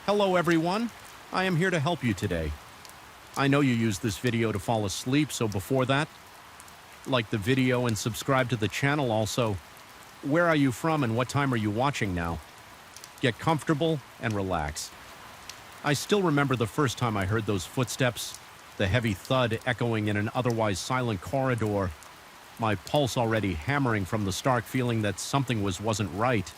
Hello everyone, I am here to help you today. I know you use this video to fall asleep, so before that, like the video and subscribe to the channel also. Where are you from and what time are you watching now? Get comfortable and relax. I still remember the first time I heard those footsteps, the heavy thud echoing in an otherwise silent corridor, my pulse already hammering from the stark feeling that something wasn't right.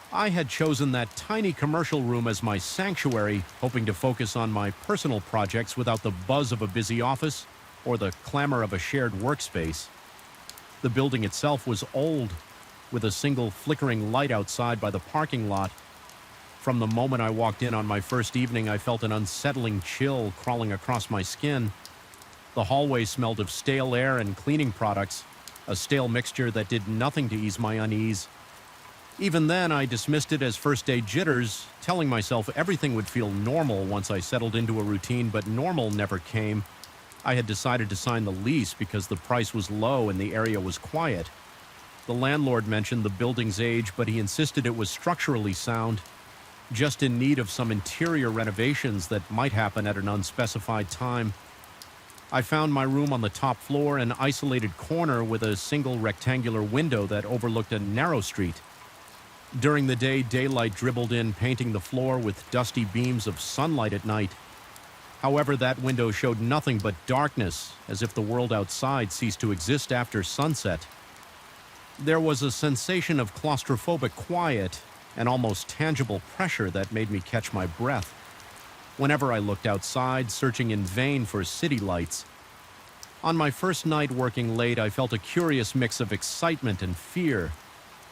I had chosen that tiny commercial room as my sanctuary, hoping to focus on my personal projects without the buzz of a busy office or the clamor of a shared workspace. The building itself was old, with a single flickering light outside by the parking lot. From the moment I walked in on my first evening, I felt an unsettling chill crawling across my skin. The hallway smelled of stale air and cleaning products, a stale mixture that did nothing to ease my unease. Even then, I dismissed it as first-day jitters, telling myself everything would feel normal once I settled into a routine, but normal never came. I had decided to sign the lease because the price was low and the area was quiet. The landlord mentioned the building's age, but he insisted it was structurally sound, just in need of some interior renovations that might happen at an unspecified time. I found my room on the top floor, an isolated corner with a single rectangular window that overlooked a narrow street. During the day, daylight dribbled in, painting the floor with dusty beams of sunlight at night. However, that window showed nothing but darkness, as if the world outside ceased to exist after sunset. There was a sensation of claustrophobic quiet, an almost tangible pressure that made me catch my breath. Whenever I looked outside, searching in vain for city lights. On my first night working late, I felt a curious mix of excitement and fear.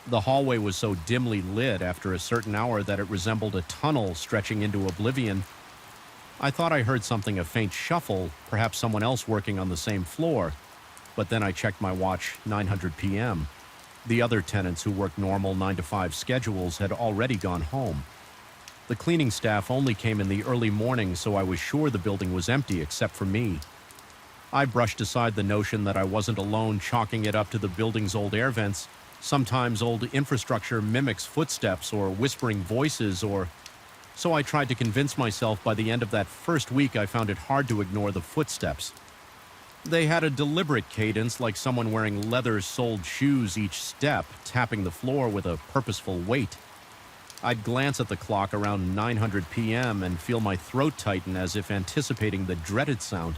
The hallway was so dimly lit after a certain hour that it resembled a tunnel stretching into oblivion. I thought I heard something, a faint shuffle, perhaps someone else working on the same floor. But then I checked my watch, 9:00 p.m. The other tenants who worked normal 9-to-5 schedules had already gone home. The cleaning staff only came in the early morning, so I was sure the building was empty except for me. I brushed aside the notion that I wasn't alone, chalking it up to the building's old air vents. Sometimes old infrastructure mimics footsteps or whispering voices, so I tried to convince myself. By the end of that first week, I found it hard to ignore the footsteps. They had a deliberate cadence, like someone wearing leather-soled shoes each step, tapping the floor with a purposeful weight. I'd glance at the clock around 9:00 p.m. and feel my throat tighten as if anticipating the dreaded sound.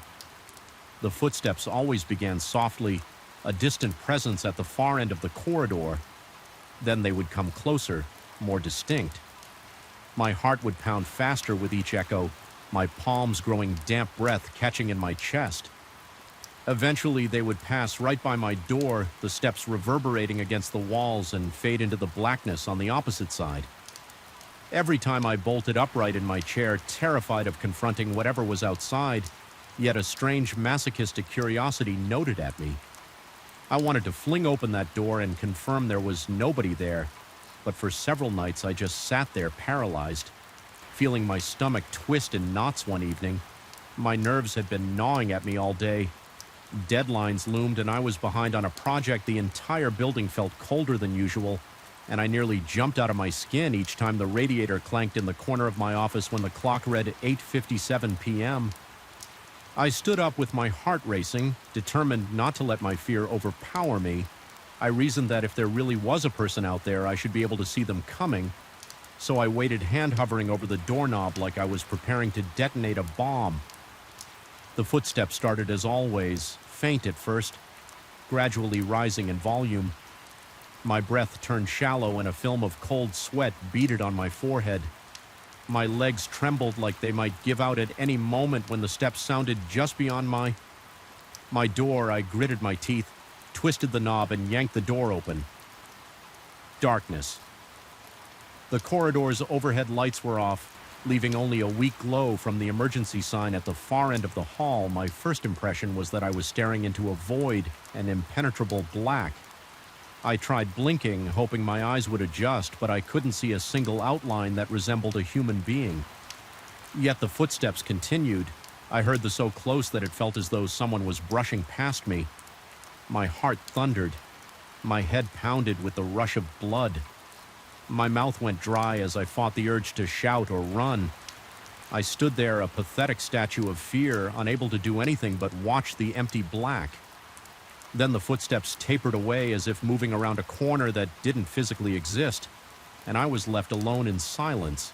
The footsteps always began softly, a distant presence at the far end of the corridor. Then they would come closer, more distinct. My heart would pound faster with each echo, my palms growing damp breath catching in my chest. Eventually, they would pass right by my door, the steps reverberating against the walls, and fade into the blackness on the opposite side. Every time I bolted upright in my chair, terrified of confronting whatever was outside, yet a strange masochistic curiosity gnawed at me. I wanted to fling open that door and confirm there was nobody there, but for several nights I just sat there paralyzed, feeling my stomach twist in knots one evening. My nerves had been gnawing at me all day. Deadlines loomed and I was behind on a project. The entire building felt colder than usual, and I nearly jumped out of my skin each time the radiator clanked in the corner of my office when the clock read 8:57 p.m. I stood up with my heart racing, determined not to let my fear overpower me. I reasoned that if there really was a person out there, I should be able to see them coming. So I waited, hand hovering over the doorknob like I was preparing to detonate a bomb. The footsteps started as always, faint at first, gradually rising in volume. My breath turned shallow and a film of cold sweat beaded on my forehead. My legs trembled like they might give out at any moment when the steps sounded just beyond my door. I gritted my teeth, twisted the knob, and yanked the door open. Darkness. The corridor's overhead lights were off, leaving only a weak glow from the emergency sign at the far end of the hall. My first impression was that I was staring into a void, an impenetrable black. I tried blinking, hoping my eyes would adjust, but I couldn't see a single outline that resembled a human being. Yet the footsteps continued. I heard them so close that it felt as though someone was brushing past me. My heart thundered. My head pounded with the rush of blood. My mouth went dry as I fought the urge to shout or run. I stood there, a pathetic statue of fear, unable to do anything but watch the empty black. Then the footsteps tapered away as if moving around a corner that didn't physically exist, and I was left alone in silence.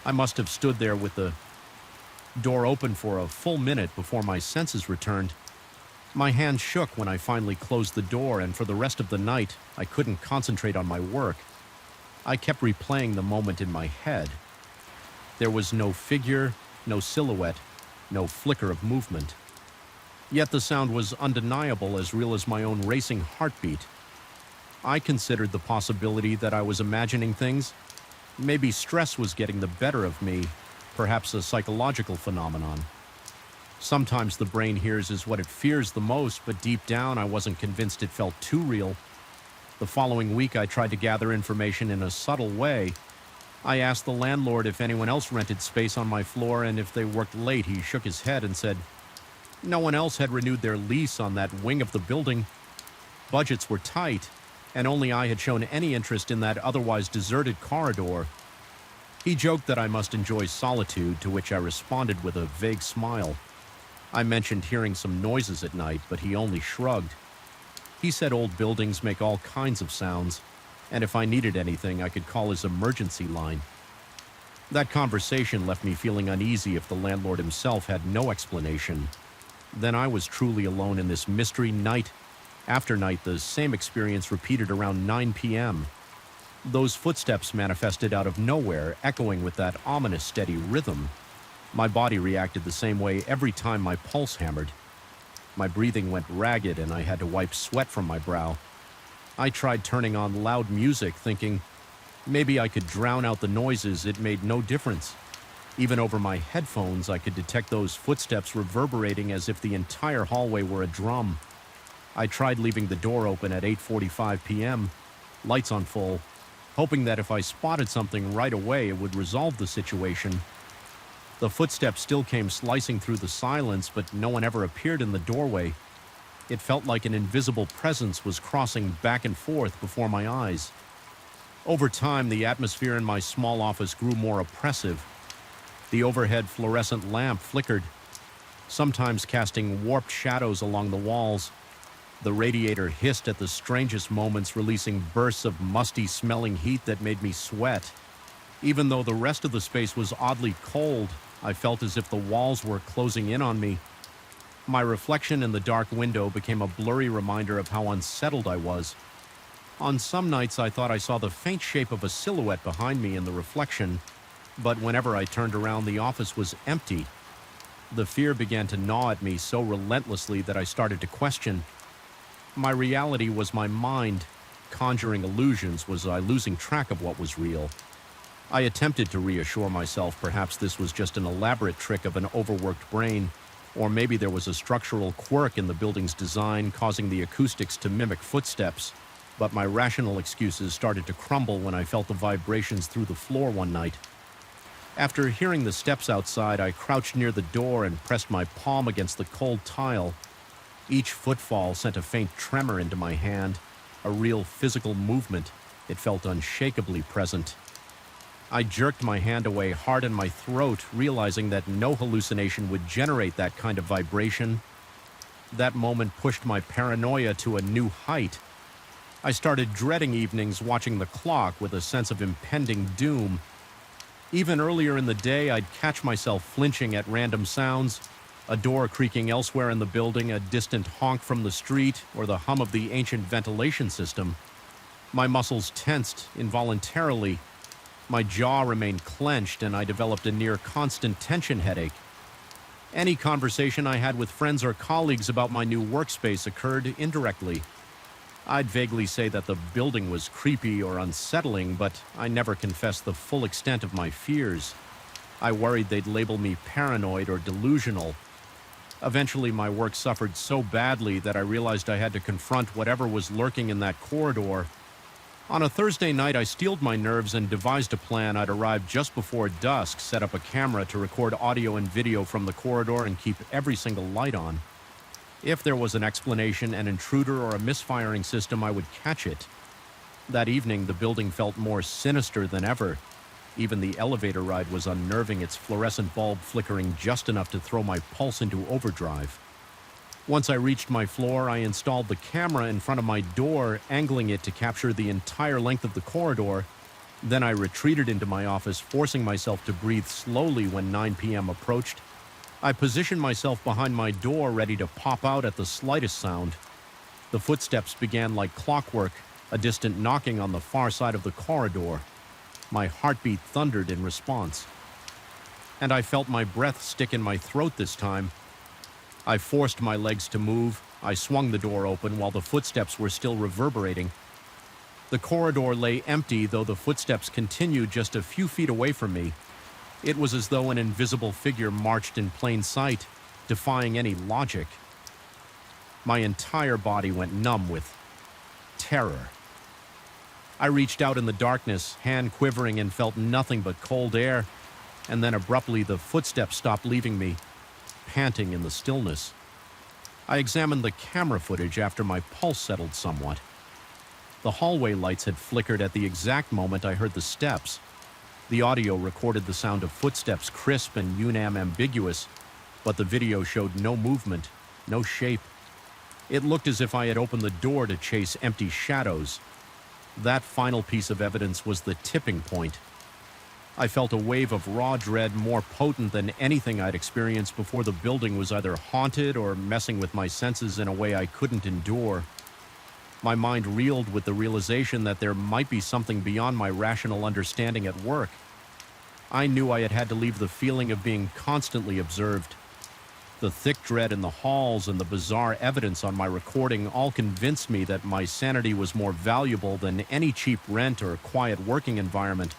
I must have stood there with the door open for a full minute before my senses returned. My hand shook when I finally closed the door, and for the rest of the night, I couldn't concentrate on my work. I kept replaying the moment in my head. There was no figure, no silhouette, no flicker of movement. Yet the sound was undeniable, as real as my own racing heartbeat. I considered the possibility that I was imagining things. Maybe stress was getting the better of me, perhaps a psychological phenomenon. Sometimes the brain hears what it fears the most, but deep down I wasn't convinced it felt too real. The following week I tried to gather information in a subtle way. I asked the landlord if anyone else rented space on my floor, and if they worked late. He shook his head and said no one else had renewed their lease on that wing of the building. Budgets were tight, and only I had shown any interest in that otherwise deserted corridor. He joked that I must enjoy solitude, to which I responded with a vague smile. I mentioned hearing some noises at night, but he only shrugged. He said old buildings make all kinds of sounds, and if I needed anything, I could call his emergency line. That conversation left me feeling uneasy if the landlord himself had no explanation. Then I was truly alone in this mystery. Night after night, the same experience repeated around 9 p.m. Those footsteps manifested out of nowhere, echoing with that ominous steady rhythm. My body reacted the same way every time my pulse hammered. My breathing went ragged, and I had to wipe sweat from my brow. I tried turning on loud music, thinking maybe I could drown out the noises. It made no difference. Even over my headphones, I could detect those footsteps reverberating as if the entire hallway were a drum. I tried leaving the door open at 8:45 p.m., lights on full, hoping that if I spotted something right away, it would resolve the situation. The footsteps still came slicing through the silence, but no one ever appeared in the doorway. It felt like an invisible presence was crossing back and forth before my eyes. Over time, the atmosphere in my small office grew more oppressive. The overhead fluorescent lamp flickered, sometimes casting warped shadows along the walls. The radiator hissed at the strangest moments, releasing bursts of musty-smelling heat that made me sweat. Even though the rest of the space was oddly cold, I felt as if the walls were closing in on me. My reflection in the dark window became a blurry reminder of how unsettled I was. On some nights, I thought I saw the faint shape of a silhouette behind me in the reflection, but whenever I turned around, the office was empty. The fear began to gnaw at me so relentlessly that I started to question. My reality was my mind conjuring illusions. Was I losing track of what was real? I attempted to reassure myself perhaps this was just an elaborate trick of an overworked brain, or maybe there was a structural quirk in the building's design causing the acoustics to mimic footsteps. But my rational excuses started to crumble when I felt the vibrations through the floor one night. After hearing the steps outside, I crouched near the door and pressed my palm against the cold tile. Each footfall sent a faint tremor into my hand, a real physical movement. It felt unshakably present. I jerked my hand away hard in my throat, realizing that no hallucination would generate that kind of vibration. That moment pushed my paranoia to a new height. I started dreading evenings, watching the clock with a sense of impending doom. Even earlier in the day, I'd catch myself flinching at random sounds, a door creaking elsewhere in the building, a distant honk from the street, or the hum of the ancient ventilation system. My muscles tensed involuntarily. My jaw remained clenched, and I developed a near-constant tension headache. Any conversation I had with friends or colleagues about my new workspace occurred indirectly. I'd vaguely say that the building was creepy or unsettling, but I never confessed the full extent of my fears. I worried they'd label me paranoid or delusional. Eventually, my work suffered so badly that I realized I had to confront whatever was lurking in that corridor. On a Thursday night, I steeled my nerves and devised a plan. I'd arrive just before dusk, set up a camera to record audio and video from the corridor, and keep every single light on. If there was an explanation, an intruder, or a misfiring system, I would catch it. That evening, the building felt more sinister than ever. Even the elevator ride was unnerving, its fluorescent bulb flickering just enough to throw my pulse into overdrive. Once I reached my floor, I installed the camera in front of my door, angling it to capture the entire length of the corridor. Then I retreated into my office, forcing myself to breathe slowly when 9 p.m. approached. I positioned myself behind my door, ready to pop out at the slightest sound. The footsteps began like clockwork, a distant knocking on the far side of the corridor. My heartbeat thundered in response. And I felt my breath stick in my throat this time. I forced my legs to move. I swung the door open while the footsteps were still reverberating. The corridor lay empty, though the footsteps continued just a few feet away from me. It was as though an invisible figure marched in plain sight, defying any logic. My entire body went numb with terror. I reached out in the darkness, hand quivering, and felt nothing but cold air, and then abruptly the footsteps stopped leaving me, panting in the stillness. I examined the camera footage after my pulse settled somewhat. The hallway lights had flickered at the exact moment I heard the steps. The audio recorded the sound of footsteps crisp and ambiguous, but the video showed no movement, no shape. It looked as if I had opened the door to chase empty shadows. That final piece of evidence was the tipping point. I felt a wave of raw dread more potent than anything I'd experienced before. The building was either haunted or messing with my senses in a way I couldn't endure. My mind reeled with the realization that there might be something beyond my rational understanding at work. I knew I had had to leave the feeling of being constantly observed. The thick dread in the halls and the bizarre evidence on my recording all convinced me that my sanity was more valuable than any cheap rent or quiet working environment.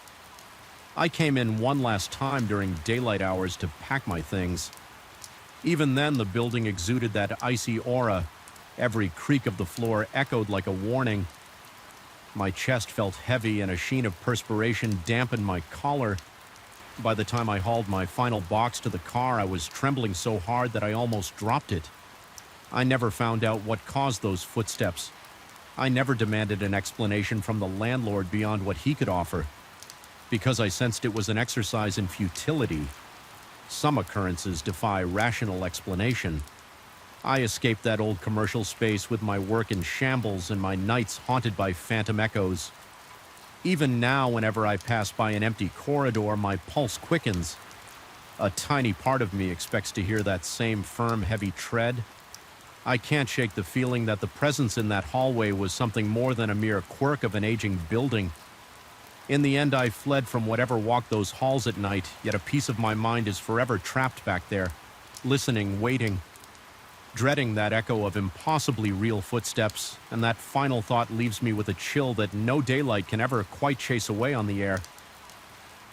I came in one last time during daylight hours to pack my things. Even then, the building exuded that icy aura. Every creak of the floor echoed like a warning. My chest felt heavy and a sheen of perspiration dampened my collar. By the time I hauled my final box to the car, I was trembling so hard that I almost dropped it. I never found out what caused those footsteps. I never demanded an explanation from the landlord beyond what he could offer, because I sensed it was an exercise in futility. Some occurrences defy rational explanation. I escaped that old commercial space with my work in shambles and my nights haunted by phantom echoes. Even now, whenever I pass by an empty corridor, my pulse quickens. A tiny part of me expects to hear that same firm, heavy tread. I can't shake the feeling that the presence in that hallway was something more than a mere quirk of an aging building. In the end, I fled from whatever walked those halls at night, yet a piece of my mind is forever trapped back there, listening, waiting, dreading that echo of impossibly real footsteps, and that final thought leaves me with a chill that no daylight can ever quite chase away on the air.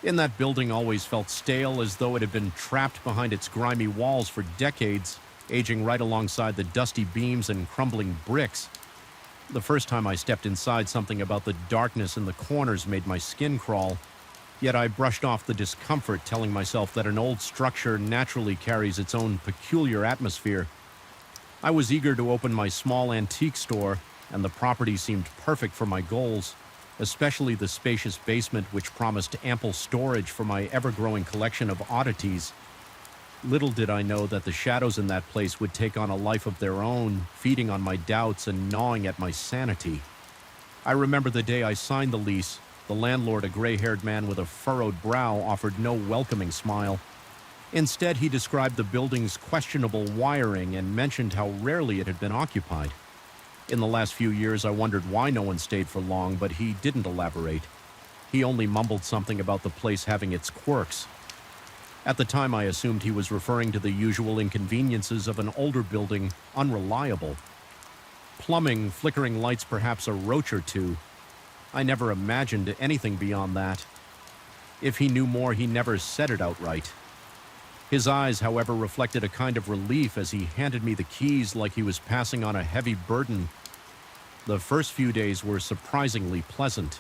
In that building always felt stale, as though it had been trapped behind its grimy walls for decades, aging right alongside the dusty beams and crumbling bricks. The first time I stepped inside, something about the darkness in the corners made my skin crawl, yet I brushed off the discomfort, telling myself that an old structure naturally carries its own peculiar atmosphere. I was eager to open my small antique store, and the property seemed perfect for my goals, especially the spacious basement which promised ample storage for my ever-growing collection of oddities. Little did I know that the shadows in that place would take on a life of their own, feeding on my doubts and gnawing at my sanity. I remember the day I signed the lease. The landlord, a gray-haired man with a furrowed brow, offered no welcoming smile. Instead, he described the building's questionable wiring and mentioned how rarely it had been occupied. In the last few years, I wondered why no one stayed for long, but he didn't elaborate. He only mumbled something about the place having its quirks. At the time, I assumed he was referring to the usual inconveniences of an older building, unreliable. Plumbing, flickering lights, perhaps a roach or two. I never imagined anything beyond that. If he knew more, he never said it outright. His eyes, however, reflected a kind of relief as he handed me the keys like he was passing on a heavy burden. The first few days were surprisingly pleasant.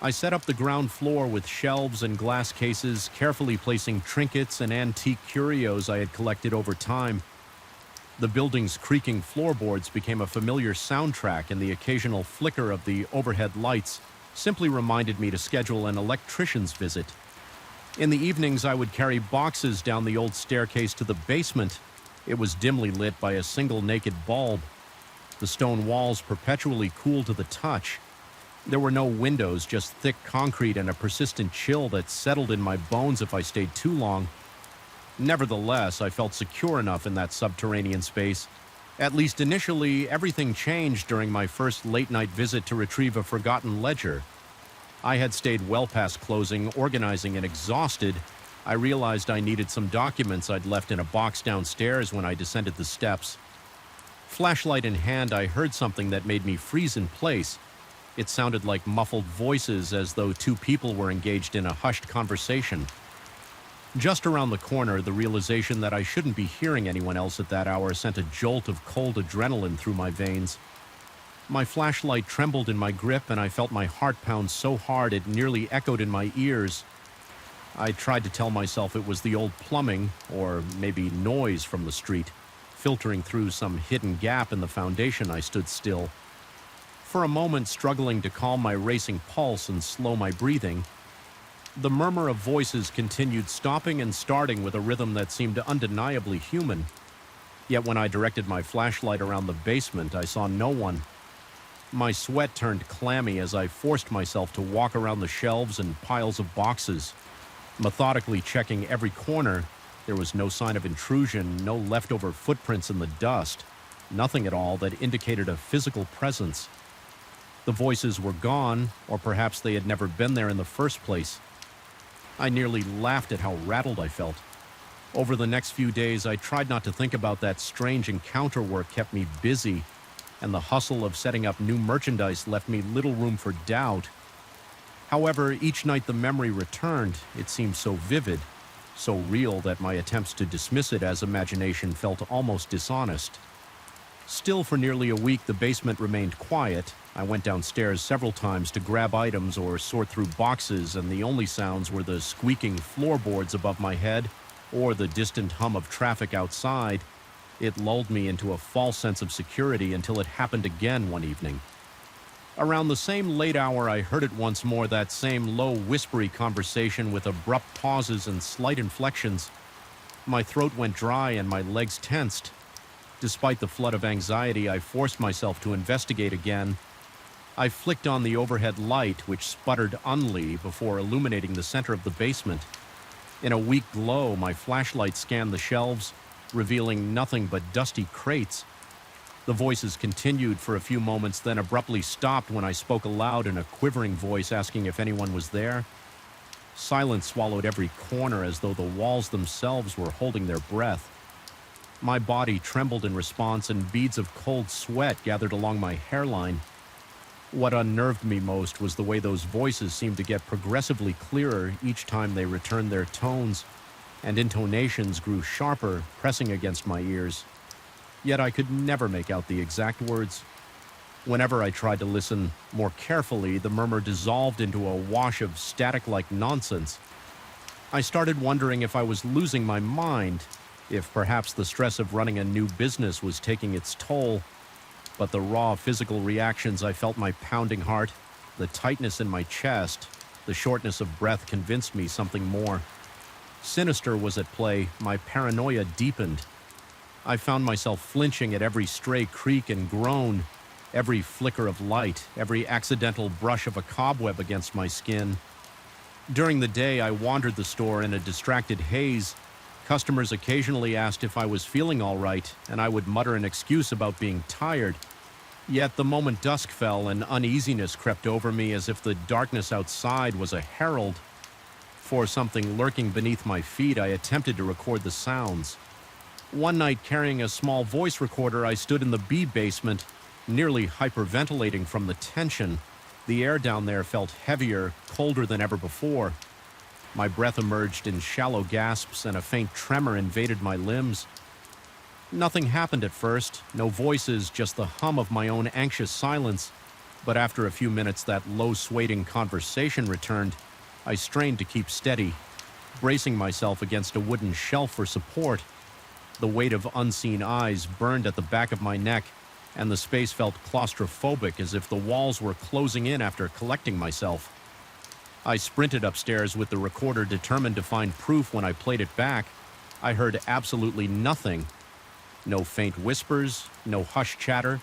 I set up the ground floor with shelves and glass cases, carefully placing trinkets and antique curios I had collected over time. The building's creaking floorboards became a familiar soundtrack, and the occasional flicker of the overhead lights simply reminded me to schedule an electrician's visit. In the evenings, I would carry boxes down the old staircase to the basement. It was dimly lit by a single naked bulb. The stone walls perpetually cool to the touch. There were no windows, just thick concrete and a persistent chill that settled in my bones if I stayed too long. Nevertheless, I felt secure enough in that subterranean space. At least initially, everything changed during my first late-night visit to retrieve a forgotten ledger. I had stayed well past closing, organizing, and exhausted. I realized I needed some documents I'd left in a box downstairs when I descended the steps. Flashlight in hand, I heard something that made me freeze in place. It sounded like muffled voices, as though two people were engaged in a hushed conversation. Just around the corner, the realization that I shouldn't be hearing anyone else at that hour sent a jolt of cold adrenaline through my veins. My flashlight trembled in my grip, and I felt my heart pound so hard it nearly echoed in my ears. I tried to tell myself it was the old plumbing, or maybe noise from the street. Filtering through some hidden gap in the foundation, I stood still. For a moment, struggling to calm my racing pulse and slow my breathing, the murmur of voices continued, stopping and starting with a rhythm that seemed undeniably human. Yet when I directed my flashlight around the basement, I saw no one. My sweat turned clammy as I forced myself to walk around the shelves and piles of boxes. Methodically checking every corner, there was no sign of intrusion, no leftover footprints in the dust, nothing at all that indicated a physical presence. The voices were gone, or perhaps they had never been there in the first place. I nearly laughed at how rattled I felt. Over the next few days, I tried not to think about that strange encounter work kept me busy, and the hustle of setting up new merchandise left me little room for doubt. However, each night the memory returned. It seemed so vivid, so real that my attempts to dismiss it as imagination felt almost dishonest. Still, for nearly a week, the basement remained quiet. I went downstairs several times to grab items or sort through boxes, and the only sounds were the squeaking floorboards above my head or the distant hum of traffic outside. It lulled me into a false sense of security until it happened again one evening. Around the same late hour, I heard it once more, that same low, whispery conversation with abrupt pauses and slight inflections. My throat went dry and my legs tensed. Despite the flood of anxiety, I forced myself to investigate again. I flicked on the overhead light, which sputtered unly before illuminating the center of the basement. In a weak glow, my flashlight scanned the shelves, revealing nothing but dusty crates. The voices continued for a few moments, then abruptly stopped when I spoke aloud in a quivering voice, asking if anyone was there. Silence swallowed every corner, as though the walls themselves were holding their breath. My body trembled in response, and beads of cold sweat gathered along my hairline. What unnerved me most was the way those voices seemed to get progressively clearer each time they returned their tones, and intonations grew sharper, pressing against my ears. Yet I could never make out the exact words. Whenever I tried to listen more carefully, the murmur dissolved into a wash of static-like nonsense. I started wondering if I was losing my mind, if perhaps the stress of running a new business was taking its toll. But the raw physical reactions I felt, my pounding heart, the tightness in my chest, the shortness of breath convinced me something more. Sinister was at play. My paranoia deepened. I found myself flinching at every stray creak and groan, every flicker of light, every accidental brush of a cobweb against my skin. During the day, I wandered the store in a distracted haze. Customers occasionally asked if I was feeling all right, and I would mutter an excuse about being tired. Yet the moment dusk fell, an uneasiness crept over me, as if the darkness outside was a herald. For something lurking beneath my feet, I attempted to record the sounds. One night, carrying a small voice recorder, I stood in the B basement, nearly hyperventilating from the tension. The air down there felt heavier, colder than ever before. My breath emerged in shallow gasps, and a faint tremor invaded my limbs. Nothing happened at first, no voices, just the hum of my own anxious silence. But after a few minutes, that low-swaying conversation returned. I strained to keep steady, bracing myself against a wooden shelf for support. The weight of unseen eyes burned at the back of my neck, and the space felt claustrophobic, as if the walls were closing in after collecting myself. I sprinted upstairs with the recorder, determined to find proof. When I played it back, I heard absolutely nothing. No faint whispers, no hushed chatter,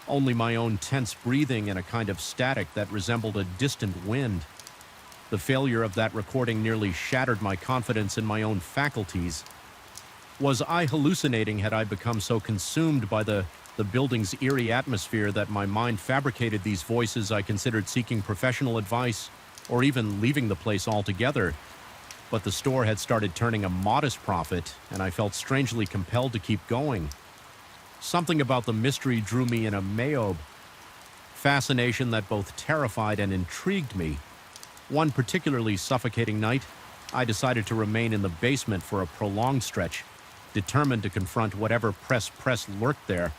only my own tense breathing and a kind of static that resembled a distant wind. The failure of that recording nearly shattered my confidence in my own faculties. Was I hallucinating? Had I become so consumed by the building's eerie atmosphere that my mind fabricated these voices? I considered seeking professional advice or even leaving the place altogether. But the store had started turning a modest profit, and I felt strangely compelled to keep going. Something about the mystery drew me in a mayobe, fascination that both terrified and intrigued me. One particularly suffocating night, I decided to remain in the basement for a prolonged stretch, determined to confront whatever press lurked there.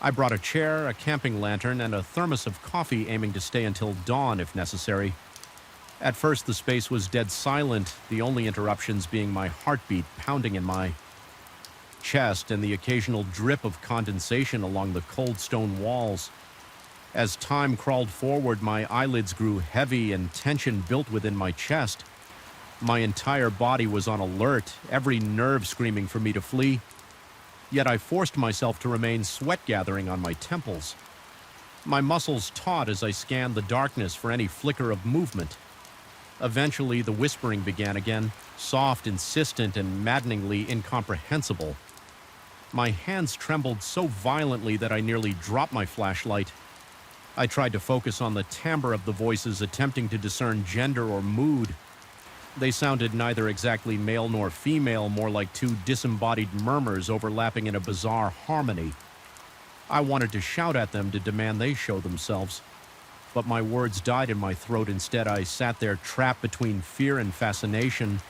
I brought a chair, a camping lantern, and a thermos of coffee, aiming to stay until dawn if necessary. At first, the space was dead silent, the only interruptions being my heartbeat pounding in my chest and the occasional drip of condensation along the cold stone walls. As time crawled forward, my eyelids grew heavy and tension built within my chest. My entire body was on alert, every nerve screaming for me to flee. Yet I forced myself to remain, sweat gathering on my temples. My muscles taut as I scanned the darkness for any flicker of movement. Eventually, the whispering began again, soft, insistent, and maddeningly incomprehensible. My hands trembled so violently that I nearly dropped my flashlight. I tried to focus on the timbre of the voices, attempting to discern gender or mood. They sounded neither exactly male nor female, more like two disembodied murmurs overlapping in a bizarre harmony. I wanted to shout at them, to demand they show themselves. But my words died in my throat. Instead, I sat there trapped between fear and fascination,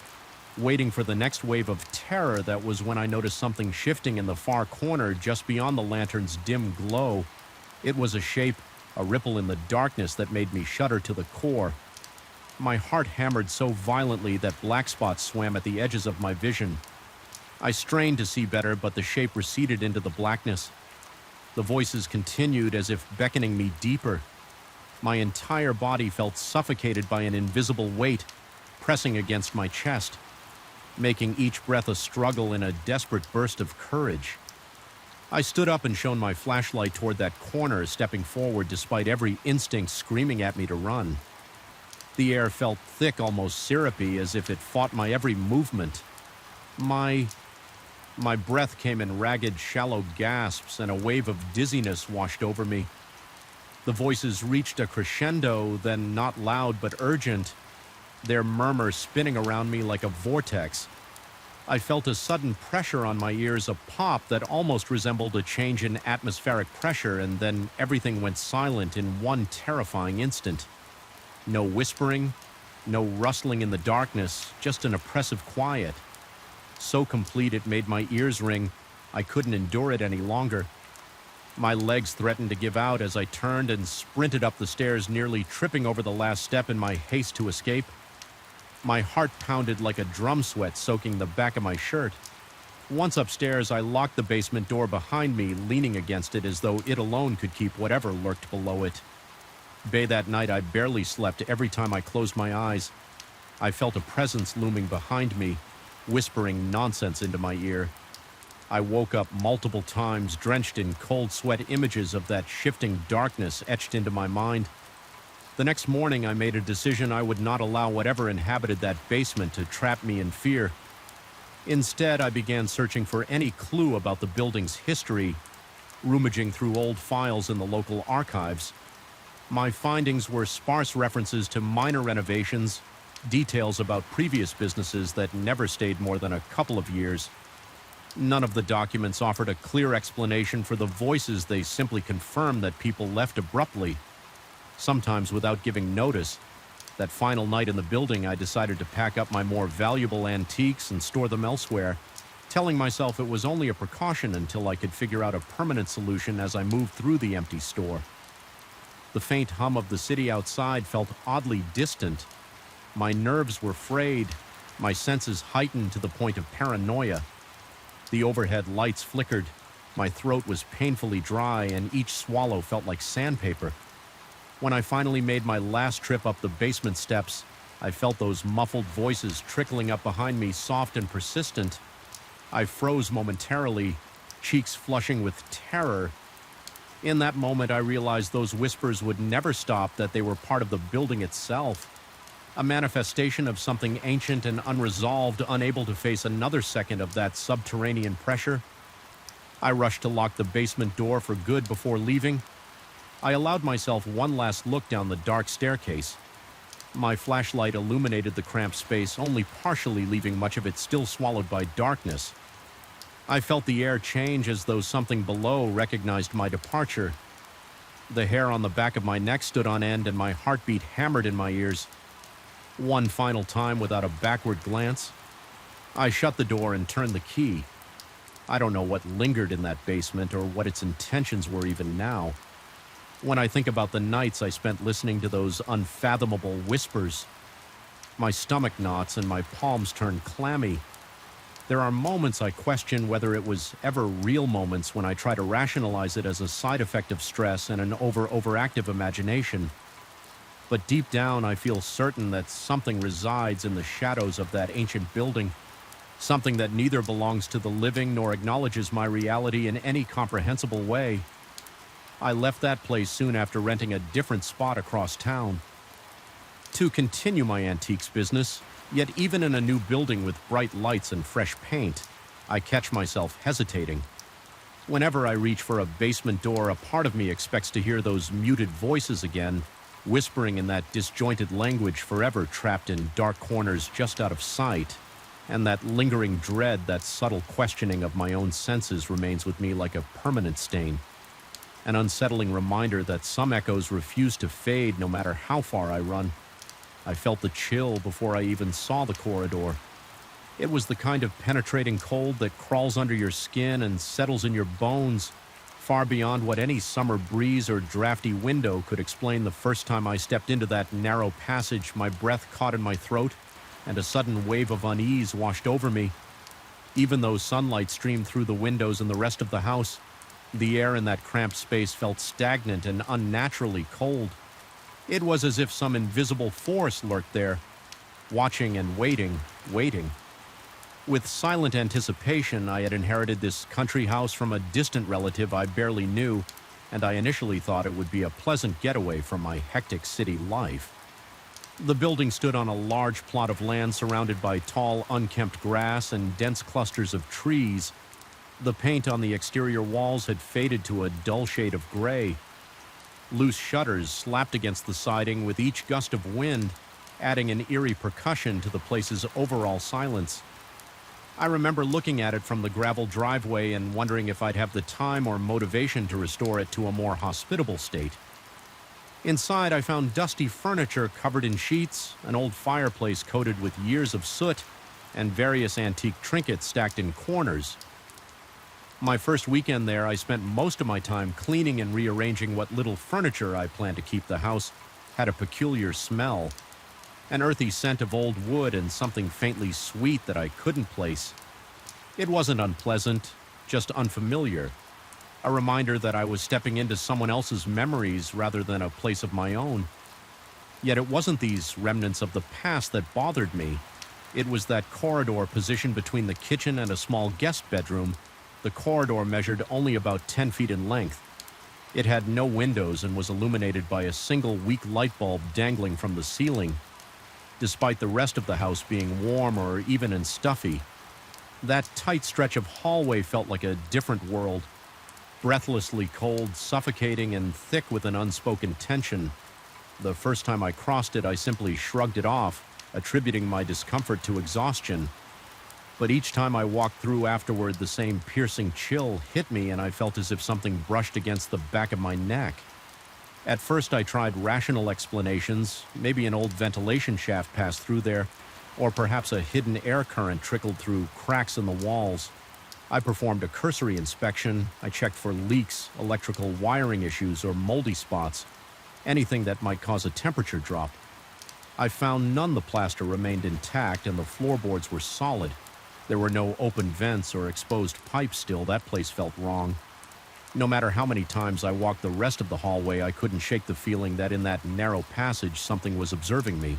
waiting for the next wave of terror. That was when I noticed something shifting in the far corner, just beyond the lantern's dim glow. It was a shape, a ripple in the darkness that made me shudder to the core. My heart hammered so violently that black spots swam at the edges of my vision. I strained to see better, but the shape receded into the blackness. The voices continued, as if beckoning me deeper. My entire body felt suffocated by an invisible weight pressing against my chest, making each breath a struggle in a desperate burst of courage. I stood up and shone my flashlight toward that corner, stepping forward despite every instinct screaming at me to run. The air felt thick, almost syrupy, as if it fought my every movement. My breath came in ragged, shallow gasps, and a wave of dizziness washed over me. The voices reached a crescendo, then not loud but urgent, their murmur spinning around me like a vortex. I felt a sudden pressure on my ears, a pop that almost resembled a change in atmospheric pressure, and then everything went silent in one terrifying instant. No whispering, no rustling in the darkness, just an oppressive quiet. So complete it made my ears ring. I couldn't endure it any longer. My legs threatened to give out as I turned and sprinted up the stairs, nearly tripping over the last step in my haste to escape. My heart pounded like a drum, sweat soaking the back of my shirt. Once upstairs, I locked the basement door behind me, leaning against it as though it alone could keep whatever lurked below it. That night, I barely slept. Every time I closed my eyes, I felt a presence looming behind me, whispering nonsense into my ear. I woke up multiple times, drenched in cold sweat, images of that shifting darkness etched into my mind. The next morning, I made a decision. I would not allow whatever inhabited that basement to trap me in fear. Instead, I began searching for any clue about the building's history, rummaging through old files in the local archives. My findings were sparse references to minor renovations, details about previous businesses that never stayed more than a couple of years. None of the documents offered a clear explanation for the voices. They simply confirmed that people left abruptly, sometimes without giving notice. That final night in the building, I decided to pack up my more valuable antiques and store them elsewhere, telling myself it was only a precaution until I could figure out a permanent solution as I moved through the empty store. The faint hum of the city outside felt oddly distant. My nerves were frayed, my senses heightened to the point of paranoia. The overhead lights flickered. My throat was painfully dry, and each swallow felt like sandpaper. When I finally made my last trip up the basement steps, I felt those muffled voices trickling up behind me, soft and persistent. I froze momentarily, cheeks flushing with terror. In that moment, I realized those whispers would never stop, that they were part of the building itself. A manifestation of something ancient and unresolved, unable to face another second of that subterranean pressure. I rushed to lock the basement door for good before leaving. I allowed myself one last look down the dark staircase. My flashlight illuminated the cramped space, only partially, leaving much of it still swallowed by darkness. I felt the air change as though something below recognized my departure. The hair on the back of my neck stood on end, and my heartbeat hammered in my ears. One final time without a backward glance, I shut the door and turned the key. I don't know what lingered in that basement or what its intentions were even now. When I think about the nights I spent listening to those unfathomable whispers, my stomach knots and my palms turn clammy. There are moments I question whether it was ever real, moments when I try to rationalize it as a side effect of stress and an overactive imagination. But deep down, I feel certain that something resides in the shadows of that ancient building, something that neither belongs to the living nor acknowledges my reality in any comprehensible way. I left that place soon after renting a different spot across town to continue my antiques business. Yet even in a new building with bright lights and fresh paint, I catch myself hesitating. Whenever I reach for a basement door, a part of me expects to hear those muted voices again, whispering in that disjointed language forever trapped in dark corners just out of sight. And that lingering dread, that subtle questioning of my own senses, remains with me like a permanent stain. An unsettling reminder that some echoes refuse to fade no matter how far I run. I felt the chill before I even saw the corridor. It was the kind of penetrating cold that crawls under your skin and settles in your bones, far beyond what any summer breeze or drafty window could explain. The first time I stepped into that narrow passage, my breath caught in my throat, and a sudden wave of unease washed over me. Even though sunlight streamed through the windows in the rest of the house, the air in that cramped space felt stagnant and unnaturally cold. It was as if some invisible force lurked there, watching and waiting. With silent anticipation, I had inherited this country house from a distant relative I barely knew, and I initially thought it would be a pleasant getaway from my hectic city life. The building stood on a large plot of land surrounded by tall, unkempt grass and dense clusters of trees. The paint on the exterior walls had faded to a dull shade of gray. Loose shutters slapped against the siding with each gust of wind, adding an eerie percussion to the place's overall silence. I remember looking at it from the gravel driveway and wondering if I'd have the time or motivation to restore it to a more hospitable state. Inside, I found dusty furniture covered in sheets, an old fireplace coated with years of soot, and various antique trinkets stacked in corners. My first weekend there, I spent most of my time cleaning and rearranging what little furniture I planned to keep. The house had a peculiar smell, an earthy scent of old wood and something faintly sweet that I couldn't place. It wasn't unpleasant, just unfamiliar, a reminder that I was stepping into someone else's memories rather than a place of my own. Yet it wasn't these remnants of the past that bothered me. It was that corridor positioned between the kitchen and a small guest bedroom. The corridor measured only about 10 feet in length. It had no windows and was illuminated by a single weak light bulb dangling from the ceiling. Despite the rest of the house being warm or even and stuffy, that tight stretch of hallway felt like a different world, breathlessly cold, suffocating, and thick with an unspoken tension. The first time I crossed it, I simply shrugged it off, attributing my discomfort to exhaustion. But each time I walked through afterward, the same piercing chill hit me, and I felt as if something brushed against the back of my neck. At first, I tried rational explanations. Maybe an old ventilation shaft passed through there, or perhaps a hidden air current trickled through cracks in the walls. I performed a cursory inspection. I checked for leaks, electrical wiring issues, or moldy spots, anything that might cause a temperature drop. I found none. The plaster remained intact, and the floorboards were solid. There were no open vents or exposed pipes still. That place felt wrong. No matter how many times I walked the rest of the hallway, I couldn't shake the feeling that in that narrow passage something was observing me.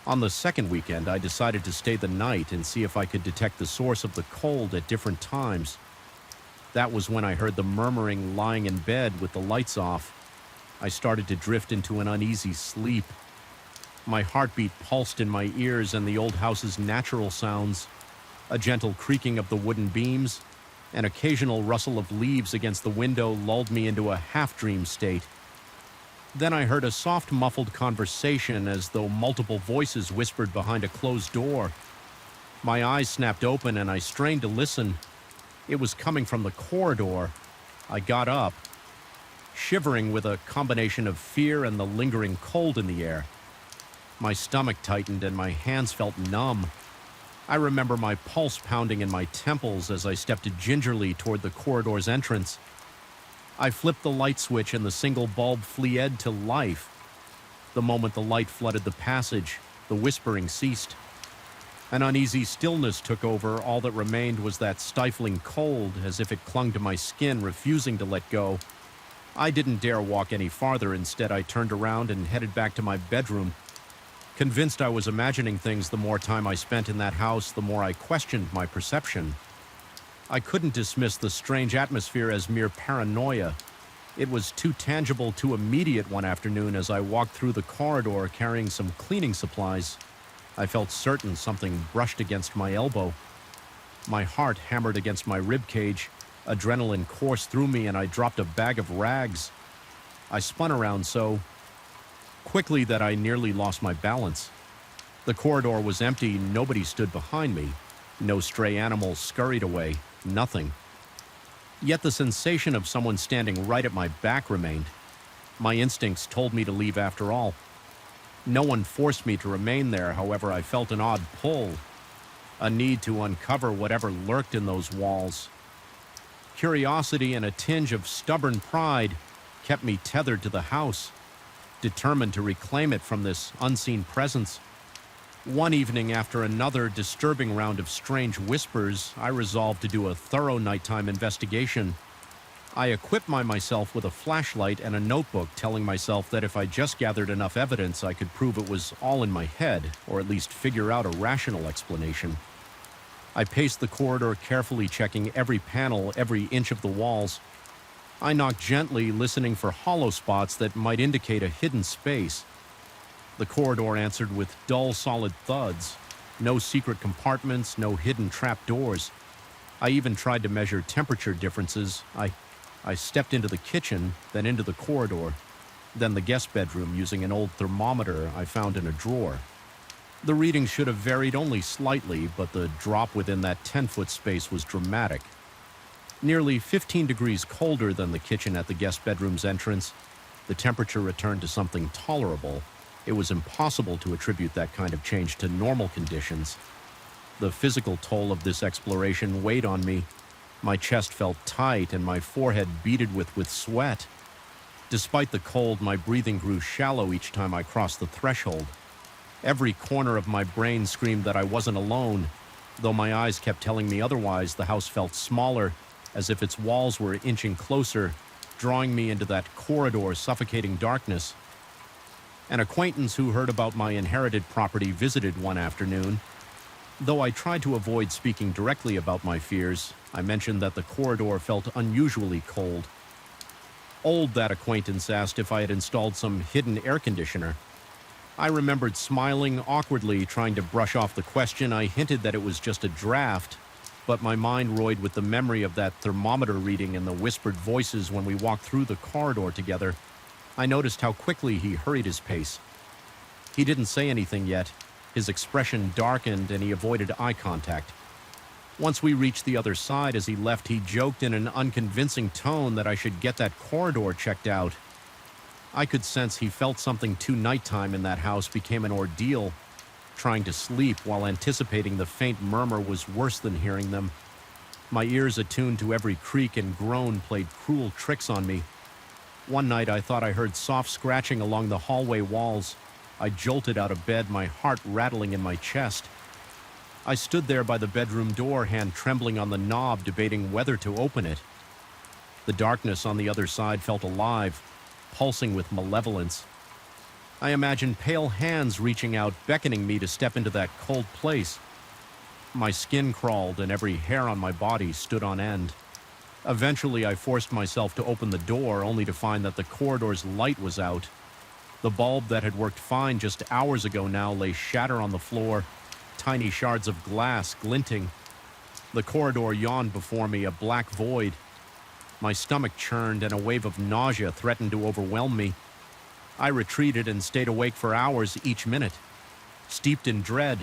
On the second weekend, I decided to stay the night and see if I could detect the source of the cold at different times. That was when I heard the murmuring lying in bed with the lights off. I started to drift into an uneasy sleep. My heartbeat pulsed in my ears, and the old house's natural sounds, a gentle creaking of the wooden beams, an occasional rustle of leaves against the window, lulled me into a half-dream state. Then I heard a soft, muffled conversation as though multiple voices whispered behind a closed door. My eyes snapped open and I strained to listen. It was coming from the corridor. I got up, shivering with a combination of fear and the lingering cold in the air. My stomach tightened and my hands felt numb. I remember my pulse pounding in my temples as I stepped gingerly toward the corridor's entrance. I flipped the light switch and the single bulb flared to life. The moment the light flooded the passage, the whispering ceased. An uneasy stillness took over. All that remained was that stifling cold, as if it clung to my skin, refusing to let go. I didn't dare walk any farther. Instead, I turned around and headed back to my bedroom. Convinced I was imagining things, the more time I spent in that house, the more I questioned my perception. I couldn't dismiss the strange atmosphere as mere paranoia. It was too tangible, too immediate. One afternoon, as I walked through the corridor carrying some cleaning supplies, I felt certain something brushed against my elbow. My heart hammered against my rib cage. Adrenaline coursed through me and I dropped a bag of rags. I spun around so quickly that I nearly lost my balance. The corridor was empty. Nobody stood behind me. No stray animals scurried away. Nothing. Yet the sensation of someone standing right at my back remained. My instincts told me to leave after all. No one forced me to remain there. However, I felt an odd pull, a need to uncover whatever lurked in those walls. Curiosity and a tinge of stubborn pride kept me tethered to the house, determined to reclaim it from this unseen presence. One evening, after another disturbing round of strange whispers, I resolved to do a thorough nighttime investigation. I equipped myself with a flashlight and a notebook, telling myself that if I just gathered enough evidence, I could prove it was all in my head, or at least figure out a rational explanation. I paced the corridor, carefully checking every panel, every inch of the walls. I knocked gently, listening for hollow spots that might indicate a hidden space. The corridor answered with dull, solid thuds. No secret compartments, no hidden trapdoors. I even tried to measure temperature differences. I stepped into the kitchen, then into the corridor, then the guest bedroom using an old thermometer I found in a drawer. The reading should have varied only slightly, but the drop within that 10-foot space was dramatic. Nearly 15 degrees colder than the kitchen at the guest bedroom's entrance, the temperature returned to something tolerable. It was impossible to attribute that kind of change to normal conditions. The physical toll of this exploration weighed on me. My chest felt tight and my forehead beaded with sweat. Despite the cold, my breathing grew shallow each time I crossed the threshold. Every corner of my brain screamed that I wasn't alone. Though my eyes kept telling me otherwise, the house felt smaller, as if its walls were inching closer, drawing me into that corridor, suffocating darkness. An acquaintance who heard about my inherited property visited one afternoon. Though I tried to avoid speaking directly about my fears, I mentioned that the corridor felt unusually cold. Old, that acquaintance asked if I had installed some hidden air conditioner. I remembered smiling awkwardly, trying to brush off the question. I hinted that it was just a draft, but my mind roiled with the memory of that thermometer reading and the whispered voices when we walked through the corridor together. I noticed how quickly he hurried his pace. He didn't say anything yet. His expression darkened and he avoided eye contact. Once we reached the other side, as he left, he joked in an unconvincing tone that I should get that corridor checked out. I could sense he felt something too nighttime in that house became an ordeal. Trying to sleep while anticipating the faint murmur was worse than hearing them. My ears, attuned to every creak and groan, played cruel tricks on me. One night I thought I heard soft scratching along the hallway walls. I jolted out of bed, my heart rattling in my chest. I stood there by the bedroom door, hand trembling on the knob, debating whether to open it. The darkness on the other side felt alive, pulsing with malevolence. I imagined pale hands reaching out, beckoning me to step into that cold place. My skin crawled and every hair on my body stood on end. Eventually, I forced myself to open the door, only to find that the corridor's light was out. The bulb that had worked fine just hours ago now lay shattered on the floor, tiny shards of glass glinting. The corridor yawned before me, a black void. My stomach churned and a wave of nausea threatened to overwhelm me. I retreated and stayed awake for hours each minute. Steeped in dread,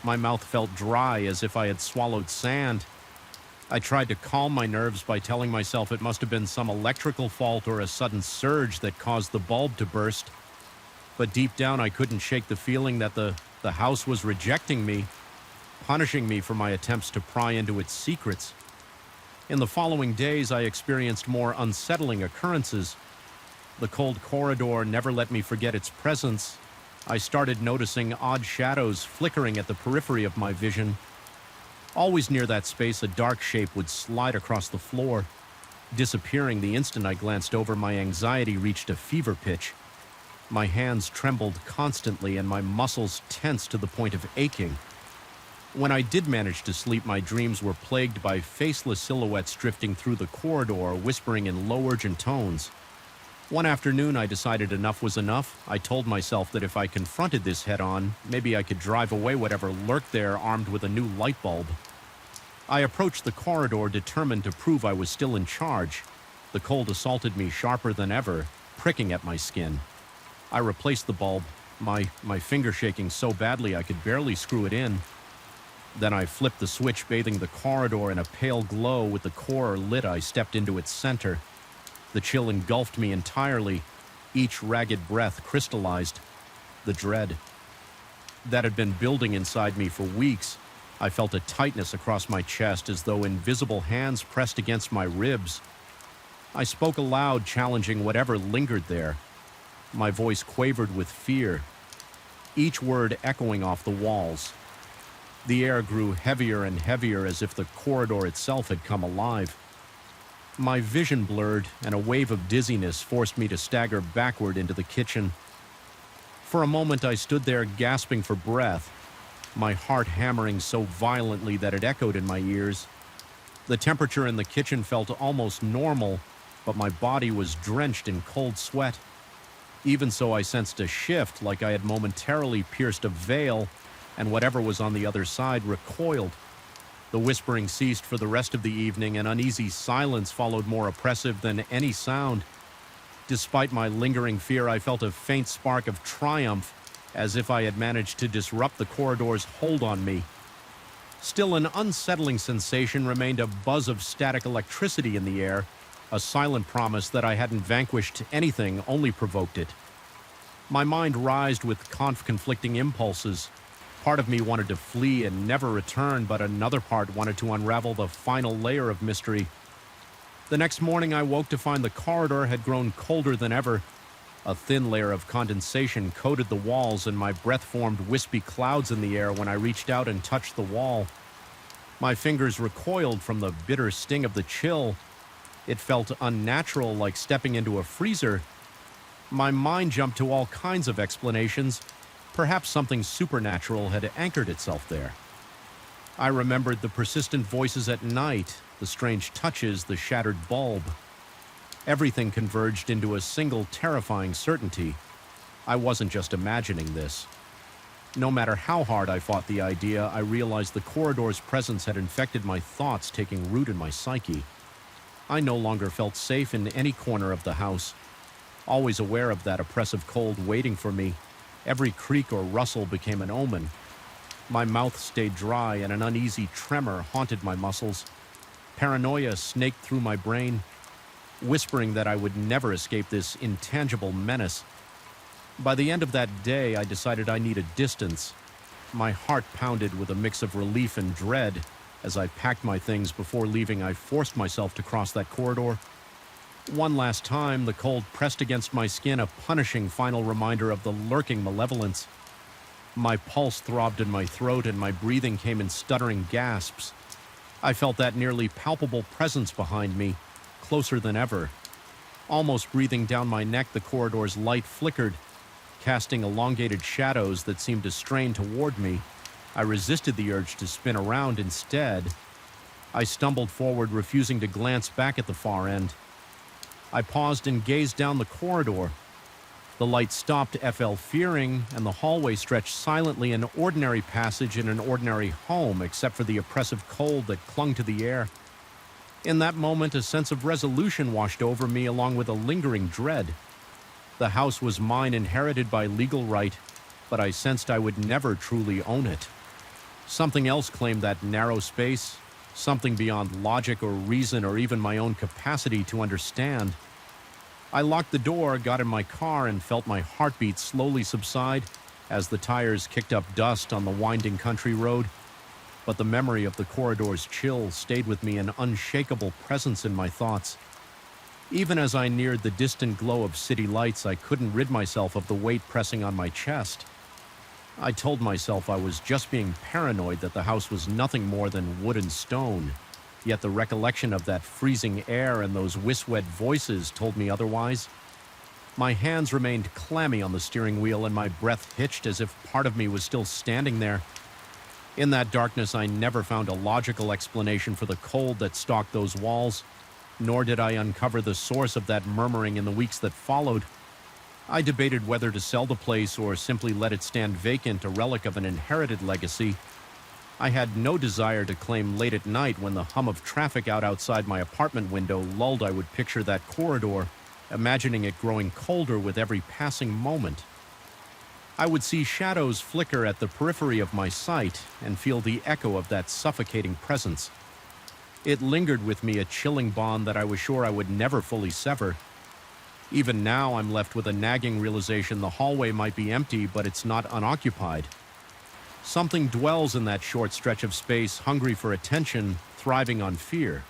my mouth felt dry as if I had swallowed sand. I tried to calm my nerves by telling myself it must have been some electrical fault or a sudden surge that caused the bulb to burst. But deep down I couldn't shake the feeling that the house was rejecting me, punishing me for my attempts to pry into its secrets. In the following days, I experienced more unsettling occurrences. The cold corridor never let me forget its presence. I started noticing odd shadows flickering at the periphery of my vision. Always near that space, a dark shape would slide across the floor. Disappearing the instant I glanced over, my anxiety reached a fever pitch. My hands trembled constantly and my muscles tensed to the point of aching. When I did manage to sleep, my dreams were plagued by faceless silhouettes drifting through the corridor, whispering in low, urgent tones. One afternoon, I decided enough was enough. I told myself that if I confronted this head-on, maybe I could drive away whatever lurked there armed with a new light bulb. I approached the corridor, determined to prove I was still in charge. The cold assaulted me sharper than ever, pricking at my skin. I replaced the bulb, my finger shaking so badly I could barely screw it in. Then I flipped the switch, bathing the corridor in a pale glow. With the core lit, I stepped into its center. The chill engulfed me entirely. Each ragged breath crystallized. The dread that had been building inside me for weeks. I felt a tightness across my chest, as though invisible hands pressed against my ribs. I spoke aloud, challenging whatever lingered there. My voice quavered with fear, each word echoing off the walls. The air grew heavier and heavier, as if the corridor itself had come alive. My vision blurred, and a wave of dizziness forced me to stagger backward into the kitchen. For a moment, I stood there gasping for breath, my heart hammering so violently that it echoed in my ears. The temperature in the kitchen felt almost normal, but my body was drenched in cold sweat. Even so, I sensed a shift, like I had momentarily pierced a veil, and whatever was on the other side recoiled. The whispering ceased for the rest of the evening, and uneasy silence followed, more oppressive than any sound. Despite my lingering fear, I felt a faint spark of triumph, as if I had managed to disrupt the corridor's hold on me. Still, an unsettling sensation remained, a buzz of static electricity in the air, a silent promise that I hadn't vanquished anything, only provoked it. My mind writhed with conflicting impulses. Part of me wanted to flee and never return, but another part wanted to unravel the final layer of mystery. The next morning, I woke to find the corridor had grown colder than ever. A thin layer of condensation coated the walls, and my breath formed wispy clouds in the air when I reached out and touched the wall. My fingers recoiled from the bitter sting of the chill. It felt unnatural, like stepping into a freezer. My mind jumped to all kinds of explanations. Perhaps something supernatural had anchored itself there. I remembered the persistent voices at night, the strange touches, the shattered bulb. Everything converged into a single terrifying certainty. I wasn't just imagining this. No matter how hard I fought the idea, I realized the corridor's presence had infected my thoughts, taking root in my psyche. I no longer felt safe in any corner of the house. Always aware of that oppressive cold waiting for me, every creak or rustle became an omen. My mouth stayed dry, and an uneasy tremor haunted my muscles. Paranoia snaked through my brain, whispering that I would never escape this intangible menace. By the end of that day, I decided I needed distance. My heart pounded with a mix of relief and dread. As I packed my things before leaving, I forced myself to cross that corridor. One last time, the cold pressed against my skin, a punishing final reminder of the lurking malevolence. My pulse throbbed in my throat and my breathing came in stuttering gasps. I felt that nearly palpable presence behind me, closer than ever. Almost breathing down my neck, the corridor's light flickered, casting elongated shadows that seemed to strain toward me. I resisted the urge to spin around instead. I stumbled forward, refusing to glance back at the far end. I paused and gazed down the corridor. The light stopped FL fearing, and the hallway stretched silently, an ordinary passage in an ordinary home, except for the oppressive cold that clung to the air. In that moment, a sense of resolution washed over me, along with a lingering dread. The house was mine, inherited by legal right, but I sensed I would never truly own it. Something else claimed that narrow space, something beyond logic or reason or even my own capacity to understand. I locked the door, got in my car, and felt my heartbeat slowly subside as the tires kicked up dust on the winding country road. But the memory of the corridor's chill stayed with me, an unshakable presence in my thoughts. Even as I neared the distant glow of city lights, I couldn't rid myself of the weight pressing on my chest. I told myself I was just being paranoid, that the house was nothing more than wood and stone. Yet the recollection of that freezing air and those wind-wet voices told me otherwise. My hands remained clammy on the steering wheel and my breath hitched as if part of me was still standing there. In that darkness, I never found a logical explanation for the cold that stalked those walls, nor did I uncover the source of that murmuring in the weeks that followed. I debated whether to sell the place or simply let it stand vacant, a relic of an inherited legacy. I had no desire to claim late at night, when the hum of traffic outside my apartment window lulled. I would picture that corridor, imagining it growing colder with every passing moment. I would see shadows flicker at the periphery of my sight and feel the echo of that suffocating presence. It lingered with me, a chilling bond that I was sure I would never fully sever. Even now, I'm left with a nagging realization: the hallway might be empty, but it's not unoccupied. Something dwells in that short stretch of space, hungry for attention, thriving on fear.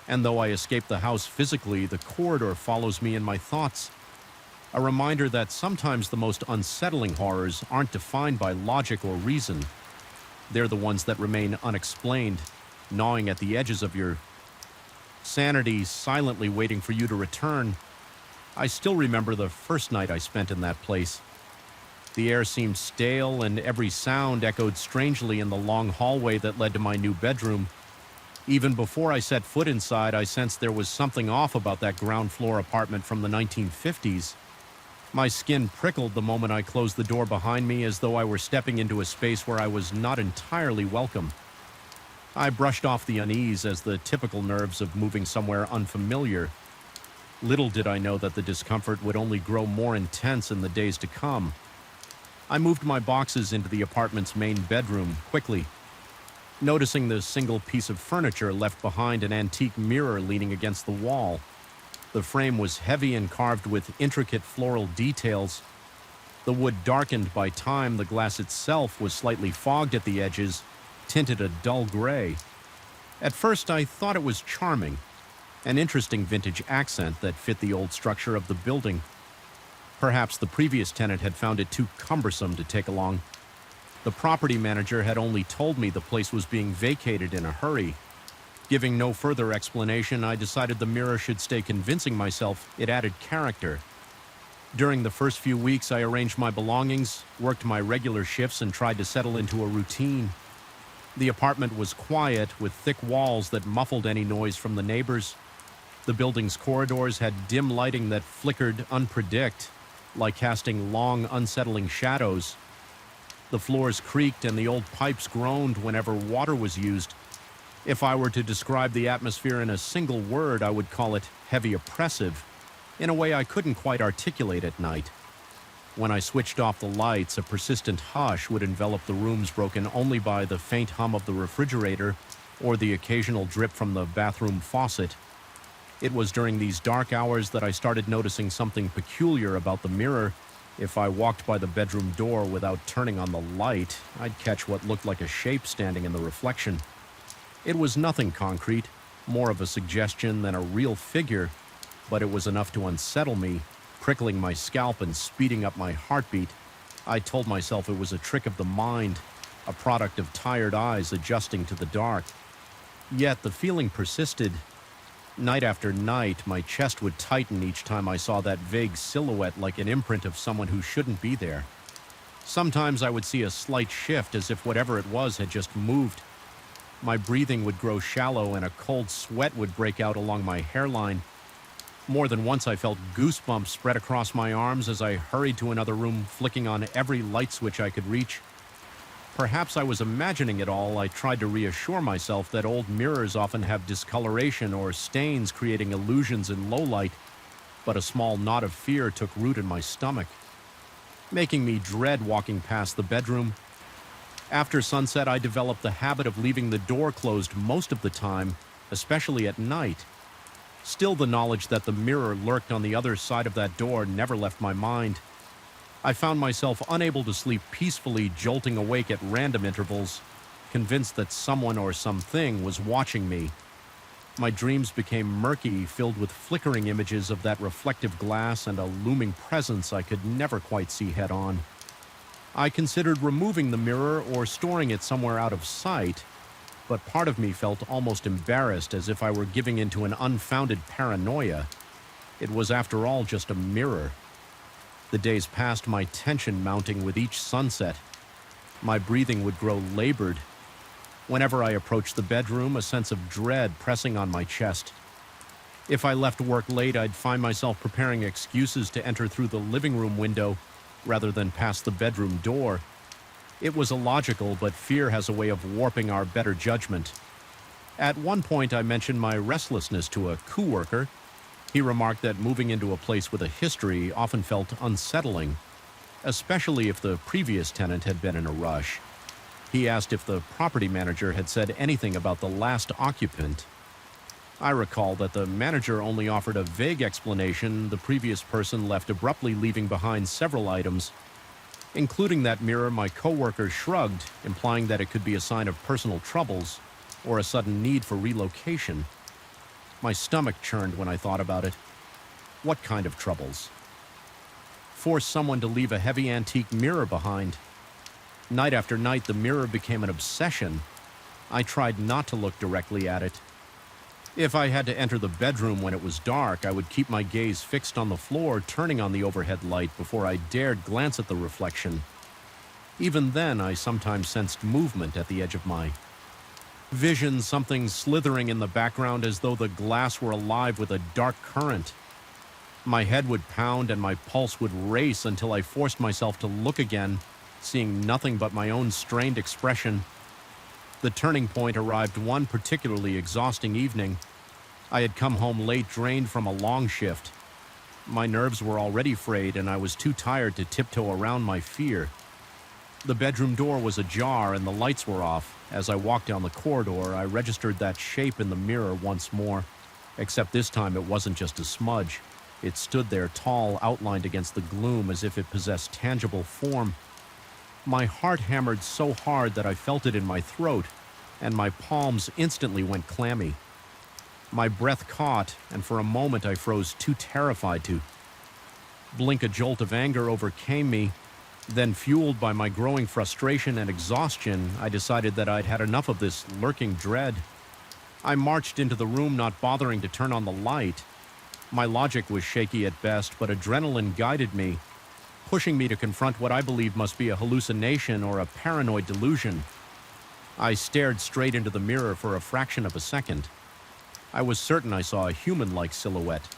And though I escape the house physically, the corridor follows me in my thoughts. A reminder that sometimes the most unsettling horrors aren't defined by logic or reason. They're the ones that remain unexplained, gnawing at the edges of your sanity, silently waiting for you to return. I still remember the first night I spent in that place. The air seemed stale, and every sound echoed strangely in the long hallway that led to my new bedroom. Even before I set foot inside, I sensed there was something off about that ground floor apartment from the 1950s. My skin prickled the moment I closed the door behind me, as though I were stepping into a space where I was not entirely welcome. I brushed off the unease as the typical nerves of moving somewhere unfamiliar. Little did I know that the discomfort would only grow more intense in the days to come. I moved my boxes into the apartment's main bedroom quickly, noticing the single piece of furniture left behind, an antique mirror leaning against the wall. The frame was heavy and carved with intricate floral details. The wood darkened by time, the glass itself was slightly fogged at the edges, tinted a dull gray. At first, I thought it was charming, an interesting vintage accent that fit the old structure of the building. Perhaps the previous tenant had found it too cumbersome to take along. The property manager had only told me the place was being vacated in a hurry. Giving no further explanation, I decided the mirror should stay, convincing myself it added character. During the first few weeks, I arranged my belongings, worked my regular shifts, and tried to settle into a routine. The apartment was quiet, with thick walls that muffled any noise from the neighbors. The building's corridors had dim lighting that flickered unpredict, like casting long, unsettling shadows. The floors creaked and the old pipes groaned whenever water was used. If I were to describe the atmosphere in a single word, I would call it heavy oppressive, in a way I couldn't quite articulate at night. When I switched off the lights, a persistent hush would envelop the rooms, broken only by the faint hum of the refrigerator or the occasional drip from the bathroom faucet. It was during these dark hours that I started noticing something peculiar about the mirror. If I walked by the bedroom door without turning on the light, I'd catch what looked like a shape standing in the reflection. It was nothing concrete, more of a suggestion than a real figure, but it was enough to unsettle me, prickling my scalp and speeding up my heartbeat. I told myself it was a trick of the mind, a product of tired eyes adjusting to the dark. Yet the feeling persisted. Night after night, my chest would tighten each time I saw that vague silhouette like an imprint of someone who shouldn't be there. Sometimes I would see a slight shift as if whatever it was had just moved. My breathing would grow shallow and a cold sweat would break out along my hairline. More than once I felt goosebumps spread across my arms as I hurried to another room, flicking on every light switch I could reach. Perhaps I was imagining it all. I tried to reassure myself that old mirrors often have discoloration or stains creating illusions in low light, but a small knot of fear took root in my stomach, making me dread walking past the bedroom. After sunset, I developed the habit of leaving the door closed most of the time, especially at night. Still, the knowledge that the mirror lurked on the other side of that door never left my mind. I found myself unable to sleep peacefully, jolting awake at random intervals, convinced that someone or something was watching me. My dreams became murky, filled with flickering images of that reflective glass and a looming presence I could never quite see head-on. I considered removing the mirror or storing it somewhere out of sight, but part of me felt almost embarrassed, as if I were giving into an unfounded paranoia. It was, after all, just a mirror. The days passed, my tension mounting with each sunset. My breathing would grow labored. Whenever I approached the bedroom, a sense of dread pressing on my chest. If I left work late, I'd find myself preparing excuses to enter through the living room window rather than past the bedroom door. It was illogical, but fear has a way of warping our better judgment. At one point, I mentioned my restlessness to a coworker. He remarked that moving into a place with a history often felt unsettling, especially if the previous tenant had been in a rush. He asked if the property manager had said anything about the last occupant. I recall that the manager only offered a vague explanation. The previous person left abruptly, leaving behind several items. Including that mirror, my coworker shrugged, implying that it could be a sign of personal troubles or a sudden need for relocation. My stomach churned when I thought about it. What kind of troubles? Force someone to leave a heavy antique mirror behind. Night after night, the mirror became an obsession. I tried not to look directly at it. If I had to enter the bedroom when it was dark, I would keep my gaze fixed on the floor, turning on the overhead light before I dared glance at the reflection. Even then, I sometimes sensed movement at the edge of my vision, something slithering in the background as though the glass were alive with a dark current. My head would pound and my pulse would race until I forced myself to look again, seeing nothing but my own strained expression. The turning point arrived one particularly exhausting evening. I had come home late, drained from a long shift. My nerves were already frayed, and I was too tired to tiptoe around my fear. The bedroom door was ajar and the lights were off. As I walked down the corridor, I registered that shape in the mirror once more, except this time it wasn't just a smudge. It stood there, tall, outlined against the gloom, as if it possessed tangible form. My heart hammered so hard that I felt it in my throat, and my palms instantly went clammy. My breath caught, and for a moment I froze, too terrified to blink. A jolt of anger overcame me. Then, fueled by my growing frustration and exhaustion, I decided that I'd had enough of this lurking dread. I marched into the room, not bothering to turn on the light. My logic was shaky at best, but adrenaline guided me, pushing me to confront what I believed must be a hallucination or a paranoid delusion. I stared straight into the mirror for a fraction of a second. I was certain I saw a human-like silhouette,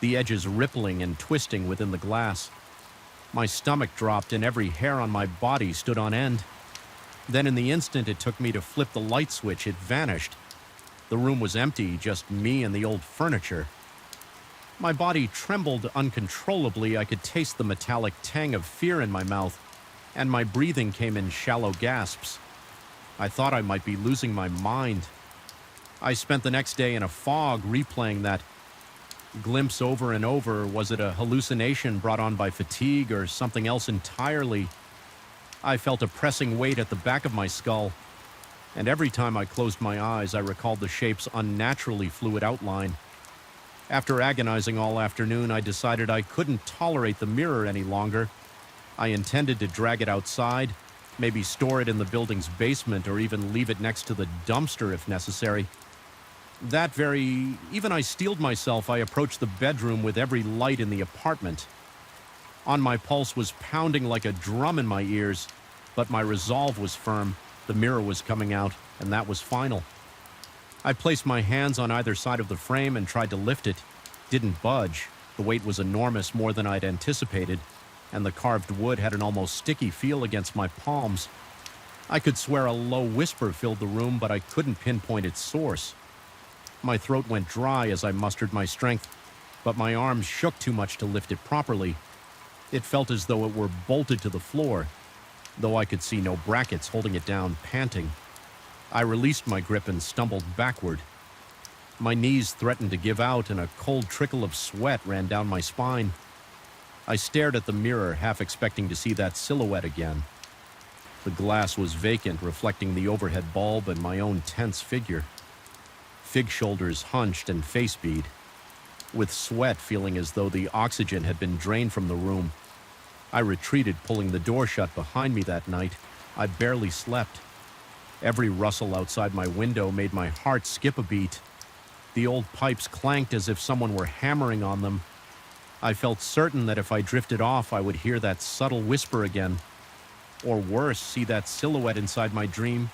the edges rippling and twisting within the glass. My stomach dropped and every hair on my body stood on end. Then in the instant it took me to flip the light switch, it vanished. The room was empty, just me and the old furniture. My body trembled uncontrollably. I could taste the metallic tang of fear in my mouth, and my breathing came in shallow gasps. I thought I might be losing my mind. I spent the next day in a fog, replaying that glimpse over and over. Was it a hallucination brought on by fatigue or something else entirely? I felt a pressing weight at the back of my skull, and every time I closed my eyes, I recalled the shape's unnaturally fluid outline. After agonizing all afternoon, I decided I couldn't tolerate the mirror any longer. I intended to drag it outside, maybe store it in the building's basement or even leave it next to the dumpster if necessary. Even I steeled myself, I approached the bedroom with every light in the apartment. On my pulse was pounding like a drum in my ears, but my resolve was firm. The mirror was coming out, and that was final. I placed my hands on either side of the frame and tried to lift it. Didn't budge. The weight was enormous, more than I'd anticipated, and the carved wood had an almost sticky feel against my palms. I could swear a low whisper filled the room, but I couldn't pinpoint its source. My throat went dry as I mustered my strength, but my arms shook too much to lift it properly. It felt as though it were bolted to the floor, though I could see no brackets holding it down, panting. I released my grip and stumbled backward. My knees threatened to give out, and a cold trickle of sweat ran down my spine. I stared at the mirror, half expecting to see that silhouette again. The glass was vacant, reflecting the overhead bulb and my own tense figure. Fig shoulders hunched and face bead, with sweat feeling as though the oxygen had been drained from the room. I retreated, pulling the door shut behind me that night. I barely slept. Every rustle outside my window made my heart skip a beat. The old pipes clanked as if someone were hammering on them. I felt certain that if I drifted off, I would hear that subtle whisper again. Or worse, see that silhouette inside my dream.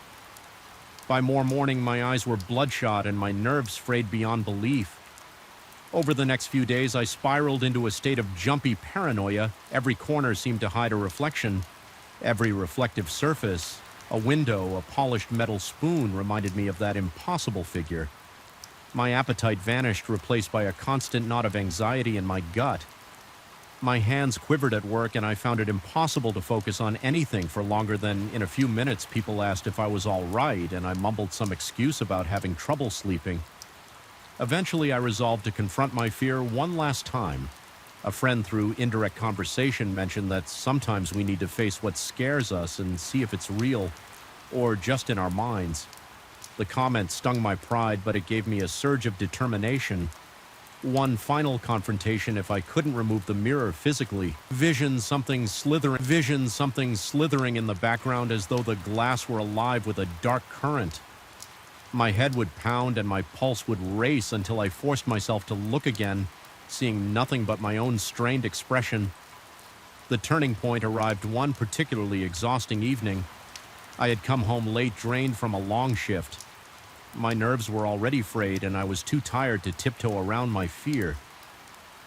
By morning, my eyes were bloodshot and my nerves frayed beyond belief. Over the next few days, I spiraled into a state of jumpy paranoia. Every corner seemed to hide a reflection. Every reflective surface, a window, a polished metal spoon reminded me of that impossible figure. My appetite vanished, replaced by a constant knot of anxiety in my gut. My hands quivered at work, and I found it impossible to focus on anything for longer than, in a few minutes, people asked if I was all right, and I mumbled some excuse about having trouble sleeping. Eventually, I resolved to confront my fear one last time. A friend, through indirect conversation, mentioned that sometimes we need to face what scares us and see if it's real, or just in our minds. The comment stung my pride, but it gave me a surge of determination. One final confrontation if I couldn't remove the mirror physically. Vision something slithering in the background as though the glass were alive with a dark current. My head would pound and my pulse would race until I forced myself to look again, seeing nothing but my own strained expression. The turning point arrived one particularly exhausting evening. I had come home late, drained from a long shift. My nerves were already frayed, and I was too tired to tiptoe around my fear.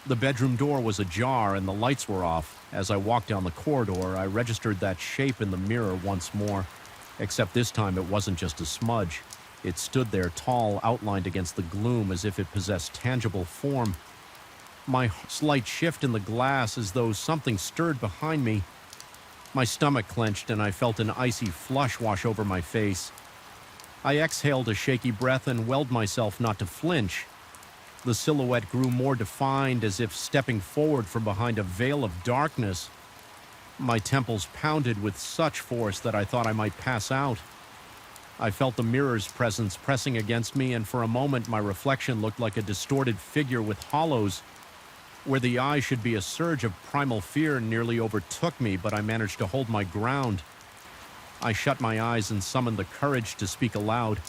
The bedroom door was ajar, and the lights were off. As I walked down the corridor, I registered that shape in the mirror once more, except this time it wasn't just a smudge. It stood there, tall, outlined against the gloom, as if it possessed tangible form. My slight shift in the glass, as though something stirred behind me. My stomach clenched, and I felt an icy flush wash over my face. I exhaled a shaky breath and willed myself not to flinch. The silhouette grew more defined, as if stepping forward from behind a veil of darkness. My temples pounded with such force that I thought I might pass out. I felt the mirror's presence pressing against me, and for a moment my reflection looked like a distorted figure with hollows. Where the eye should be, a surge of primal fear nearly overtook me, but I managed to hold my ground. I shut my eyes and summoned the courage to speak aloud.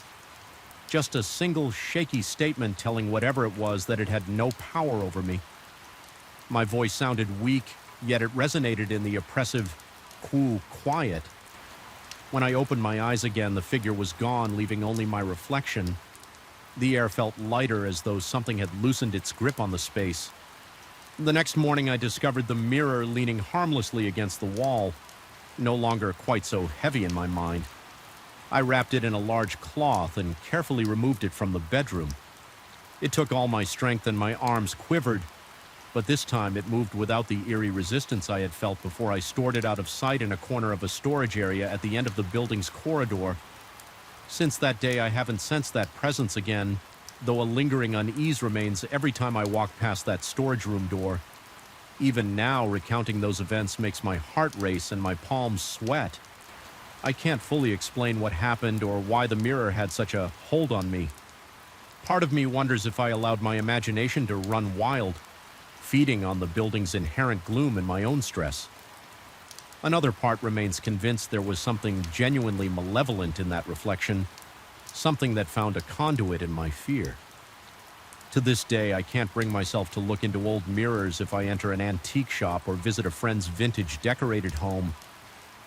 Just a single shaky statement telling whatever it was that it had no power over me. My voice sounded weak, yet it resonated in the oppressive, cool quiet. When I opened my eyes again, the figure was gone, leaving only my reflection. The air felt lighter, as though something had loosened its grip on the space. The next morning, I discovered the mirror leaning harmlessly against the wall, no longer quite so heavy in my mind. I wrapped it in a large cloth and carefully removed it from the bedroom. It took all my strength and my arms quivered, but this time it moved without the eerie resistance I had felt before I stored it out of sight in a corner of a storage area at the end of the building's corridor. Since that day, I haven't sensed that presence again, though a lingering unease remains every time I walk past that storage room door. Even now, recounting those events makes my heart race and my palms sweat. I can't fully explain what happened or why the mirror had such a hold on me. Part of me wonders if I allowed my imagination to run wild, feeding on the building's inherent gloom and my own stress. Another part remains convinced there was something genuinely malevolent in that reflection, something that found a conduit in my fear. To this day, I can't bring myself to look into old mirrors if I enter an antique shop or visit a friend's vintage decorated home.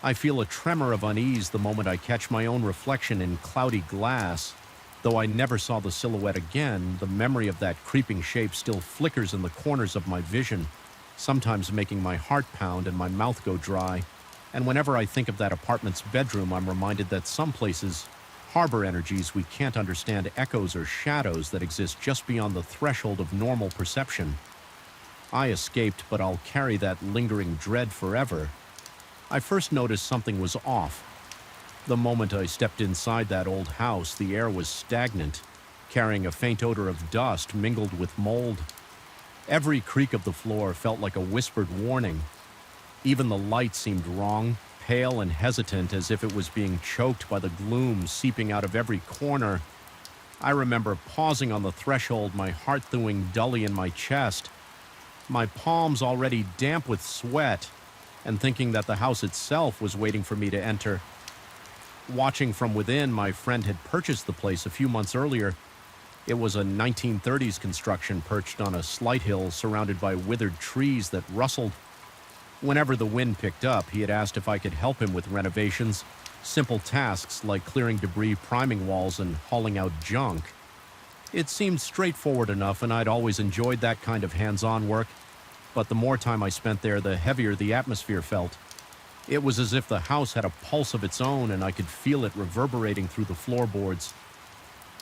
I feel a tremor of unease the moment I catch my own reflection in cloudy glass. Though I never saw the silhouette again, the memory of that creeping shape still flickers in the corners of my vision, sometimes making my heart pound and my mouth go dry. And whenever I think of that apartment's bedroom, I'm reminded that some places harbor energies we can't understand, echoes or shadows that exist just beyond the threshold of normal perception. I escaped, but I'll carry that lingering dread forever. I first noticed something was off. The moment I stepped inside that old house, the air was stagnant, carrying a faint odor of dust mingled with mold. Every creak of the floor felt like a whispered warning. Even the light seemed wrong, pale and hesitant, as if it was being choked by the gloom seeping out of every corner. I remember pausing on the threshold, my heart thawing dully in my chest, my palms already damp with sweat, and thinking that the house itself was waiting for me to enter. Watching from within, my friend had purchased the place a few months earlier. It was a 1930s construction perched on a slight hill surrounded by withered trees that rustled. Whenever the wind picked up, he had asked if I could help him with renovations, simple tasks like clearing debris, priming walls, and hauling out junk. It seemed straightforward enough, and I'd always enjoyed that kind of hands-on work, but the more time I spent there, the heavier the atmosphere felt. It was as if the house had a pulse of its own, and I could feel it reverberating through the floorboards.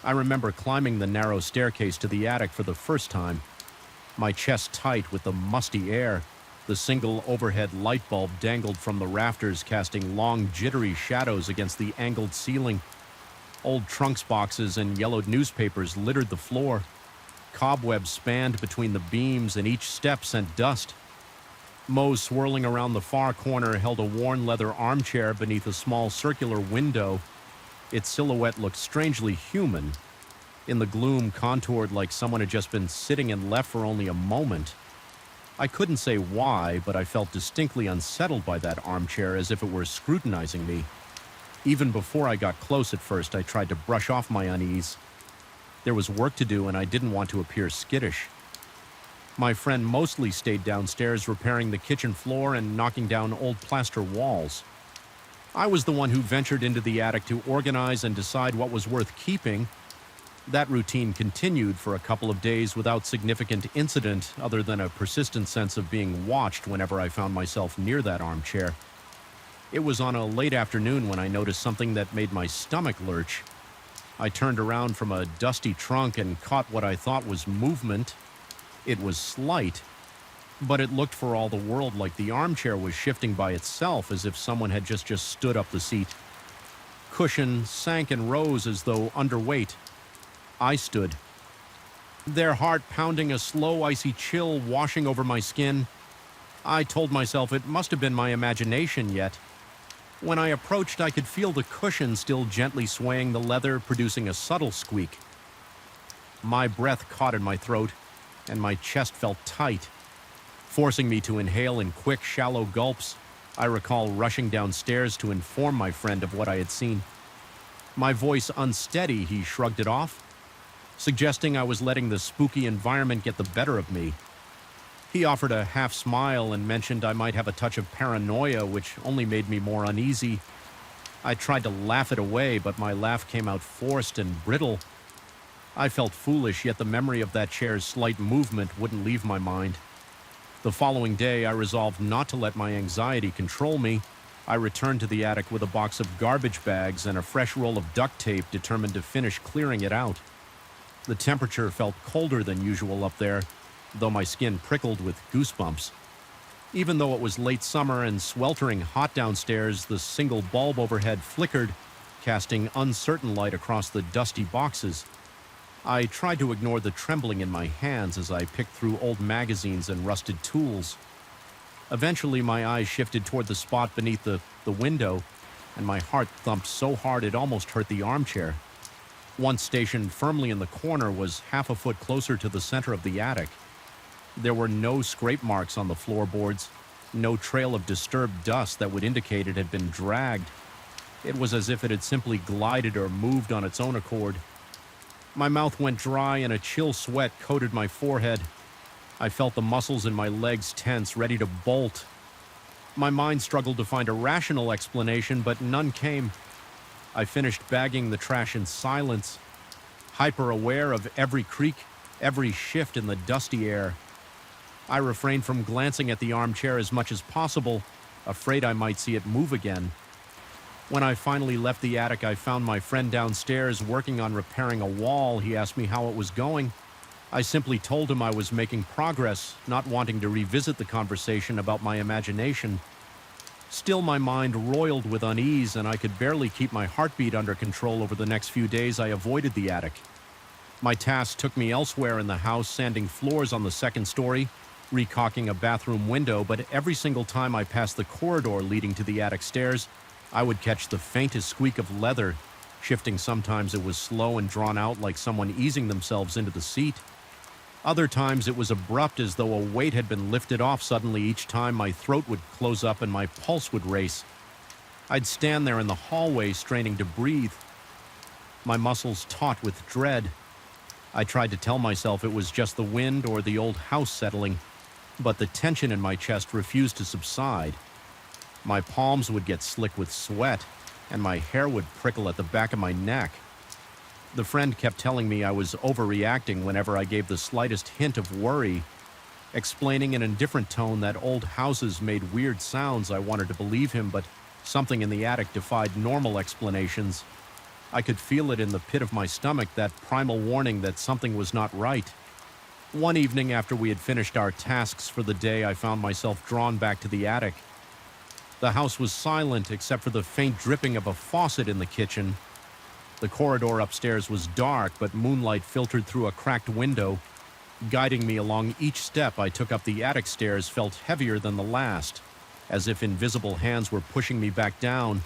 I remember climbing the narrow staircase to the attic for the first time, my chest tight with the musty air. The single overhead light bulb dangled from the rafters, casting long, jittery shadows against the angled ceiling. Old trunks boxes and yellowed newspapers littered the floor. Cobwebs spanned between the beams, and each step sent dust. Moe's swirling around the far corner held a worn leather armchair beneath a small circular window. Its silhouette looked strangely human, in the gloom contoured like someone had just been sitting and left for only a moment. I couldn't say why, but I felt distinctly unsettled by that armchair, as if it were scrutinizing me. Even before I got close at first, I tried to brush off my unease. There was work to do, and I didn't want to appear skittish. My friend mostly stayed downstairs repairing the kitchen floor and knocking down old plaster walls. I was the one who ventured into the attic to organize and decide what was worth keeping. That routine continued for a couple of days without significant incident, other than a persistent sense of being watched whenever I found myself near that armchair. It was on a late afternoon when I noticed something that made my stomach lurch. I turned around from a dusty trunk and caught what I thought was movement. It was slight, but it looked for all the world like the armchair was shifting by itself, as if someone had just stood up the seat. Cushion sank and rose as though underweight. I stood, their heart pounding, a slow, icy chill washing over my skin. I told myself it must have been my imagination, yet when I approached, I could feel the cushion still gently swaying the leather, producing a subtle squeak. My breath caught in my throat, and my chest felt tight, forcing me to inhale in quick, shallow gulps. I recall rushing downstairs to inform my friend of what I had seen. My voice unsteady, he shrugged it off, suggesting I was letting the spooky environment get the better of me. He offered a half smile and mentioned I might have a touch of paranoia, which only made me more uneasy. I tried to laugh it away, but my laugh came out forced and brittle. I felt foolish, yet the memory of that chair's slight movement wouldn't leave my mind. The following day, I resolved not to let my anxiety control me. I returned to the attic with a box of garbage bags and a fresh roll of duct tape, determined to finish clearing it out. The temperature felt colder than usual up there, though my skin prickled with goosebumps. Even though it was late summer and sweltering hot downstairs, the single bulb overhead flickered, casting uncertain light across the dusty boxes. I tried to ignore the trembling in my hands as I picked through old magazines and rusted tools. Eventually, my eyes shifted toward the spot beneath the window, and my heart thumped so hard it almost hurt the armchair. Once stationed firmly in the corner, was half a foot closer to the center of the attic. There were no scrape marks on the floorboards, No trail of disturbed dust that would indicate it had been dragged. It was as if it had simply glided or moved on its own accord. My mouth went dry and a chill sweat coated my forehead. I felt the muscles in my legs tense, ready to bolt. My mind struggled to find a rational explanation, but none came. I finished bagging the trash in silence, hyper-aware of every creak, every shift in the dusty air. I refrained from glancing at the armchair as much as possible, afraid I might see it move again. When I finally left the attic, I found my friend downstairs working on repairing a wall. He asked me how it was going. I simply told him I was making progress, not wanting to revisit the conversation about my imagination. Still, my mind roiled with unease, and I could barely keep my heartbeat under control. Over the next few days, I avoided the attic. My tasks took me elsewhere in the house, sanding floors on the second story, recaulking a bathroom window, but every single time I passed the corridor leading to the attic stairs, I would catch the faintest squeak of leather. Shifting, sometimes it was slow and drawn out, like someone easing themselves into the seat. Other times it was abrupt, as though a weight had been lifted off suddenly. Each time my throat would close up and my pulse would race. I'd stand there in the hallway, straining to breathe, my muscles taut with dread. I tried to tell myself it was just the wind or the old house settling, but the tension in my chest refused to subside. My palms would get slick with sweat, and my hair would prickle at the back of my neck. The friend kept telling me I was overreacting whenever I gave the slightest hint of worry, explaining in a different tone that old houses made weird sounds. I wanted to believe him, but something in the attic defied normal explanations. I could feel it in the pit of my stomach, that primal warning that something was not right. One evening after we had finished our tasks for the day, I found myself drawn back to the attic. The house was silent except for the faint dripping of a faucet in the kitchen. The corridor upstairs was dark, but moonlight filtered through a cracked window. Guiding me along each step I took up the attic stairs felt heavier than the last, as if invisible hands were pushing me back down.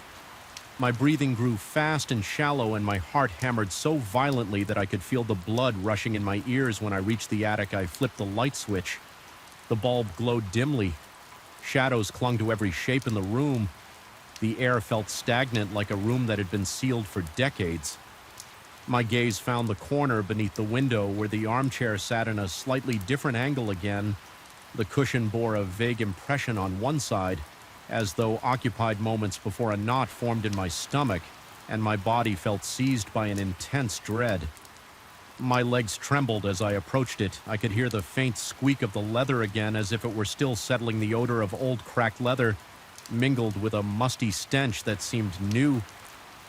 My breathing grew fast and shallow, and my heart hammered so violently that I could feel the blood rushing in my ears. When I reached the attic, I flipped the light switch. The bulb glowed dimly. Shadows clung to every shape in the room. The air felt stagnant, like a room that had been sealed for decades. My gaze found the corner beneath the window where the armchair sat in a slightly different angle again. The cushion bore a vague impression on one side, as though occupied moments before a knot formed in my stomach, and my body felt seized by an intense dread. My legs trembled as I approached it. I could hear the faint squeak of the leather again, as if it were still settling. The odor of old cracked leather mingled with a musty stench that seemed new,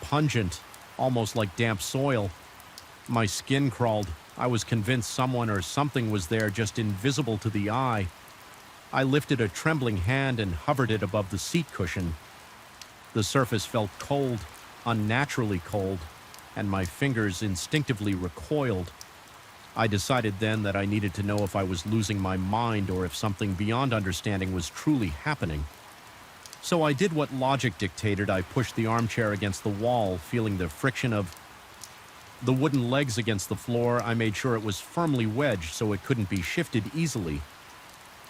pungent, almost like damp soil. My skin crawled. I was convinced someone or something was there, just invisible to the eye. I lifted a trembling hand and hovered it above the seat cushion. The surface felt cold, unnaturally cold, and my fingers instinctively recoiled. I decided then that I needed to know if I was losing my mind or if something beyond understanding was truly happening. So I did what logic dictated. I pushed the armchair against the wall, feeling the friction of the wooden legs against the floor. I made sure it was firmly wedged so it couldn't be shifted easily.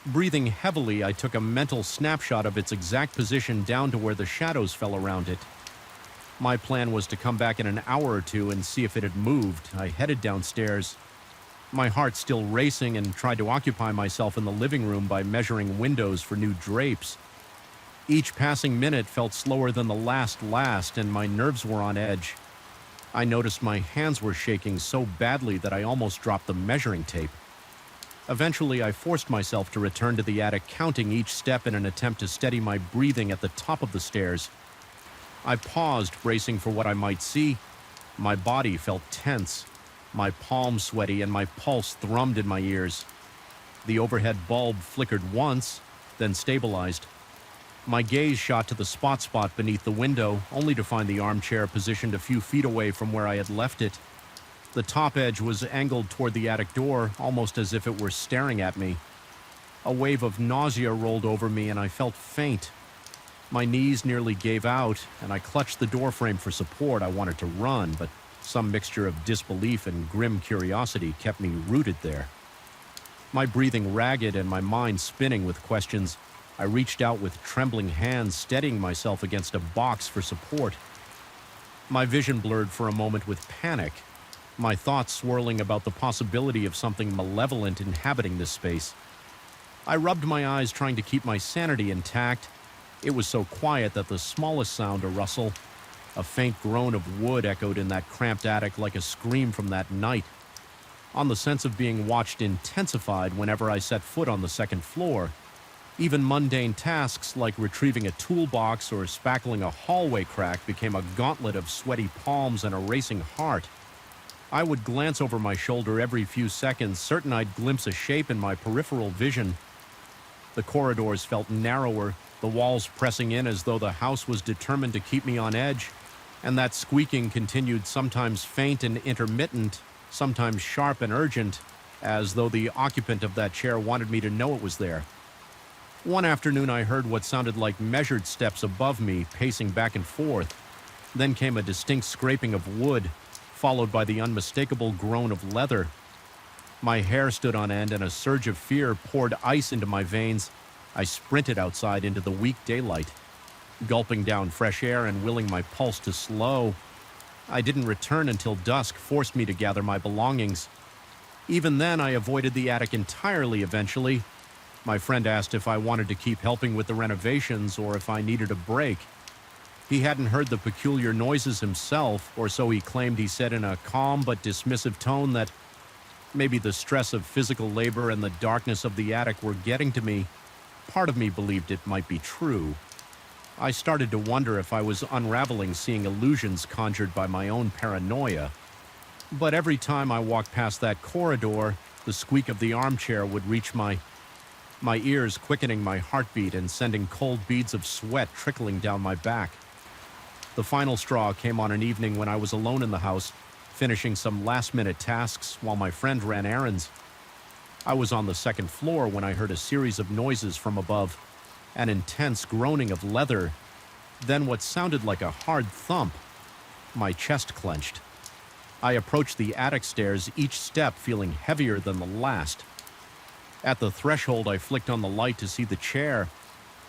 Breathing heavily, I took a mental snapshot of its exact position down to where the shadows fell around it. My plan was to come back in an hour or two and see if it had moved. I headed downstairs, my heart still racing, and tried to occupy myself in the living room by measuring windows for new drapes. Each passing minute felt slower than the last, and my nerves were on edge. I noticed my hands were shaking so badly that I almost dropped the measuring tape. Eventually, I forced myself to return to the attic, counting each step in an attempt to steady my breathing at the top of the stairs. I paused, bracing for what I might see. My body felt tense, my palms sweaty, and my pulse thrummed in my ears. The overhead bulb flickered once, then stabilized. My gaze shot to the spot beneath the window, only to find the armchair positioned a few feet away from where I had left it. The top edge was angled toward the attic door, almost as if it were staring at me. A wave of nausea rolled over me, and I felt faint. My knees nearly gave out, and I clutched the doorframe for support. I wanted to run, but some mixture of disbelief and grim curiosity kept me rooted there. My breathing ragged and my mind spinning with questions. I reached out with trembling hands, steadying myself against a box for support. My vision blurred for a moment with panic, my thoughts swirling about the possibility of something malevolent inhabiting this space. I rubbed my eyes, trying to keep my sanity intact. It was so quiet that the smallest sound, a rustle, a faint groan of wood, echoed in that cramped attic like a scream from that night. On the sense of being watched intensified whenever I set foot on the second floor. Even mundane tasks like retrieving a toolbox or spackling a hallway crack became a gauntlet of sweaty palms and a racing heart. I would glance over my shoulder every few seconds, certain I'd glimpse a shape in my peripheral vision. The corridors felt narrower, the walls pressing in as though the house was determined to keep me on edge, and that squeaking continued, sometimes faint and intermittent, sometimes sharp and urgent, as though the occupant of that chair wanted me to know it was there. One afternoon I heard what sounded like measured steps above me, pacing back and forth. Then came a distinct scraping of wood, followed by the unmistakable groan of leather. My hair stood on end and a surge of fear poured ice into my veins. I sprinted outside into the weak daylight, gulping down fresh air and willing my pulse to slow. I didn't return until dusk forced me to gather my belongings. Even then, I avoided the attic entirely eventually. My friend asked if I wanted to keep helping with the renovations or if I needed a break. He hadn't heard the peculiar noises himself, or so he claimed. He said in a calm but dismissive tone that maybe the stress of physical labor and the darkness of the attic were getting to me. Part of me believed it might be true. I started to wonder if I was unraveling, seeing illusions conjured by my own paranoia. But every time I walked past that corridor, the squeak of the armchair would reach my ears, quickening my heartbeat and sending cold beads of sweat trickling down my back. The final straw came on an evening when I was alone in the house, finishing some last-minute tasks while my friend ran errands. I was on the second floor when I heard a series of noises from above, an intense groaning of leather, then what sounded like a hard thump. My chest clenched. I approached the attic stairs, each step feeling heavier than the last. At the threshold, I flicked on the light to see the chair.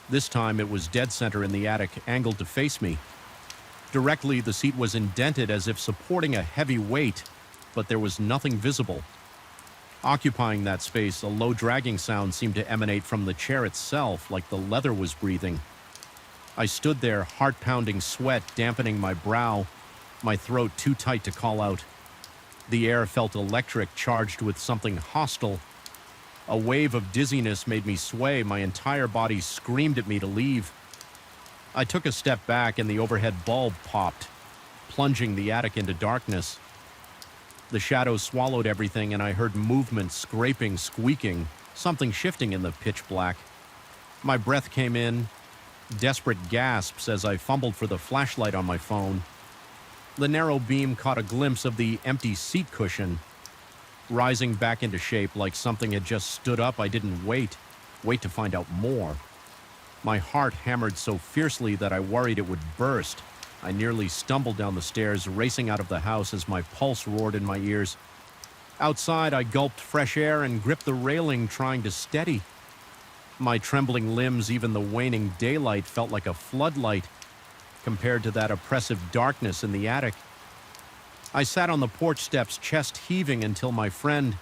This time it was dead center in the attic, angled to face me. Directly, the seat was indented as if supporting a heavy weight, but there was nothing visible. Occupying that space, a low dragging sound seemed to emanate from the chair itself, like the leather was breathing. I stood there, heart-pounding sweat dampening my brow, my throat too tight to call out. The air felt electric, charged with something hostile. A wave of dizziness made me sway. My entire body screamed at me to leave. I took a step back and the overhead bulb popped, plunging the attic into darkness. The shadows swallowed everything and I heard movement, scraping, squeaking, something shifting in the pitch black. My breath came in, desperate gasps as I fumbled for the flashlight on my phone. The narrow beam caught a glimpse of the empty seat cushion. Rising back into shape like something had just stood up, I didn't wait to find out more. My heart hammered so fiercely that I worried it would burst. I nearly stumbled down the stairs, racing out of the house as my pulse roared in my ears. Outside, I gulped fresh air and gripped the railing, trying to steady. My trembling limbs, even the waning daylight, felt like a floodlight compared to that oppressive darkness in the attic. I sat on the porch steps, chest heaving, until my friend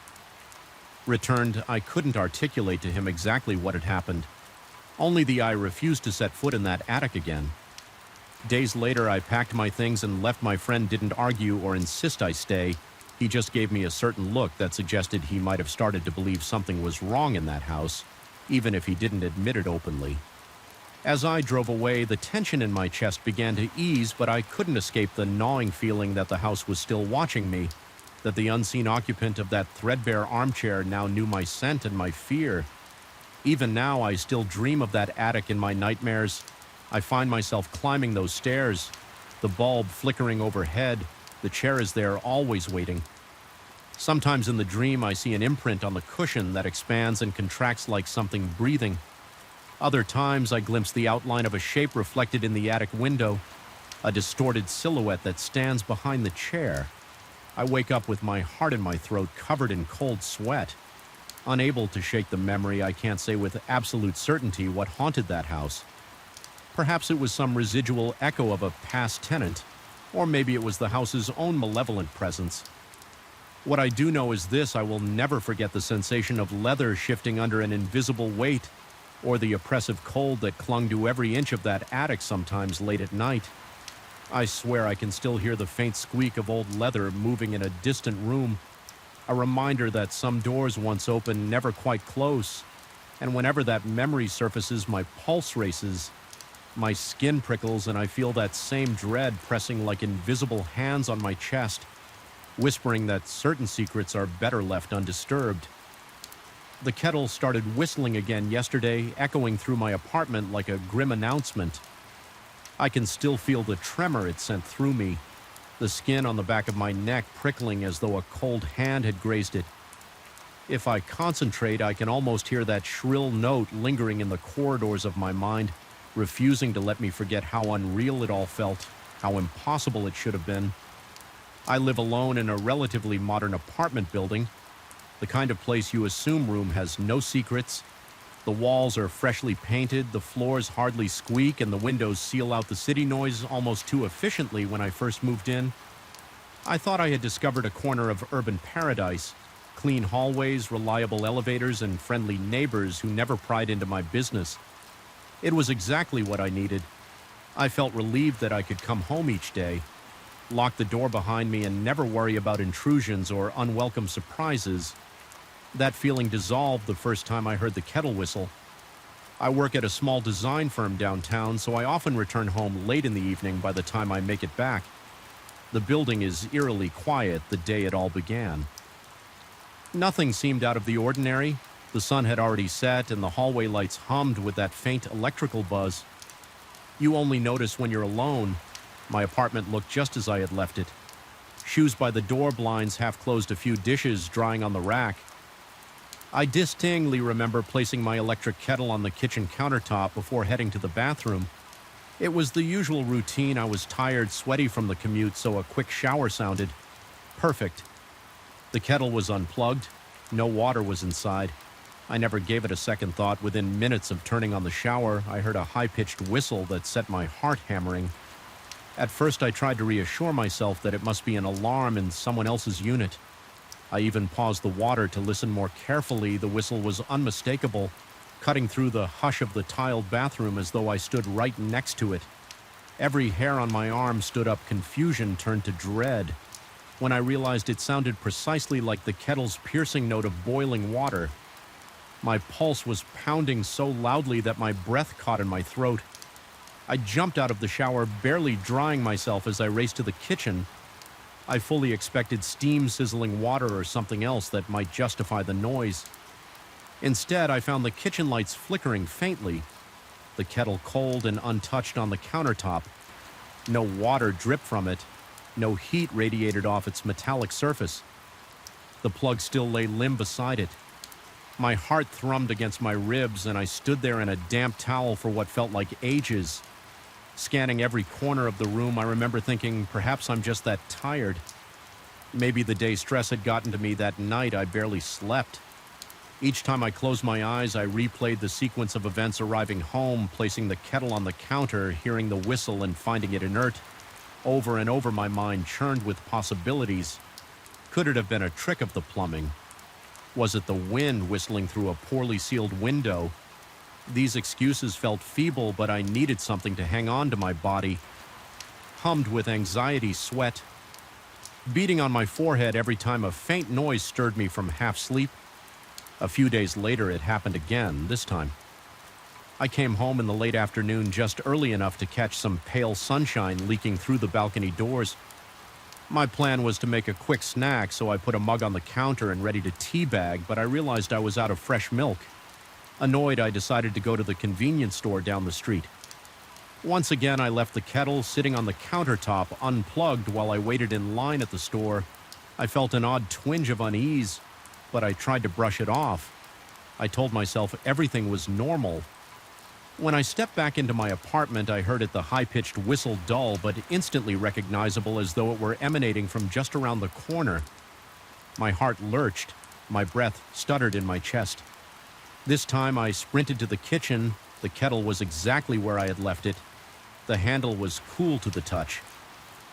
returned. I couldn't articulate to him exactly what had happened. Only I refused to set foot in that attic again. Days later, I packed my things and left. My friend didn't argue or insist I stay. He just gave me a certain look that suggested he might have started to believe something was wrong in that house, even if he didn't admit it openly. As I drove away, the tension in my chest began to ease, but I couldn't escape the gnawing feeling that the house was still watching me, that the unseen occupant of that threadbare armchair now knew my scent and my fear. Even now, I still dream of that attic in my nightmares. I find myself climbing those stairs, the bulb flickering overhead. The chair is there, always waiting. Sometimes in the dream, I see an imprint on the cushion that expands and contracts like something breathing. Other times, I glimpse the outline of a shape reflected in the attic window, a distorted silhouette that stands behind the chair. I wake up with my heart in my throat, covered in cold sweat. Unable to shake the memory, I can't say with absolute certainty what haunted that house. Perhaps it was some residual echo of a past tenant, or maybe it was the house's own malevolent presence. What I do know is this: I will never forget the sensation of leather shifting under an invisible weight, or the oppressive cold that clung to every inch of that attic sometimes late at night. I swear I can still hear the faint squeak of old leather moving in a distant room, a reminder that some doors once open never quite close, and whenever that memory surfaces, my pulse races, my skin prickles, and I feel that same dread pressing like invisible hands on my chest, whispering that certain secrets are better left undisturbed. The kettle started whistling again yesterday, echoing through my apartment like a grim announcement. I can still feel the tremor it sent through me, the skin on the back of my neck prickling as though a cold hand had grazed it. If I concentrate, I can almost hear that shrill note lingering in the corridors of my mind, refusing to let me forget how unreal it all felt, how impossible it should have been. I live alone in a relatively modern apartment building, the kind of place you assume room has no secrets. The walls are freshly painted, the floors hardly squeak, and the windows seal out the city noise almost too efficiently when I first moved in. I thought I had discovered a corner of urban paradise: clean hallways, reliable elevators, and friendly neighbors who never pried into my business. It was exactly what I needed. I felt relieved that I could come home each day, lock the door behind me, and never worry about intrusions or unwelcome surprises. That feeling dissolved the first time I heard the kettle whistle. I work at a small design firm downtown, so I often return home late in the evening by the time I make it back. The building is eerily quiet the day it all began. Nothing seemed out of the ordinary. The sun had already set, and the hallway lights hummed with that faint electrical buzz. You only notice when you're alone. My apartment looked just as I had left it. Shoes by the door, blinds half closed, a few dishes drying on the rack. I distinctly remember placing my electric kettle on the kitchen countertop before heading to the bathroom. It was the usual routine. I was tired, sweaty from the commute, so a quick shower sounded perfect. The kettle was unplugged. No water was inside. I never gave it a second thought. Within minutes of turning on the shower, I heard a high-pitched whistle that set my heart hammering. At first, I tried to reassure myself that it must be an alarm in someone else's unit. I even paused the water to listen more carefully. The whistle was unmistakable, cutting through the hush of the tiled bathroom as though I stood right next to it. Every hair on my arm stood up. Confusion turned to dread when I realized it sounded precisely like the kettle's piercing note of boiling water. My pulse was pounding so loudly that my breath caught in my throat. I jumped out of the shower, barely drying myself as I raced to the kitchen. I fully expected steam, sizzling water, or something else that might justify the noise. Instead, I found the kitchen lights flickering faintly, the kettle cold and untouched on the countertop. No water dripped from it, no heat radiated off its metallic surface. The plug still lay limp beside it. My heart thrummed against my ribs, and I stood there in a damp towel for what felt like ages. Scanning every corner of the room, I remember thinking, perhaps I'm just that tired. Maybe the day's stress had gotten to me that night. I barely slept. Each time I closed my eyes, I replayed the sequence of events: arriving home, placing the kettle on the counter, hearing the whistle, and finding it inert. Over and over, my mind churned with possibilities. Could it have been a trick of the plumbing? Was it the wind whistling through a poorly sealed window? These excuses felt feeble, but I needed something to hang on to my body. Hummed with anxiety, sweat beating on my forehead every time a faint noise stirred me from half-sleep. A few days later, it happened again, this time. I came home in the late afternoon just early enough to catch some pale sunshine leaking through the balcony doors. My plan was to make a quick snack, so I put a mug on the counter and ready to teabag, but I realized I was out of fresh milk. Annoyed, I decided to go to the convenience store down the street. Once again, I left the kettle sitting on the countertop unplugged while I waited in line at the store. I felt an odd twinge of unease, but I tried to brush it off. I told myself everything was normal. When I stepped back into my apartment, I heard the high-pitched whistle, dull but instantly recognizable, as though it were emanating from just around the corner. My heart lurched. My breath stuttered in my chest. This time I sprinted to the kitchen. The kettle was exactly where I had left it. The handle was cool to the touch,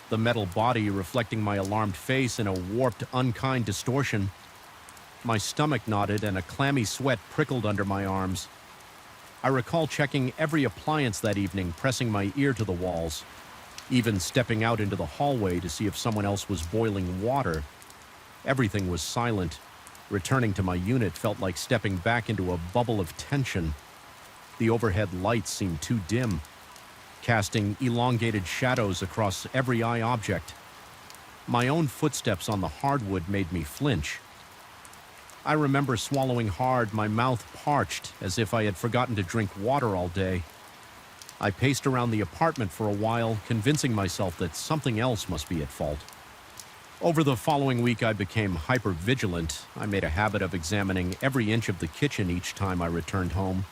the metal body reflecting my alarmed face in a warped, unkind distortion. My stomach knotted and a clammy sweat prickled under my arms. I recall checking every appliance that evening, pressing my ear to the walls, even stepping out into the hallway to see if someone else was boiling water. Everything was silent. Returning to my unit felt like stepping back into a bubble of tension. The overhead lights seemed too dim, casting elongated shadows across every eye object. My own footsteps on the hardwood made me flinch. I remember swallowing hard, my mouth parched, as if I had forgotten to drink water all day. I paced around the apartment for a while, convincing myself that something else must be at fault. Over the following week, I became hyper-vigilant. I made a habit of examining every inch of the kitchen each time I returned home.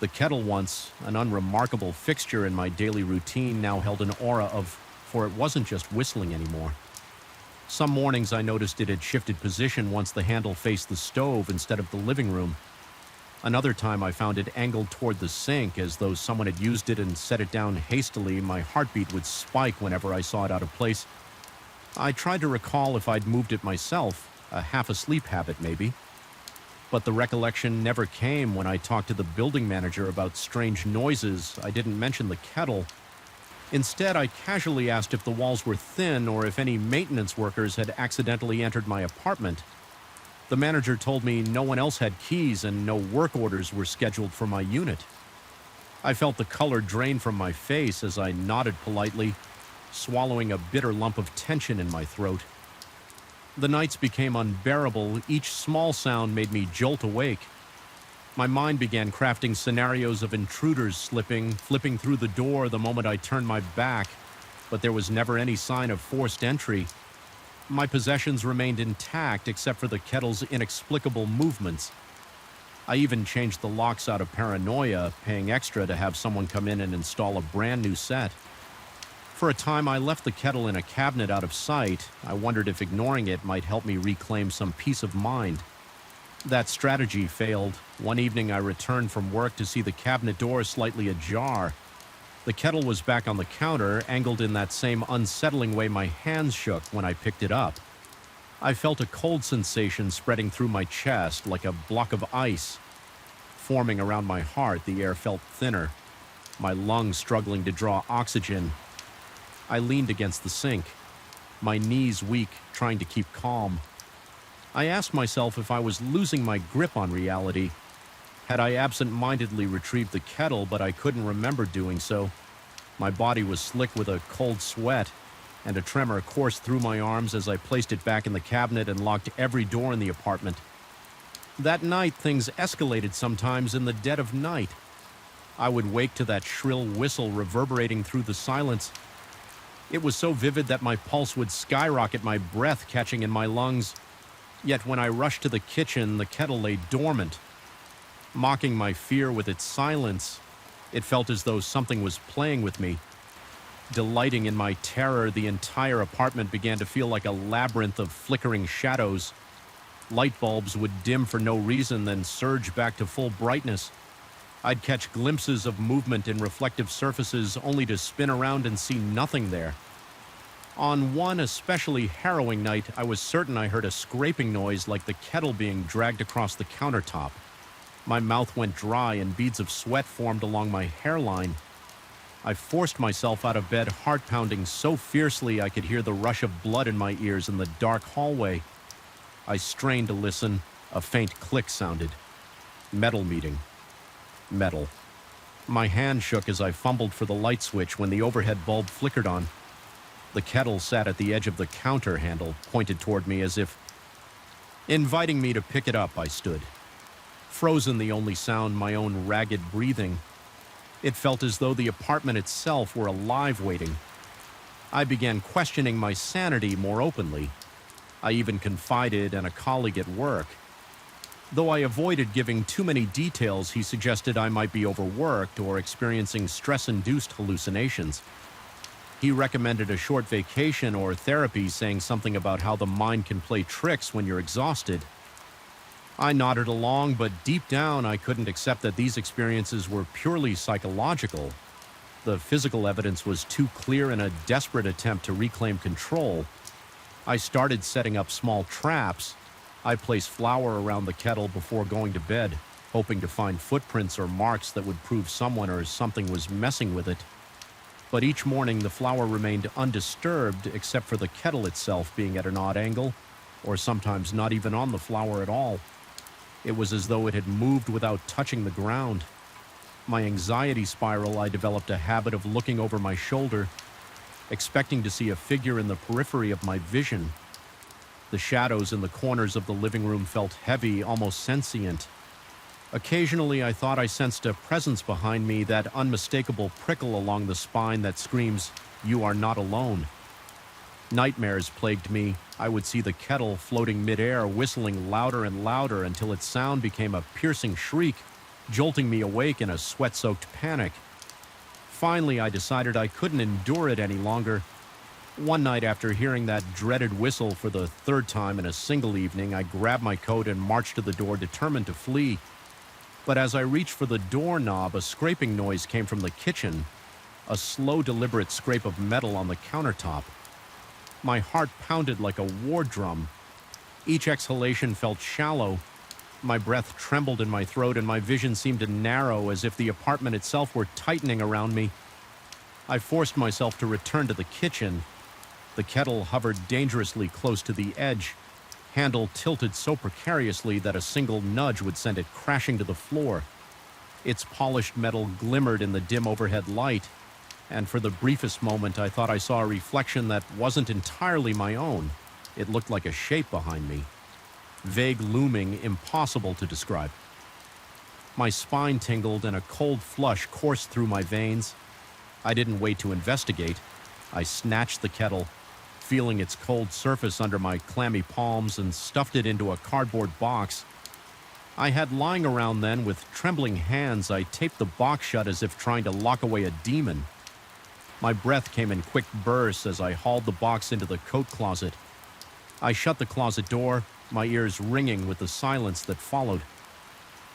The kettle, once an unremarkable fixture in my daily routine, now held an aura of, for it wasn't just whistling anymore. Some mornings I noticed it had shifted position once the handle faced the stove instead of the living room. Another time I found it angled toward the sink, as though someone had used it and set it down hastily. My heartbeat would spike whenever I saw it out of place. I tried to recall if I'd moved it myself, a half-asleep habit maybe. But the recollection never came. When I talked to the building manager about strange noises, I didn't mention the kettle. Instead, I casually asked if the walls were thin or if any maintenance workers had accidentally entered my apartment. The manager told me no one else had keys and no work orders were scheduled for my unit. I felt the color drain from my face as I nodded politely, swallowing a bitter lump of tension in my throat. The nights became unbearable. Each small sound made me jolt awake. My mind began crafting scenarios of intruders flipping through the door the moment I turned my back, but there was never any sign of forced entry. My possessions remained intact except for the kettle's inexplicable movements. I even changed the locks out of paranoia, paying extra to have someone come in and install a brand new set. For a time, I left the kettle in a cabinet out of sight. I wondered if ignoring it might help me reclaim some peace of mind. That strategy failed. One evening, I returned from work to see the cabinet door slightly ajar. The kettle was back on the counter, angled in that same unsettling way my hands shook when I picked it up. I felt a cold sensation spreading through my chest, like a block of ice. Forming around my heart, the air felt thinner, my lungs struggling to draw oxygen. I leaned against the sink, my knees weak, trying to keep calm. I asked myself if I was losing my grip on reality. Had I absent-mindedly retrieved the kettle, but I couldn't remember doing so. My body was slick with a cold sweat, and a tremor coursed through my arms as I placed it back in the cabinet and locked every door in the apartment. That night, things escalated sometimes in the dead of night. I would wake to that shrill whistle reverberating through the silence. It was so vivid that my pulse would skyrocket, my breath catching in my lungs. Yet when I rushed to the kitchen, the kettle lay dormant. Mocking my fear with its silence, it felt as though something was playing with me. Delighting in my terror, the entire apartment began to feel like a labyrinth of flickering shadows. Light bulbs would dim for no reason, then surge back to full brightness. I'd catch glimpses of movement in reflective surfaces only to spin around and see nothing there. On one especially harrowing night, I was certain I heard a scraping noise like the kettle being dragged across the countertop. My mouth went dry and beads of sweat formed along my hairline. I forced myself out of bed, heart pounding so fiercely I could hear the rush of blood in my ears in the dark hallway. I strained to listen. A faint click sounded. Metal meeting. Metal. My hand shook as I fumbled for the light switch when the overhead bulb flickered on. The kettle sat at the edge of the counter handle, pointed toward me as if inviting me to pick it up. I stood, frozen, the only sound my own ragged breathing. It felt as though the apartment itself were alive, waiting. I began questioning my sanity more openly. I even confided in a colleague at work. Though I avoided giving too many details, he suggested I might be overworked or experiencing stress-induced hallucinations. He recommended a short vacation or therapy, saying something about how the mind can play tricks when you're exhausted. I nodded along, but deep down I couldn't accept that these experiences were purely psychological. The physical evidence was too clear in a desperate attempt to reclaim control. I started setting up small traps. I placed flour around the kettle before going to bed, hoping to find footprints or marks that would prove someone or something was messing with it. But each morning the flour remained undisturbed except for the kettle itself being at an odd angle, or sometimes not even on the flour at all. It was as though it had moved without touching the ground. My anxiety spiral, I developed a habit of looking over my shoulder, expecting to see a figure in the periphery of my vision. The shadows in the corners of the living room felt heavy, almost sentient. Occasionally, I thought I sensed a presence behind me, that unmistakable prickle along the spine that screams, "You are not alone." Nightmares plagued me. I would see the kettle floating midair, whistling louder and louder until its sound became a piercing shriek, jolting me awake in a sweat-soaked panic. Finally, I decided I couldn't endure it any longer. One night, after hearing that dreaded whistle for the third time in a single evening, I grabbed my coat and marched to the door, determined to flee. But as I reached for the doorknob, a scraping noise came from the kitchen, a slow, deliberate scrape of metal on the countertop. My heart pounded like a war drum. Each exhalation felt shallow. My breath trembled in my throat, and my vision seemed to narrow, as if the apartment itself were tightening around me. I forced myself to return to the kitchen. The kettle hovered dangerously close to the edge, handle tilted so precariously that a single nudge would send it crashing to the floor. Its polished metal glimmered in the dim overhead light, and for the briefest moment I thought I saw a reflection that wasn't entirely my own. It looked like a shape behind me. Vague, looming, impossible to describe. My spine tingled and a cold flush coursed through my veins. I didn't wait to investigate. I snatched the kettle, feeling its cold surface under my clammy palms, and stuffed it into a cardboard box. I had lying around then with trembling hands. I taped the box shut as if trying to lock away a demon. My breath came in quick bursts as I hauled the box into the coat closet. I shut the closet door, my ears ringing with the silence that followed.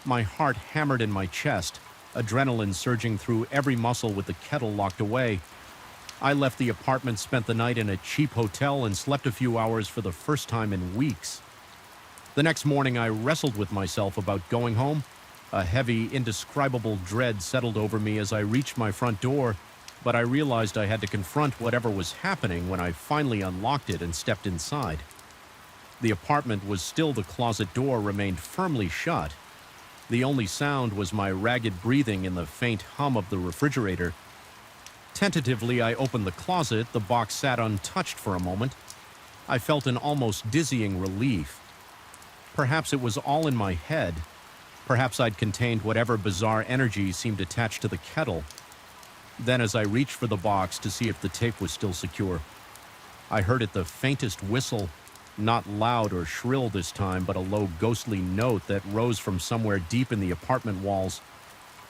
My heart hammered in my chest, adrenaline surging through every muscle with the kettle locked away. I left the apartment, spent the night in a cheap hotel, and slept a few hours for the first time in weeks. The next morning, I wrestled with myself about going home. A heavy, indescribable dread settled over me as I reached my front door, but I realized I had to confront whatever was happening when I finally unlocked it and stepped inside. The apartment was still. The closet door remained firmly shut. The only sound was my ragged breathing and the faint hum of the refrigerator. Tentatively, I opened the closet. The box sat untouched for a moment. I felt an almost dizzying relief. Perhaps it was all in my head. Perhaps I'd contained whatever bizarre energy seemed attached to the kettle. Then, as I reached for the box to see if the tape was still secure, I heard it, the faintest whistle, not loud or shrill this time, but a low, ghostly note that rose from somewhere deep in the apartment walls.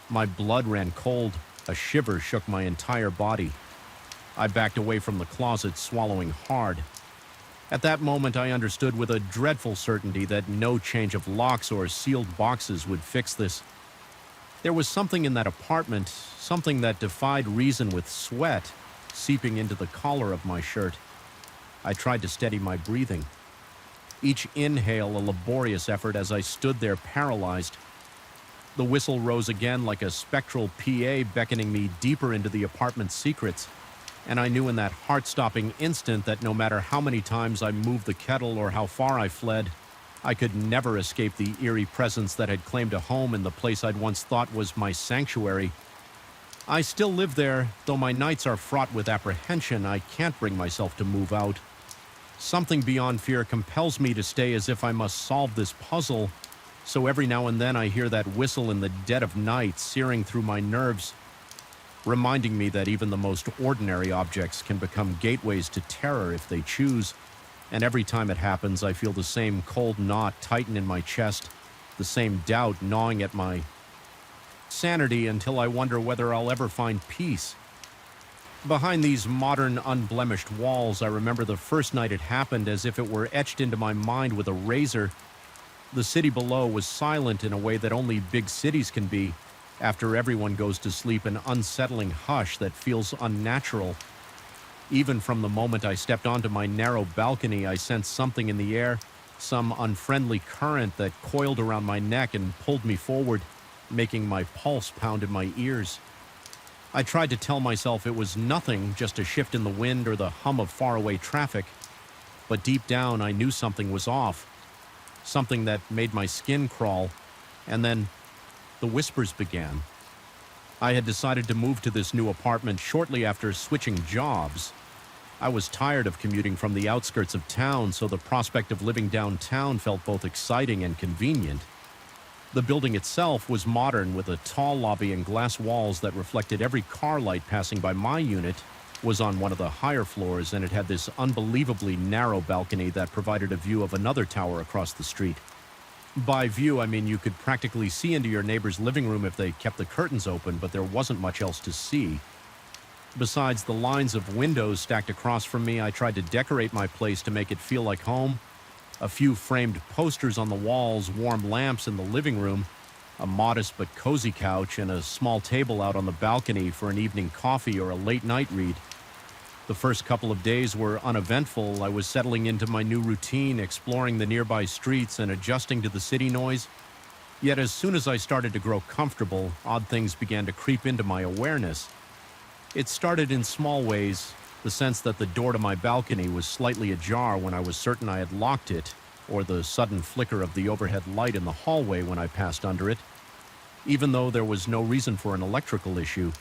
My blood ran cold. A shiver shook my entire body. I backed away from the closet, swallowing hard. At that moment, I understood with a dreadful certainty that no change of locks or sealed boxes would fix this. There was something in that apartment, something that defied reason, with sweat seeping into the collar of my shirt. I tried to steady my breathing. Each inhale a laborious effort as I stood there paralyzed. The whistle rose again like a spectral PA beckoning me deeper into the apartment's secrets, and I knew in that heart-stopping instant that no matter how many times I moved the kettle or how far I fled, I could never escape the eerie presence that had claimed a home in the place I'd once thought was my sanctuary. I still live there. Though my nights are fraught with apprehension, I can't bring myself to move out. Something beyond fear compels me to stay, as if I must solve this puzzle. So every now and then I hear that whistle in the dead of night, searing through my nerves, reminding me that even the most ordinary objects can become gateways to terror if they choose. And every time it happens, I feel the same cold knot tighten in my chest, the same doubt gnawing at my sanity, until I wonder whether I'll ever find peace. Behind these modern, unblemished walls, I remember the first night it happened as if it were etched into my mind with a razor. The city below was silent in a way that only big cities can be after everyone goes to sleep, an unsettling hush that feels unnatural. Even from the moment I stepped onto my narrow balcony, I sensed something in the air, some unfriendly current that coiled around my neck and pulled me forward, making my pulse pound in my ears. I tried to tell myself it was nothing, just a shift in the wind or the hum of faraway traffic, but deep down I knew something was off, something that made my skin crawl, and then the whispers began. I had decided to move to this new apartment shortly after switching jobs. I was tired of commuting from the outskirts of town, so the prospect of living downtown felt both exciting and convenient. The building itself was modern, with a tall lobby and glass walls that reflected every car light passing by. My unit was on one of the higher floors, and it had this unbelievably narrow balcony that provided a view of another tower across the street. By view, I mean you could practically see into your neighbor's living room if they kept the curtains open, but there wasn't much else to see. Besides the lines of windows stacked across from me, I tried to decorate my place to make it feel like home. A few framed posters on the walls, warm lamps in the living room, a modest but cozy couch, and a small table out on the balcony for an evening coffee or a late-night read. The first couple of days were uneventful. I was settling into my new routine, exploring the nearby streets and adjusting to the city noise. Yet as soon as I started to grow comfortable, odd things began to creep into my awareness. It started in small ways, the sense that the door to my balcony was slightly ajar when I was certain I had locked it, or the sudden flicker of the overhead light in the hallway when I passed under it, even though there was no reason for an electrical issue.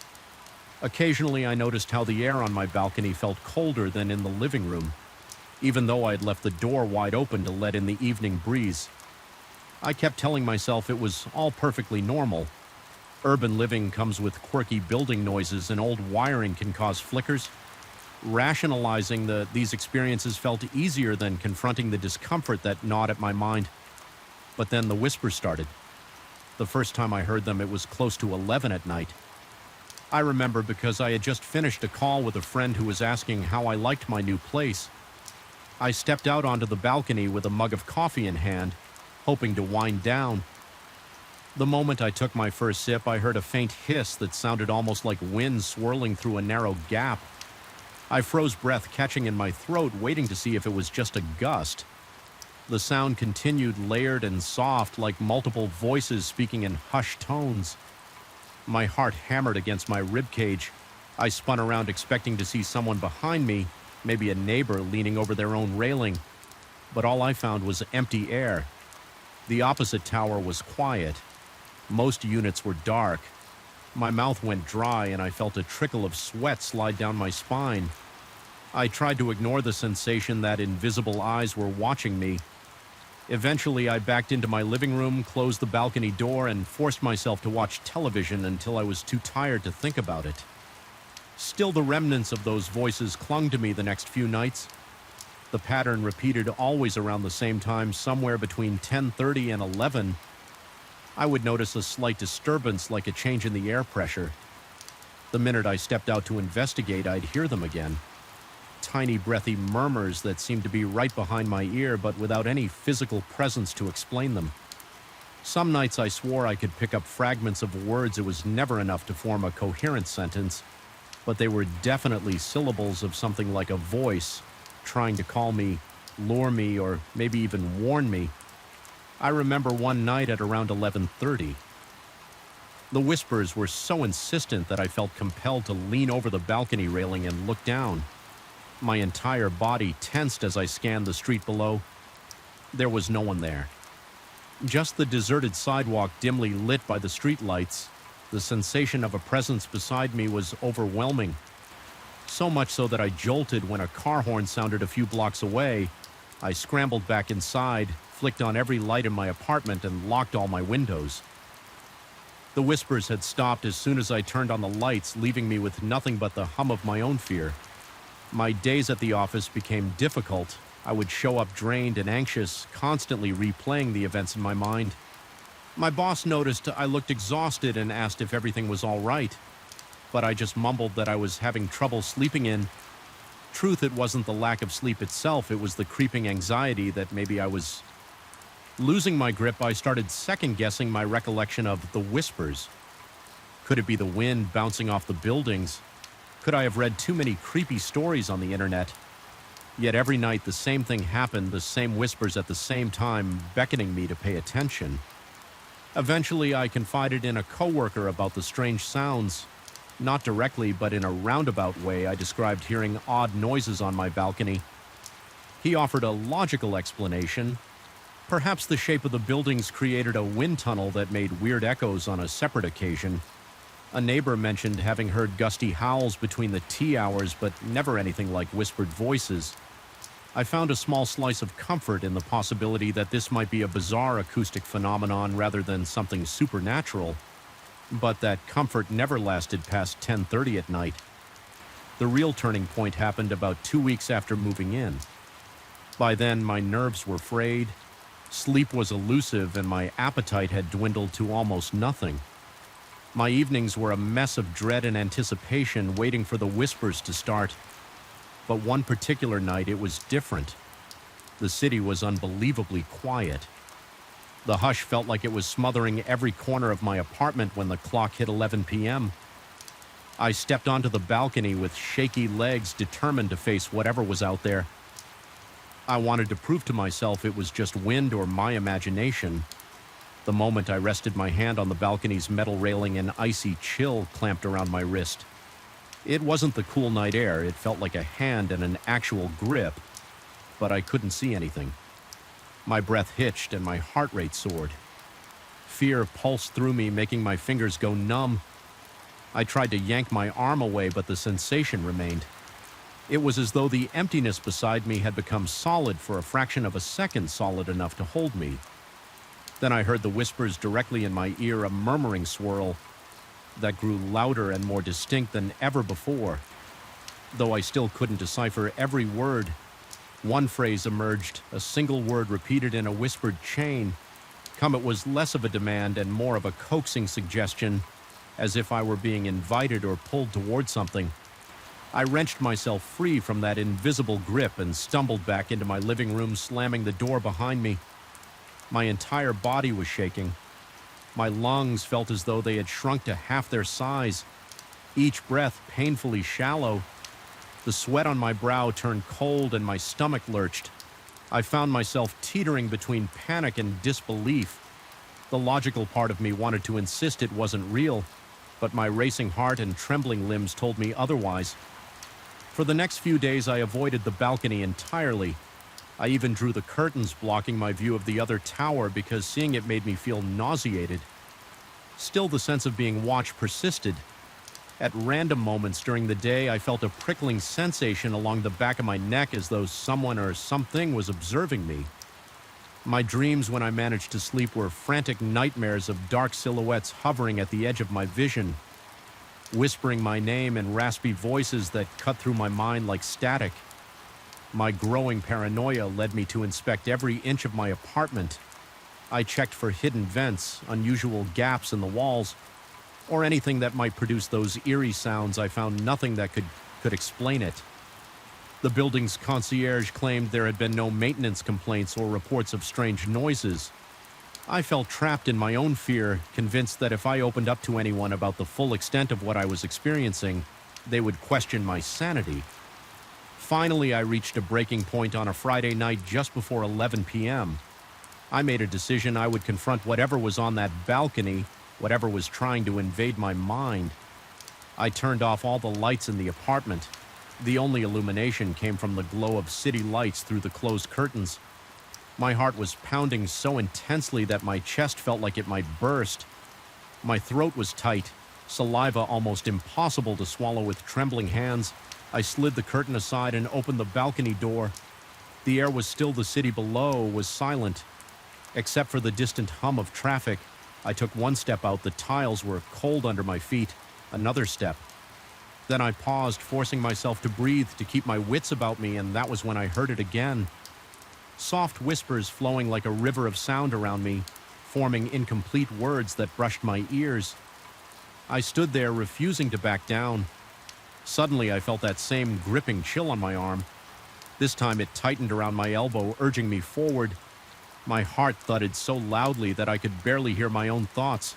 Occasionally, I noticed how the air on my balcony felt colder than in the living room, even though I had left the door wide open to let in the evening breeze. I kept telling myself it was all perfectly normal. Urban living comes with quirky building noises, and old wiring can cause flickers. Rationalizing these experiences felt easier than confronting the discomfort that gnawed at my mind. But then the whispers started. The first time I heard them, it was close to 11 at night. I remember because I had just finished a call with a friend who was asking how I liked my new place. I stepped out onto the balcony with a mug of coffee in hand, hoping to wind down. The moment I took my first sip, I heard a faint hiss that sounded almost like wind swirling through a narrow gap. I froze, breath catching in my throat, waiting to see if it was just a gust. The sound continued, layered and soft, like multiple voices speaking in hushed tones. My heart hammered against my ribcage. I spun around expecting to see someone behind me, maybe a neighbor leaning over their own railing. But all I found was empty air. The opposite tower was quiet. Most units were dark. My mouth went dry and I felt a trickle of sweat slide down my spine. I tried to ignore the sensation that invisible eyes were watching me. Eventually, I backed into my living room, closed the balcony door, and forced myself to watch television until I was too tired to think about it. Still, the remnants of those voices clung to me the next few nights. The pattern repeated always around the same time, somewhere between 10:30 and 11. I would notice a slight disturbance, like a change in the air pressure. The minute I stepped out to investigate, I'd hear them again. Tiny breathy murmurs that seemed to be right behind my ear, but without any physical presence to explain them. Some nights I swore I could pick up fragments of words. It was never enough to form a coherent sentence, but they were definitely syllables of something like a voice trying to call me, lure me, or maybe even warn me. I remember one night at around 11:30. The whispers were so insistent that I felt compelled to lean over the balcony railing and look down. My entire body tensed as I scanned the street below. There was no one there. Just the deserted sidewalk dimly lit by the street lights. The sensation of a presence beside me was overwhelming. So much so that I jolted when a car horn sounded a few blocks away. I scrambled back inside, flicked on every light in my apartment, and locked all my windows. The whispers had stopped as soon as I turned on the lights, leaving me with nothing but the hum of my own fear. My days at the office became difficult. I would show up drained and anxious, constantly replaying the events in my mind. My boss noticed I looked exhausted and asked if everything was all right, but I just mumbled that I was having trouble sleeping in. Truth, it wasn't the lack of sleep itself, it was the creeping anxiety that maybe I was Losing my grip, I started second-guessing my recollection of the whispers. Could it be the wind bouncing off the buildings? Could I have read too many creepy stories on the internet? Yet every night the same thing happened, the same whispers at the same time, beckoning me to pay attention. Eventually, I confided in a coworker about the strange sounds. Not directly, but in a roundabout way, I described hearing odd noises on my balcony. He offered a logical explanation. Perhaps the shape of the buildings created a wind tunnel that made weird echoes on a separate occasion. A neighbor mentioned having heard gusty howls between the tea hours, but never anything like whispered voices. I found a small slice of comfort in the possibility that this might be a bizarre acoustic phenomenon rather than something supernatural. But that comfort never lasted past 10:30 at night. The real turning point happened about 2 weeks after moving in. By then, my nerves were frayed, sleep was elusive, and my appetite had dwindled to almost nothing. My evenings were a mess of dread and anticipation, waiting for the whispers to start. But one particular night, it was different. The city was unbelievably quiet. The hush felt like it was smothering every corner of my apartment when the clock hit 11 p.m. I stepped onto the balcony with shaky legs, determined to face whatever was out there. I wanted to prove to myself it was just wind or my imagination. The moment I rested my hand on the balcony's metal railing, an icy chill clamped around my wrist. It wasn't the cool night air, it felt like a hand and an actual grip, but I couldn't see anything. My breath hitched and my heart rate soared. Fear pulsed through me, making my fingers go numb. I tried to yank my arm away, but the sensation remained. It was as though the emptiness beside me had become solid for a fraction of a second, solid enough to hold me. Then I heard the whispers directly in my ear, a murmuring swirl that grew louder and more distinct than ever before. Though I still couldn't decipher every word, one phrase emerged, a single word repeated in a whispered chain. Come, it was less of a demand and more of a coaxing suggestion, as if I were being invited or pulled toward something. I wrenched myself free from that invisible grip and stumbled back into my living room, slamming the door behind me. My entire body was shaking. My lungs felt as though they had shrunk to half their size, each breath painfully shallow. The sweat on my brow turned cold and my stomach lurched. I found myself teetering between panic and disbelief. The logical part of me wanted to insist it wasn't real, but my racing heart and trembling limbs told me otherwise. For the next few days, I avoided the balcony entirely. I even drew the curtains, blocking my view of the other tower because seeing it made me feel nauseated. Still, the sense of being watched persisted. At random moments during the day, I felt a prickling sensation along the back of my neck, as though someone or something was observing me. My dreams when I managed to sleep were frantic nightmares of dark silhouettes hovering at the edge of my vision, whispering my name in raspy voices that cut through my mind like static. My growing paranoia led me to inspect every inch of my apartment. I checked for hidden vents, unusual gaps in the walls, or anything that might produce those eerie sounds. I found nothing that could explain it. The building's concierge claimed there had been no maintenance complaints or reports of strange noises. I felt trapped in my own fear, convinced that if I opened up to anyone about the full extent of what I was experiencing, they would question my sanity. Finally, I reached a breaking point on a Friday night just before 11 p.m. I made a decision I would confront whatever was on that balcony, whatever was trying to invade my mind. I turned off all the lights in the apartment. The only illumination came from the glow of city lights through the closed curtains. My heart was pounding so intensely that my chest felt like it might burst. My throat was tight, saliva almost impossible to swallow with trembling hands. I slid the curtain aside and opened the balcony door. The air was still, the city below was silent. Except for the distant hum of traffic, I took one step out. The tiles were cold under my feet. Another step. Then I paused, forcing myself to breathe, to keep my wits about me, and that was when I heard it again. Soft whispers flowing like a river of sound around me, forming incomplete words that brushed my ears. I stood there, refusing to back down. Suddenly, I felt that same gripping chill on my arm. This time it tightened around my elbow, urging me forward. My heart thudded so loudly that I could barely hear my own thoughts.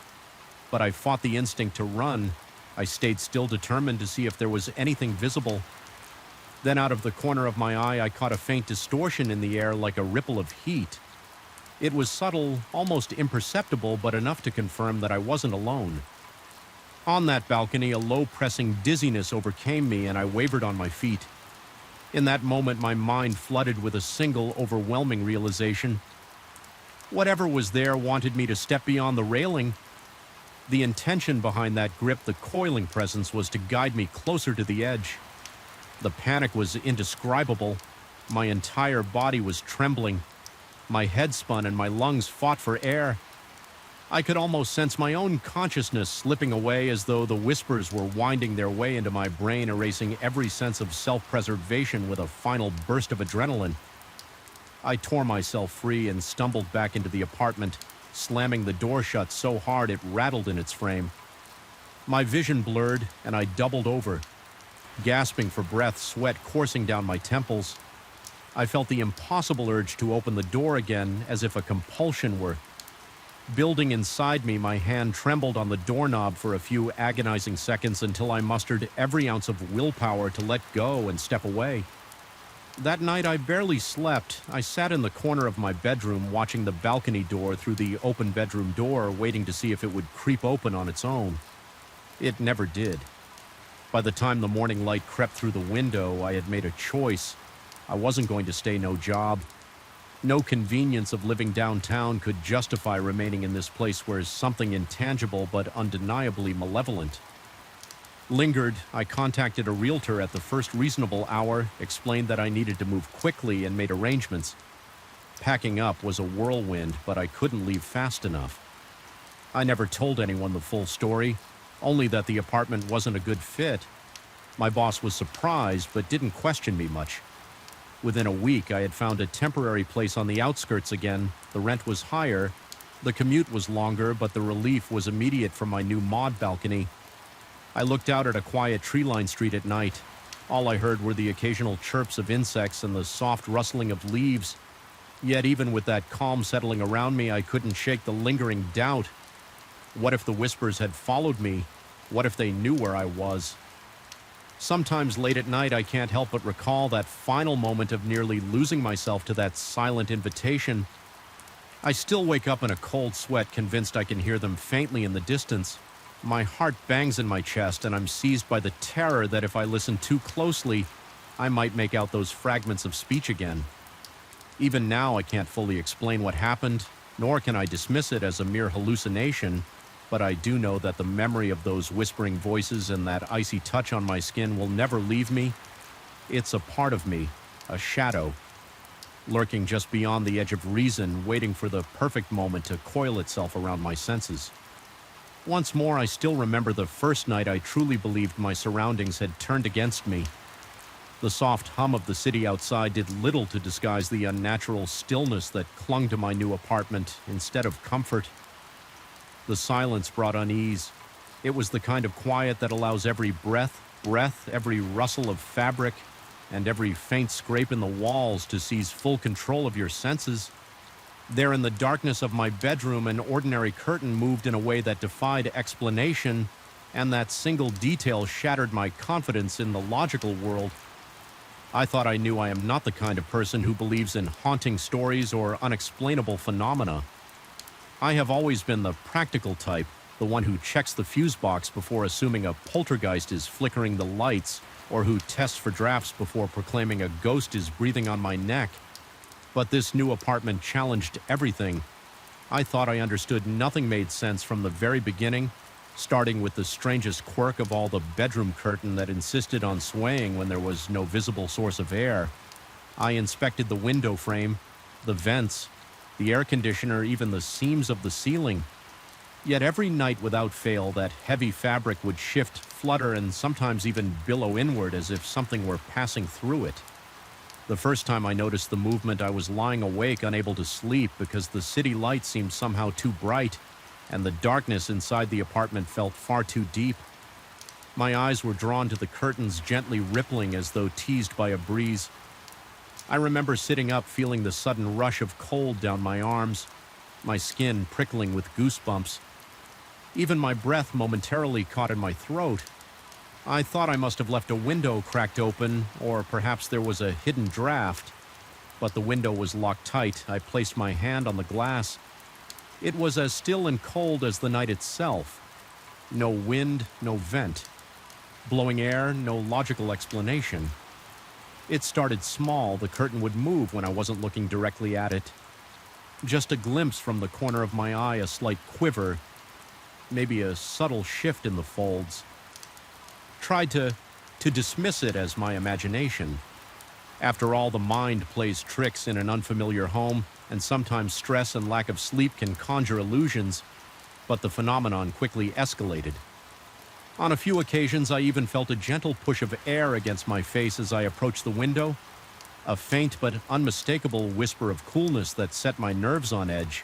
But I fought the instinct to run. I stayed still, determined to see if there was anything visible. Then out of the corner of my eye, I caught a faint distortion in the air like a ripple of heat. It was subtle, almost imperceptible, but enough to confirm that I wasn't alone. On that balcony, a low, pressing dizziness overcame me, and I wavered on my feet. In that moment, my mind flooded with a single, overwhelming realization. Whatever was there wanted me to step beyond the railing. The intention behind that grip, the coiling presence, was to guide me closer to the edge. The panic was indescribable. My entire body was trembling. My head spun and my lungs fought for air. I could almost sense my own consciousness slipping away, as though the whispers were winding their way into my brain, erasing every sense of self-preservation with a final burst of adrenaline. I tore myself free and stumbled back into the apartment, slamming the door shut so hard it rattled in its frame. My vision blurred, and I doubled over, gasping for breath, sweat coursing down my temples. I felt the impossible urge to open the door again, as if a compulsion were building inside me. My hand trembled on the doorknob for a few agonizing seconds until I mustered every ounce of willpower to let go and step away. That night I barely slept. I sat in the corner of my bedroom watching the balcony door through the open bedroom door, waiting to see if it would creep open on its own. It never did. By the time the morning light crept through the window, I had made a choice. I wasn't going to stay no job. No convenience of living downtown could justify remaining in this place where something intangible but undeniably malevolent lingered. I contacted a realtor at the first reasonable hour, explained that I needed to move quickly, and made arrangements. Packing up was a whirlwind, but I couldn't leave fast enough. I never told anyone the full story, only that the apartment wasn't a good fit. My boss was surprised, but didn't question me much. Within a week, I had found a temporary place on the outskirts again. The rent was higher, the commute was longer, but the relief was immediate from my new mod balcony. I looked out at a quiet tree-lined street at night. All I heard were the occasional chirps of insects and the soft rustling of leaves. Yet even with that calm settling around me, I couldn't shake the lingering doubt. What if the whispers had followed me? What if they knew where I was? Sometimes late at night, I can't help but recall that final moment of nearly losing myself to that silent invitation. I still wake up in a cold sweat, convinced I can hear them faintly in the distance. My heart bangs in my chest, and I'm seized by the terror that if I listen too closely, I might make out those fragments of speech again. Even now, I can't fully explain what happened, nor can I dismiss it as a mere hallucination, but I do know that the memory of those whispering voices and that icy touch on my skin will never leave me. It's a part of me, a shadow, lurking just beyond the edge of reason, waiting for the perfect moment to coil itself around my senses. Once more, I still remember the first night I truly believed my surroundings had turned against me. The soft hum of the city outside did little to disguise the unnatural stillness that clung to my new apartment instead of comfort. The silence brought unease. It was the kind of quiet that allows every breath, every rustle of fabric, and every faint scrape in the walls to seize full control of your senses. There in the darkness of my bedroom, an ordinary curtain moved in a way that defied explanation, and that single detail shattered my confidence in the logical world. I thought I knew I am not the kind of person who believes in haunting stories or unexplainable phenomena. I have always been the practical type, the one who checks the fuse box before assuming a poltergeist is flickering the lights, or who tests for drafts before proclaiming a ghost is breathing on my neck. But this new apartment challenged everything. I thought I understood nothing made sense from the very beginning, starting with the strangest quirk of all, the bedroom curtain that insisted on swaying when there was no visible source of air. I inspected the window frame, the vents, the air conditioner, even the seams of the ceiling. Yet every night without fail, that heavy fabric would shift, flutter, and sometimes even billow inward as if something were passing through it. The first time I noticed the movement, I was lying awake, unable to sleep, because the city light seemed somehow too bright, and the darkness inside the apartment felt far too deep. My eyes were drawn to the curtains, gently rippling as though teased by a breeze. I remember sitting up feeling the sudden rush of cold down my arms, my skin prickling with goosebumps. Even my breath momentarily caught in my throat. I thought I must have left a window cracked open, or perhaps there was a hidden draft. But the window was locked tight. I placed my hand on the glass. It was as still and cold as the night itself. No wind, no vent. Blowing air, no logical explanation. It started small. The curtain would move when I wasn't looking directly at it. Just a glimpse from the corner of my eye, a slight quiver, maybe a subtle shift in the folds. Tried to dismiss it as my imagination. After all, the mind plays tricks in an unfamiliar home, and sometimes stress and lack of sleep can conjure illusions, but the phenomenon quickly escalated. On a few occasions, I even felt a gentle push of air against my face as I approached the window, a faint but unmistakable whisper of coolness that set my nerves on edge.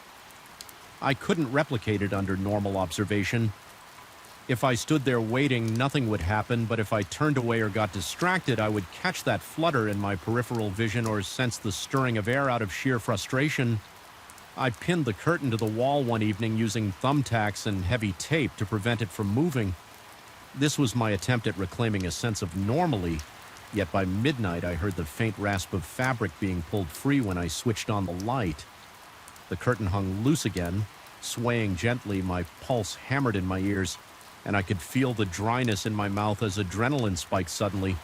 I couldn't replicate it under normal observation. If I stood there waiting, nothing would happen, but if I turned away or got distracted, I would catch that flutter in my peripheral vision or sense the stirring of air out of sheer frustration. I pinned the curtain to the wall one evening using thumbtacks and heavy tape to prevent it from moving. This was my attempt at reclaiming a sense of normalcy, yet by midnight I heard the faint rasp of fabric being pulled free when I switched on the light. The curtain hung loose again, swaying gently, my pulse hammered in my ears, and I could feel the dryness in my mouth as adrenaline spiked suddenly.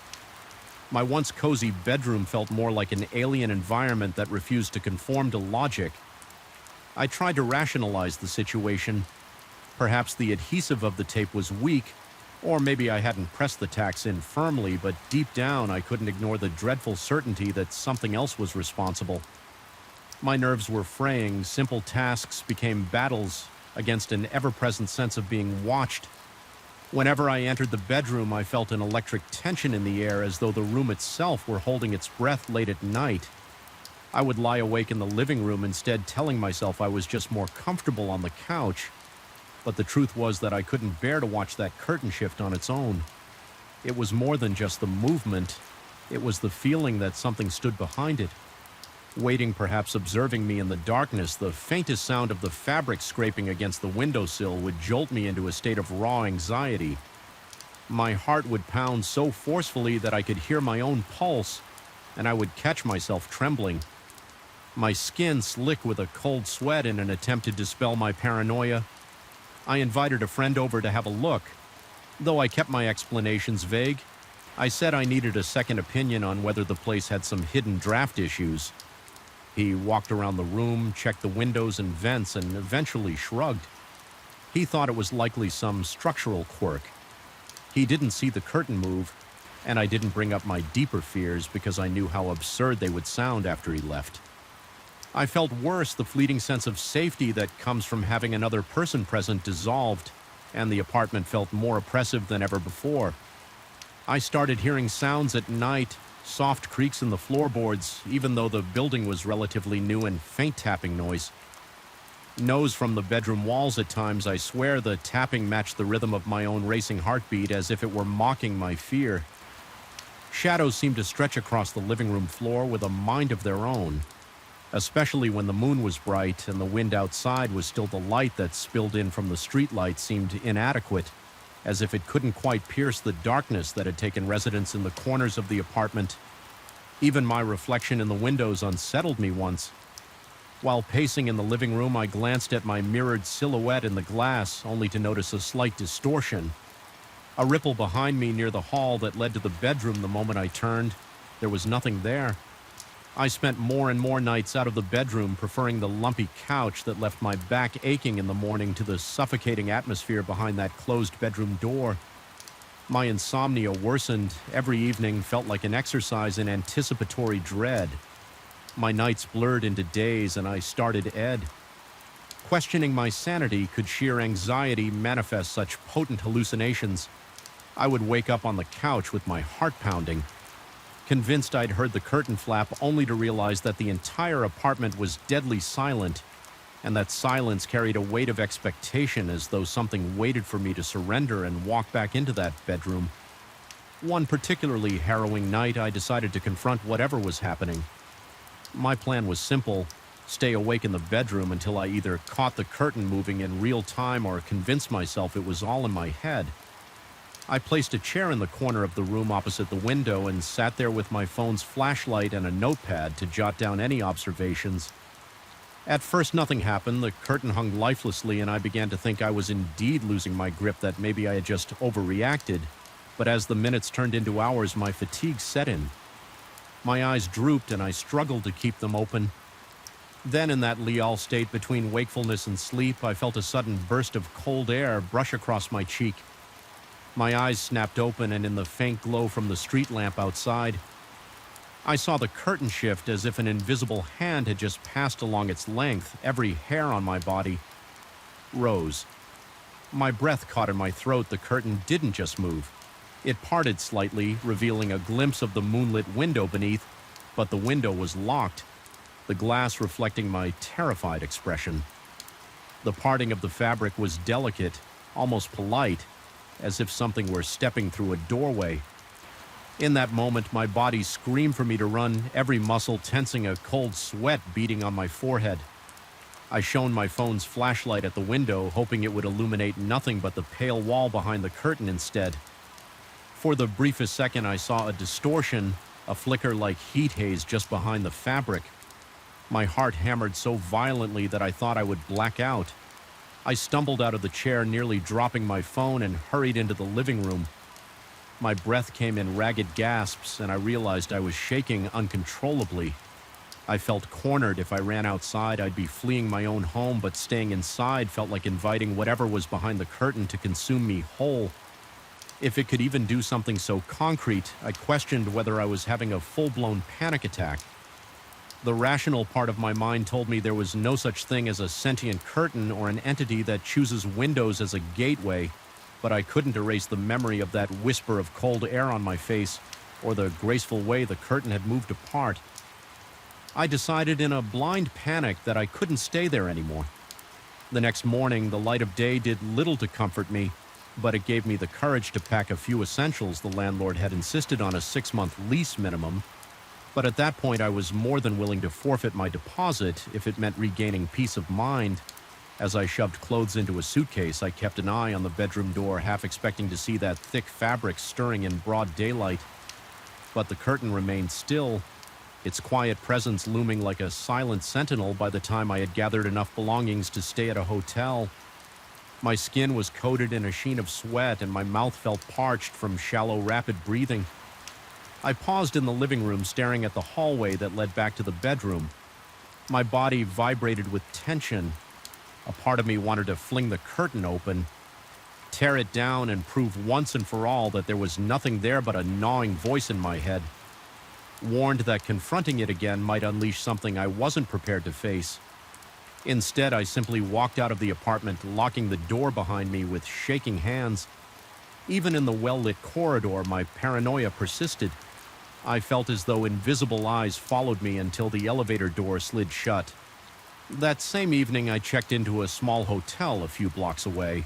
My once cozy bedroom felt more like an alien environment that refused to conform to logic. I tried to rationalize the situation. Perhaps the adhesive of the tape was weak, or maybe I hadn't pressed the tacks in firmly, but deep down I couldn't ignore the dreadful certainty that something else was responsible. My nerves were fraying. Simple tasks became battles against an ever-present sense of being watched. Whenever I entered the bedroom, I felt an electric tension in the air, as though the room itself were holding its breath late at night. I would lie awake in the living room, instead telling myself I was just more comfortable on the couch. But the truth was that I couldn't bear to watch that curtain shift on its own. It was more than just the movement. It was the feeling that something stood behind it. Waiting, perhaps observing me in the darkness, the faintest sound of the fabric scraping against the windowsill would jolt me into a state of raw anxiety. My heart would pound so forcefully that I could hear my own pulse, and I would catch myself trembling. My skin slick with a cold sweat in an attempt to dispel my paranoia. I invited a friend over to have a look. Though I kept my explanations vague, I said I needed a second opinion on whether the place had some hidden draft issues. He walked around the room, checked the windows and vents, and eventually shrugged. He thought it was likely some structural quirk. He didn't see the curtain move, and I didn't bring up my deeper fears because I knew how absurd they would sound after he left. I felt worse. The fleeting sense of safety that comes from having another person present dissolved, and the apartment felt more oppressive than ever before. I started hearing sounds at night, soft creaks in the floorboards, even though the building was relatively new, and faint tapping noise. Nose from the bedroom walls at times. I swear the tapping matched the rhythm of my own racing heartbeat, as if it were mocking my fear. Shadows seemed to stretch across the living room floor with a mind of their own, especially when the moon was bright and the wind outside was still the light that spilled in from the streetlight seemed inadequate, as if it couldn't quite pierce the darkness that had taken residence in the corners of the apartment. Even my reflection in the windows unsettled me once. While pacing in the living room, I glanced at my mirrored silhouette in the glass, only to notice a slight distortion. A ripple behind me near the hall that led to the bedroom the moment I turned. There was nothing there. I spent more and more nights out of the bedroom, preferring the lumpy couch that left my back aching in the morning to the suffocating atmosphere behind that closed bedroom door. My insomnia worsened. Every evening felt like an exercise in anticipatory dread. My nights blurred into days, and I started Ed. Questioning my sanity, could sheer anxiety manifest such potent hallucinations? I would wake up on the couch with my heart pounding, convinced I'd heard the curtain flap, only to realize that the entire apartment was deadly silent, and that silence carried a weight of expectation, as though something waited for me to surrender and walk back into that bedroom. One particularly harrowing night, I decided to confront whatever was happening. My plan was simple: stay awake in the bedroom until I either caught the curtain moving in real time or convinced myself it was all in my head. I placed a chair in the corner of the room opposite the window and sat there with my phone's flashlight and a notepad to jot down any observations. At first, nothing happened. The curtain hung lifelessly, and I began to think I was indeed losing my grip, that maybe I had just overreacted. But as the minutes turned into hours, my fatigue set in. My eyes drooped, and I struggled to keep them open. Then, in that lial state between wakefulness and sleep, I felt a sudden burst of cold air brush across my cheek. My eyes snapped open, and in the faint glow from the street lamp outside, I saw the curtain shift as if an invisible hand had just passed along its length. Every hair on my body rose. My breath caught in my throat. The curtain didn't just move. It parted slightly, revealing a glimpse of the moonlit window beneath, but the window was locked, the glass reflecting my terrified expression. The parting of the fabric was delicate, almost polite, as if something were stepping through a doorway. In that moment, my body screamed for me to run, every muscle tensing, a cold sweat beating on my forehead. I shone my phone's flashlight at the window, hoping it would illuminate nothing but the pale wall behind the curtain instead. For the briefest second, I saw a distortion, a flicker like heat haze just behind the fabric. My heart hammered so violently that I thought I would black out. I stumbled out of the chair, nearly dropping my phone, and hurried into the living room. My breath came in ragged gasps, and I realized I was shaking uncontrollably. I felt cornered. If I ran outside, I'd be fleeing my own home, but staying inside felt like inviting whatever was behind the curtain to consume me whole. If it could even do something so concrete, I questioned whether I was having a full-blown panic attack. The rational part of my mind told me there was no such thing as a sentient curtain or an entity that chooses windows as a gateway, but I couldn't erase the memory of that whisper of cold air on my face or the graceful way the curtain had moved apart. I decided in a blind panic that I couldn't stay there anymore. The next morning, the light of day did little to comfort me, but it gave me the courage to pack a few essentials. The landlord had insisted on a 6-month lease minimum, but at that point I was more than willing to forfeit my deposit if it meant regaining peace of mind. As I shoved clothes into a suitcase, I kept an eye on the bedroom door, half expecting to see that thick fabric stirring in broad daylight. But the curtain remained still, its quiet presence looming like a silent sentinel by the time I had gathered enough belongings to stay at a hotel. My skin was coated in a sheen of sweat, and my mouth felt parched from shallow, rapid breathing. I paused in the living room, staring at the hallway that led back to the bedroom. My body vibrated with tension. A part of me wanted to fling the curtain open, tear it down, and prove once and for all that there was nothing there but a gnawing voice in my head, warned that confronting it again might unleash something I wasn't prepared to face. Instead, I simply walked out of the apartment, locking the door behind me with shaking hands. Even in the well-lit corridor, my paranoia persisted. I felt as though invisible eyes followed me until the elevator door slid shut. That same evening, I checked into a small hotel a few blocks away.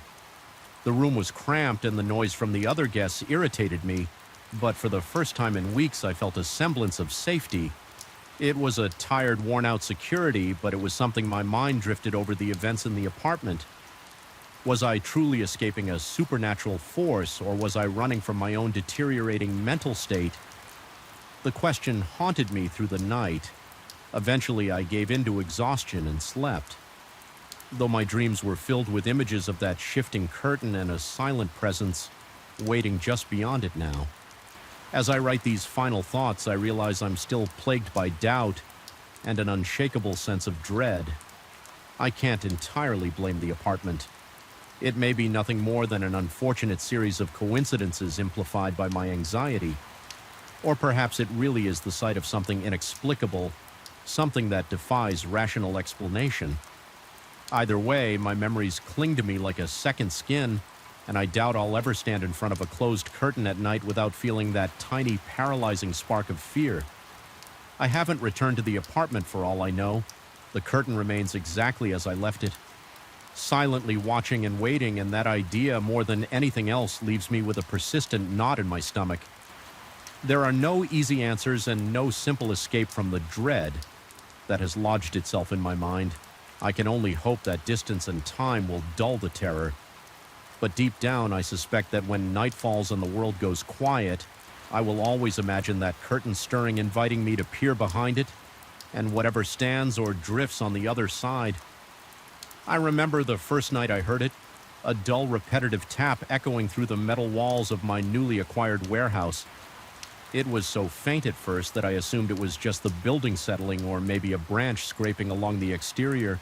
The room was cramped, and the noise from the other guests irritated me, but for the first time in weeks, I felt a semblance of safety. It was a tired, worn-out security, but it was something my mind drifted over the events in the apartment. Was I truly escaping a supernatural force, or was I running from my own deteriorating mental state? The question haunted me through the night. Eventually, I gave in to exhaustion and slept, though my dreams were filled with images of that shifting curtain and a silent presence waiting just beyond it now. As I write these final thoughts, I realize I'm still plagued by doubt and an unshakable sense of dread. I can't entirely blame the apartment. It may be nothing more than an unfortunate series of coincidences amplified by my anxiety. Or perhaps it really is the site of something inexplicable, something that defies rational explanation. Either way, my memories cling to me like a second skin, and I doubt I'll ever stand in front of a closed curtain at night without feeling that tiny, paralyzing spark of fear. I haven't returned to the apartment for all I know. The curtain remains exactly as I left it. Silently watching and waiting, and that idea, more than anything else, leaves me with a persistent knot in my stomach. There are no easy answers and no simple escape from the dread. that has lodged itself in my mind. I can only hope that distance and time will dull the terror. But deep down, I suspect that when night falls and the world goes quiet, I will always imagine that curtain stirring, inviting me to peer behind it, and whatever stands or drifts on the other side. I remember the first night I heard it, a dull, repetitive tap echoing through the metal walls of my newly acquired warehouse. It was so faint at first that I assumed it was just the building settling or maybe a branch scraping along the exterior.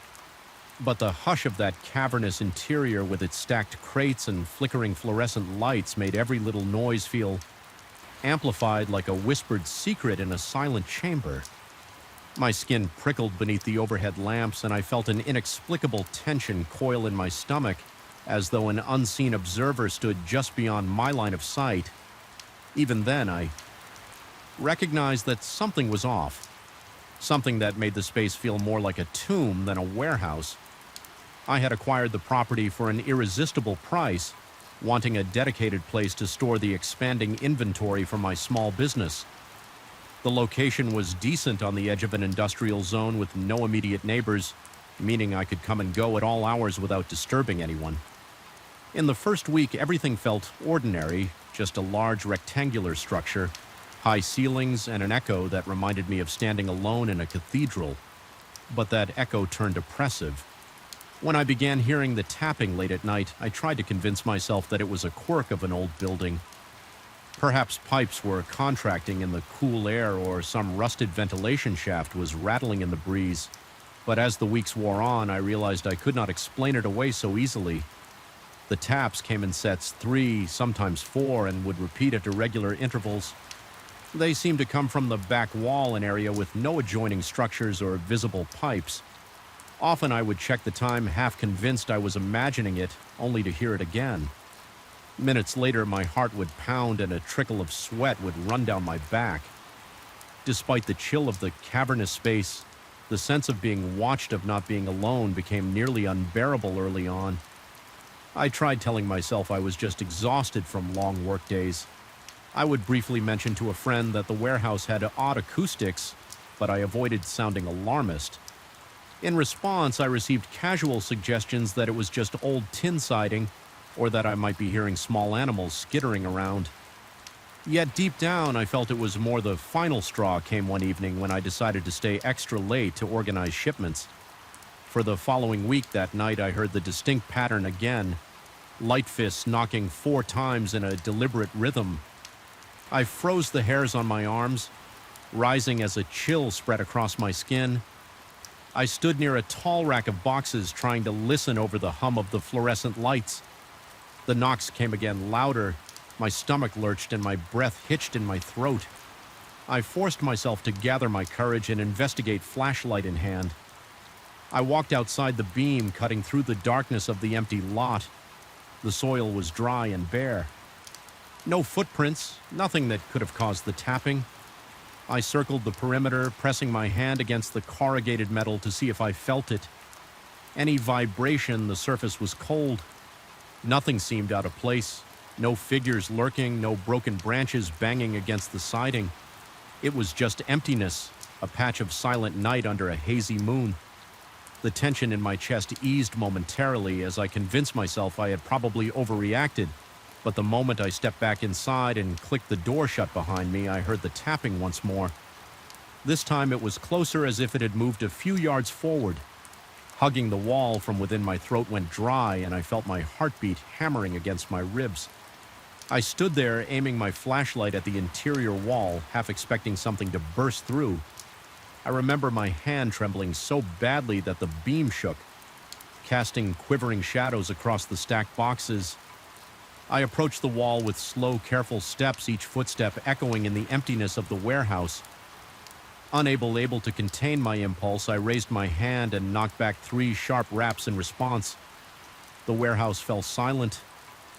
But the hush of that cavernous interior with its stacked crates and flickering fluorescent lights made every little noise feel amplified like a whispered secret in a silent chamber. My skin prickled beneath the overhead lamps, and I felt an inexplicable tension coil in my stomach, as though an unseen observer stood just beyond my line of sight. Even then, I recognized that something was off, something that made the space feel more like a tomb than a warehouse. I had acquired the property for an irresistible price, wanting a dedicated place to store the expanding inventory for my small business. The location was decent on the edge of an industrial zone with no immediate neighbors, meaning I could come and go at all hours without disturbing anyone. In the first week, everything felt ordinary, just a large rectangular structure, high ceilings, and an echo that reminded me of standing alone in a cathedral. But that echo turned oppressive. When I began hearing the tapping late at night, I tried to convince myself that it was a quirk of an old building. Perhaps pipes were contracting in the cool air, or some rusted ventilation shaft was rattling in the breeze. But as the weeks wore on, I realized I could not explain it away so easily. The taps came in sets 3, sometimes 4, and would repeat at irregular intervals. They seemed to come from the back wall, an area with no adjoining structures or visible pipes. Often I would check the time, half convinced I was imagining it, only to hear it again. Minutes later, my heart would pound and a trickle of sweat would run down my back. Despite the chill of the cavernous space, the sense of being watched, of not being alone, became nearly unbearable early on. I tried telling myself I was just exhausted from long work days. I would briefly mention to a friend that the warehouse had odd acoustics, but I avoided sounding alarmist. In response, I received casual suggestions that it was just old tin siding, or that I might be hearing small animals skittering around. Yet deep down, I felt it was more. The final straw came one evening when I decided to stay extra late to organize shipments. For the following week, that night, I heard the distinct pattern again, light fists knocking 4 times in a deliberate rhythm. I froze the hairs on my arms, rising as a chill spread across my skin. I stood near a tall rack of boxes, trying to listen over the hum of the fluorescent lights. The knocks came again, louder. My stomach lurched and my breath hitched in my throat. I forced myself to gather my courage and investigate, flashlight in hand. I walked outside the beam, cutting through the darkness of the empty lot. The soil was dry and bare. No footprints, nothing that could have caused the tapping. I circled the perimeter, pressing my hand against the corrugated metal to see if I felt it. Any vibration, the surface was cold. Nothing seemed out of place. No figures lurking, no broken branches banging against the siding. It was just emptiness, a patch of silent night under a hazy moon. The tension in my chest eased momentarily as I convinced myself I had probably overreacted. But the moment I stepped back inside and clicked the door shut behind me, I heard the tapping once more. This time it was closer, as if it had moved a few yards forward. Hugging the wall from within, my throat went dry and I felt my heartbeat hammering against my ribs. I stood there, aiming my flashlight at the interior wall, half expecting something to burst through. I remember my hand trembling so badly that the beam shook, casting quivering shadows across the stacked boxes. I approached the wall with slow, careful steps, each footstep echoing in the emptiness of the warehouse. Unable to contain my impulse, I raised my hand and knocked back 3 sharp raps in response. The warehouse fell silent.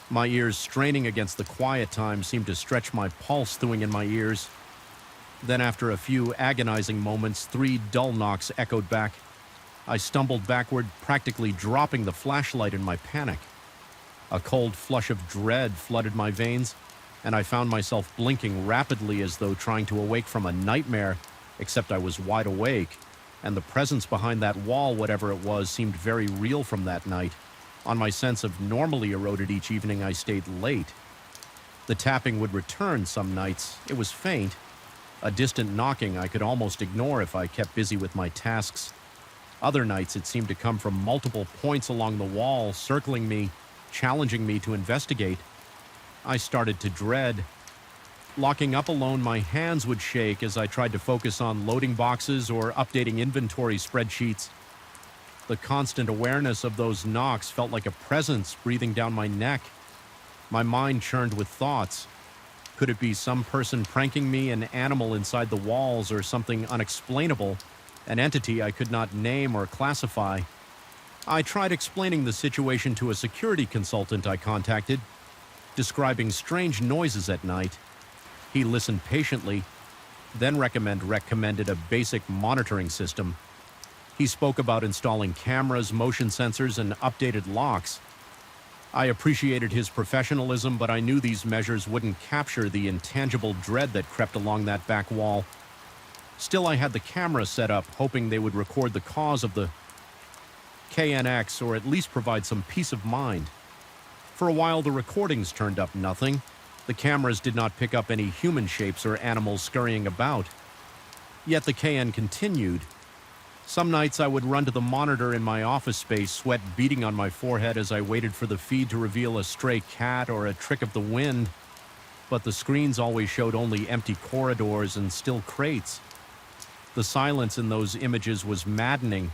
My ears, straining against the quiet time, seemed to stretch my pulse through in my ears. Then, after a few agonizing moments, 3 dull knocks echoed back. I stumbled backward, practically dropping the flashlight in my panic. A cold flush of dread flooded my veins, and I found myself blinking rapidly as though trying to awake from a nightmare, except I was wide awake. and the presence behind that wall, whatever it was, seemed very real from that night. On my sense of normally eroded each evening I stayed late. The tapping would return some nights. It was faint. A distant knocking I could almost ignore if I kept busy with my tasks. Other nights it seemed to come from multiple points along the wall, circling me, challenging me to investigate. I started to dread. Locking up alone, my hands would shake as I tried to focus on loading boxes or updating inventory spreadsheets. The constant awareness of those knocks felt like a presence breathing down my neck. My mind churned with thoughts. Could it be some person pranking me, an animal inside the walls, or something unexplainable, an entity I could not name or classify? I tried explaining the situation to a security consultant I contacted, describing strange noises at night. He listened patiently, then recommended a basic monitoring system. He spoke about installing cameras, motion sensors, and updated locks. I appreciated his professionalism, but I knew these measures wouldn't capture the intangible dread that crept along that back wall. Still, I had the camera set up, hoping they would record the cause of the KNX, or at least provide some peace of mind. For a while, the recordings turned up nothing. The cameras did not pick up any human shapes or animals scurrying about. Yet the KN continued. Some nights I would run to the monitor in my office space, sweat beading on my forehead as I waited for the feed to reveal a stray cat or a trick of the wind. But the screens always showed only empty corridors and still crates. The silence in those images was maddening.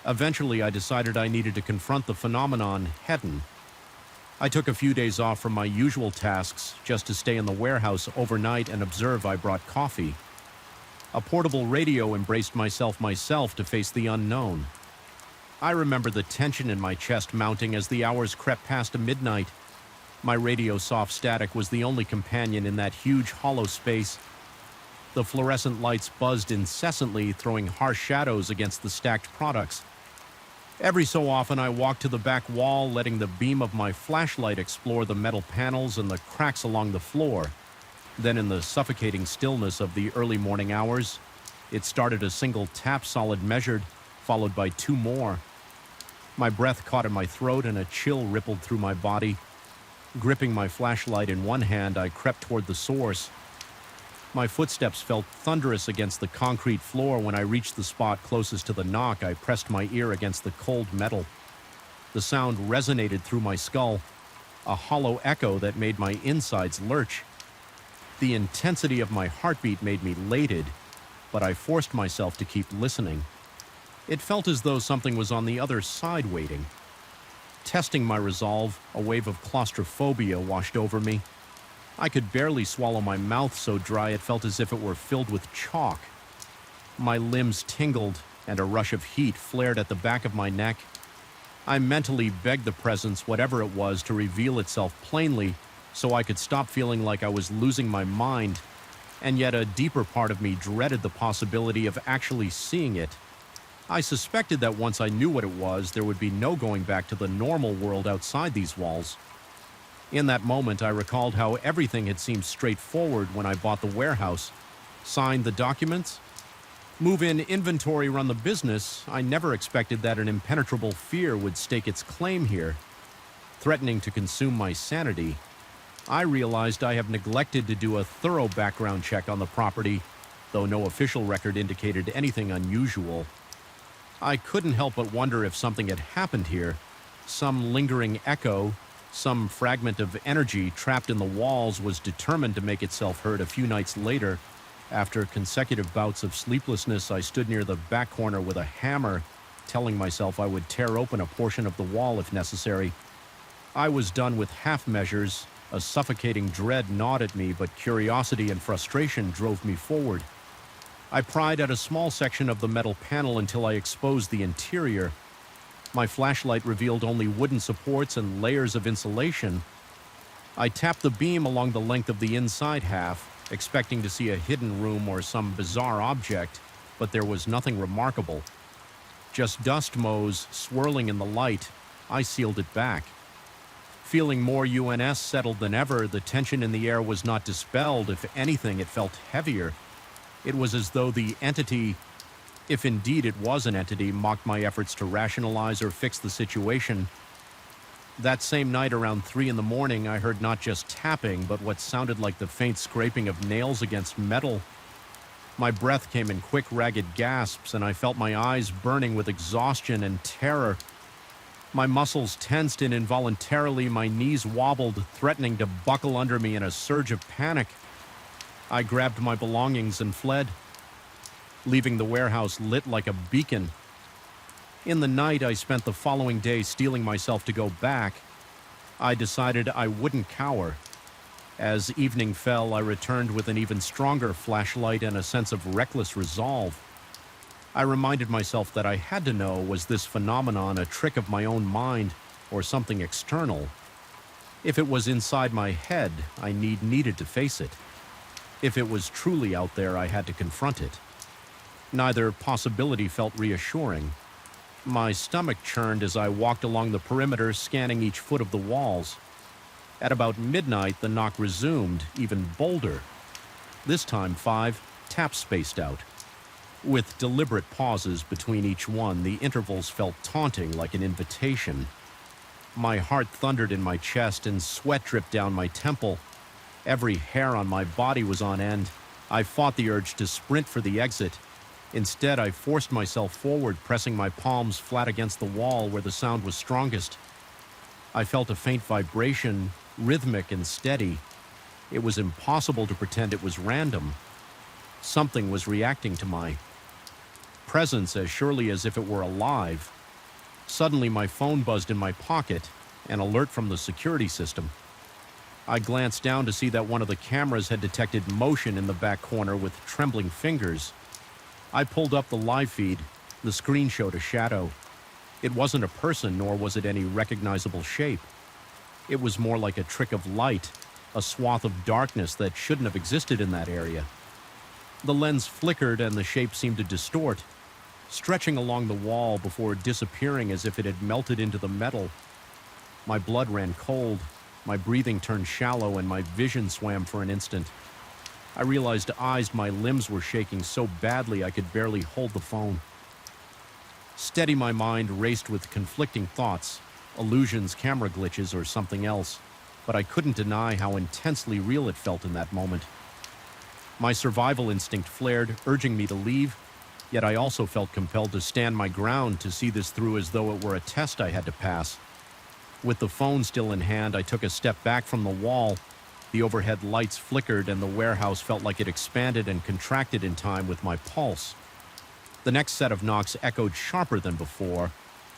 Eventually, I decided I needed to confront the phenomenon head-on. I took a few days off from my usual tasks just to stay in the warehouse overnight and observe. I brought coffee. A portable radio embraced myself to face the unknown. I remember the tension in my chest mounting as the hours crept past midnight. My radio's soft static was the only companion in that huge hollow space. The fluorescent lights buzzed incessantly, throwing harsh shadows against the stacked products. Every so often I walked to the back wall, letting the beam of my flashlight explore the metal panels and the cracks along the floor. Then in the suffocating stillness of the early morning hours, it started a single tap, solid measured, followed by two more. My breath caught in my throat and a chill rippled through my body. Gripping my flashlight in one hand, I crept toward the source. My footsteps felt thunderous against the concrete floor. When I reached the spot closest to the knock, I pressed my ear against the cold metal. The sound resonated through my skull, a hollow echo that made my insides lurch. The intensity of my heartbeat made me elated, but I forced myself to keep listening. It felt as though something was on the other side waiting. Testing my resolve, a wave of claustrophobia washed over me. I could barely swallow, my mouth so dry it felt as if it were filled with chalk. My limbs tingled, and a rush of heat flared at the back of my neck. I mentally begged the presence, whatever it was, to reveal itself plainly so I could stop feeling like I was losing my mind, and yet a deeper part of me dreaded the possibility of actually seeing it. I suspected that once I knew what it was, there would be no going back to the normal world outside these walls. In that moment, I recalled how everything had seemed straightforward when I bought the warehouse, signed the documents, move in inventory, run the business. I never expected that an impenetrable fear would stake its claim here, threatening to consume my sanity. I realized I have neglected to do a thorough background check on the property, though no official record indicated anything unusual. I couldn't help but wonder if something had happened here, some lingering echo. Some fragment of energy trapped in the walls was determined to make itself heard a few nights later. After consecutive bouts of sleeplessness, I stood near the back corner with a hammer, telling myself I would tear open a portion of the wall if necessary. I was done with half measures. A suffocating dread gnawed at me, but curiosity and frustration drove me forward. I pried at a small section of the metal panel until I exposed the interior. My flashlight revealed only wooden supports and layers of insulation. I tapped the beam along the length of the inside half, expecting to see a hidden room or some bizarre object, but there was nothing remarkable. Just dust motes swirling in the light. I sealed it back. Feeling more UNS settled than ever, the tension in the air was not dispelled. If anything, it felt heavier. It was as though the entity if indeed it was an entity, mocked my efforts to rationalize or fix the situation. That same night around 3 in the morning, I heard not just tapping, but what sounded like the faint scraping of nails against metal. My breath came in quick, ragged gasps, and I felt my eyes burning with exhaustion and terror. My muscles tensed, and involuntarily my knees wobbled, threatening to buckle under me in a surge of panic. I grabbed my belongings and fled, leaving the warehouse lit like a beacon. In the night, I spent the following day steeling myself to go back. I decided I wouldn't cower. As evening fell, I returned with an even stronger flashlight and a sense of reckless resolve. I reminded myself that I had to know, was this phenomenon a trick of my own mind or something external? If it was inside my head, I needed to face it. If it was truly out there, I had to confront it. Neither possibility felt reassuring. My stomach churned as I walked along the perimeter, scanning each foot of the walls. At about midnight, the knock resumed, even bolder. This time, 5 taps spaced out. With deliberate pauses between each one, the intervals felt taunting, like an invitation. My heart thundered in my chest and sweat dripped down my temple. Every hair on my body was on end. I fought the urge to sprint for the exit. Instead, I forced myself forward, pressing my palms flat against the wall where the sound was strongest. I felt a faint vibration, rhythmic and steady. It was impossible to pretend it was random. Something was reacting to my presence as surely as if it were alive. Suddenly, my phone buzzed in my pocket, an alert from the security system. I glanced down to see that one of the cameras had detected motion in the back corner with trembling fingers. I pulled up the live feed. The screen showed a shadow. It wasn't a person, nor was it any recognizable shape. It was more like a trick of light, a swath of darkness that shouldn't have existed in that area. The lens flickered and the shape seemed to distort, stretching along the wall before disappearing as if it had melted into the metal. My blood ran cold, my breathing turned shallow, and my vision swam for an instant. I realized my limbs were shaking so badly I could barely hold the phone. Steady, my mind raced with conflicting thoughts, illusions, camera glitches, or something else, but I couldn't deny how intensely real it felt in that moment. My survival instinct flared, urging me to leave, yet I also felt compelled to stand my ground, to see this through as though it were a test I had to pass. With the phone still in hand, I took a step back from the wall. The overhead lights flickered, and the warehouse felt like it expanded and contracted in time with my pulse. The next set of knocks echoed sharper than before.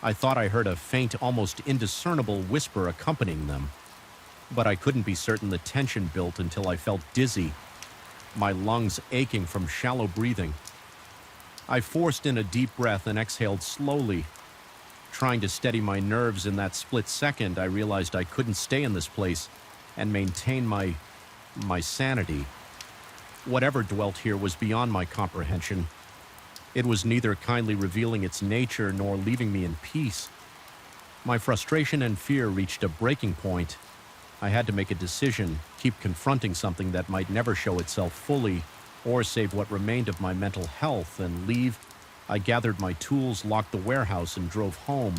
I thought I heard a faint, almost indiscernible whisper accompanying them. But I couldn't be certain. The tension built until I felt dizzy, my lungs aching from shallow breathing. I forced in a deep breath and exhaled slowly. Trying to steady my nerves in that split second, I realized I couldn't stay in this place and maintain my sanity. Whatever dwelt here was beyond my comprehension. It was neither kindly revealing its nature nor leaving me in peace. My frustration and fear reached a breaking point. I had to make a decision, keep confronting something that might never show itself fully, or save what remained of my mental health, and leave. I gathered my tools, locked the warehouse, and drove home.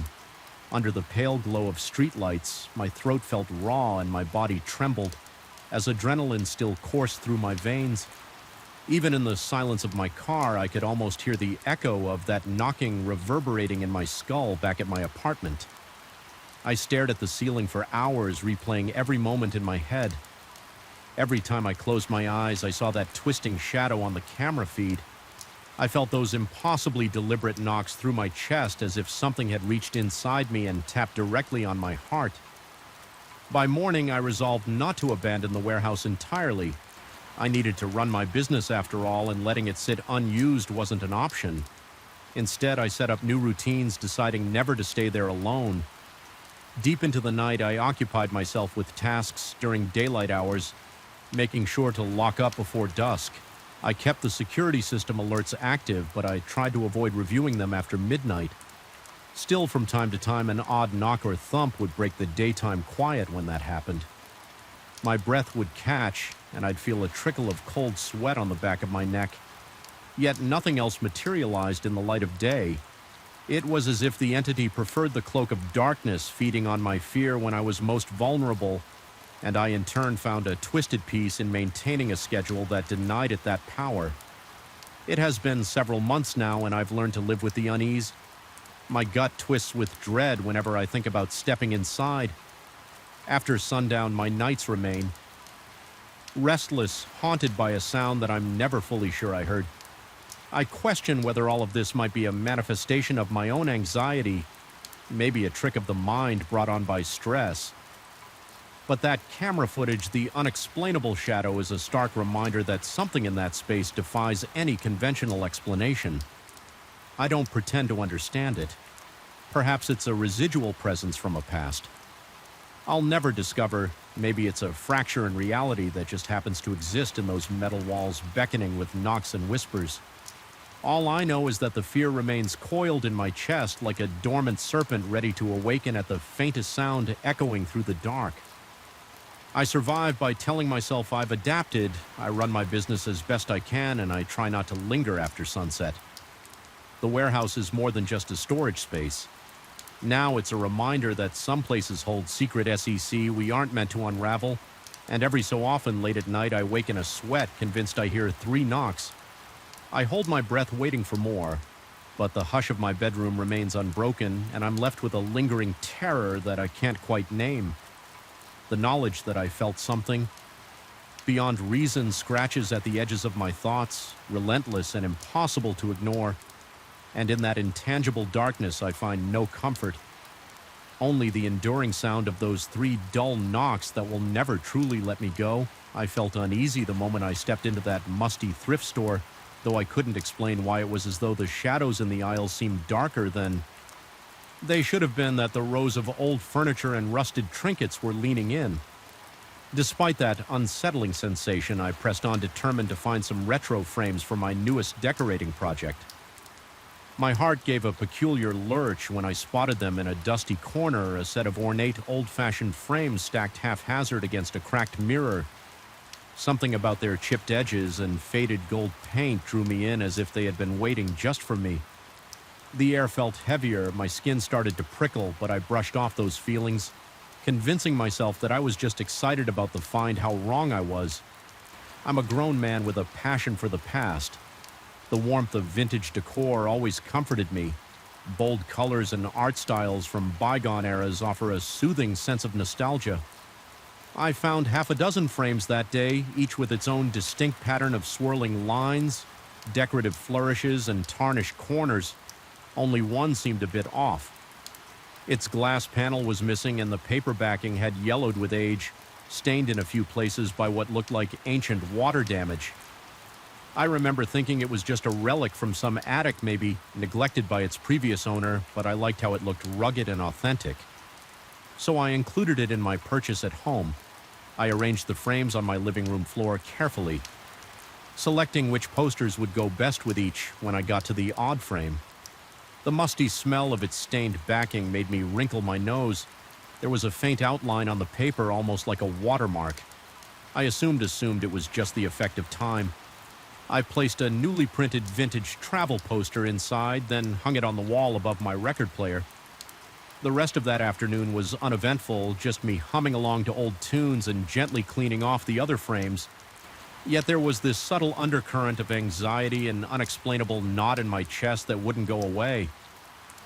Under the pale glow of streetlights, my throat felt raw and my body trembled as adrenaline still coursed through my veins. Even in the silence of my car, I could almost hear the echo of that knocking reverberating in my skull back at my apartment. I stared at the ceiling for hours, replaying every moment in my head. Every time I closed my eyes, I saw that twisting shadow on the camera feed. I felt those impossibly deliberate knocks through my chest, as if something had reached inside me and tapped directly on my heart. By morning, I resolved not to abandon the warehouse entirely. I needed to run my business after all, and letting it sit unused wasn't an option. Instead, I set up new routines, deciding never to stay there alone. Deep into the night, I occupied myself with tasks during daylight hours, making sure to lock up before dusk. I kept the security system alerts active, but I tried to avoid reviewing them after midnight. Still, from time to time, an odd knock or thump would break the daytime quiet when that happened. My breath would catch, and I'd feel a trickle of cold sweat on the back of my neck. yet nothing else materialized in the light of day. It was as if the entity preferred the cloak of darkness, feeding on my fear when I was most vulnerable, and I in turn found a twisted peace in maintaining a schedule that denied it that power. It has been several months now, and I've learned to live with the unease. My gut twists with dread whenever I think about stepping inside. After sundown, my nights remain restless, haunted by a sound that I'm never fully sure I heard. I question whether all of this might be a manifestation of my own anxiety, maybe a trick of the mind brought on by stress. But that camera footage, the unexplainable shadow, is a stark reminder that something in that space defies any conventional explanation. I don't pretend to understand it. Perhaps it's a residual presence from a past. I'll never discover. Maybe it's a fracture in reality that just happens to exist in those metal walls, beckoning with knocks and whispers. All I know is that the fear remains coiled in my chest like a dormant serpent ready to awaken at the faintest sound echoing through the dark. I survive by telling myself I've adapted. I run my business as best I can, and I try not to linger after sunset. The warehouse is more than just a storage space. Now it's a reminder that some places hold secret SEC we aren't meant to unravel, and every so often late at night I wake in a sweat, convinced I hear 3 knocks. I hold my breath waiting for more, but the hush of my bedroom remains unbroken, and I'm left with a lingering terror that I can't quite name. The knowledge that I felt something beyond reason scratches at the edges of my thoughts, relentless and impossible to ignore. And in that intangible darkness I find no comfort. Only the enduring sound of those 3 dull knocks that will never truly let me go. I felt uneasy the moment I stepped into that musty thrift store, though I couldn't explain why it was as though the shadows in the aisles seemed darker than they should have been, that the rows of old furniture and rusted trinkets were leaning in. Despite that unsettling sensation, I pressed on, determined to find some retro frames for my newest decorating project. My heart gave a peculiar lurch when I spotted them in a dusty corner, a set of ornate, old-fashioned frames stacked haphazard against a cracked mirror. Something about their chipped edges and faded gold paint drew me in as if they had been waiting just for me. The air felt heavier, my skin started to prickle, but I brushed off those feelings, convincing myself that I was just excited about the find. How wrong I was. I'm a grown man with a passion for the past. The warmth of vintage decor always comforted me. Bold colors and art styles from bygone eras offer a soothing sense of nostalgia. I found half a dozen frames that day, each with its own distinct pattern of swirling lines, decorative flourishes, and tarnished corners. Only one seemed a bit off. Its glass panel was missing, and the paper backing had yellowed with age, stained in a few places by what looked like ancient water damage. I remember thinking it was just a relic from some attic, maybe neglected by its previous owner, but I liked how it looked rugged and authentic. So I included it in my purchase at home. I arranged the frames on my living room floor carefully, selecting which posters would go best with each when I got to the odd frame. The musty smell of its stained backing made me wrinkle my nose. There was a faint outline on the paper, almost like a watermark. I assumed it was just the effect of time. I placed a newly printed vintage travel poster inside, then hung it on the wall above my record player. The rest of that afternoon was uneventful, just me humming along to old tunes and gently cleaning off the other frames. Yet there was this subtle undercurrent of anxiety and unexplainable knot in my chest that wouldn't go away.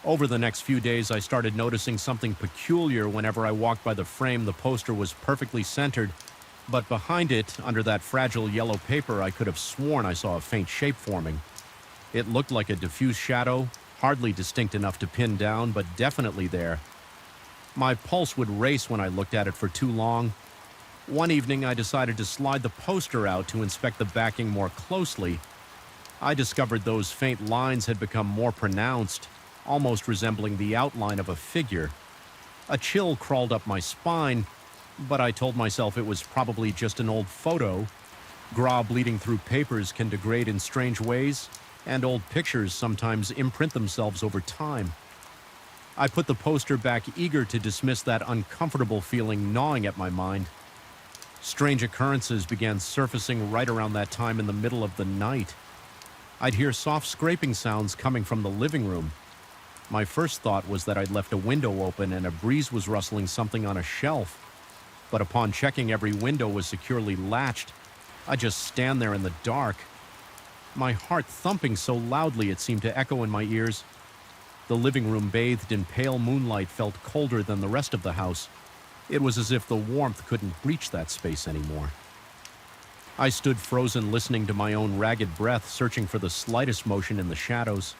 Over the next few days, I started noticing something peculiar. Whenever I walked by the frame, the poster was perfectly centered, but behind it, under that fragile yellow paper, I could have sworn I saw a faint shape forming. It looked like a diffuse shadow, hardly distinct enough to pin down, but definitely there. My pulse would race when I looked at it for too long. One evening, I decided to slide the poster out to inspect the backing more closely. I discovered those faint lines had become more pronounced, almost resembling the outline of a figure. A chill crawled up my spine, but I told myself it was probably just an old photo. Gras bleeding through papers can degrade in strange ways, and old pictures sometimes imprint themselves over time. I put the poster back, eager to dismiss that uncomfortable feeling gnawing at my mind. Strange occurrences began surfacing right around that time in the middle of the night. I'd hear soft scraping sounds coming from the living room. My first thought was that I'd left a window open and a breeze was rustling something on a shelf. But upon checking every window was securely latched, I just stand there in the dark, my heart thumping so loudly it seemed to echo in my ears. The living room, bathed in pale moonlight, felt colder than the rest of the house. It was as if the warmth couldn't reach that space anymore. I stood frozen, listening to my own ragged breath, searching for the slightest motion in the shadows.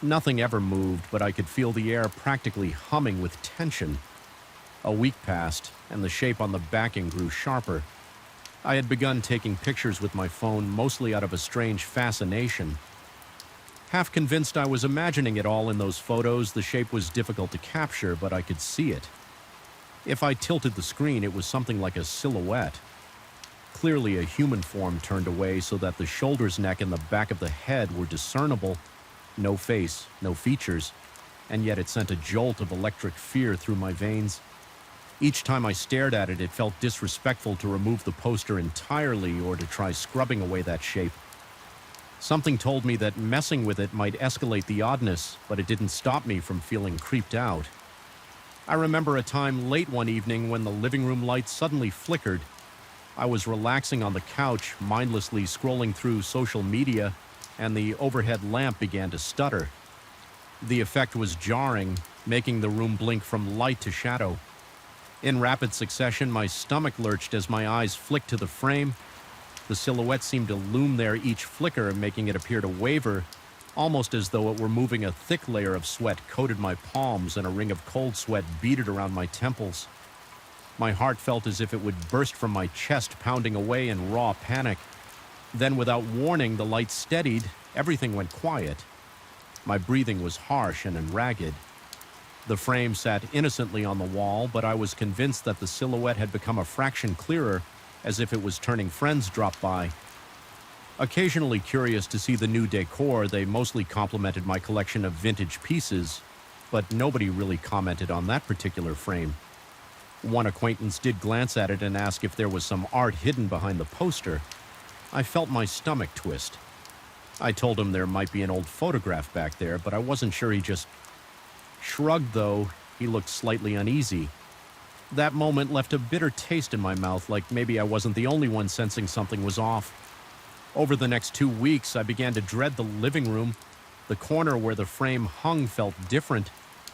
Nothing ever moved, but I could feel the air practically humming with tension. A week passed, and the shape on the backing grew sharper. I had begun taking pictures with my phone, mostly out of a strange fascination. Half convinced I was imagining it all in those photos, the shape was difficult to capture, but I could see it. If I tilted the screen, it was something like a silhouette. Clearly a human form turned away so that the shoulders, neck, and the back of the head were discernible. No face, no features, and yet it sent a jolt of electric fear through my veins. Each time I stared at it, it felt disrespectful to remove the poster entirely or to try scrubbing away that shape. Something told me that messing with it might escalate the oddness, but it didn't stop me from feeling creeped out. I remember a time late one evening when the living room light suddenly flickered. I was relaxing on the couch, mindlessly scrolling through social media, and the overhead lamp began to stutter. The effect was jarring, making the room blink from light to shadow. In rapid succession, my stomach lurched as my eyes flicked to the frame. The silhouette seemed to loom there, each flicker making it appear to waver, almost as though it were moving. A thick layer of sweat coated my palms and a ring of cold sweat beaded around my temples. My heart felt as if it would burst from my chest, pounding away in raw panic. Then, without warning, the light steadied. Everything went quiet. My breathing was harsh and ragged. The frame sat innocently on the wall, but I was convinced that the silhouette had become a fraction clearer, as if it was turning friends drop by. Occasionally curious to see the new decor, they mostly complimented my collection of vintage pieces, but nobody really commented on that particular frame. One acquaintance did glance at it and ask if there was some art hidden behind the poster. I felt my stomach twist. I told him there might be an old photograph back there, but I wasn't sure. He just shrugged, though. He looked slightly uneasy. That moment left a bitter taste in my mouth, like maybe I wasn't the only one sensing something was off. Over the next 2 weeks, I began to dread the living room. The corner where the frame hung felt different,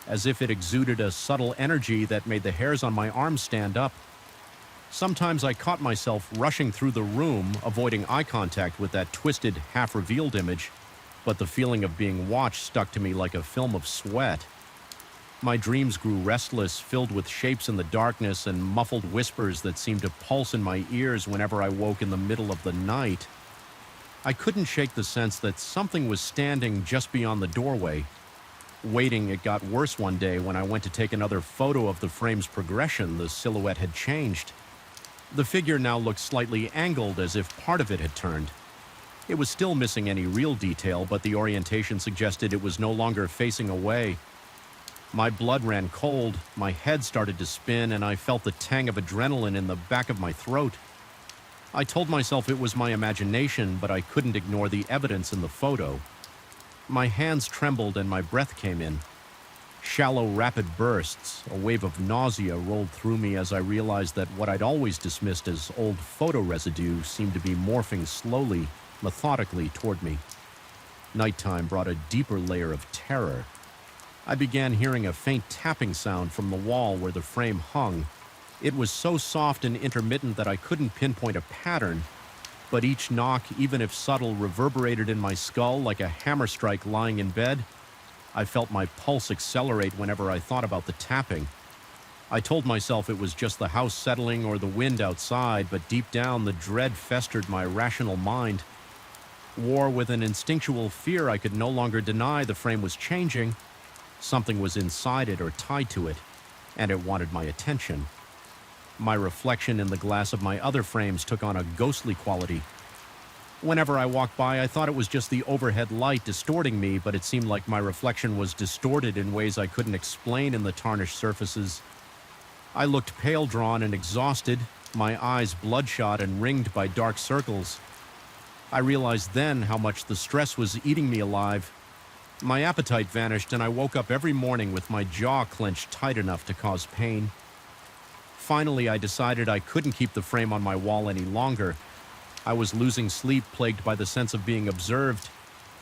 as if it exuded a subtle energy that made the hairs on my arms stand up. Sometimes I caught myself rushing through the room, avoiding eye contact with that twisted, half-revealed image, but the feeling of being watched stuck to me like a film of sweat. My dreams grew restless, filled with shapes in the darkness and muffled whispers that seemed to pulse in my ears whenever I woke in the middle of the night. I couldn't shake the sense that something was standing just beyond the doorway. Waiting, it got worse one day when I went to take another photo of the frame's progression. The silhouette had changed. The figure now looked slightly angled, as if part of it had turned. It was still missing any real detail, but the orientation suggested it was no longer facing away. My blood ran cold, my head started to spin, and I felt the tang of adrenaline in the back of my throat. I told myself it was my imagination, but I couldn't ignore the evidence in the photo. My hands trembled and my breath came in. Shallow, rapid bursts, a wave of nausea rolled through me as I realized that what I'd always dismissed as old photo residue seemed to be morphing slowly, methodically toward me. Nighttime brought a deeper layer of terror. I began hearing a faint tapping sound from the wall where the frame hung. It was so soft and intermittent that I couldn't pinpoint a pattern, but each knock, even if subtle, reverberated in my skull like a hammer strike lying in bed. I felt my pulse accelerate whenever I thought about the tapping. I told myself it was just the house settling or the wind outside, but deep down the dread festered my rational mind. War with an instinctual fear I could no longer deny. The frame was changing. Something was inside it or tied to it, and it wanted my attention. My reflection in the glass of my other frames took on a ghostly quality. Whenever I walked by, I thought it was just the overhead light distorting me, but it seemed like my reflection was distorted in ways I couldn't explain in the tarnished surfaces. I looked pale-drawn and exhausted, my eyes bloodshot and ringed by dark circles. I realized then how much the stress was eating me alive. My appetite vanished, and I woke up every morning with my jaw clenched tight enough to cause pain. Finally, I decided I couldn't keep the frame on my wall any longer. I was losing sleep, plagued by the sense of being observed.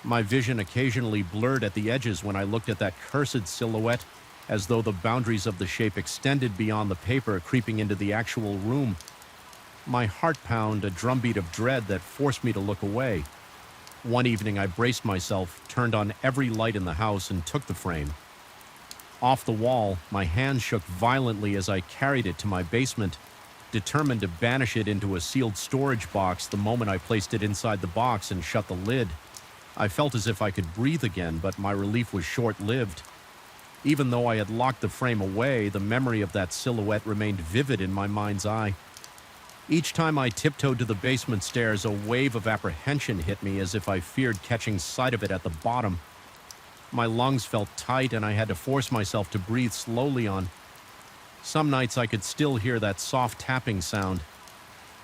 My vision occasionally blurred at the edges when I looked at that cursed silhouette, as though the boundaries of the shape extended beyond the paper, creeping into the actual room. My heart pounded a drumbeat of dread that forced me to look away. One evening, I braced myself, turned on every light in the house, and took the frame. Off the wall, my hand shook violently as I carried it to my basement, determined to banish it into a sealed storage box the moment I placed it inside the box and shut the lid. I felt as if I could breathe again, but my relief was short-lived. Even though I had locked the frame away, the memory of that silhouette remained vivid in my mind's eye. Each time I tiptoed to the basement stairs, a wave of apprehension hit me, as if I feared catching sight of it at the bottom. My lungs felt tight, and I had to force myself to breathe slowly on. Some nights I could still hear that soft tapping sound.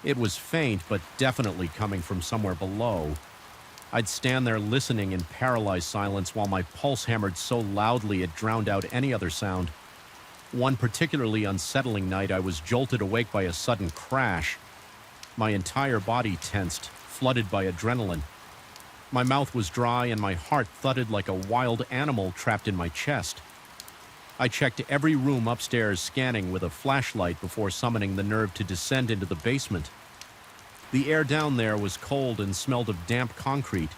It was faint, but definitely coming from somewhere below. I'd stand there listening in paralyzed silence while my pulse hammered so loudly it drowned out any other sound. One particularly unsettling night, I was jolted awake by a sudden crash. My entire body tensed, flooded by adrenaline. My mouth was dry and my heart thudded like a wild animal trapped in my chest. I checked every room upstairs, scanning with a flashlight before summoning the nerve to descend into the basement. The air down there was cold and smelled of damp concrete.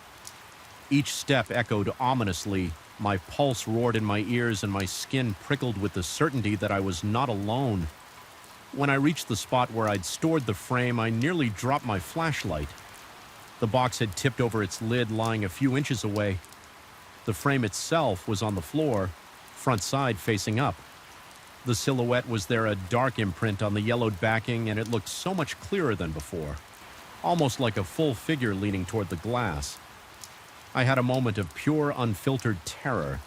Each step echoed ominously. My pulse roared in my ears and my skin prickled with the certainty that I was not alone. When I reached the spot where I'd stored the frame, I nearly dropped my flashlight. The box had tipped over its lid, lying a few inches away. The frame itself was on the floor, front side facing up. The silhouette was there, a dark imprint on the yellowed backing, and it looked so much clearer than before, almost like a full figure leaning toward the glass. I had a moment of pure, unfiltered terror.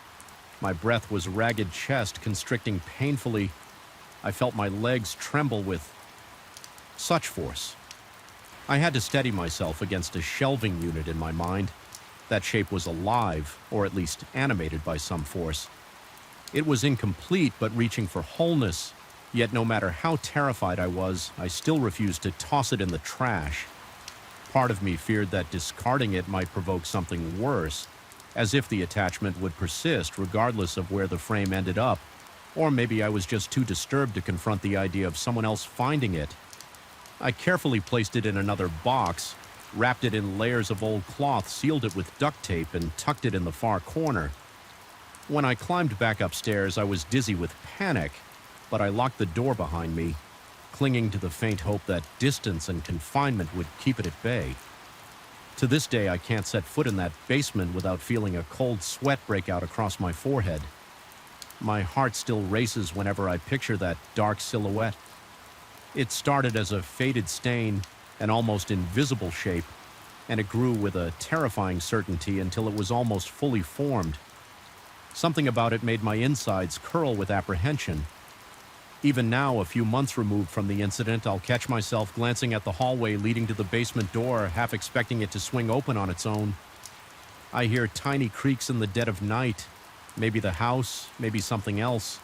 My breath was ragged chest constricting painfully. I felt my legs tremble with such force. I had to steady myself against a shelving unit in my mind. That shape was alive, or at least animated by some force. It was incomplete, but reaching for wholeness. Yet no matter how terrified I was, I still refused to toss it in the trash. Part of me feared that discarding it might provoke something worse, as if the attachment would persist regardless of where the frame ended up, or maybe I was just too disturbed to confront the idea of someone else finding it. I carefully placed it in another box, wrapped it in layers of old cloth, sealed it with duct tape, and tucked it in the far corner. When I climbed back upstairs, I was dizzy with panic, but I locked the door behind me, clinging to the faint hope that distance and confinement would keep it at bay. To this day, I can't set foot in that basement without feeling a cold sweat break out across my forehead. My heart still races whenever I picture that dark silhouette. It started as a faded stain, an almost invisible shape, and it grew with a terrifying certainty until it was almost fully formed. Something about it made my insides curl with apprehension. Even now, a few months removed from the incident, I'll catch myself glancing at the hallway leading to the basement door, half expecting it to swing open on its own. I hear tiny creaks in the dead of night. Maybe the house, maybe something else.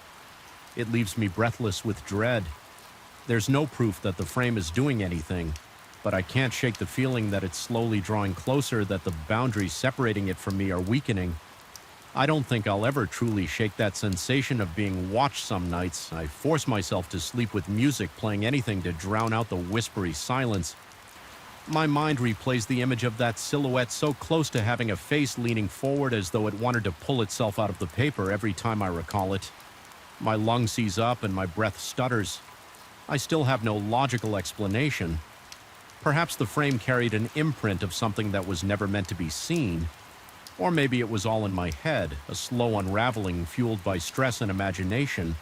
It leaves me breathless with dread. There's no proof that the frame is doing anything, but I can't shake the feeling that it's slowly drawing closer, that the boundaries separating it from me are weakening. I don't think I'll ever truly shake that sensation of being watched some nights. I force myself to sleep with music playing, anything to drown out the whispery silence. My mind replays the image of that silhouette so close to having a face leaning forward as though it wanted to pull itself out of the paper every time I recall it. My lung seize up and my breath stutters. I still have no logical explanation. Perhaps the frame carried an imprint of something that was never meant to be seen. Or maybe it was all in my head, a slow unraveling fueled by stress and imagination.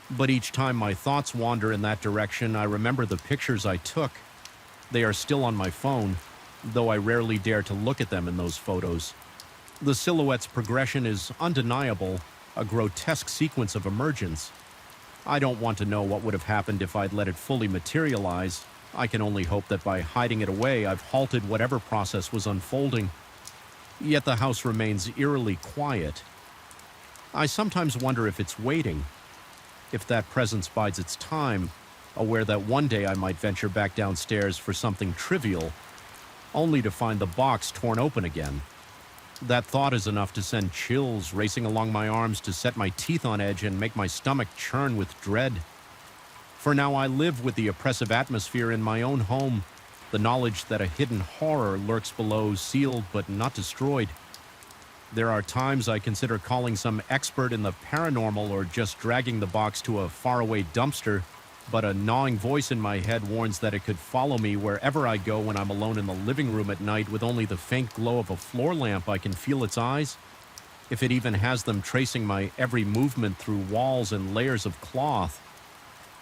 But each time my thoughts wander in that direction, I remember the pictures I took. They are still on my phone, though I rarely dare to look at them in those photos. The silhouette's progression is undeniable, a grotesque sequence of emergence. I don't want to know what would have happened if I'd let it fully materialize. I can only hope that by hiding it away, I've halted whatever process was unfolding. Yet the house remains eerily quiet. I sometimes wonder if it's waiting, if that presence bides its time, aware that one day I might venture back downstairs for something trivial, only to find the box torn open again. That thought is enough to send chills racing along my arms, to set my teeth on edge and make my stomach churn with dread. For now I live with the oppressive atmosphere in my own home, the knowledge that a hidden horror lurks below, sealed but not destroyed. There are times I consider calling some expert in the paranormal or just dragging the box to a faraway dumpster, but a gnawing voice in my head warns that it could follow me wherever I go when I'm alone in the living room at night with only the faint glow of a floor lamp. I can feel its eyes, if it even has them, tracing my every movement through walls and layers of cloth.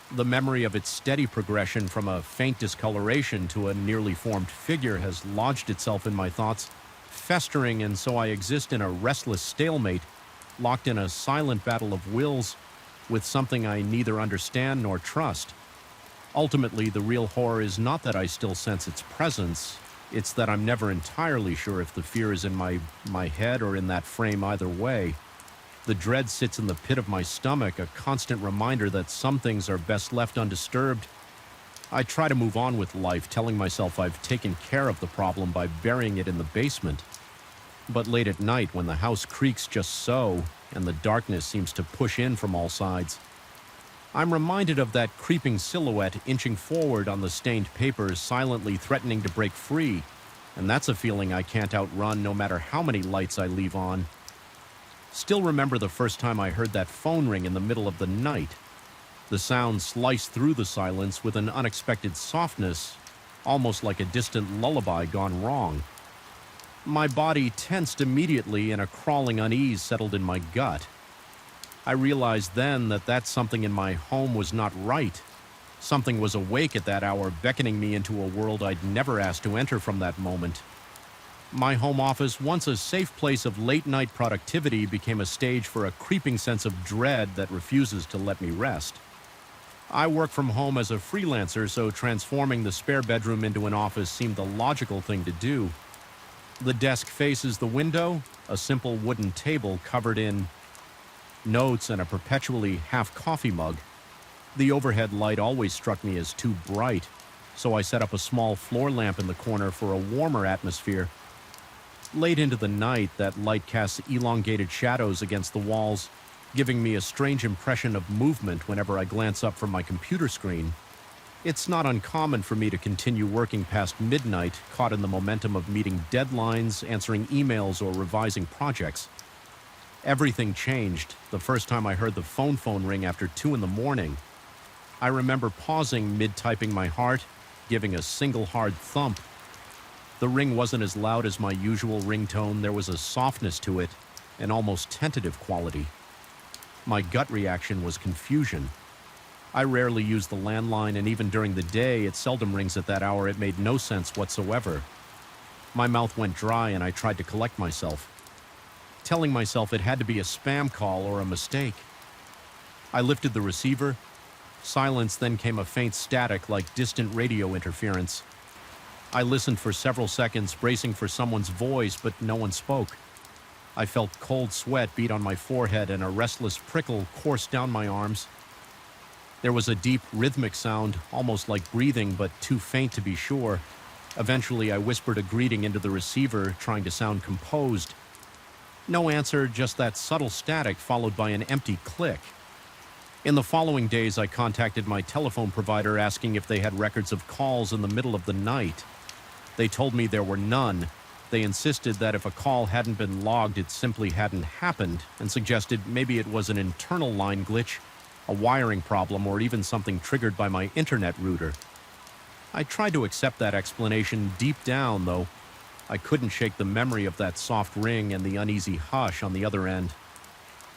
The memory of its steady progression from a faint discoloration to a nearly formed figure has lodged itself in my thoughts, festering, and so I exist in a restless stalemate, locked in a silent battle of wills with something I neither understand nor trust. Ultimately, the real horror is not that I still sense its presence, it's that I'm never entirely sure if the fear is in my head or in that frame. Either way, the dread sits in the pit of my stomach, a constant reminder that some things are best left undisturbed. I try to move on with life, telling myself I've taken care of the problem by burying it in the basement. But late at night, when the house creaks just so, and the darkness seems to push in from all sides, I'm reminded of that creeping silhouette inching forward on the stained paper, silently threatening to break free, and that's a feeling I can't outrun no matter how many lights I leave on. Still remember the first time I heard that phone ring in the middle of the night. The sound sliced through the silence with an unexpected softness, almost like a distant lullaby gone wrong. My body tensed immediately and a crawling unease settled in my gut. I realized then that something in my home was not right. Something was awake at that hour, beckoning me into a world I'd never asked to enter from that moment. My home office, once a safe place of late-night productivity, became a stage for a creeping sense of dread that refuses to let me rest. I work from home as a freelancer, so transforming the spare bedroom into an office seemed the logical thing to do. The desk faces the window, a simple wooden table covered in notes and a perpetually half-coffee mug. The overhead light always struck me as too bright, so I set up a small floor lamp in the corner for a warmer atmosphere. Late into the night, that light casts elongated shadows against the walls, giving me a strange impression of movement whenever I glance up from my computer screen. It's not uncommon for me to continue working past midnight, caught in the momentum of meeting deadlines, answering emails, or revising projects. Everything changed the first time I heard the phone ring after 2 a.m. I remember pausing mid-typing my heart, giving a single hard thump. The ring wasn't as loud as my usual ringtone. There was a softness to it, an almost tentative quality. My gut reaction was confusion. I rarely use the landline, and even during the day, it seldom rings at that hour. It made no sense whatsoever. My mouth went dry, and I tried to collect myself, telling myself it had to be a spam call or a mistake. I lifted the receiver. Silence, then came a faint static like distant radio interference. I listened for several seconds, bracing for someone's voice, but no one spoke. I felt cold sweat beat on my forehead and a restless prickle coursed down my arms. There was a deep, rhythmic sound, almost like breathing, but too faint to be sure. Eventually, I whispered a greeting into the receiver, trying to sound composed. No answer, just that subtle static followed by an empty click. In the following days, I contacted my telephone provider asking if they had records of calls in the middle of the night. They told me there were none. They insisted that if a call hadn't been logged, it simply hadn't happened, and suggested maybe it was an internal line glitch, a wiring problem, or even something triggered by my internet router. I tried to accept that explanation deep down, though. I couldn't shake the memory of that soft ring and the uneasy hush on the other end.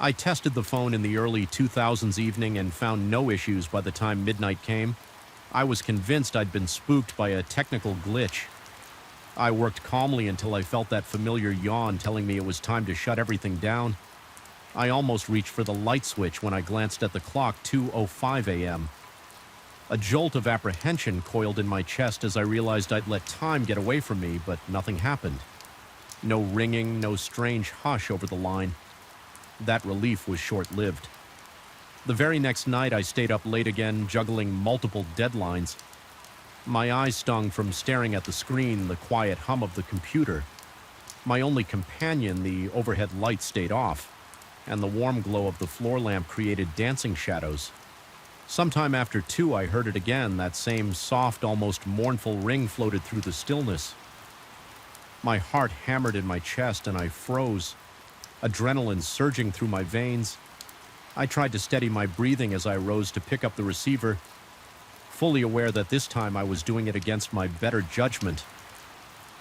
I tested the phone in the early 2000s evening and found no issues by the time midnight came. I was convinced I'd been spooked by a technical glitch. I worked calmly until I felt that familiar yawn telling me it was time to shut everything down. I almost reached for the light switch when I glanced at the clock, 2:05 a.m. A jolt of apprehension coiled in my chest as I realized I'd let time get away from me, but nothing happened. No ringing, no strange hush over the line. That relief was short-lived. The very next night, I stayed up late again, juggling multiple deadlines. My eyes stung from staring at the screen, the quiet hum of the computer. My only companion, the overhead light, stayed off, and the warm glow of the floor lamp created dancing shadows. Sometime after 2, I heard it again. That same soft, almost mournful ring floated through the stillness. My heart hammered in my chest, and I froze, adrenaline surging through my veins. I tried to steady my breathing as I rose to pick up the receiver, fully aware that this time I was doing it against my better judgment.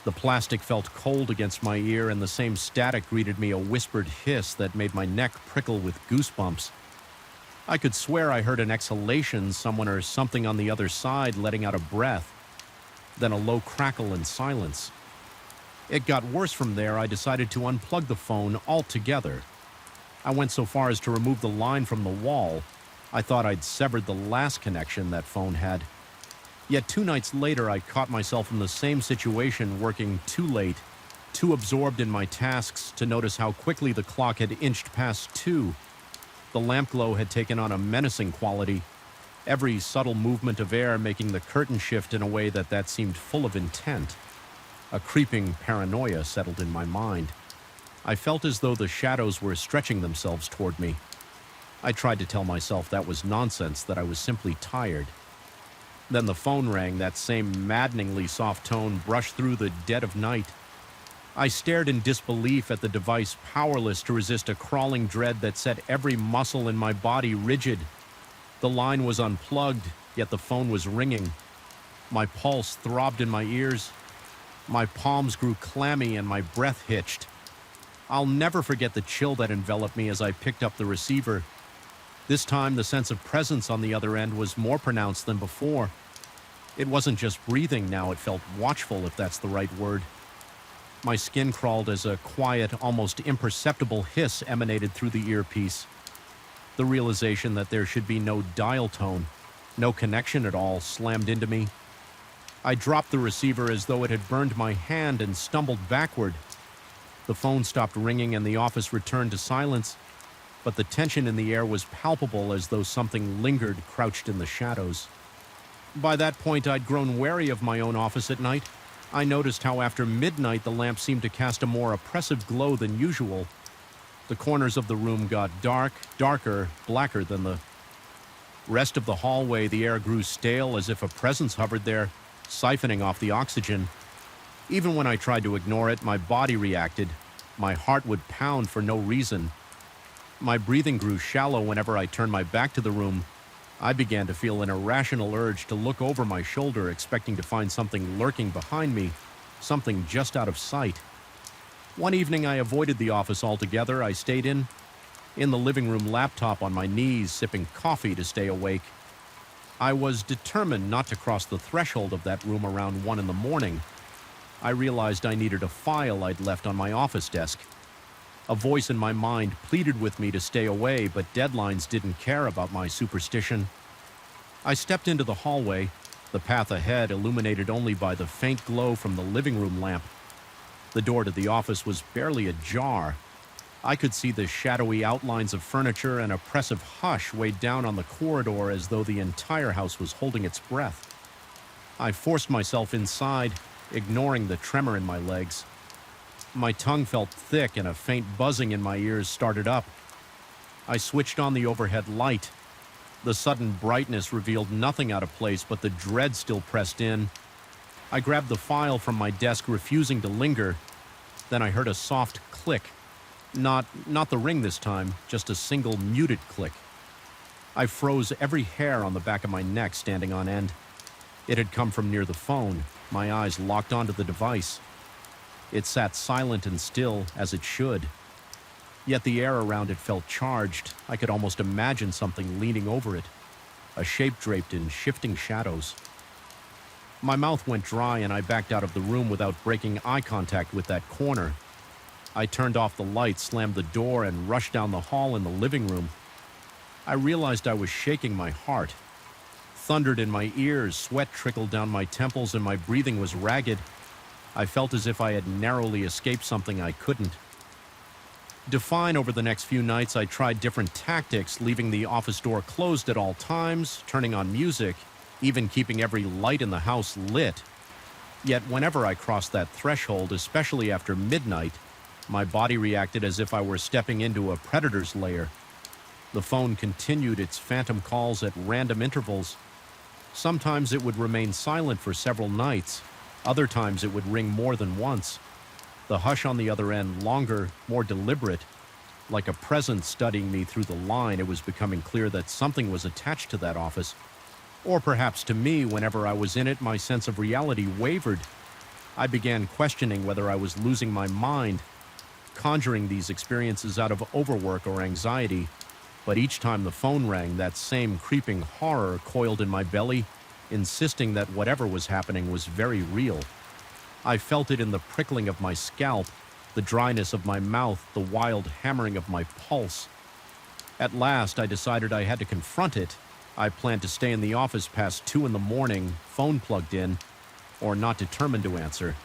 The plastic felt cold against my ear, and the same static greeted me, a whispered hiss that made my neck prickle with goosebumps. I could swear I heard an exhalation, someone or something on the other side letting out a breath, then a low crackle and silence. It got worse from there. I decided to unplug the phone altogether. I went so far as to remove the line from the wall. I thought I'd severed the last connection that phone had. Yet 2 nights later, I caught myself in the same situation, working too late, too absorbed in my tasks to notice how quickly the clock had inched past 2. The lamp glow had taken on a menacing quality, every subtle movement of air making the curtain shift in a way that seemed full of intent. A creeping paranoia settled in my mind. I felt as though the shadows were stretching themselves toward me. I tried to tell myself that was nonsense, that I was simply tired. Then the phone rang, that same maddeningly soft tone brushed through the dead of night. I stared in disbelief at the device, powerless to resist a crawling dread that set every muscle in my body rigid. The line was unplugged, yet the phone was ringing. My pulse throbbed in my ears. My palms grew clammy and my breath hitched. I'll never forget the chill that enveloped me as I picked up the receiver. This time, the sense of presence on the other end was more pronounced than before. It wasn't just breathing now, it felt watchful, if that's the right word. My skin crawled as a quiet, almost imperceptible hiss emanated through the earpiece. The realization that there should be no dial tone, no connection at all, slammed into me. I dropped the receiver as though it had burned my hand and stumbled backward. The phone stopped ringing and the office returned to silence, but the tension in the air was palpable, as though something lingered crouched in the shadows. By that point, I'd grown wary of my own office at night. I noticed how after midnight the lamp seemed to cast a more oppressive glow than usual. The corners of the room got darker, blacker than the rest of the hallway. The air grew stale, as if a presence hovered there, siphoning off the oxygen. Even when I tried to ignore it, my body reacted. My heart would pound for no reason. My breathing grew shallow whenever I turned my back to the room. I began to feel an irrational urge to look over my shoulder, expecting to find something lurking behind me, something just out of sight. One evening, I avoided the office altogether. I stayed in the living room, laptop on my knees, sipping coffee to stay awake. I was determined not to cross the threshold of that room around 1 in the morning. I realized I needed a file I'd left on my office desk. A voice in my mind pleaded with me to stay away, but deadlines didn't care about my superstition. I stepped into the hallway, the path ahead illuminated only by the faint glow from the living room lamp. The door to the office was barely ajar. I could see the shadowy outlines of furniture, and oppressive hush weighed down on the corridor as though the entire house was holding its breath. I forced myself inside, ignoring the tremor in my legs. My tongue felt thick and a faint buzzing in my ears started up. I switched on the overhead light. The sudden brightness revealed nothing out of place, but the dread still pressed in. I grabbed the file from my desk, refusing to linger. Then I heard a soft click. Not the ring this time, just a single muted click. I froze, every hair on the back of my neck standing on end. It had come from near the phone. My eyes locked onto the device. It sat silent and still, as it should. Yet the air around it felt charged. I could almost imagine something leaning over it, a shape draped in shifting shadows. My mouth went dry and I backed out of the room without breaking eye contact with that corner. I turned off the light, slammed the door, and rushed down the hall in the living room. I realized I was shaking my heart. thundered in my ears, sweat trickled down my temples, and my breathing was ragged. I felt as if I had narrowly escaped something I couldn't. To fine over the next few nights, I tried different tactics, leaving the office door closed at all times, turning on music, even keeping every light in the house lit. Yet whenever I crossed that threshold, especially after midnight, my body reacted as if I were stepping into a predator's lair. The phone continued its phantom calls at random intervals. Sometimes it would remain silent for several nights. Other times it would ring more than once. The hush on the other end longer, more deliberate. Like a presence studying me through the line, it was becoming clear that something was attached to that office. Or perhaps to me, whenever I was in it, my sense of reality wavered. I began questioning whether I was losing my mind, conjuring these experiences out of overwork or anxiety. But each time the phone rang, that same creeping horror coiled in my belly, insisting that whatever was happening was very real. I felt it in the prickling of my scalp, the dryness of my mouth, the wild hammering of my pulse. At last, I decided I had to confront it. I planned to stay in the office past 2 in the morning, phone plugged in, or not determined to answer.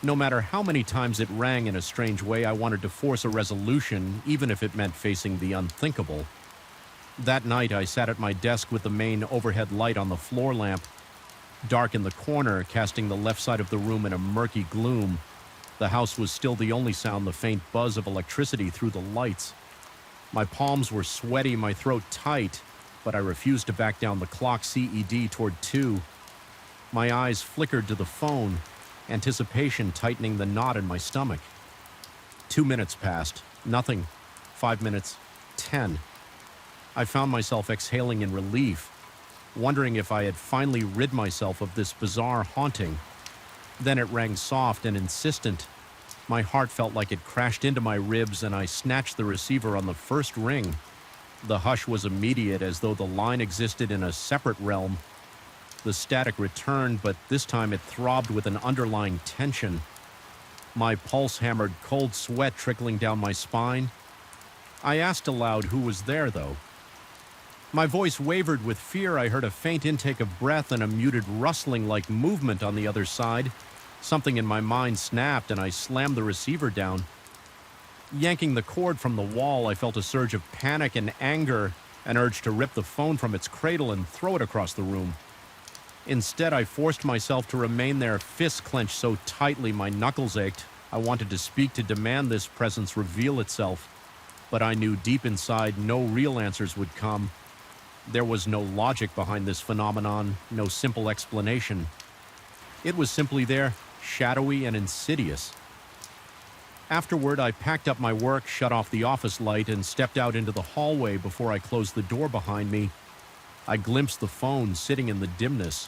No matter how many times it rang in a strange way, I wanted to force a resolution, even if it meant facing the unthinkable. That night, I sat at my desk with the main overhead light on the floor lamp, dark in the corner, casting the left side of the room in a murky gloom. The house was still the only sound, the faint buzz of electricity through the lights. My palms were sweaty, my throat tight, but I refused to back down the clock CED toward 2. My eyes flickered to the phone, anticipation tightening the knot in my stomach. 2 minutes passed. Nothing. 5 minutes. 10. I found myself exhaling in relief, wondering if I had finally rid myself of this bizarre haunting. Then it rang soft and insistent. My heart felt like it crashed into my ribs, and I snatched the receiver on the first ring. The hush was immediate, as though the line existed in a separate realm. The static returned, but this time it throbbed with an underlying tension. My pulse hammered, cold sweat trickling down my spine. I asked aloud who was there, though. My voice wavered with fear. I heard a faint intake of breath and a muted rustling-like movement on the other side. Something in my mind snapped, and I slammed the receiver down. Yanking the cord from the wall, I felt a surge of panic and anger, an urge to rip the phone from its cradle and throw it across the room. Instead, I forced myself to remain there, fists clenched so tightly my knuckles ached. I wanted to speak, to demand this presence reveal itself, but I knew deep inside no real answers would come. There was no logic behind this phenomenon, no simple explanation. It was simply there, shadowy and insidious. Afterward, I packed up my work, shut off the office light, and stepped out into the hallway before I closed the door behind me. I glimpsed the phone sitting in the dimness.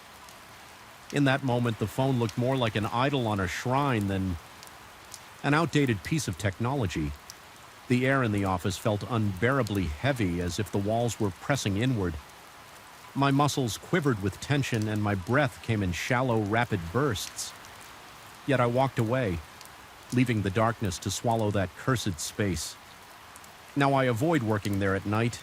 In that moment, the phone looked more like an idol on a shrine than an outdated piece of technology. The air in the office felt unbearably heavy, as if the walls were pressing inward. My muscles quivered with tension, and my breath came in shallow, rapid bursts. Yet I walked away, leaving the darkness to swallow that cursed space. Now I avoid working there at night.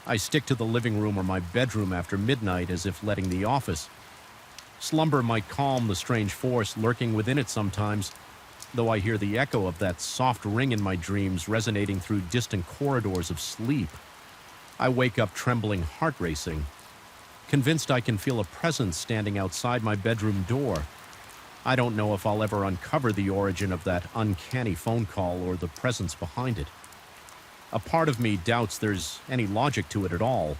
I stick to the living room or my bedroom after midnight, as if letting the office. Slumber might calm the strange force lurking within it sometimes, though I hear the echo of that soft ring in my dreams resonating through distant corridors of sleep. I wake up trembling, heart racing, convinced I can feel a presence standing outside my bedroom door. I don't know if I'll ever uncover the origin of that uncanny phone call or the presence behind it. A part of me doubts there's any logic to it at all.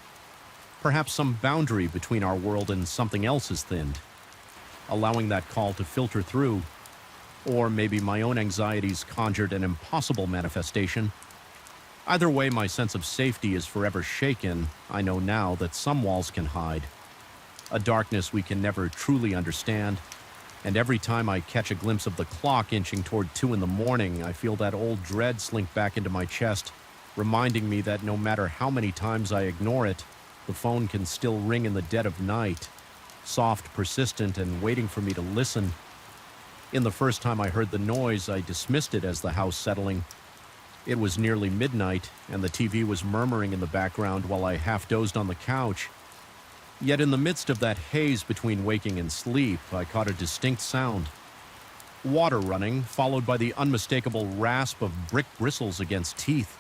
Perhaps some boundary between our world and something else is thinned, allowing that call to filter through. Or maybe my own anxieties conjured an impossible manifestation. Either way, my sense of safety is forever shaken. I know now that some walls can hide a darkness we can never truly understand. And every time I catch a glimpse of the clock inching toward 2 in the morning, I feel that old dread slink back into my chest, reminding me that no matter how many times I ignore it, the phone can still ring in the dead of night, soft, persistent, and waiting for me to listen. In the first time I heard the noise, I dismissed it as the house settling. It was nearly midnight, and the TV was murmuring in the background while I half dozed on the couch. Yet in the midst of that haze between waking and sleep, I caught a distinct sound. Water running, followed by the unmistakable rasp of brick bristles against teeth.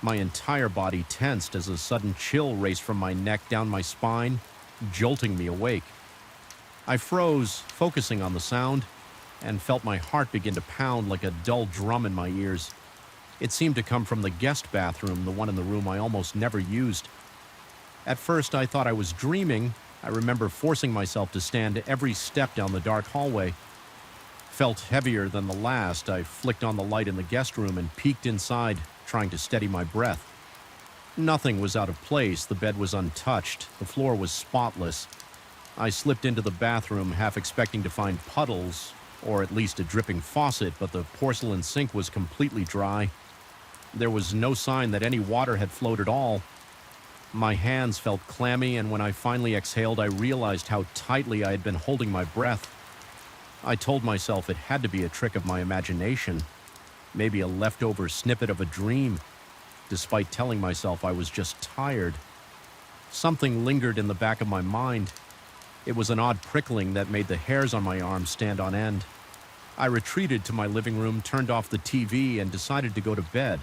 My entire body tensed as a sudden chill raced from my neck down my spine, jolting me awake. I froze, focusing on the sound, and felt my heart begin to pound like a dull drum in my ears. It seemed to come from the guest bathroom, the one in the room I almost never used. At first, I thought I was dreaming. I remember forcing myself to stand every step down the dark hallway. Felt heavier than the last, I flicked on the light in the guest room and peeked inside, trying to steady my breath. Nothing was out of place. The bed was untouched. The floor was spotless. I slipped into the bathroom, half expecting to find puddles, or at least a dripping faucet, but the porcelain sink was completely dry. There was no sign that any water had flowed at all. My hands felt clammy, and when I finally exhaled, I realized how tightly I had been holding my breath. I told myself it had to be a trick of my imagination, maybe a leftover snippet of a dream, despite telling myself I was just tired. Something lingered in the back of my mind. It was an odd prickling that made the hairs on my arms stand on end. I retreated to my living room, turned off the TV, and decided to go to bed.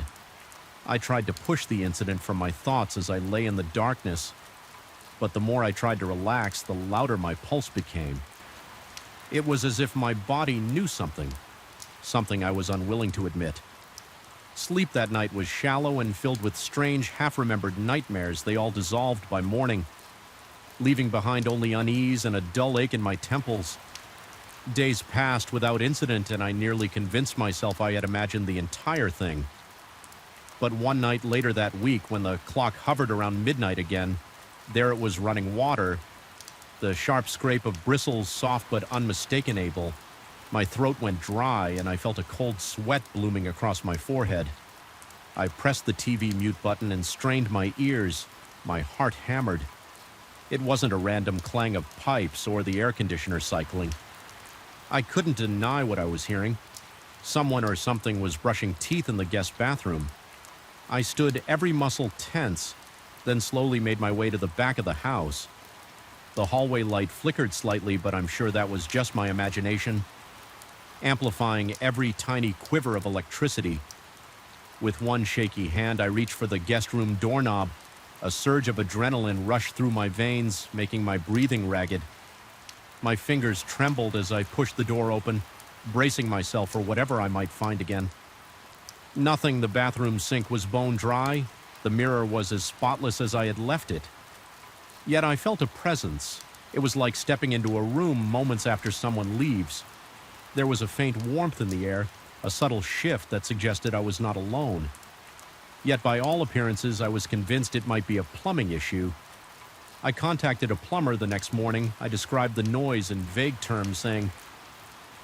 I tried to push the incident from my thoughts as I lay in the darkness, but the more I tried to relax, the louder my pulse became. It was as if my body knew something I was unwilling to admit. Sleep that night was shallow and filled with strange, half-remembered nightmares. They all dissolved by morning, leaving behind only unease and a dull ache in my temples. Days passed without incident, and I nearly convinced myself I had imagined the entire thing. But one night later that week, when the clock hovered around midnight again, there it was running water. The sharp scrape of bristles, soft but unmistakable. My throat went dry, and I felt a cold sweat blooming across my forehead. I pressed the TV mute button and strained my ears. My heart hammered. It wasn't a random clang of pipes or the air conditioner cycling. I couldn't deny what I was hearing. Someone or something was brushing teeth in the guest bathroom. I stood, every muscle tense, then slowly made my way to the back of the house. The hallway light flickered slightly, but I'm sure that was just my imagination, amplifying every tiny quiver of electricity. With one shaky hand, I reached for the guest room doorknob. A surge of adrenaline rushed through my veins, making my breathing ragged. My fingers trembled as I pushed the door open, bracing myself for whatever I might find again. Nothing. The bathroom sink was bone dry. The mirror was as spotless as I had left it. Yet I felt a presence. It was like stepping into a room moments after someone leaves. There was a faint warmth in the air, a subtle shift that suggested I was not alone. Yet by all appearances, I was convinced it might be a plumbing issue. I contacted a plumber the next morning. I described the noise in vague terms, saying,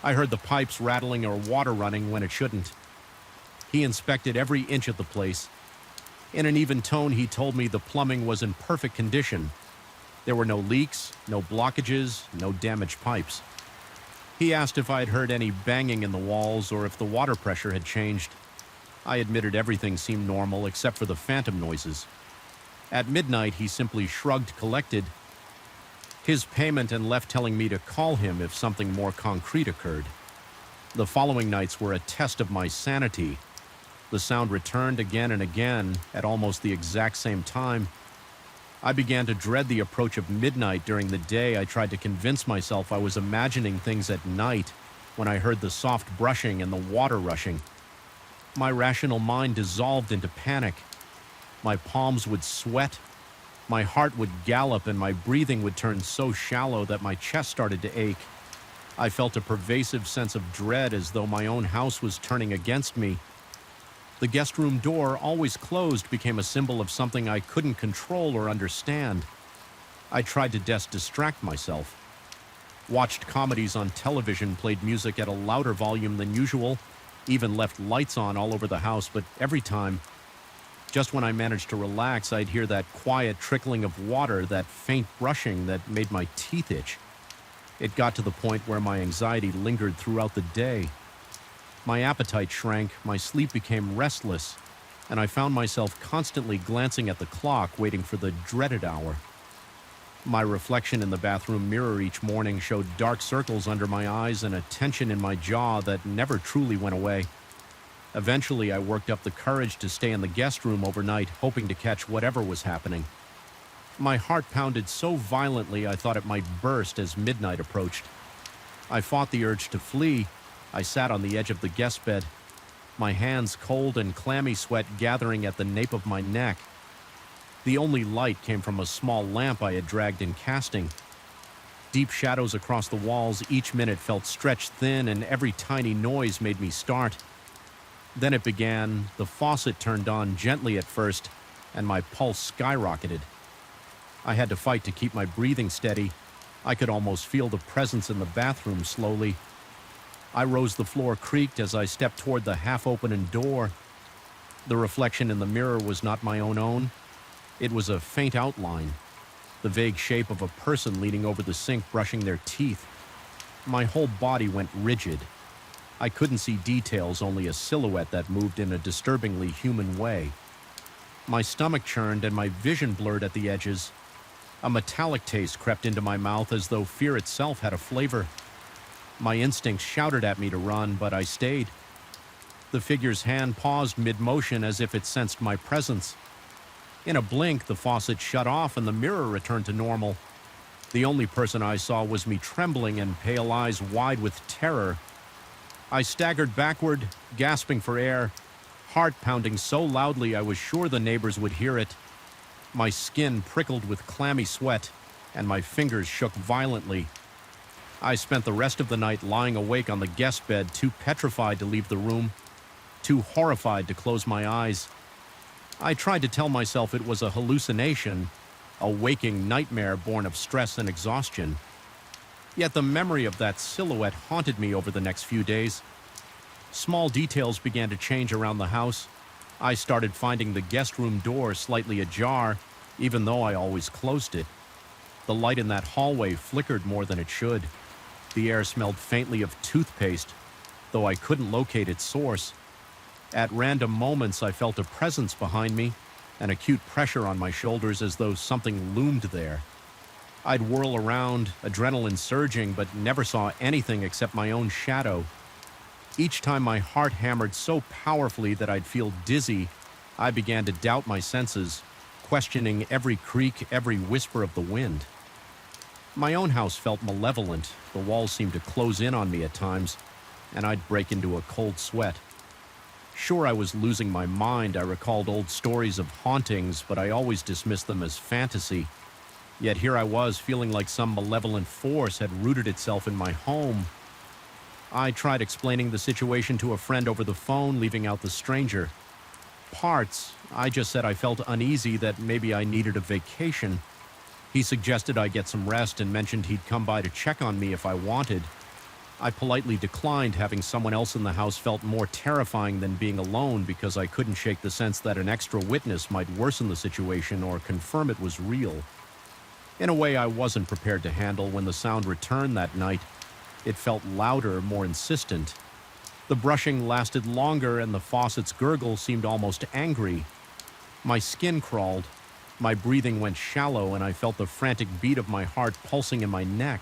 I heard the pipes rattling or water running when it shouldn't. He inspected every inch of the place. In an even tone, he told me the plumbing was in perfect condition. There were no leaks, no blockages, no damaged pipes. He asked if I had heard any banging in the walls or if the water pressure had changed. I admitted everything seemed normal except for the phantom noises. At midnight, he simply shrugged, collected his payment, and left, telling me to call him if something more concrete occurred. The following nights were a test of my sanity. The sound returned again and again at almost the exact same time. I began to dread the approach of midnight. During the day, I tried to convince myself I was imagining things at night when I heard the soft brushing and the water rushing. My rational mind dissolved into panic. My palms would sweat, my heart would gallop, and my breathing would turn so shallow that my chest started to ache. I felt a pervasive sense of dread, as though my own house was turning against me. The guest room door, always closed, became a symbol of something I couldn't control or understand. I tried to distract myself. Watched comedies on television, played music at a louder volume than usual, even left lights on all over the house, but every time, just when I managed to relax, I'd hear that quiet trickling of water, that faint brushing that made my teeth itch. It got to the point where my anxiety lingered throughout the day. My appetite shrank, my sleep became restless, and I found myself constantly glancing at the clock, waiting for the dreaded hour. My reflection in the bathroom mirror each morning showed dark circles under my eyes and a tension in my jaw that never truly went away. Eventually, I worked up the courage to stay in the guest room overnight, hoping to catch whatever was happening. My heart pounded so violently I thought it might burst as midnight approached. I fought the urge to flee. I sat on the edge of the guest bed, my hands cold and clammy sweat gathering at the nape of my neck. The only light came from a small lamp I had dragged in casting. Deep shadows across the walls each minute felt stretched thin, and every tiny noise made me start. Then it began. The faucet turned on gently at first, and my pulse skyrocketed. I had to fight to keep my breathing steady. I could almost feel the presence in the bathroom slowly. I rose, the floor creaked as I stepped toward the half-open door. The reflection in the mirror was not my own. It was a faint outline, the vague shape of a person leaning over the sink brushing their teeth. My whole body went rigid. I couldn't see details, only a silhouette that moved in a disturbingly human way. My stomach churned and my vision blurred at the edges. A metallic taste crept into my mouth as though fear itself had a flavor. My instincts shouted at me to run, but I stayed. The figure's hand paused mid-motion as if it sensed my presence. In a blink, the faucet shut off and the mirror returned to normal. The only person I saw was me, trembling and pale eyes wide with terror. I staggered backward, gasping for air, heart pounding so loudly I was sure the neighbors would hear it. My skin prickled with clammy sweat, and my fingers shook violently. I spent the rest of the night lying awake on the guest bed, too petrified to leave the room, too horrified to close my eyes. I tried to tell myself it was a hallucination, a waking nightmare born of stress and exhaustion. Yet the memory of that silhouette haunted me over the next few days. Small details began to change around the house. I started finding the guest room door slightly ajar, even though I always closed it. The light in that hallway flickered more than it should. The air smelled faintly of toothpaste, though I couldn't locate its source. At random moments, I felt a presence behind me, an acute pressure on my shoulders as though something loomed there. I'd whirl around, adrenaline surging, but never saw anything except my own shadow. Each time my heart hammered so powerfully that I'd feel dizzy, I began to doubt my senses, questioning every creak, every whisper of the wind. My own house felt malevolent. The walls seemed to close in on me at times, and I'd break into a cold sweat. Sure, I was losing my mind. I recalled old stories of hauntings, but I always dismissed them as fantasy. Yet here I was, feeling like some malevolent force had rooted itself in my home. I tried explaining the situation to a friend over the phone, leaving out the stranger. Parts. I just said I felt uneasy, that maybe I needed a vacation. He suggested I get some rest and mentioned he'd come by to check on me if I wanted. I politely declined. Having someone else in the house felt more terrifying than being alone, because I couldn't shake the sense that an extra witness might worsen the situation or confirm it was real. In a way I wasn't prepared to handle when the sound returned that night. It felt louder, more insistent. The brushing lasted longer, and the faucet's gurgle seemed almost angry. My skin crawled. My breathing went shallow, and I felt the frantic beat of my heart pulsing in my neck.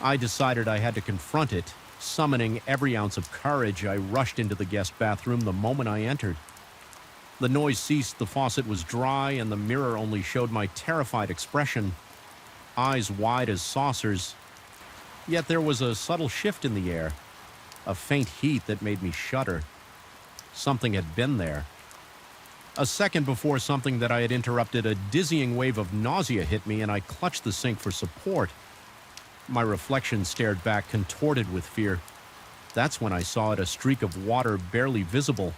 I decided I had to confront it. Summoning every ounce of courage, I rushed into the guest bathroom the moment I entered. The noise ceased, the faucet was dry, and the mirror only showed my terrified expression, eyes wide as saucers. Yet there was a subtle shift in the air, a faint heat that made me shudder. Something had been there. A second before something that I had interrupted, a dizzying wave of nausea hit me, and I clutched the sink for support. My reflection stared back, contorted with fear. That's when I saw it, a streak of water barely visible.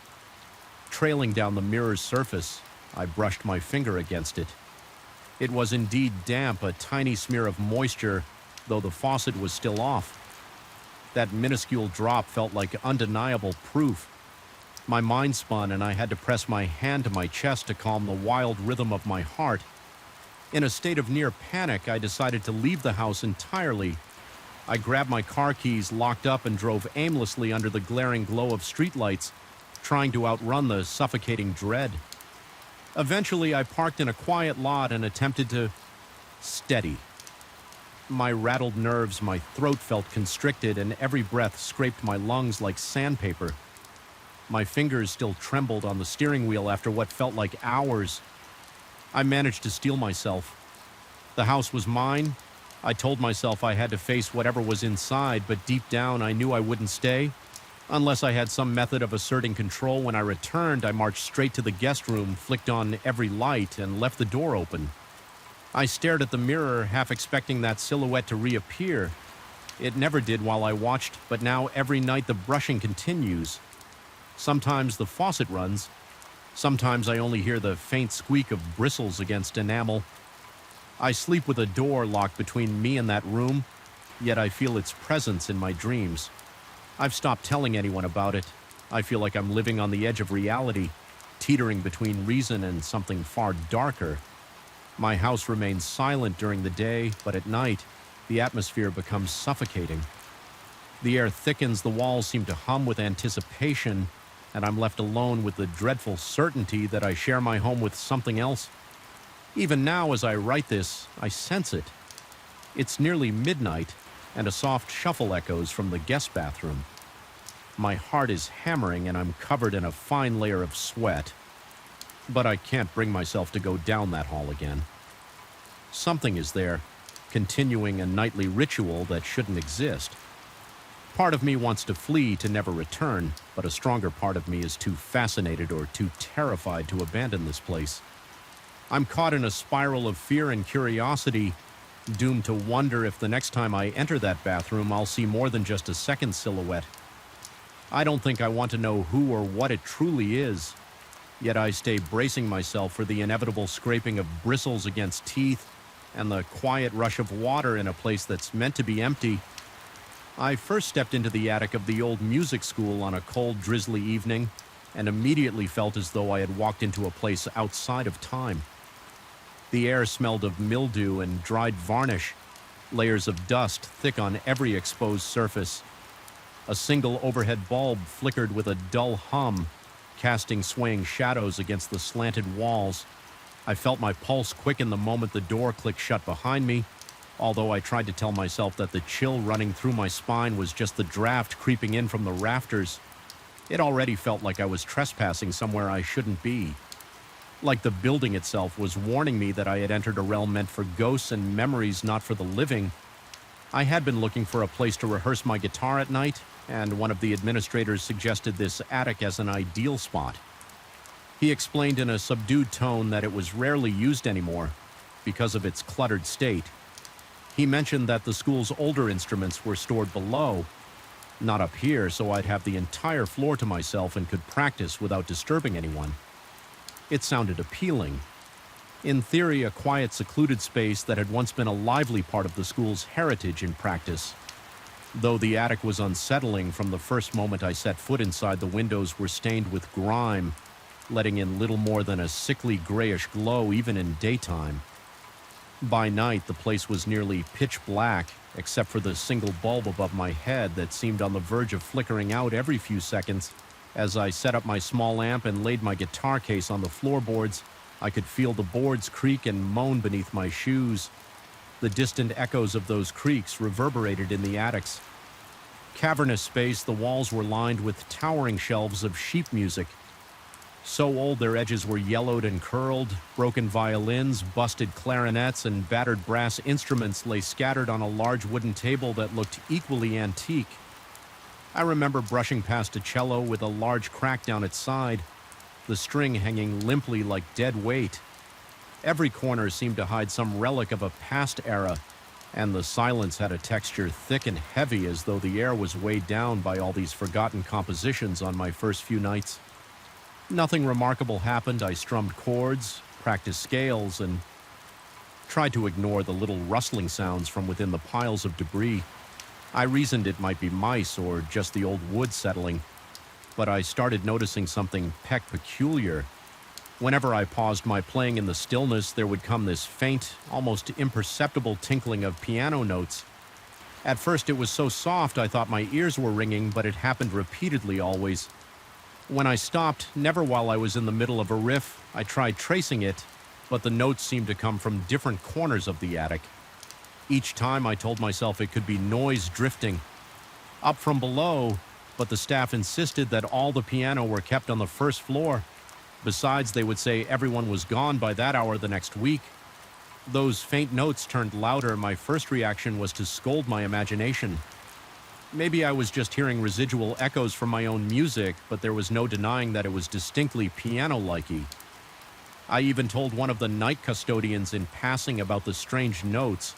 Trailing down the mirror's surface, I brushed my finger against it. It was indeed damp, a tiny smear of moisture, though the faucet was still off. That minuscule drop felt like undeniable proof. My mind spun, and I had to press my hand to my chest to calm the wild rhythm of my heart. In a state of near panic, I decided to leave the house entirely. I grabbed my car keys, locked up, and drove aimlessly under the glaring glow of streetlights, trying to outrun the suffocating dread. Eventually, I parked in a quiet lot and attempted to steady. My rattled nerves, my throat felt constricted, and every breath scraped my lungs like sandpaper. My fingers still trembled on the steering wheel after what felt like hours. I managed to steel myself. The house was mine. I told myself I had to face whatever was inside, but deep down I knew I wouldn't stay. Unless I had some method of asserting control when I returned, I marched straight to the guest room, flicked on every light, and left the door open. I stared at the mirror, half expecting that silhouette to reappear. It never did while I watched, but now every night the brushing continues. Sometimes the faucet runs. Sometimes I only hear the faint squeak of bristles against enamel. I sleep with a door locked between me and that room, yet I feel its presence in my dreams. I've stopped telling anyone about it. I feel like I'm living on the edge of reality, teetering between reason and something far darker. My house remains silent during the day, but at night, the atmosphere becomes suffocating. The air thickens, the walls seem to hum with anticipation, and I'm left alone with the dreadful certainty that I share my home with something else. Even now, as I write this, I sense it. It's nearly midnight, and a soft shuffle echoes from the guest bathroom. My heart is hammering, and I'm covered in a fine layer of sweat. But I can't bring myself to go down that hall again. Something is there, continuing a nightly ritual that shouldn't exist. Part of me wants to flee to never return, but a stronger part of me is too fascinated or too terrified to abandon this place. I'm caught in a spiral of fear and curiosity, doomed to wonder if the next time I enter that bathroom I'll see more than just a second silhouette. I don't think I want to know who or what it truly is, yet I stay bracing myself for the inevitable scraping of bristles against teeth and the quiet rush of water in a place that's meant to be empty. I first stepped into the attic of the old music school on a cold, drizzly evening and immediately felt as though I had walked into a place outside of time. The air smelled of mildew and dried varnish, layers of dust thick on every exposed surface. A single overhead bulb flickered with a dull hum, casting swaying shadows against the slanted walls. I felt my pulse quicken the moment the door clicked shut behind me, although I tried to tell myself that the chill running through my spine was just the draft creeping in from the rafters. It already felt like I was trespassing somewhere I shouldn't be. Like the building itself was warning me that I had entered a realm meant for ghosts and memories, not for the living. I had been looking for a place to rehearse my guitar at night, and one of the administrators suggested this attic as an ideal spot. He explained in a subdued tone that it was rarely used anymore because of its cluttered state. He mentioned that the school's older instruments were stored below, not up here, so I'd have the entire floor to myself and could practice without disturbing anyone. It sounded appealing. In theory, a quiet, secluded space that had once been a lively part of the school's heritage in practice. Though the attic was unsettling from the first moment I set foot inside, the windows were stained with grime, letting in little more than a sickly grayish glow even in daytime. By night, the place was nearly pitch black, except for the single bulb above my head that seemed on the verge of flickering out every few seconds. As I set up my small amp and laid my guitar case on the floorboards, I could feel the boards creak and moan beneath my shoes. The distant echoes of those creaks reverberated in the attics. Cavernous space, the walls were lined with towering shelves of sheet music. So old their edges were yellowed and curled, broken violins, busted clarinets, and battered brass instruments lay scattered on a large wooden table that looked equally antique. I remember brushing past a cello with a large crack down its side, the string hanging limply like dead weight. Every corner seemed to hide some relic of a past era, and the silence had a texture thick and heavy as though the air was weighed down by all these forgotten compositions on my first few nights. Nothing remarkable happened. I strummed chords, practiced scales, and tried to ignore the little rustling sounds from within the piles of debris. I reasoned it might be mice or just the old wood settling, but I started noticing something peculiar. Whenever I paused my playing in the stillness, there would come this faint, almost imperceptible tinkling of piano notes. At first it was so soft I thought my ears were ringing, but it happened repeatedly always. When I stopped, never while I was in the middle of a riff, I tried tracing it, but the notes seemed to come from different corners of the attic. Each time I told myself it could be noise drifting up from below, but the staff insisted that all the piano were kept on the first floor. Besides, they would say everyone was gone by that hour the next week. Those faint notes turned louder. My first reaction was to scold my imagination. Maybe I was just hearing residual echoes from my own music, but there was no denying that it was distinctly piano-likey. I even told one of the night custodians in passing about the strange notes.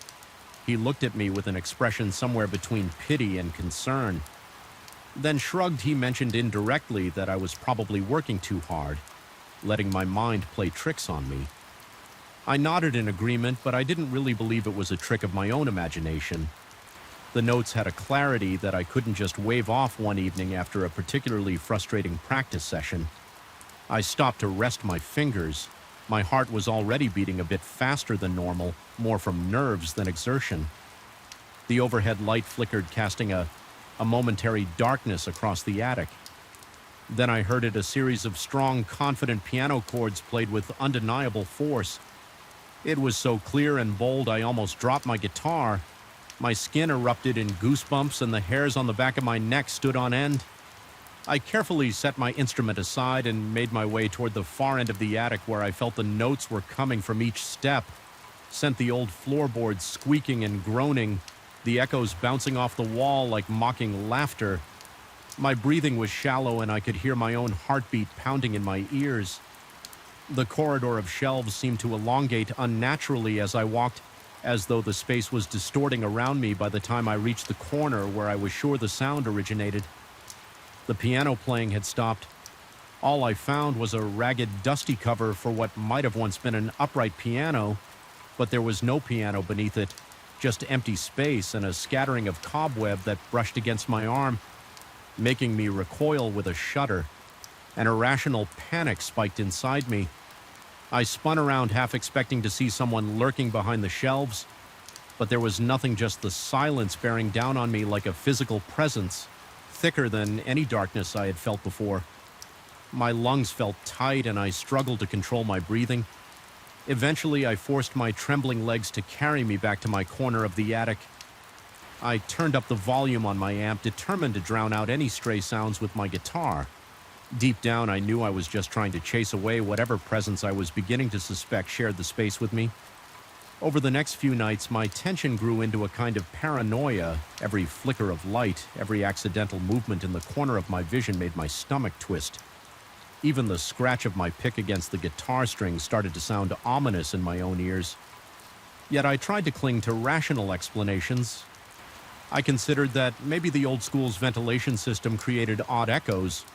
He looked at me with an expression somewhere between pity and concern. Then shrugged. He mentioned indirectly that I was probably working too hard, letting my mind play tricks on me. I nodded in agreement, but I didn't really believe it was a trick of my own imagination. The notes had a clarity that I couldn't just wave off one evening after a particularly frustrating practice session. I stopped to rest my fingers. My heart was already beating a bit faster than normal, more from nerves than exertion. The overhead light flickered, casting a momentary darkness across the attic. Then I heard it, a series of strong, confident piano chords played with undeniable force. It was so clear and bold I almost dropped my guitar. My skin erupted in goosebumps and the hairs on the back of my neck stood on end. I carefully set my instrument aside and made my way toward the far end of the attic, where I felt the notes were coming from each step, sent the old floorboards squeaking and groaning, the echoes bouncing off the wall like mocking laughter. My breathing was shallow and I could hear my own heartbeat pounding in my ears. The corridor of shelves seemed to elongate unnaturally as I walked, as though the space was distorting around me by the time I reached the corner where I was sure the sound originated. The piano playing had stopped. All I found was a ragged, dusty cover for what might have once been an upright piano, but there was no piano beneath it, just empty space and a scattering of cobweb that brushed against my arm, making me recoil with a shudder. An irrational panic spiked inside me. I spun around, half expecting to see someone lurking behind the shelves, but there was nothing, just the silence bearing down on me like a physical presence, thicker than any darkness I had felt before. My lungs felt tight and I struggled to control my breathing. Eventually, I forced my trembling legs to carry me back to my corner of the attic. I turned up the volume on my amp, determined to drown out any stray sounds with my guitar. Deep down, I knew I was just trying to chase away whatever presence I was beginning to suspect shared the space with me. Over the next few nights, my tension grew into a kind of paranoia. Every flicker of light, every accidental movement in the corner of my vision made my stomach twist. Even the scratch of my pick against the guitar strings started to sound ominous in my own ears. Yet I tried to cling to rational explanations. I considered that maybe the old school's ventilation system created odd echoes,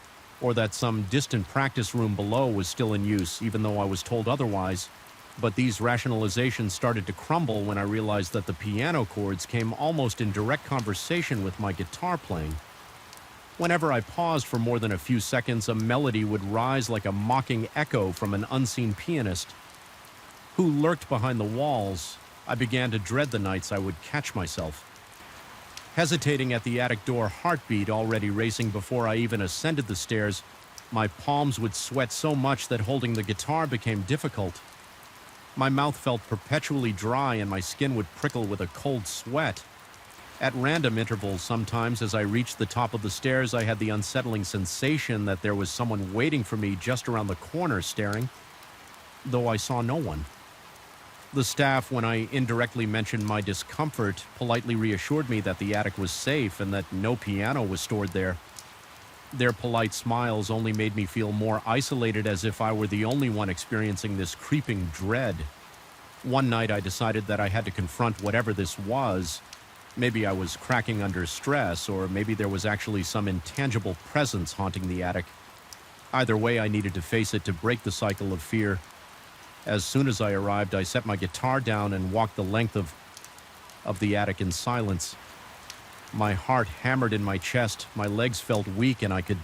or that some distant practice room below was still in use, even though I was told otherwise. But these rationalizations started to crumble when I realized that the piano chords came almost in direct conversation with my guitar playing. Whenever I paused for more than a few seconds, a melody would rise like a mocking echo from an unseen pianist who lurked behind the walls. I began to dread the nights I would catch myself hesitating at the attic door, heartbeat already racing before I even ascended the stairs. My palms would sweat so much that holding the guitar became difficult. My mouth felt perpetually dry and my skin would prickle with a cold sweat. At random intervals sometimes, as I reached the top of the stairs, I had the unsettling sensation that there was someone waiting for me just around the corner staring, though I saw no one. The staff, when I indirectly mentioned my discomfort, politely reassured me that the attic was safe and that no piano was stored there. Their polite smiles only made me feel more isolated, as if I were the only one experiencing this creeping dread. One night I decided that I had to confront whatever this was. Maybe I was cracking under stress, or maybe there was actually some intangible presence haunting the attic. Either way, I needed to face it to break the cycle of fear. As soon as I arrived, I set my guitar down and walked the length of the attic in silence. My heart hammered in my chest, my legs felt weak, and I could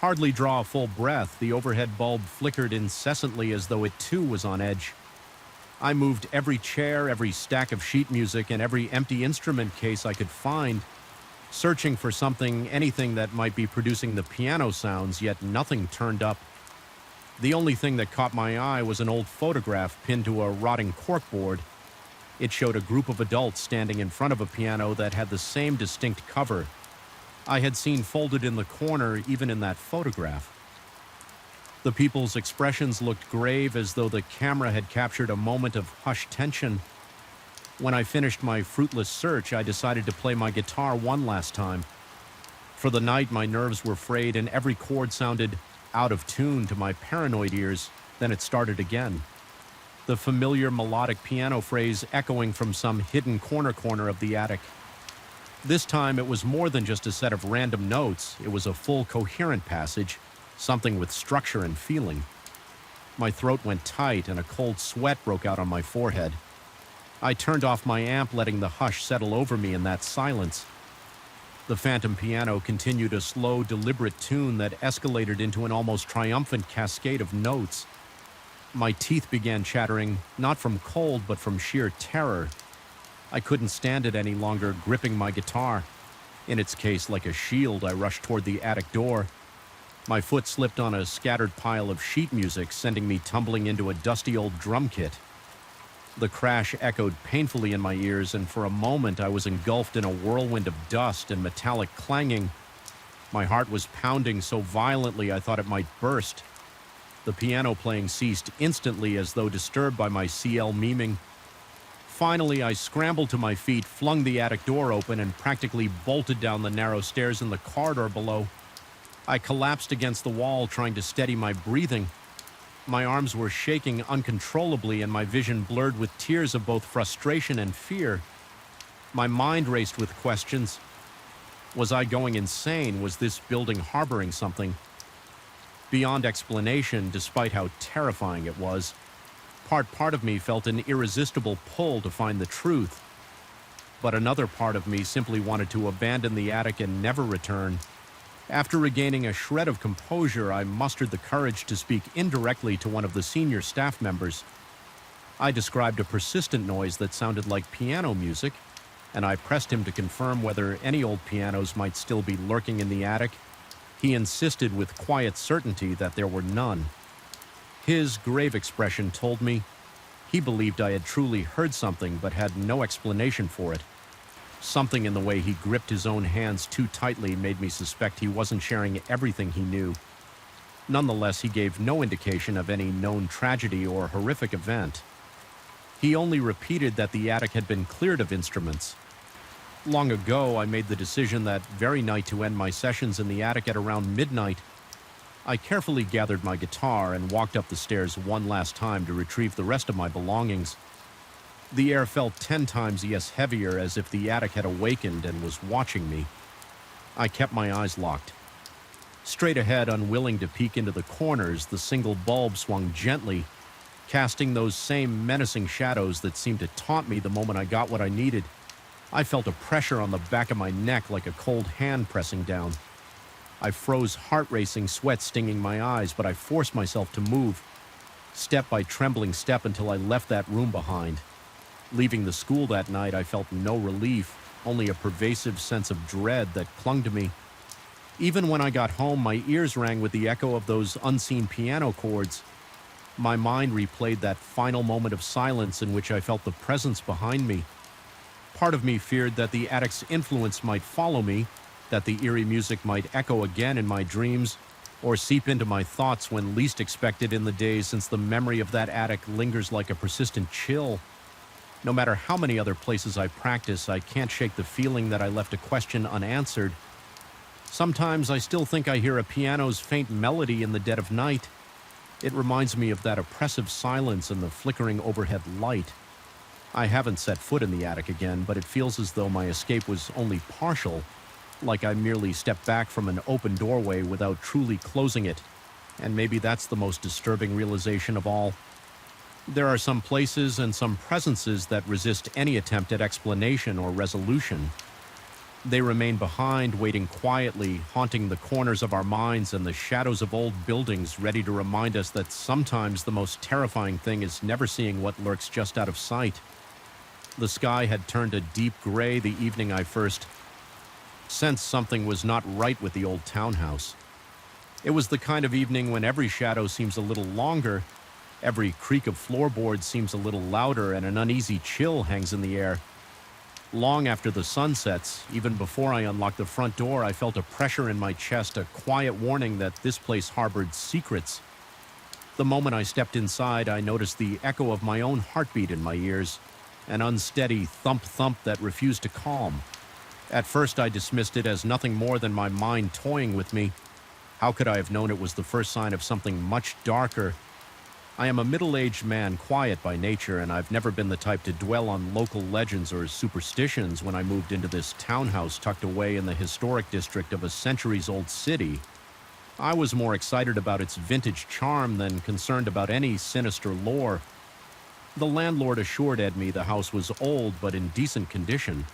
hardly draw a full breath. The overhead bulb flickered incessantly as though it too was on edge. I moved every chair, every stack of sheet music, and every empty instrument case I could find, searching for something, anything that might be producing the piano sounds, yet nothing turned up. The only thing that caught my eye was an old photograph pinned to a rotting corkboard. It showed a group of adults standing in front of a piano that had the same distinct cover I had seen folded in the corner even in that photograph. The people's expressions looked grave, as though the camera had captured a moment of hushed tension. When I finished my fruitless search, I decided to play my guitar one last time. For the night, my nerves were frayed and every chord sounded out of tune to my paranoid ears. Then it started again. The familiar melodic piano phrase echoing from some hidden corner of the attic. This time it was more than just a set of random notes. It was a full coherent passage, something with structure and feeling. My throat went tight and a cold sweat broke out on my forehead. I turned off my amp, letting the hush settle over me in that silence. The phantom piano continued a slow, deliberate tune that escalated into an almost triumphant cascade of notes. My teeth began chattering, not from cold, but from sheer terror. I couldn't stand it any longer, gripping my guitar. In its case, like a shield, I rushed toward the attic door. My foot slipped on a scattered pile of sheet music, sending me tumbling into a dusty old drum kit. The crash echoed painfully in my ears, and for a moment I was engulfed in a whirlwind of dust and metallic clanging. My heart was pounding so violently I thought it might burst. The piano playing ceased instantly, as though disturbed by my CL memeing. Finally, I scrambled to my feet, flung the attic door open, and practically bolted down the narrow stairs in the corridor below. I collapsed against the wall, trying to steady my breathing. My arms were shaking uncontrollably, and my vision blurred with tears of both frustration and fear. My mind raced with questions. Was I going insane? Was this building harboring something? Beyond explanation, despite how terrifying it was, part of me felt an irresistible pull to find the truth. But another part of me simply wanted to abandon the attic and never return. After regaining a shred of composure, I mustered the courage to speak indirectly to one of the senior staff members. I described a persistent noise that sounded like piano music, and I pressed him to confirm whether any old pianos might still be lurking in the attic. He insisted with quiet certainty that there were none. His grave expression told me he believed I had truly heard something but had no explanation for it. Something in the way he gripped his own hands too tightly made me suspect he wasn't sharing everything he knew. Nonetheless, he gave no indication of any known tragedy or horrific event. He only repeated that the attic had been cleared of instruments. Long ago, I made the decision that very night to end my sessions in the attic at around midnight. I carefully gathered my guitar and walked up the stairs one last time to retrieve the rest of my belongings. The air felt 10 times heavier, as if the attic had awakened and was watching me. I kept my eyes locked. Straight ahead, unwilling to peek into the corners, the single bulb swung gently, casting those same menacing shadows that seemed to taunt me the moment I got what I needed. I felt a pressure on the back of my neck, like a cold hand pressing down. I froze, heart racing, sweat stinging my eyes, but I forced myself to move, step by trembling step, until I left that room behind. Leaving the school that night, I felt no relief, only a pervasive sense of dread that clung to me. Even when I got home, my ears rang with the echo of those unseen piano chords. My mind replayed that final moment of silence in which I felt the presence behind me. Part of me feared that the attic's influence might follow me, that the eerie music might echo again in my dreams, or seep into my thoughts when least expected in the days, since the memory of that attic lingers like a persistent chill. No matter how many other places I practice, I can't shake the feeling that I left a question unanswered. Sometimes I still think I hear a piano's faint melody in the dead of night. It reminds me of that oppressive silence and the flickering overhead light. I haven't set foot in the attic again, but it feels as though my escape was only partial, like I merely stepped back from an open doorway without truly closing it. And maybe that's the most disturbing realization of all. There are some places and some presences that resist any attempt at explanation or resolution. They remain behind, waiting quietly, haunting the corners of our minds and the shadows of old buildings, ready to remind us that sometimes the most terrifying thing is never seeing what lurks just out of sight. The sky had turned a deep gray the evening I first sensed something was not right with the old townhouse. It was the kind of evening when every shadow seems a little longer, every creak of floorboards seems a little louder, and an uneasy chill hangs in the air. Long after the sun sets, even before I unlocked the front door, I felt a pressure in my chest, a quiet warning that this place harbored secrets. The moment I stepped inside, I noticed the echo of my own heartbeat in my ears, an unsteady thump-thump that refused to calm. At first, I dismissed it as nothing more than my mind toying with me. How could I have known it was the first sign of something much darker? I am a middle-aged man, quiet by nature, and I've never been the type to dwell on local legends or superstitions when I moved into this townhouse tucked away in the historic district of a centuries-old city. I was more excited about its vintage charm than concerned about any sinister lore. The landlord assured me the house was old but in decent condition.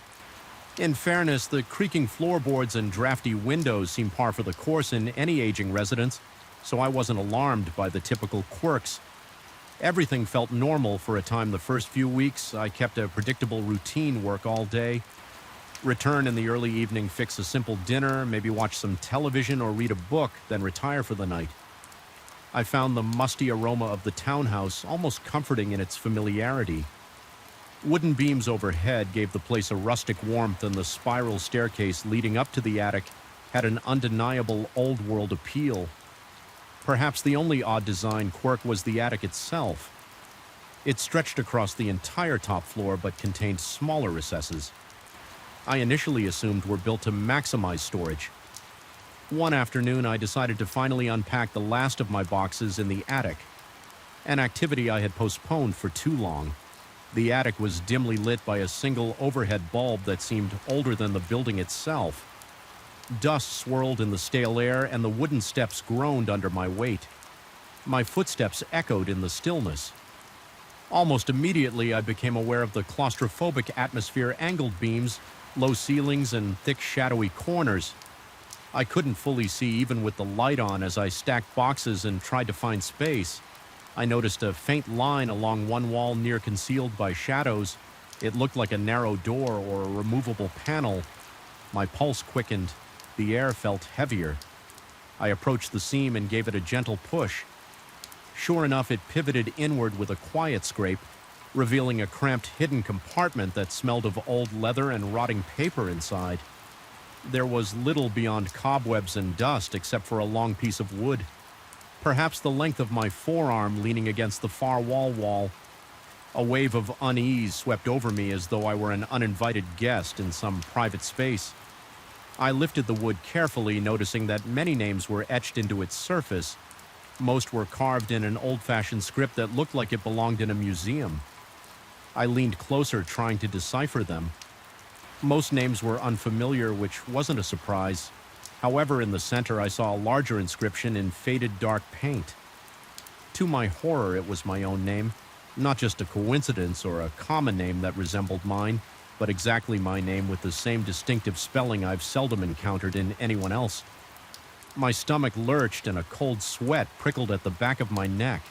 In fairness, the creaking floorboards and drafty windows seem par for the course in any aging residence, so I wasn't alarmed by the typical quirks. Everything felt normal for a time. The first few weeks, I kept a predictable routine: work all day, return in the early evening, fix a simple dinner, maybe watch some television or read a book, then retire for the night. I found the musty aroma of the townhouse almost comforting in its familiarity. Wooden beams overhead gave the place a rustic warmth, and the spiral staircase leading up to the attic had an undeniable old-world appeal. Perhaps the only odd design quirk was the attic itself. It stretched across the entire top floor but contained smaller recesses. I initially assumed were built to maximize storage. One afternoon, I decided to finally unpack the last of my boxes in the attic, an activity I had postponed for too long. The attic was dimly lit by a single overhead bulb that seemed older than the building itself. Dust swirled in the stale air, and the wooden steps groaned under my weight. My footsteps echoed in the stillness. Almost immediately, I became aware of the claustrophobic atmosphere: angled beams, low ceilings, and thick, shadowy corners. I couldn't fully see even with the light on as I stacked boxes and tried to find space. I noticed a faint line along one wall near concealed by shadows. It looked like a narrow door or a removable panel. My pulse quickened. The air felt heavier. I approached the seam and gave it a gentle push. Sure enough, it pivoted inward with a quiet scrape, revealing a cramped hidden compartment that smelled of old leather and rotting paper inside. There was little beyond cobwebs and dust except for a long piece of wood, perhaps the length of my forearm, leaning against the far wall. A wave of unease swept over me as though I were an uninvited guest in some private space. I lifted the wood carefully, noticing that many names were etched into its surface. Most were carved in an old-fashioned script that looked like it belonged in a museum. I leaned closer, trying to decipher them. Most names were unfamiliar, which wasn't a surprise. However, in the center, I saw a larger inscription in faded dark paint. To my horror, it was my own name. Not just a coincidence or a common name that resembled mine, but exactly my name with the same distinctive spelling I've seldom encountered in anyone else. My stomach lurched and a cold sweat prickled at the back of my neck.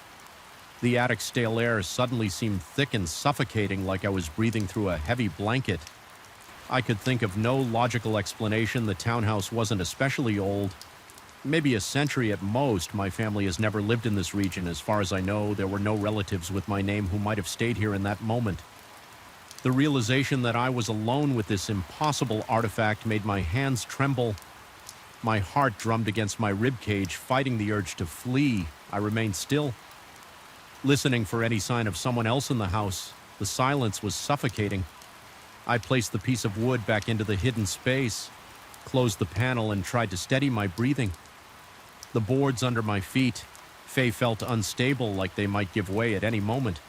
The attic's stale air suddenly seemed thick and suffocating, like I was breathing through a heavy blanket. I could think of no logical explanation. The townhouse wasn't especially old. Maybe a century at most. My family has never lived in this region. As far as I know, there were no relatives with my name who might have stayed here in that moment. The realization that I was alone with this impossible artifact made my hands tremble. My heart drummed against my ribcage, fighting the urge to flee. I remained still, listening for any sign of someone else in the house. The silence was suffocating. I placed the piece of wood back into the hidden space, closed the panel, and tried to steady my breathing. The boards under my feet, felt unstable, like they might give way at any moment.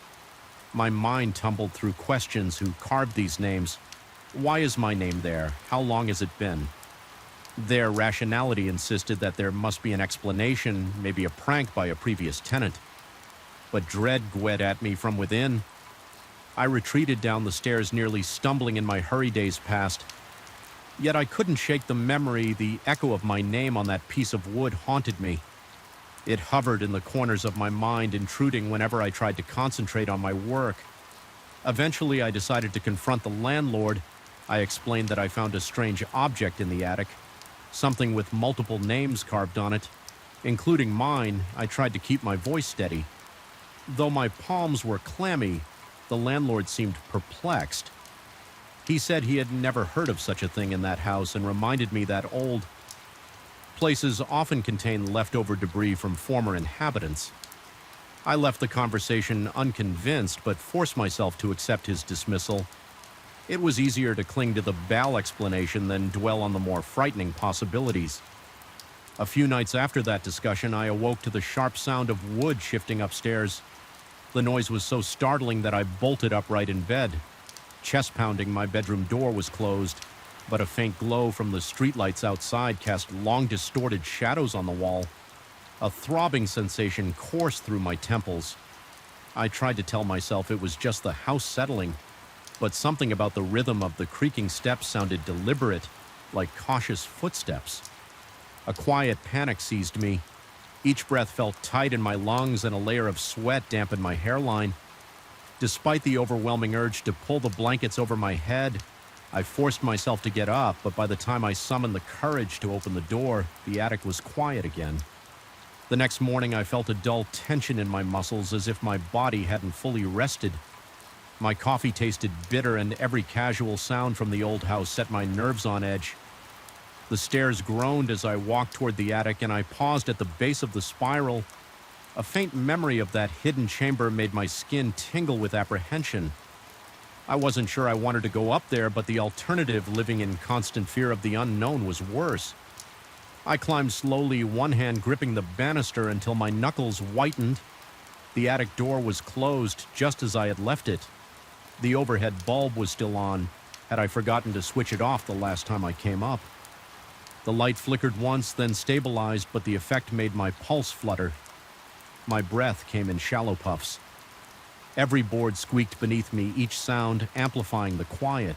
My mind tumbled through questions: who carved these names? Why is my name there? How long has it been? Their rationality insisted that there must be an explanation, maybe a prank by a previous tenant. But dread gwed at me from within. I retreated down the stairs, nearly stumbling in my hurry days past. Yet I couldn't shake the memory. The echo of my name on that piece of wood haunted me. It hovered in the corners of my mind, intruding whenever I tried to concentrate on my work. Eventually, I decided to confront the landlord. I explained that I found a strange object in the attic, something with multiple names carved on it. Including mine, I tried to keep my voice steady. Though my palms were clammy, the landlord seemed perplexed. He said he had never heard of such a thing in that house and reminded me that old places often contain leftover debris from former inhabitants. I left the conversation unconvinced, but forced myself to accept his dismissal. It was easier to cling to the Bal explanation than dwell on the more frightening possibilities. A few nights after that discussion, I awoke to the sharp sound of wood shifting upstairs. The noise was so startling that I bolted upright in bed. Chest pounding, my bedroom door was closed, but a faint glow from the streetlights outside cast long distorted shadows on the wall. A throbbing sensation coursed through my temples. I tried to tell myself it was just the house settling, but something about the rhythm of the creaking steps sounded deliberate, like cautious footsteps. A quiet panic seized me. Each breath felt tight in my lungs, and a layer of sweat dampened my hairline. Despite the overwhelming urge to pull the blankets over my head, I forced myself to get up, but by the time I summoned the courage to open the door, the attic was quiet again. The next morning, I felt a dull tension in my muscles, as if my body hadn't fully rested. My coffee tasted bitter, and every casual sound from the old house set my nerves on edge. The stairs groaned as I walked toward the attic, and I paused at the base of the spiral. A faint memory of that hidden chamber made my skin tingle with apprehension. I wasn't sure I wanted to go up there, but the alternative, living in constant fear of the unknown, was worse. I climbed slowly, one hand gripping the banister until my knuckles whitened. The attic door was closed just as I had left it. The overhead bulb was still on, had I forgotten to switch it off the last time I came up. The light flickered once, then stabilized, but the effect made my pulse flutter. My breath came in shallow puffs. Every board squeaked beneath me, each sound amplifying the quiet.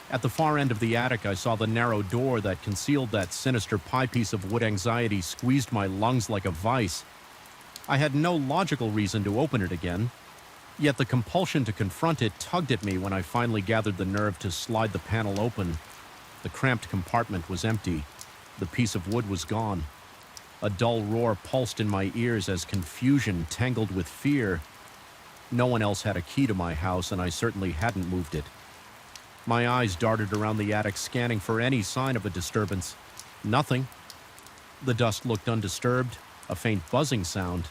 At the far end of the attic, I saw the narrow door that concealed that sinister pie piece of wood. Anxiety squeezed my lungs like a vice. I had no logical reason to open it again, yet the compulsion to confront it tugged at me when I finally gathered the nerve to slide the panel open. The cramped compartment was empty. The piece of wood was gone. A dull roar pulsed in my ears as confusion tangled with fear. No one else had a key to my house, and I certainly hadn't moved it. My eyes darted around the attic, scanning for any sign of a disturbance. Nothing. The dust looked undisturbed. A faint buzzing sound,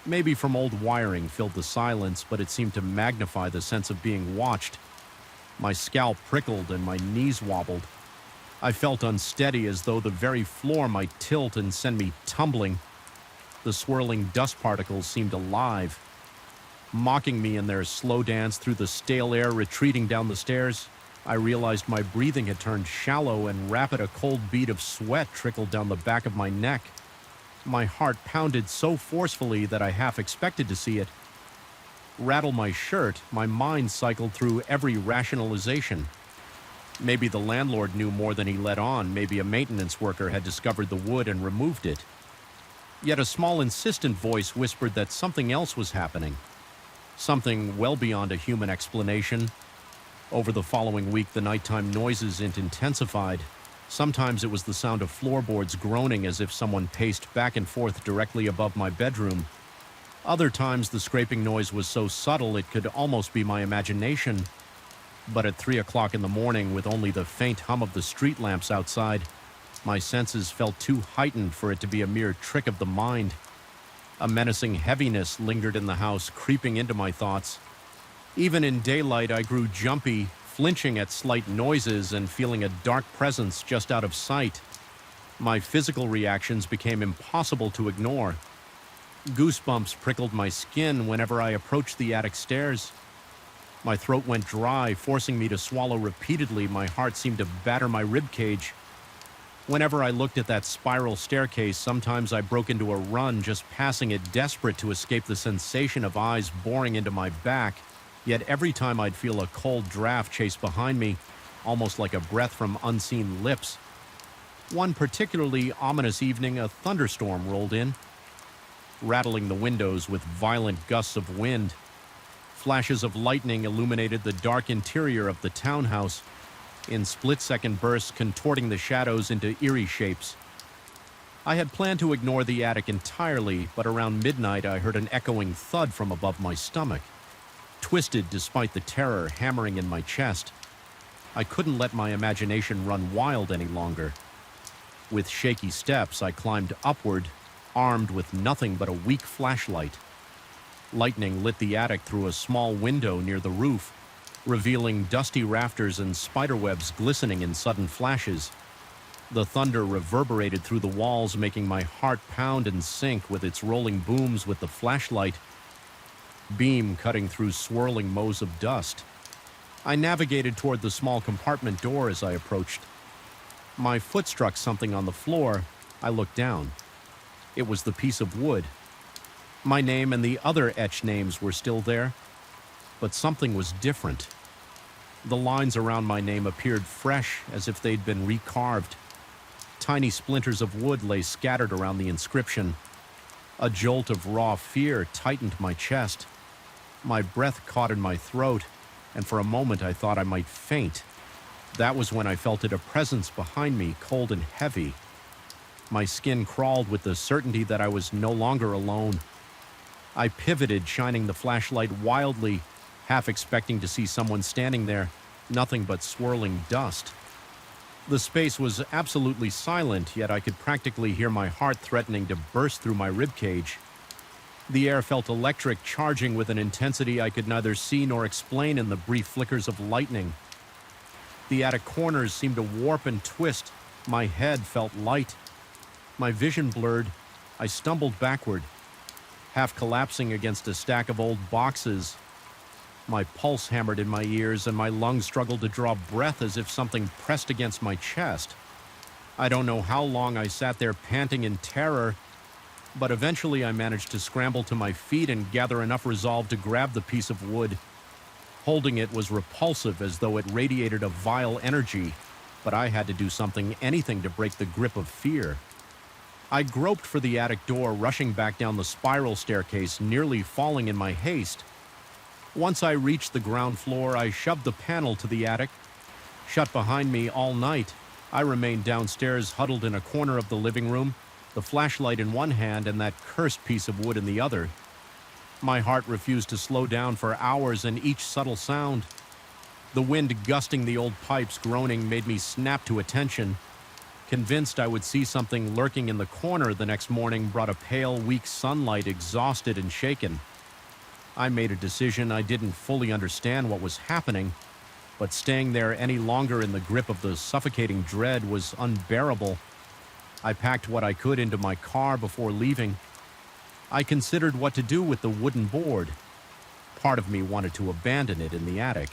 maybe from old wiring, filled the silence, but it seemed to magnify the sense of being watched. My scalp prickled and my knees wobbled. I felt unsteady, as though the very floor might tilt and send me tumbling. The swirling dust particles seemed alive, mocking me in their slow dance through the stale air retreating down the stairs. I realized my breathing had turned shallow and rapid. A cold bead of sweat trickled down the back of my neck. My heart pounded so forcefully that I half expected to see it rattle my shirt. My mind cycled through every rationalization. Maybe the landlord knew more than he let on. Maybe a maintenance worker had discovered the wood and removed it. Yet a small, insistent voice whispered that something else was happening. Something well beyond a human explanation. Over the following week, the nighttime noises intensified. Sometimes it was the sound of floorboards groaning as if someone paced back and forth directly above my bedroom. Other times, the scraping noise was so subtle it could almost be my imagination. But at 3 o'clock in the morning, with only the faint hum of the street lamps outside, my senses felt too heightened for it to be a mere trick of the mind. A menacing heaviness lingered in the house, creeping into my thoughts. Even in daylight, I grew jumpy, flinching at slight noises and feeling a dark presence just out of sight. My physical reactions became impossible to ignore. Goosebumps prickled my skin whenever I approached the attic stairs. My throat went dry, forcing me to swallow repeatedly. My heart seemed to batter my ribcage. Whenever I looked at that spiral staircase, sometimes I broke into a run, just passing it, desperate to escape the sensation of eyes boring into my back. Yet every time I'd feel a cold draft chase behind me, almost like a breath from unseen lips. One particularly ominous evening, a thunderstorm rolled in, rattling the windows with violent gusts of wind. Flashes of lightning illuminated the dark interior of the townhouse, in split-second bursts contorting the shadows into eerie shapes. I had planned to ignore the attic entirely, but around midnight I heard an echoing thud from above my stomach. Twisted despite the terror hammering in my chest, I couldn't let my imagination run wild any longer. With shaky steps, I climbed upward, armed with nothing but a weak flashlight. Lightning lit the attic through a small window near the roof, revealing dusty rafters and spiderwebs glistening in sudden flashes. The thunder reverberated through the walls, making my heart pound and sink with its rolling booms with the flashlight beam cutting through swirling mows of dust. I navigated toward the small compartment door as I approached. My foot struck something on the floor. I looked down. It was the piece of wood. My name and the other etched names were still there, but something was different. The lines around my name appeared fresh, as if they'd been recarved. Tiny splinters of wood lay scattered around the inscription. A jolt of raw fear tightened my chest. My breath caught in my throat, and for a moment I thought I might faint. That was when I felt a presence behind me, cold and heavy. My skin crawled with the certainty that I was no longer alone. I pivoted, shining the flashlight wildly, half expecting to see someone standing there, nothing but swirling dust. The space was absolutely silent, yet I could practically hear my heart threatening to burst through my ribcage. The air felt electric, charging with an intensity I could neither see nor explain in the brief flickers of lightning. The attic corners seemed to warp and twist. My head felt light. My vision blurred. I stumbled backward, half collapsing against a stack of old boxes. My pulse hammered in my ears, and my lungs struggled to draw breath as if something pressed against my chest. I don't know how long I sat there panting in terror, but eventually I managed to scramble to my feet and gather enough resolve to grab the piece of wood. Holding it was repulsive, as though it radiated a vile energy, but I had to do something, anything, to break the grip of fear. I groped for the attic door, rushing back down the spiral staircase, nearly falling in my haste. Once I reached the ground floor, I shoved the panel to the attic. Shut behind me all night, I remained downstairs, huddled in a corner of the living room, the flashlight in one hand and that cursed piece of wood in the other. My heart refused to slow down for hours, and each subtle sound, the wind gusting the old pipes, groaning, made me snap to attention. Convinced I would see something lurking in the corner the next morning brought a pale, weak sunlight, exhausted and shaken. I made a decision. I didn't fully understand what was happening, but staying there any longer in the grip of the suffocating dread was unbearable. I packed what I could into my car before leaving. I considered what to do with the wooden board. Part of me wanted to abandon it in the attic,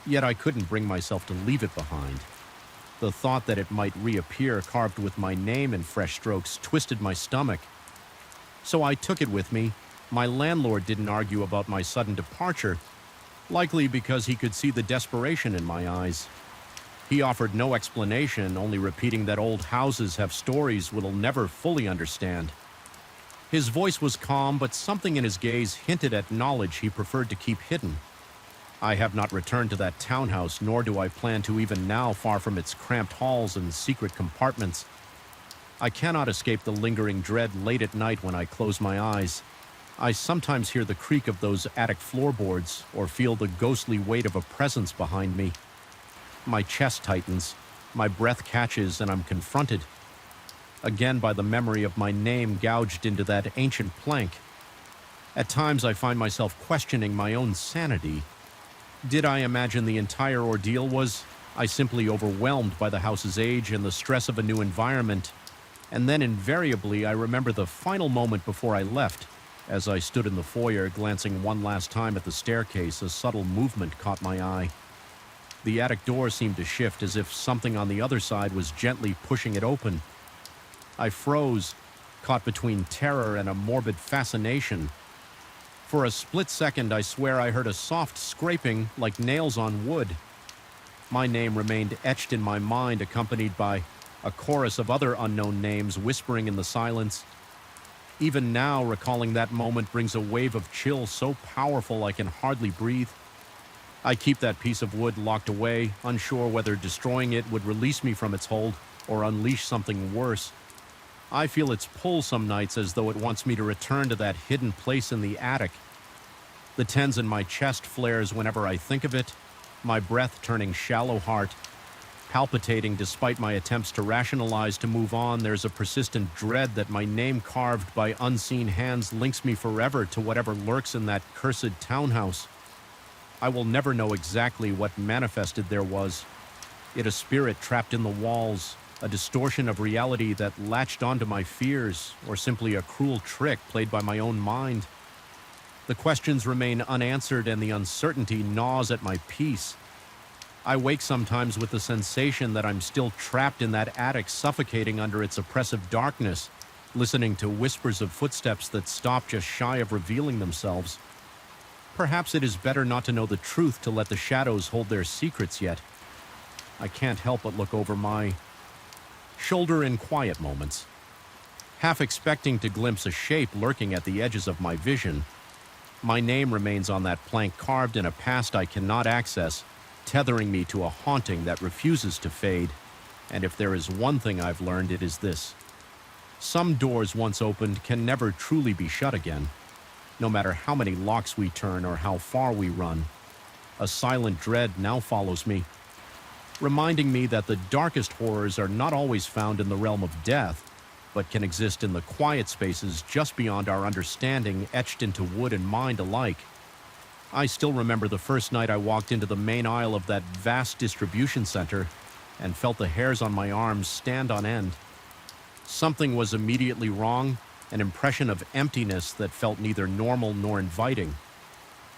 yet I couldn't bring myself to leave it behind. The thought that it might reappear carved with my name in fresh strokes twisted my stomach. So I took it with me. My landlord didn't argue about my sudden departure, likely because he could see the desperation in my eyes. He offered no explanation, only repeating that old houses have stories we'll never fully understand. His voice was calm, but something in his gaze hinted at knowledge he preferred to keep hidden. I have not returned to that townhouse, nor do I plan to even now, far from its cramped halls and secret compartments. I cannot escape the lingering dread late at night when I close my eyes. I sometimes hear the creak of those attic floorboards, or feel the ghostly weight of a presence behind me. My chest tightens, my breath catches, and I'm confronted again by the memory of my name gouged into that ancient plank. At times I find myself questioning my own sanity. Did I imagine the entire ordeal? Was I simply overwhelmed by the house's age and the stress of a new environment? And then invariably I remember the final moment before I left. As I stood in the foyer, glancing one last time at the staircase, a subtle movement caught my eye. The attic door seemed to shift, as if something on the other side was gently pushing it open. I froze, caught between terror and a morbid fascination. For a split second, I swear I heard a soft scraping like nails on wood. My name remained etched in my mind, accompanied by a chorus of other unknown names whispering in the silence. Even now, recalling that moment brings a wave of chill so powerful I can hardly breathe. I keep that piece of wood locked away, unsure whether destroying it would release me from its hold or unleash something worse. I feel its pull some nights as though it wants me to return to that hidden place in the attic. The tens in my chest flares whenever I think of it, my breath turning shallow heart. Palpitating despite my attempts to rationalize to move on, there's a persistent dread that my name carved by unseen hands links me forever to whatever lurks in that cursed townhouse. I will never know exactly what manifested there was. It a spirit trapped in the walls, a distortion of reality that latched onto my fears, or simply a cruel trick played by my own mind. The questions remain unanswered and the uncertainty gnaws at my peace. I wake sometimes with the sensation that I'm still trapped in that attic, suffocating under its oppressive darkness, listening to whispers of footsteps that stop just shy of revealing themselves. Perhaps it is better not to know the truth to let the shadows hold their secrets yet. I can't help but look over my shoulder in quiet moments, half expecting to glimpse a shape lurking at the edges of my vision. My name remains on that plank carved in a past I cannot access, tethering me to a haunting that refuses to fade. And if there is one thing I've learned, it is this: some doors once opened can never truly be shut again, no matter how many locks we turn or how far we run. A silent dread now follows me, reminding me that the darkest horrors are not always found in the realm of death, but can exist in the quiet spaces just beyond our understanding, etched into wood and mind alike. I still remember the first night I walked into the main aisle of that vast distribution center and felt the hairs on my arms stand on end. Something was immediately wrong, an impression of emptiness that felt neither normal nor inviting.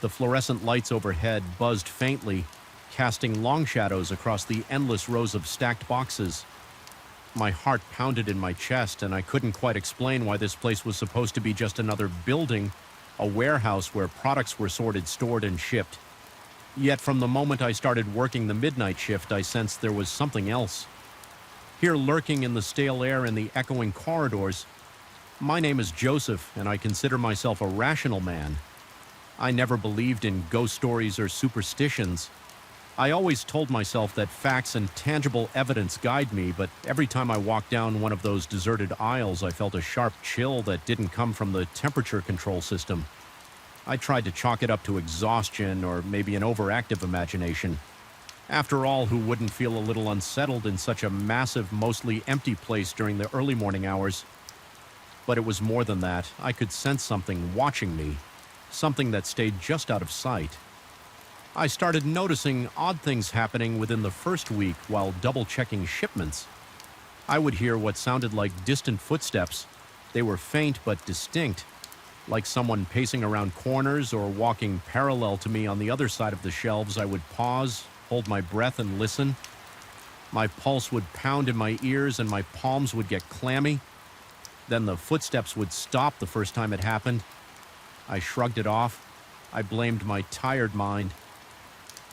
The fluorescent lights overhead buzzed faintly, casting long shadows across the endless rows of stacked boxes. My heart pounded in my chest, and I couldn't quite explain why this place was supposed to be just another building, a warehouse where products were sorted, stored, and shipped. Yet from the moment I started working the midnight shift, I sensed there was something else. Here, lurking in the stale air and the echoing corridors. My name is Joseph, and I consider myself a rational man. I never believed in ghost stories or superstitions. I always told myself that facts and tangible evidence guide me, but every time I walked down one of those deserted aisles, I felt a sharp chill that didn't come from the temperature control system. I tried to chalk it up to exhaustion or maybe an overactive imagination. After all, who wouldn't feel a little unsettled in such a massive, mostly empty place during the early morning hours? But it was more than that. I could sense something watching me, something that stayed just out of sight. I started noticing odd things happening within the first week while double-checking shipments. I would hear what sounded like distant footsteps. They were faint but distinct, like someone pacing around corners or walking parallel to me on the other side of the shelves. I would pause, hold my breath, and listen. My pulse would pound in my ears and my palms would get clammy. Then the footsteps would stop the first time it happened. I shrugged it off. I blamed my tired mind.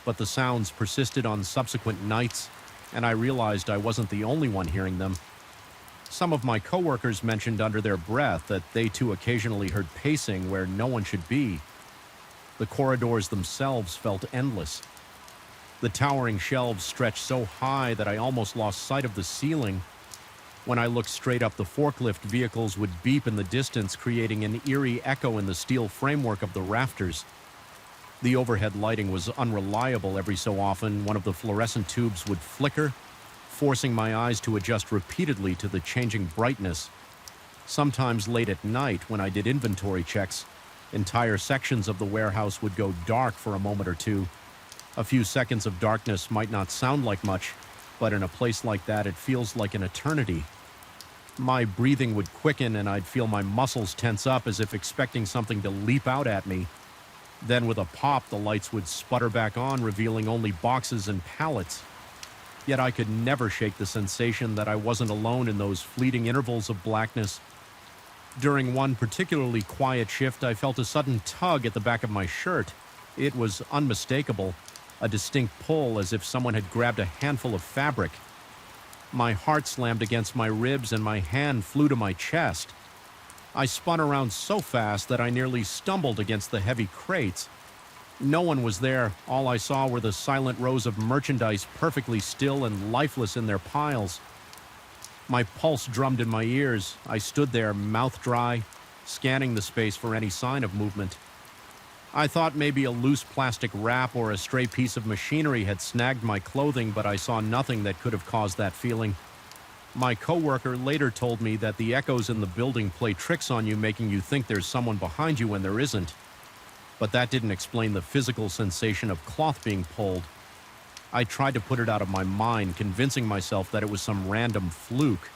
But the sounds persisted on subsequent nights, and I realized I wasn't the only one hearing them. Some of my coworkers mentioned under their breath that they too occasionally heard pacing where no one should be. The corridors themselves felt endless. The towering shelves stretched so high that I almost lost sight of the ceiling. When I looked straight up, the forklift vehicles would beep in the distance, creating an eerie echo in the steel framework of the rafters. The overhead lighting was unreliable. Every so often, one of the fluorescent tubes would flicker, forcing my eyes to adjust repeatedly to the changing brightness. Sometimes late at night, when I did inventory checks, entire sections of the warehouse would go dark for a moment or two. A few seconds of darkness might not sound like much, but in a place like that, it feels like an eternity. My breathing would quicken, and I'd feel my muscles tense up as if expecting something to leap out at me. Then with a pop, the lights would sputter back on, revealing only boxes and pallets. Yet I could never shake the sensation that I wasn't alone in those fleeting intervals of blackness. During one particularly quiet shift, I felt a sudden tug at the back of my shirt. It was unmistakable, a distinct pull as if someone had grabbed a handful of fabric. My heart slammed against my ribs and my hand flew to my chest. I spun around so fast that I nearly stumbled against the heavy crates. No one was there. All I saw were the silent rows of merchandise, perfectly still and lifeless in their piles. My pulse drummed in my ears. I stood there, mouth dry, scanning the space for any sign of movement. I thought maybe a loose plastic wrap or a stray piece of machinery had snagged my clothing, but I saw nothing that could have caused that feeling. My coworker later told me that the echoes in the building play tricks on you, making you think there's someone behind you when there isn't. But that didn't explain the physical sensation of cloth being pulled. I tried to put it out of my mind, convincing myself that it was some random fluke.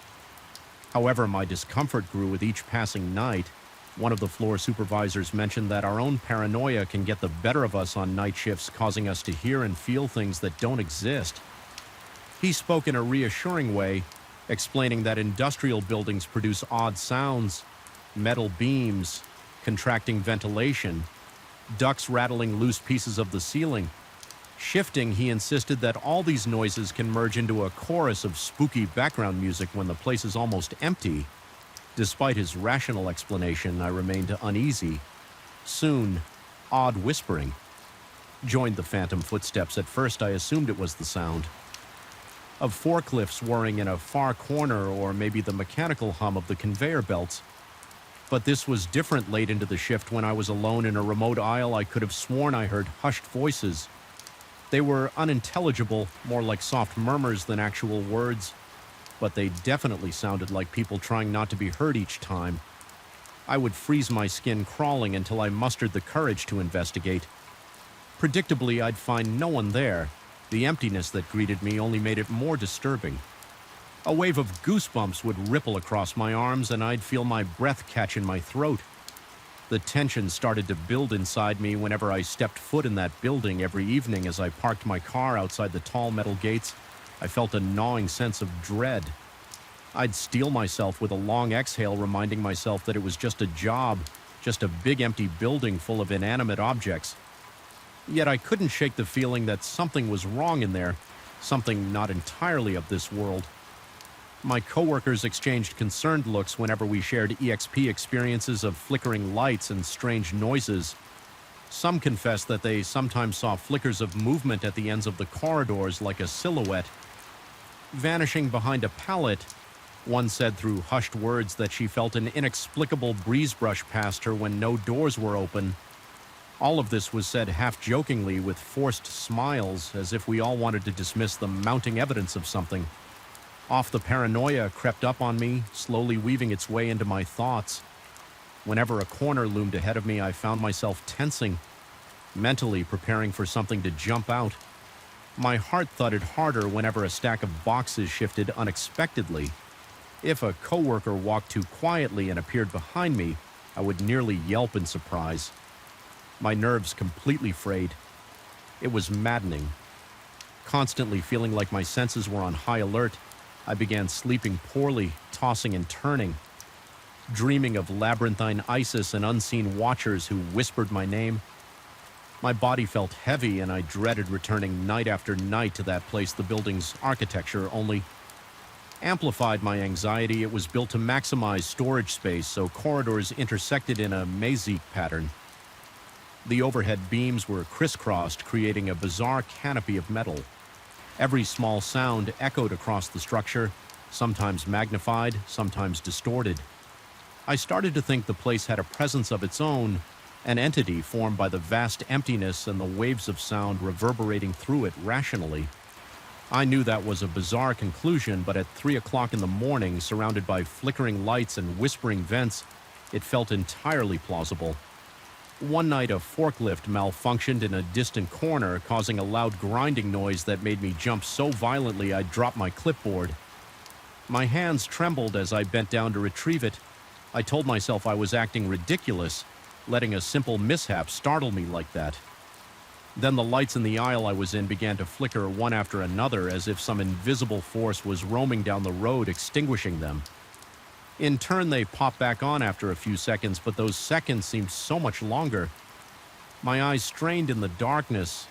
However, my discomfort grew with each passing night. One of the floor supervisors mentioned that our own paranoia can get the better of us on night shifts, causing us to hear and feel things that don't exist. He spoke in a reassuring way, explaining that industrial buildings produce odd sounds, metal beams, contracting ventilation, ducts rattling loose pieces of the ceiling. Shifting, he insisted that all these noises can merge into a chorus of spooky background music when the place is almost empty. Despite his rational explanation, I remained uneasy. Soon, odd whispering joined the phantom footsteps. At first, I assumed it was the sound of forklifts whirring in a far corner, or maybe the mechanical hum of the conveyor belts. But this was different late into the shift when I was alone in a remote aisle. I could have sworn I heard hushed voices. They were unintelligible, more like soft murmurs than actual words, but they definitely sounded like people trying not to be heard each time. I would freeze my skin crawling until I mustered the courage to investigate. Predictably, I'd find no one there. The emptiness that greeted me only made it more disturbing. A wave of goosebumps would ripple across my arms, and I'd feel my breath catch in my throat. The tension started to build inside me whenever I stepped foot in that building. Every evening as I parked my car outside the tall metal gates, I felt a gnawing sense of dread. I'd steel myself with a long exhale, reminding myself that it was just a job, just a big empty building full of inanimate objects. Yet I couldn't shake the feeling that something was wrong in there, something not entirely of this world. My coworkers exchanged concerned looks whenever we shared EXP experiences of flickering lights and strange noises. Some confessed that they sometimes saw flickers of movement at the ends of the corridors, like a silhouette vanishing behind a pallet. One said through hushed words that she felt an inexplicable breeze brush past her when no doors were open. All of this was said half-jokingly with forced smiles, as if we all wanted to dismiss the mounting evidence of something. Off the paranoia crept up on me, slowly weaving its way into my thoughts. Whenever a corner loomed ahead of me, I found myself tensing, mentally preparing for something to jump out. My heart thudded harder whenever a stack of boxes shifted unexpectedly. If a coworker walked too quietly and appeared behind me, I would nearly yelp in surprise. My nerves completely frayed. It was maddening. Constantly feeling like my senses were on high alert, I began sleeping poorly, tossing and turning, dreaming of labyrinthine Isis and unseen watchers who whispered my name. My body felt heavy, and I dreaded returning night after night to that place. The building's architecture only amplified my anxiety. It was built to maximize storage space, so corridors intersected in a maze pattern. The overhead beams were crisscrossed, creating a bizarre canopy of metal. Every small sound echoed across the structure, sometimes magnified, sometimes distorted. I started to think the place had a presence of its own, an entity formed by the vast emptiness and the waves of sound reverberating through it rationally. I knew that was a bizarre conclusion, but at 3 o'clock in the morning, surrounded by flickering lights and whispering vents, it felt entirely plausible. One night, a forklift malfunctioned in a distant corner, causing a loud grinding noise that made me jump so violently I dropped my clipboard. My hands trembled as I bent down to retrieve it. I told myself I was acting ridiculous, letting a simple mishap startle me like that. Then the lights in the aisle I was in began to flicker one after another, as if some invisible force was roaming down the road, extinguishing them. In turn, they popped back on after a few seconds, but those seconds seemed so much longer. My eyes strained in the darkness,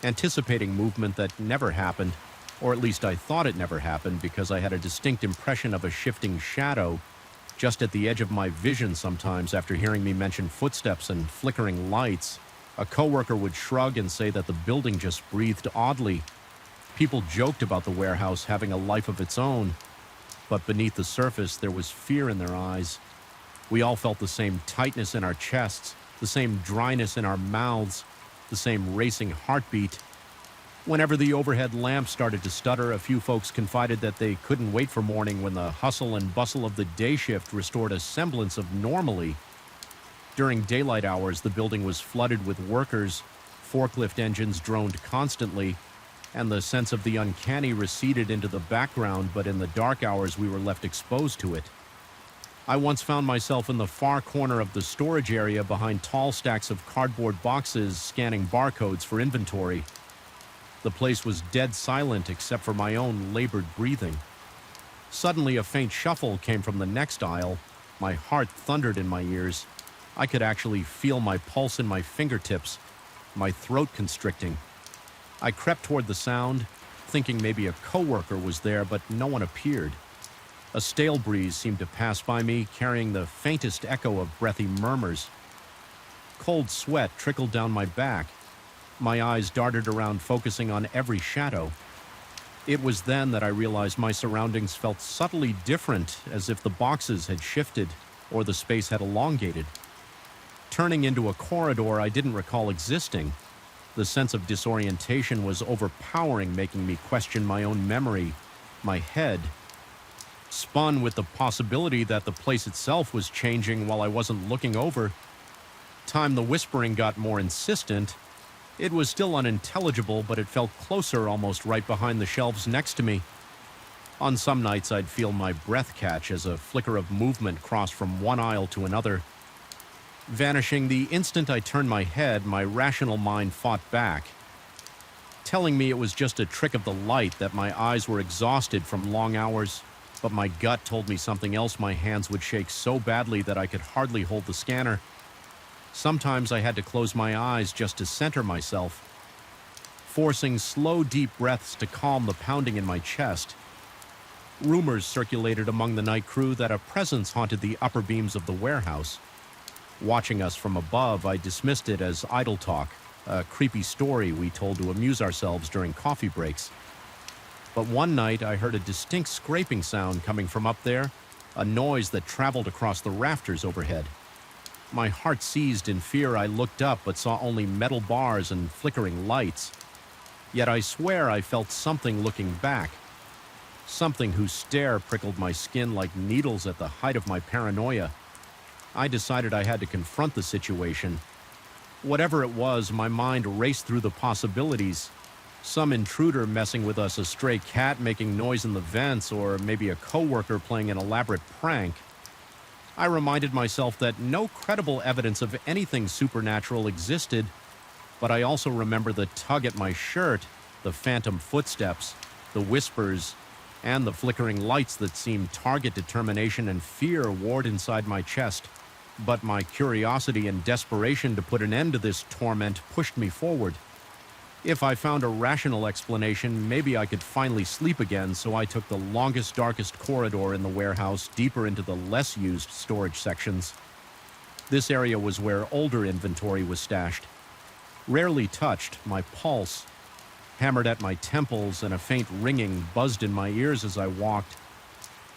anticipating movement that never happened, or at least I thought it never happened, because I had a distinct impression of a shifting shadow just at the edge of my vision sometimes. After hearing me mention footsteps and flickering lights, a coworker would shrug and say that the building just breathed oddly. People joked about the warehouse having a life of its own. but beneath the surface there was fear in their eyes. We all felt the same tightness in our chests, the same dryness in our mouths, the same racing heartbeat. Whenever the overhead lamp started to stutter, a few folks confided that they couldn't wait for morning when the hustle and bustle of the day shift restored a semblance of normalcy. During daylight hours, the building was flooded with workers, forklift engines droned constantly, and the sense of the uncanny receded into the background, but in the dark hours we were left exposed to it. I once found myself in the far corner of the storage area behind tall stacks of cardboard boxes scanning barcodes for inventory. The place was dead silent except for my own labored breathing. Suddenly a faint shuffle came from the next aisle. My heart thundered in my ears. I could actually feel my pulse in my fingertips, my throat constricting. I crept toward the sound, thinking maybe a coworker was there, but no one appeared. A stale breeze seemed to pass by me, carrying the faintest echo of breathy murmurs. Cold sweat trickled down my back. My eyes darted around, focusing on every shadow. It was then that I realized my surroundings felt subtly different, as if the boxes had shifted or the space had elongated. Turning into a corridor I didn't recall existing, the sense of disorientation was overpowering, making me question my own memory. My head spun with the possibility that the place itself was changing while I wasn't looking over. Time the whispering got more insistent. It was still unintelligible, but it felt closer, almost right behind the shelves next to me. On some nights, I'd feel my breath catch as a flicker of movement crossed from one aisle to another. Vanishing the instant I turned my head, my rational mind fought back, telling me it was just a trick of the light, that my eyes were exhausted from long hours. But my gut told me something else. My hands would shake so badly that I could hardly hold the scanner. Sometimes I had to close my eyes just to center myself, forcing slow, deep breaths to calm the pounding in my chest. Rumors circulated among the night crew that a presence haunted the upper beams of the warehouse. Watching us from above, I dismissed it as idle talk, a creepy story we told to amuse ourselves during coffee breaks. But one night I heard a distinct scraping sound coming from up there, a noise that traveled across the rafters overhead. My heart seized in fear. I looked up but saw only metal bars and flickering lights. Yet I swear I felt something looking back, something whose stare prickled my skin like needles at the height of my paranoia. I decided I had to confront the situation. Whatever it was, my mind raced through the possibilities. Some intruder messing with us, a stray cat making noise in the vents, or maybe a coworker playing an elaborate prank. I reminded myself that no credible evidence of anything supernatural existed, but I also remember the tug at my shirt, the phantom footsteps, the whispers, and the flickering lights that seemed target determination and fear warred inside my chest. But my curiosity and desperation to put an end to this torment pushed me forward. If I found a rational explanation, maybe I could finally sleep again, so I took the longest, darkest corridor in the warehouse, deeper into the less used storage sections. This area was where older inventory was stashed. Rarely touched, my pulse hammered at my temples and a faint ringing buzzed in my ears as I walked.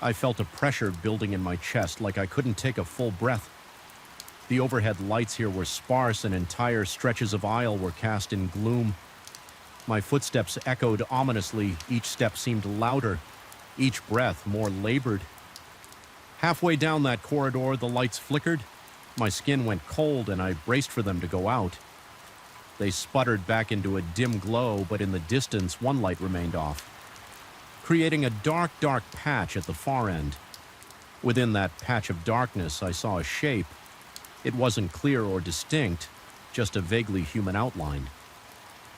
I felt a pressure building in my chest, like I couldn't take a full breath. The overhead lights here were sparse, and entire stretches of aisle were cast in gloom. My footsteps echoed ominously. Each step seemed louder, each breath more labored. Halfway down that corridor, the lights flickered. My skin went cold, and I braced for them to go out. They sputtered back into a dim glow, but in the distance, one light remained off, creating a dark, dark patch at the far end. Within that patch of darkness, I saw a shape. It wasn't clear or distinct, just a vaguely human outline.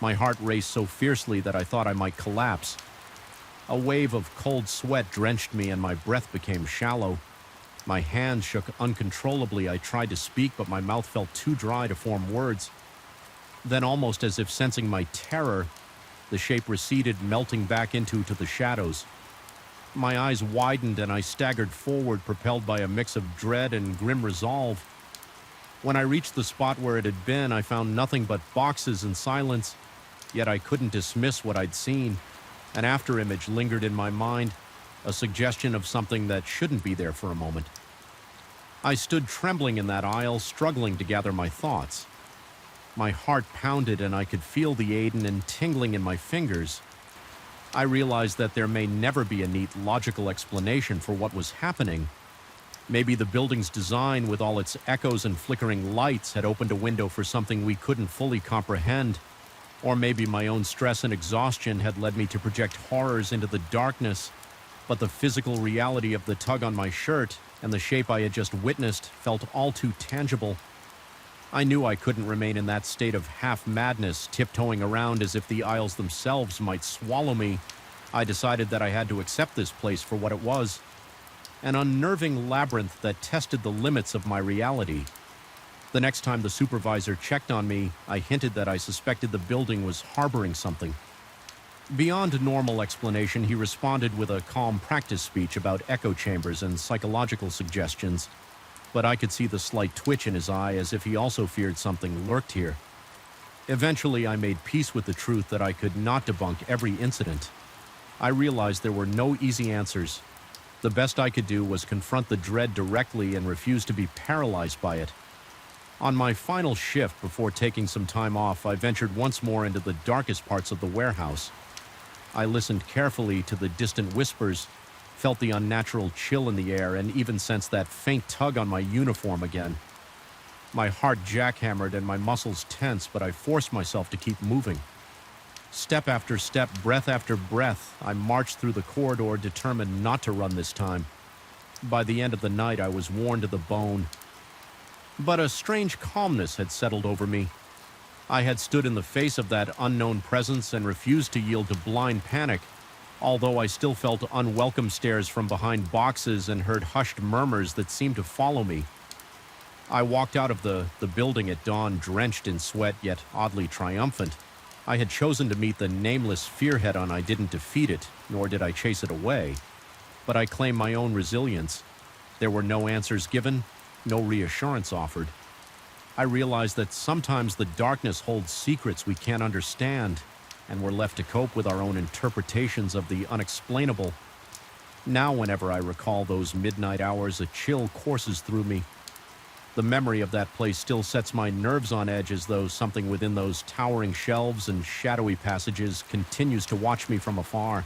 My heart raced so fiercely that I thought I might collapse. A wave of cold sweat drenched me and my breath became shallow. My hands shook uncontrollably. I tried to speak, but my mouth felt too dry to form words. Then, almost as if sensing my terror, the shape receded, melting back into the shadows. My eyes widened and I staggered forward, propelled by a mix of dread and grim resolve. When I reached the spot where it had been, I found nothing but boxes and silence. Yet I couldn't dismiss what I'd seen. An afterimage lingered in my mind, a suggestion of something that shouldn't be there for a moment. I stood trembling in that aisle, struggling to gather my thoughts. My heart pounded and I could feel the adrenaline tingling in my fingers. I realized that there may never be a neat, logical explanation for what was happening. Maybe the building's design, with all its echoes and flickering lights, had opened a window for something we couldn't fully comprehend. Or maybe my own stress and exhaustion had led me to project horrors into the darkness, but the physical reality of the tug on my shirt and the shape I had just witnessed felt all too tangible. I knew I couldn't remain in that state of half-madness, tiptoeing around as if the aisles themselves might swallow me. I decided that I had to accept this place for what it was, an unnerving labyrinth that tested the limits of my reality. The next time the supervisor checked on me, I hinted that I suspected the building was harboring something. Beyond normal explanation, he responded with a calm practice speech about echo chambers and psychological suggestions, but I could see the slight twitch in his eye as if he also feared something lurked here. Eventually, I made peace with the truth that I could not debunk every incident. I realized there were no easy answers. The best I could do was confront the dread directly and refuse to be paralyzed by it. On my final shift before taking some time off, I ventured once more into the darkest parts of the warehouse. I listened carefully to the distant whispers, felt the unnatural chill in the air, and even sensed that faint tug on my uniform again. My heart jackhammered and my muscles tense, but I forced myself to keep moving. Step after step, breath after breath, I marched through the corridor, determined not to run this time. By the end of the night, I was worn to the bone. But a strange calmness had settled over me. I had stood in the face of that unknown presence and refused to yield to blind panic, although I still felt unwelcome stares from behind boxes and heard hushed murmurs that seemed to follow me. I walked out of the building at dawn, drenched in sweat, yet oddly triumphant. I had chosen to meet the nameless fear head-on. I didn't defeat it, nor did I chase it away. But I claimed my own resilience. There were no answers given, no reassurance offered. I realized that sometimes the darkness holds secrets we can't understand, and we're left to cope with our own interpretations of the unexplainable. Now, whenever I recall those midnight hours, a chill courses through me. The memory of that place still sets my nerves on edge, as though something within those towering shelves and shadowy passages continues to watch me from afar.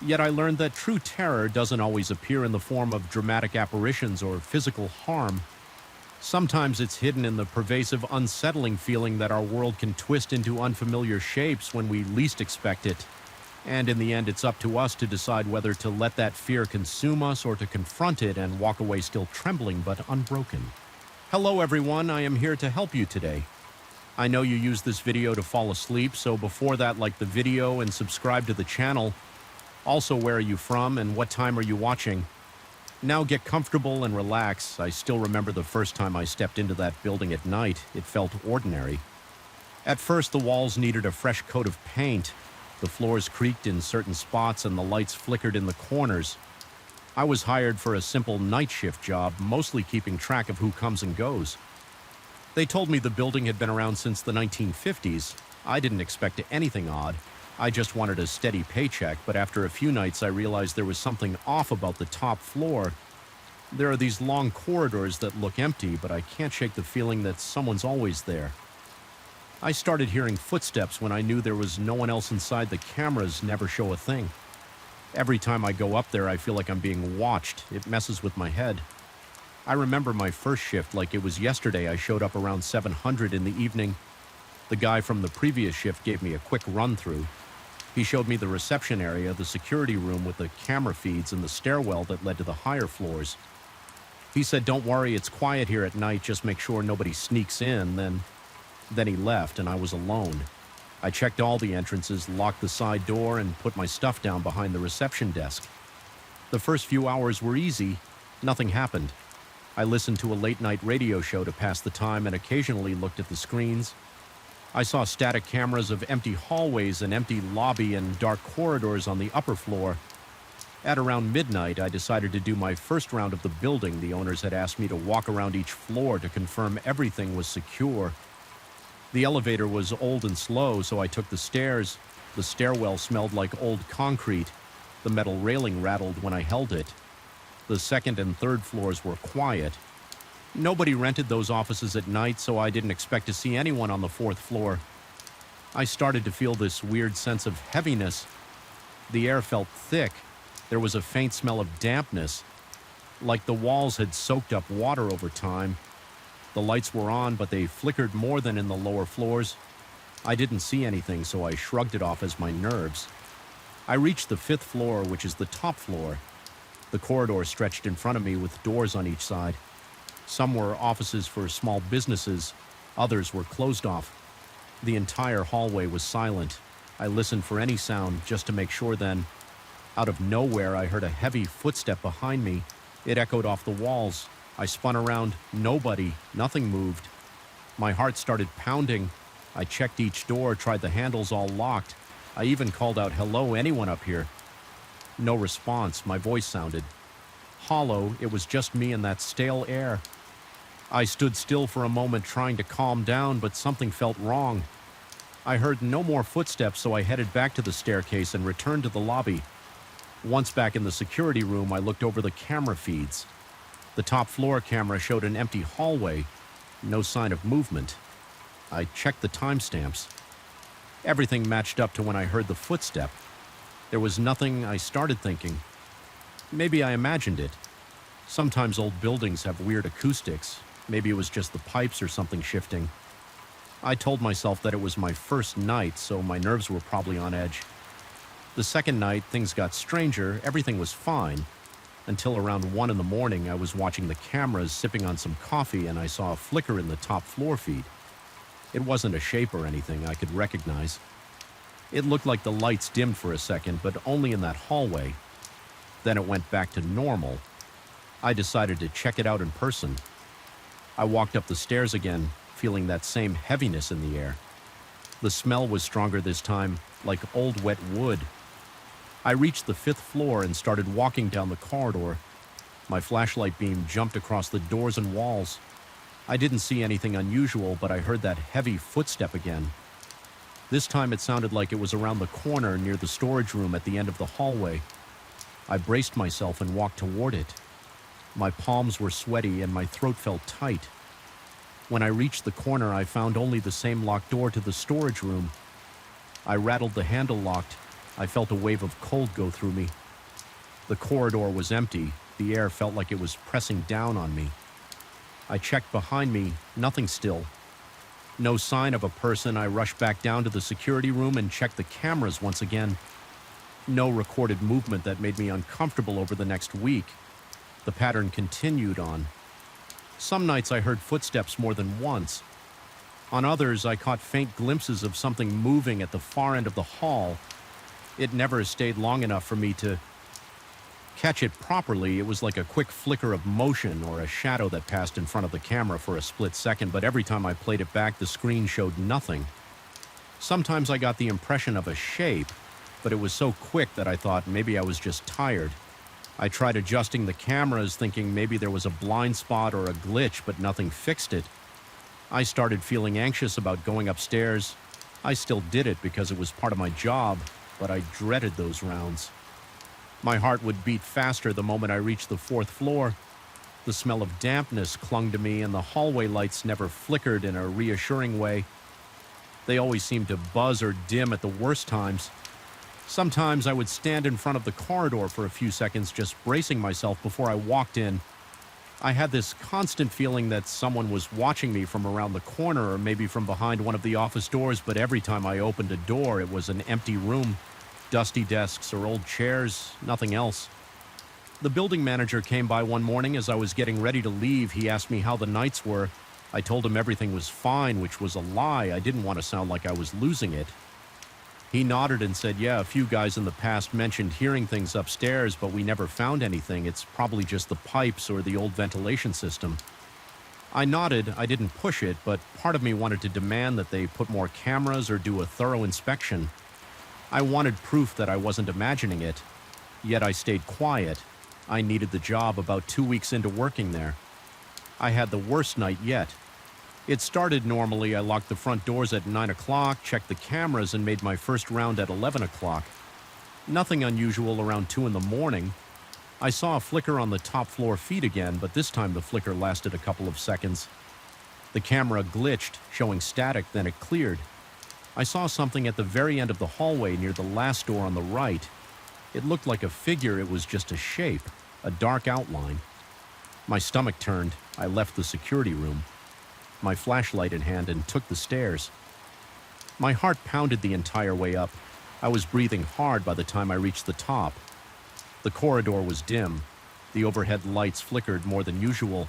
Yet I learned that true terror doesn't always appear in the form of dramatic apparitions or physical harm. Sometimes it's hidden in the pervasive, unsettling feeling that our world can twist into unfamiliar shapes when we least expect it. And in the end, it's up to us to decide whether to let that fear consume us or to confront it and walk away still trembling but unbroken. Hello everyone, I am here to help you today. I know you use this video to fall asleep, so before that, like the video and subscribe to the channel. Also, where are you from and what time are you watching? Now get comfortable and relax. I still remember the first time I stepped into that building at night. It felt ordinary. At first, the walls needed a fresh coat of paint. The floors creaked in certain spots and the lights flickered in the corners. I was hired for a simple night shift job, mostly keeping track of who comes and goes. They told me the building had been around since the 1950s. I didn't expect anything odd. I just wanted a steady paycheck, but after a few nights I realized there was something off about the top floor. There are these long corridors that look empty, but I can't shake the feeling that someone's always there. I started hearing footsteps when I knew there was no one else inside. The cameras never show a thing. Every time I go up there, I feel like I'm being watched. It messes with my head. I remember my first shift like it was yesterday. I showed up around 700 in the evening. The guy from the previous shift gave me a quick run-through. He showed me the reception area, the security room with the camera feeds, and the stairwell that led to the higher floors. He said, "Don't worry, it's quiet here at night. Just make sure nobody sneaks in." Then he left, and I was alone. I checked all the entrances, locked the side door, and put my stuff down behind the reception desk. The first few hours were easy. Nothing happened. I listened to a late-night radio show to pass the time and occasionally looked at the screens. I saw static cameras of empty hallways, an empty lobby, and dark corridors on the upper floor. At around midnight, I decided to do my first round of the building. The owners had asked me to walk around each floor to confirm everything was secure. The elevator was old and slow, so I took the stairs. The stairwell smelled like old concrete. The metal railing rattled when I held it. The second and third floors were quiet. Nobody rented those offices at night, so I didn't expect to see anyone on the fourth floor. I started to feel this weird sense of heaviness. The air felt thick. There was a faint smell of dampness, like the walls had soaked up water over time. The lights were on, but they flickered more than in the lower floors. I didn't see anything, so I shrugged it off as my nerves. I reached the fifth floor, which is the top floor. The corridor stretched in front of me with doors on each side. Some were offices for small businesses, others were closed off. The entire hallway was silent. I listened for any sound just to make sure then. Out of nowhere, I heard a heavy footstep behind me. It echoed off the walls. I spun around. Nobody. Nothing moved. My heart started pounding. I checked each door, tried the handles all locked. I even called out, "Hello, anyone up here?" No response. My voice sounded hollow. It was just me and that stale air. I stood still for a moment, trying to calm down, but something felt wrong. I heard no more footsteps, so I headed back to the staircase and returned to the lobby. Once back in the security room, I looked over the camera feeds. The top floor camera showed an empty hallway, no sign of movement. I checked the timestamps. Everything matched up to when I heard the footstep. There was nothing. I started thinking. Maybe I imagined it. Sometimes old buildings have weird acoustics. Maybe it was just the pipes or something shifting. I told myself that it was my first night, so my nerves were probably on edge. The second night, things got stranger. Everything was fine. Until around 1 in the morning, I was watching the cameras, sipping on some coffee, and I saw a flicker in the top floor feed. It wasn't a shape or anything I could recognize. It looked like the lights dimmed for a second, but only in that hallway. Then it went back to normal. I decided to check it out in person. I walked up the stairs again, feeling that same heaviness in the air. The smell was stronger this time, like old wet wood. I reached the fifth floor and started walking down the corridor. My flashlight beam jumped across the doors and walls. I didn't see anything unusual, but I heard that heavy footstep again. This time it sounded like it was around the corner near the storage room at the end of the hallway. I braced myself and walked toward it. My palms were sweaty and my throat felt tight. When I reached the corner, I found only the same locked door to the storage room. I rattled the handle locked. I felt a wave of cold go through me. The corridor was empty. The air felt like it was pressing down on me. I checked behind me. Nothing still. No sign of a person. I rushed back down to the security room and checked the cameras once again. No recorded movement that made me uncomfortable over the next week. The pattern continued on. Some nights I heard footsteps more than once. On others, I caught faint glimpses of something moving at the far end of the hall. It never stayed long enough for me to catch it properly. It was like a quick flicker of motion or a shadow that passed in front of the camera for a split second, but every time I played it back, the screen showed nothing. Sometimes I got the impression of a shape, but it was so quick that I thought maybe I was just tired. I tried adjusting the cameras, thinking maybe there was a blind spot or a glitch, but nothing fixed it. I started feeling anxious about going upstairs. I still did it because it was part of my job, but I dreaded those rounds. My heart would beat faster the moment I reached the fourth floor. The smell of dampness clung to me, and the hallway lights never flickered in a reassuring way. They always seemed to buzz or dim at the worst times. Sometimes I would stand in front of the corridor for a few seconds, just bracing myself before I walked in. I had this constant feeling that someone was watching me from around the corner or maybe from behind one of the office doors, but every time I opened a door, it was an empty room. Dusty desks or old chairs, nothing else. The building manager came by one morning as I was getting ready to leave. He asked me how the nights were. I told him everything was fine, which was a lie. I didn't want to sound like I was losing it. He nodded and said, "Yeah, a few guys in the past mentioned hearing things upstairs, but we never found anything. It's probably just the pipes or the old ventilation system." I nodded. I didn't push it, but part of me wanted to demand that they put more cameras or do a thorough inspection. I wanted proof that I wasn't imagining it. Yet I stayed quiet. I needed the job about 2 weeks into working there. I had the worst night yet. It started normally. I locked the front doors at 9 o'clock, checked the cameras, and made my first round at 11 o'clock. Nothing unusual around 2 in the morning. I saw a flicker on the top floor feed again, but this time the flicker lasted a couple of seconds. The camera glitched, showing static, then it cleared. I saw something at the very end of the hallway near the last door on the right. It looked like a figure. It was just a shape, a dark outline. My stomach turned. I left the security room, my flashlight in hand, and took the stairs. My heart pounded the entire way up. I was breathing hard by the time I reached the top. The corridor was dim. The overhead lights flickered more than usual.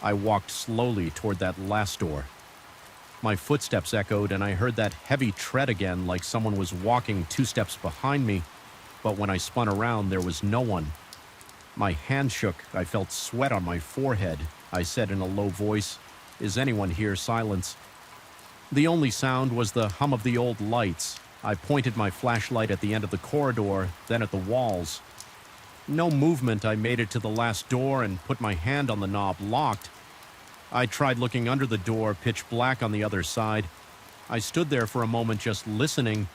I walked slowly toward that last door. My footsteps echoed, and I heard that heavy tread again, like someone was walking 2 steps behind me. But when I spun around, there was no one. My hand shook. I felt sweat on my forehead. I said in a low voice, "Is anyone here?" Silence. The only sound was the hum of the old lights. I pointed my flashlight at the end of the corridor, then at the walls. No movement. I made it to the last door and put my hand on the knob, locked. I tried looking under the door, pitch black on the other side. I stood there for a moment just listening.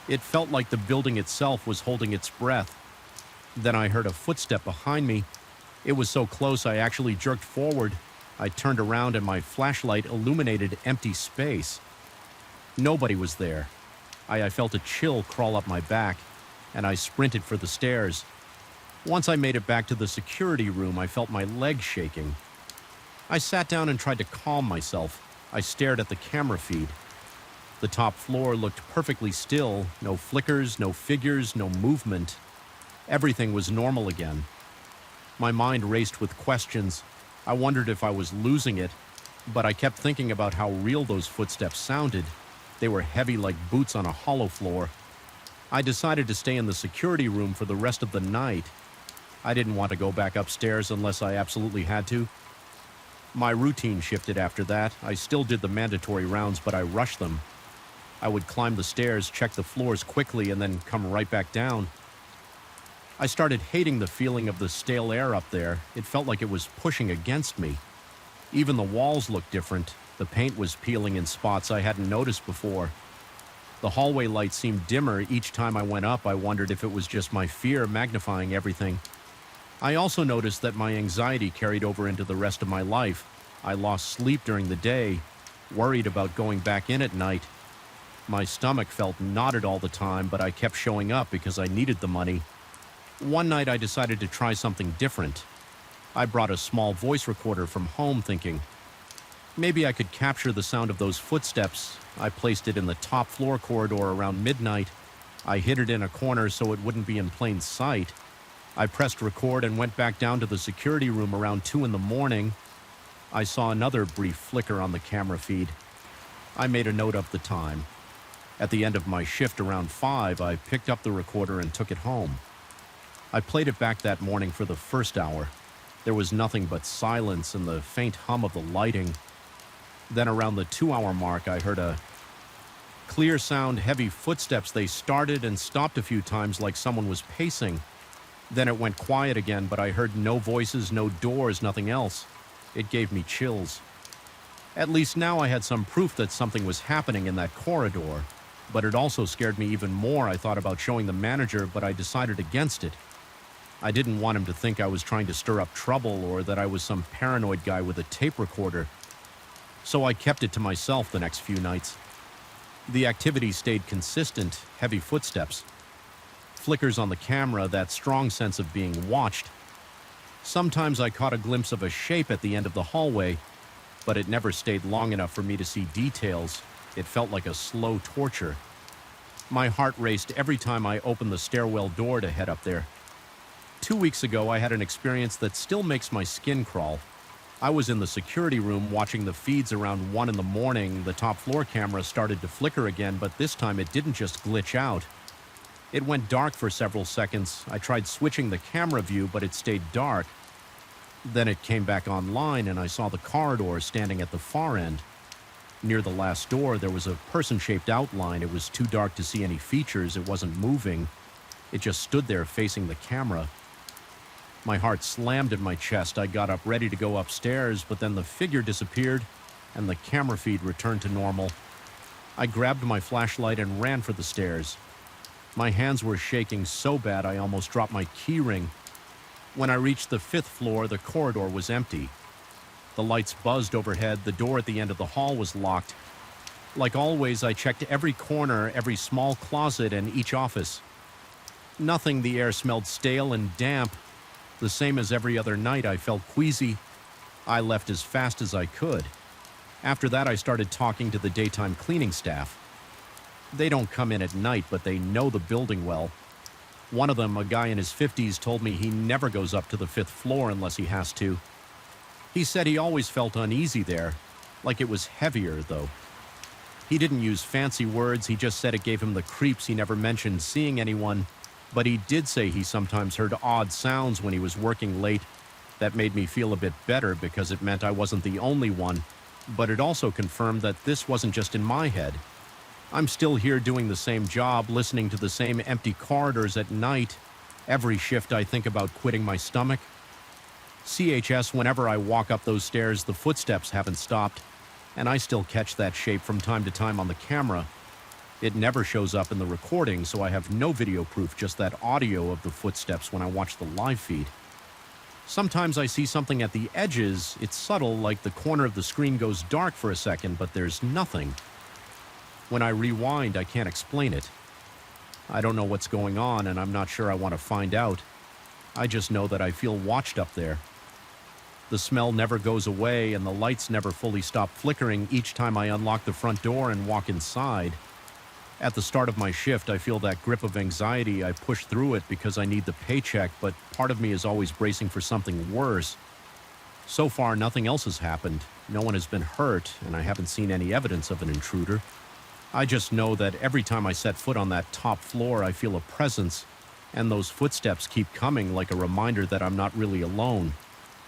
It felt like the building itself was holding its breath. Then I heard a footstep behind me. It was so close I actually jerked forward. I turned around and my flashlight illuminated empty space. Nobody was there. I felt a chill crawl up my back, and I sprinted for the stairs. Once I made it back to the security room, I felt my legs shaking. I sat down and tried to calm myself. I stared at the camera feed. The top floor looked perfectly still. No flickers, no figures, no movement. Everything was normal again. My mind raced with questions. I wondered if I was losing it, but I kept thinking about how real those footsteps sounded. They were heavy like boots on a hollow floor. I decided to stay in the security room for the rest of the night. I didn't want to go back upstairs unless I absolutely had to. My routine shifted after that. I still did the mandatory rounds, but I rushed them. I would climb the stairs, check the floors quickly, and then come right back down. I started hating the feeling of the stale air up there. It felt like it was pushing against me. Even the walls looked different. The paint was peeling in spots I hadn't noticed before. The hallway light seemed dimmer. Each time I went up, I wondered if it was just my fear magnifying everything. I also noticed that my anxiety carried over into the rest of my life. I lost sleep during the day, worried about going back in at night. My stomach felt knotted all the time, but I kept showing up because I needed the money. One night I decided to try something different. I brought a small voice recorder from home, thinking maybe I could capture the sound of those footsteps. I placed it in the top floor corridor around midnight. I hid it in a corner so it wouldn't be in plain sight. I pressed record and went back down to the security room around 2 in the morning. I saw another brief flicker on the camera feed. I made a note of the time. At the end of my shift around 5, I picked up the recorder and took it home. I played it back that morning for the first hour. There was nothing but silence and the faint hum of the lighting. Then around the 2-hour mark, I heard a clear sound, heavy footsteps. They started and stopped a few times like someone was pacing. Then it went quiet again, but I heard no voices, no doors, nothing else. It gave me chills. At least now I had some proof that something was happening in that corridor. But it also scared me even more. I thought about showing the manager, but I decided against it. I didn't want him to think I was trying to stir up trouble or that I was some paranoid guy with a tape recorder. So I kept it to myself the next few nights. The activity stayed consistent, heavy footsteps. Flickers on the camera, that strong sense of being watched. Sometimes I caught a glimpse of a shape at the end of the hallway, but it never stayed long enough for me to see details. It felt like a slow torture. My heart raced every time I opened the stairwell door to head up there. 2 weeks ago, I had an experience that still makes my skin crawl. I was in the security room watching the feeds around 1 in the morning. The top floor camera started to flicker again, but this time it didn't just glitch out. It went dark for several seconds. I tried switching the camera view, but it stayed dark. Then it came back online, and I saw the corridor standing at the far end. Near the last door, there was a person-shaped outline. It was too dark to see any features. It wasn't moving. It just stood there facing the camera. My heart slammed in my chest. I got up ready to go upstairs, but then the figure disappeared, and the camera feed returned to normal. I grabbed my flashlight and ran for the stairs. My hands were shaking so bad I almost dropped my key ring. When I reached the 5th floor, the corridor was empty. The lights buzzed overhead, the door at the end of the hall was locked. Like always, I checked every corner, every small closet, and each office. Nothing. The air smelled stale and damp. The same as every other night, I felt queasy. I left as fast as I could. After that, I started talking to the daytime cleaning staff. They don't come in at night, but they know the building well. One of them, a guy in his 50s, told me he never goes up to the 5th floor unless he has to. He said he always felt uneasy there, like it was heavier, though. He didn't use fancy words, he just said it gave him the creeps. He never mentioned seeing anyone, but he did say he sometimes heard odd sounds when he was working late. That made me feel a bit better because it meant I wasn't the only one, but it also confirmed that this wasn't just in my head. I'm still here doing the same job, listening to the same empty corridors at night. Every shift I think about quitting my stomach. CHS, whenever I walk up those stairs, the footsteps haven't stopped, and I still catch that shape from time to time on the camera. It never shows up in the recording, so I have no video proof, just that audio of the footsteps when I watch the live feed. Sometimes I see something at the edges. It's subtle, like the corner of the screen goes dark for a second, but there's nothing. When I rewind, I can't explain it. I don't know what's going on, and I'm not sure I want to find out. I just know that I feel watched up there. The smell never goes away, and the lights never fully stop flickering each time I unlock the front door and walk inside. At the start of my shift, I feel that grip of anxiety. I push through it because I need the paycheck, but part of me is always bracing for something worse. So far, nothing else has happened. No one has been hurt, and I haven't seen any evidence of an intruder. I just know that every time I set foot on that top floor, I feel a presence, and those footsteps keep coming like a reminder that I'm not really alone.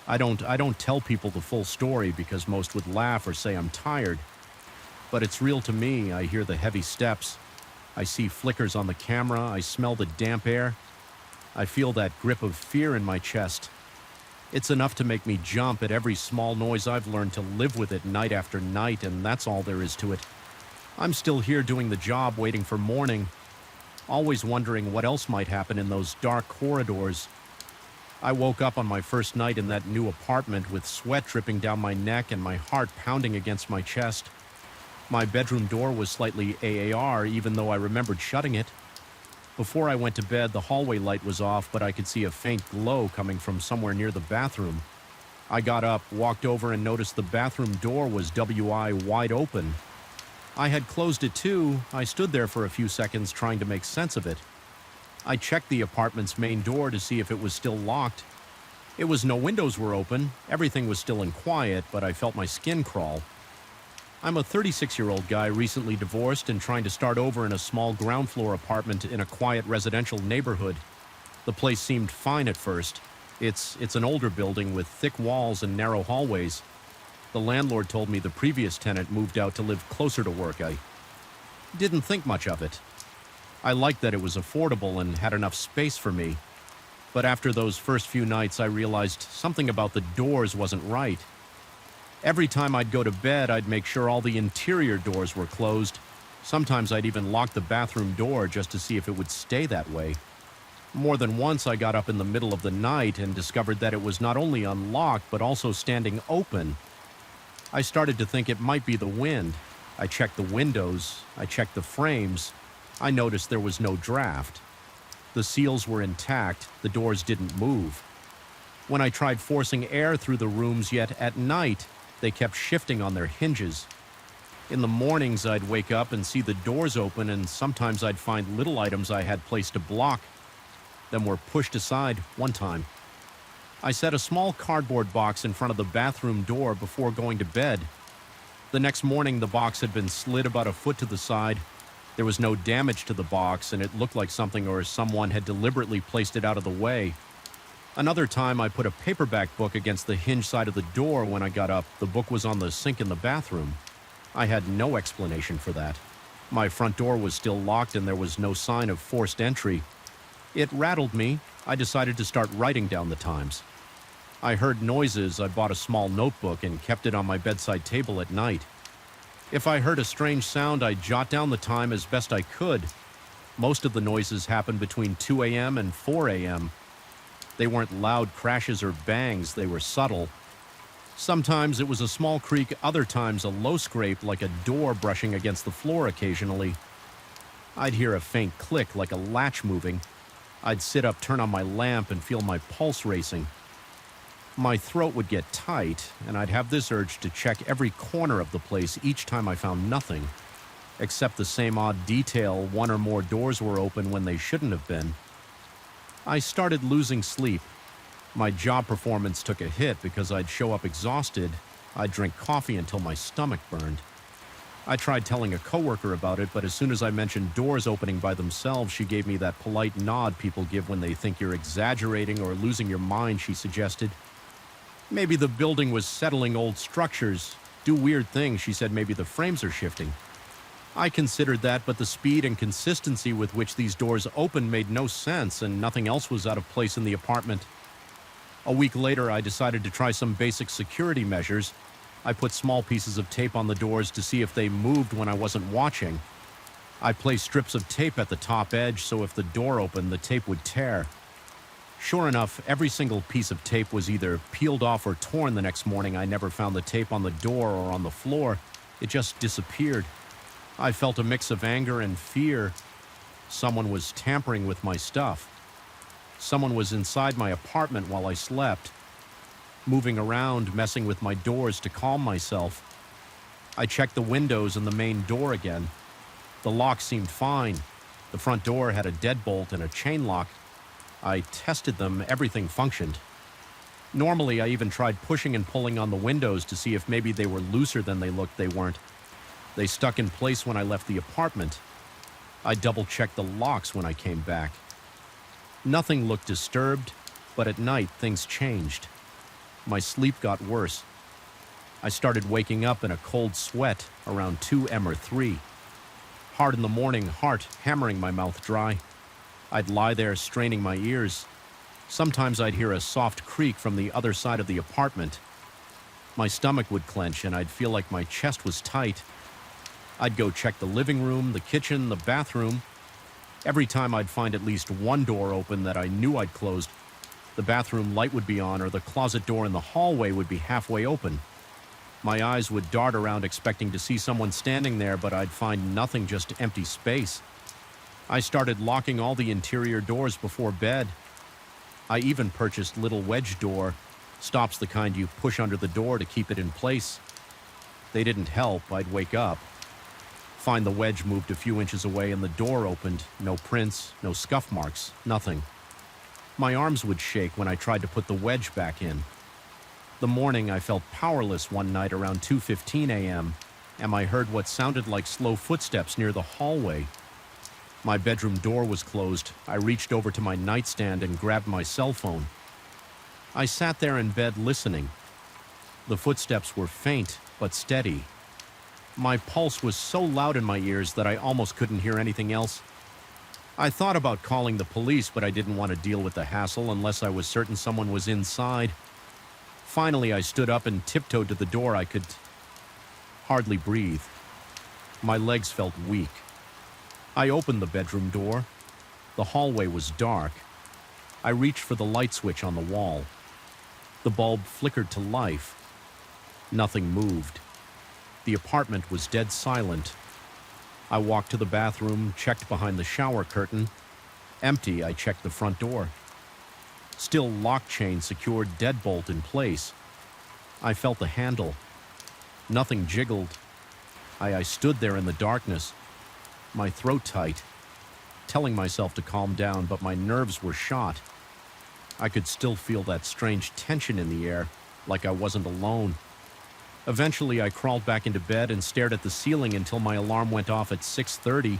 I don't tell people the full story because most would laugh or say I'm tired. But it's real to me. I hear the heavy steps. I see flickers on the camera. I smell the damp air. I feel that grip of fear in my chest. It's enough to make me jump at every small noise. I've learned to live with it night after night, and that's all there is to it. I'm still here doing the job, waiting for morning, always wondering what else might happen in those dark corridors. I woke up on my first night in that new apartment with sweat dripping down my neck and my heart pounding against my chest. My bedroom door was slightly AAR, even though I remembered shutting it. Before I went to bed, the hallway light was off, but I could see a faint glow coming from somewhere near the bathroom. I got up, walked over, and noticed the bathroom door was WI wide open. I had closed it too. I stood there for a few seconds trying to make sense of it. I checked the apartment's main door to see if it was still locked. It was no windows were open. Everything was still in quiet, but I felt my skin crawl. I'm a 36-year-old guy recently divorced and trying to start over in a small ground floor apartment in a quiet residential neighborhood. The place seemed fine at first. It's an older building with thick walls and narrow hallways. The landlord told me the previous tenant moved out to live closer to work. I didn't think much of it. I liked that it was affordable and had enough space for me. But after those first few nights, I realized something about the doors wasn't right. Every time I'd go to bed, I'd make sure all the interior doors were closed. Sometimes I'd even lock the bathroom door just to see if it would stay that way. More than once, I got up in the middle of the night and discovered that it was not only unlocked, but also standing open. I started to think it might be the wind. I checked the windows. I checked the frames. I noticed there was no draft. The seals were intact. The doors didn't move. When I tried forcing air through the rooms, yet at night, they kept shifting on their hinges. In the mornings, I'd wake up and see the doors open, and sometimes I'd find little items I had placed to block. Them were pushed aside one time. I set a small cardboard box in front of the bathroom door before going to bed. The next morning, the box had been slid about a foot to the side. There was no damage to the box, and it looked like something or someone had deliberately placed it out of the way. Another time, I put a paperback book against the hinge side of the door when I got up. The book was on the sink in the bathroom. I had no explanation for that. My front door was still locked, and there was no sign of forced entry. It rattled me. I decided to start writing down the times. I heard noises. I bought a small notebook and kept it on my bedside table at night. If I heard a strange sound, I'd jot down the time as best I could. Most of the noises happened between 2 a.m. and 4 a.m. They weren't loud crashes or bangs, they were subtle. Sometimes it was a small creak, other times a low scrape like a door brushing against the floor occasionally. I'd hear a faint click like a latch moving. I'd sit up, turn on my lamp, and feel my pulse racing. My throat would get tight, and I'd have this urge to check every corner of the place each time I found nothing, except the same odd detail: one or more doors were open when they shouldn't have been. I started losing sleep. My job performance took a hit because I'd show up exhausted. I'd drink coffee until my stomach burned. I tried telling a coworker about it, but as soon as I mentioned doors opening by themselves, she gave me that polite nod people give when they think you're exaggerating or losing your mind, she suggested. Maybe the building was settling old structures. Do weird things, she said. Maybe the frames are shifting. I considered that, but the speed and consistency with which these doors opened made no sense, and nothing else was out of place in the apartment. A week later, I decided to try some basic security measures. I put small pieces of tape on the doors to see if they moved when I wasn't watching. I placed strips of tape at the top edge so if the door opened, the tape would tear. Sure enough, every single piece of tape was either peeled off or torn the next morning. I never found the tape on the door or on the floor. It just disappeared. I felt a mix of anger and fear. Someone was tampering with my stuff. Someone was inside my apartment while I slept, moving around, messing with my doors to calm myself. I checked the windows and the main door again. The lock seemed fine. The front door had a deadbolt and a chain lock. I tested them, everything functioned. Normally, I even tried pushing and pulling on the windows to see if maybe they were looser than they looked. They weren't. They stuck in place when I left the apartment. I double-checked the locks when I came back. Nothing looked disturbed, but at night things changed. My sleep got worse. I started waking up in a cold sweat around 2 a.m. or 3. Hard in the morning, heart hammering my mouth dry. I'd lie there straining my ears. Sometimes I'd hear a soft creak from the other side of the apartment. My stomach would clench and I'd feel like my chest was tight. I'd go check the living room, the kitchen, the bathroom. Every time I'd find at least one door open that I knew I'd closed. The bathroom light would be on, or the closet door in the hallway would be halfway open. My eyes would dart around expecting to see someone standing there, but I'd find nothing, just empty space. I started locking all the interior doors before bed. I even purchased little wedge door, stops the kind you push under the door to keep it in place. They didn't help. I'd wake up, find the wedge moved a few inches away, and the door opened. No prints, no scuff marks, nothing. My arms would shake when I tried to put the wedge back in. The morning, I felt powerless one night around 2:15 a.m., and I heard what sounded like slow footsteps near the hallway. My bedroom door was closed. I reached over to my nightstand and grabbed my cell phone. I sat there in bed listening. The footsteps were faint but steady. My pulse was so loud in my ears that I almost couldn't hear anything else. I thought about calling the police, but I didn't want to deal with the hassle unless I was certain someone was inside. Finally, I stood up and tiptoed to the door. I could hardly breathe. My legs felt weak. I opened the bedroom door. The hallway was dark. I reached for the light switch on the wall. The bulb flickered to life. Nothing moved. The apartment was dead silent. I walked to the bathroom, checked behind the shower curtain. Empty. I checked the front door. Still lock chain secured, deadbolt in place. I felt the handle. Nothing jiggled. I stood there in the darkness, my throat tight, telling myself to calm down, but my nerves were shot. I could still feel that strange tension in the air, like I wasn't alone. Eventually, I crawled back into bed and stared at the ceiling until my alarm went off at 6:30.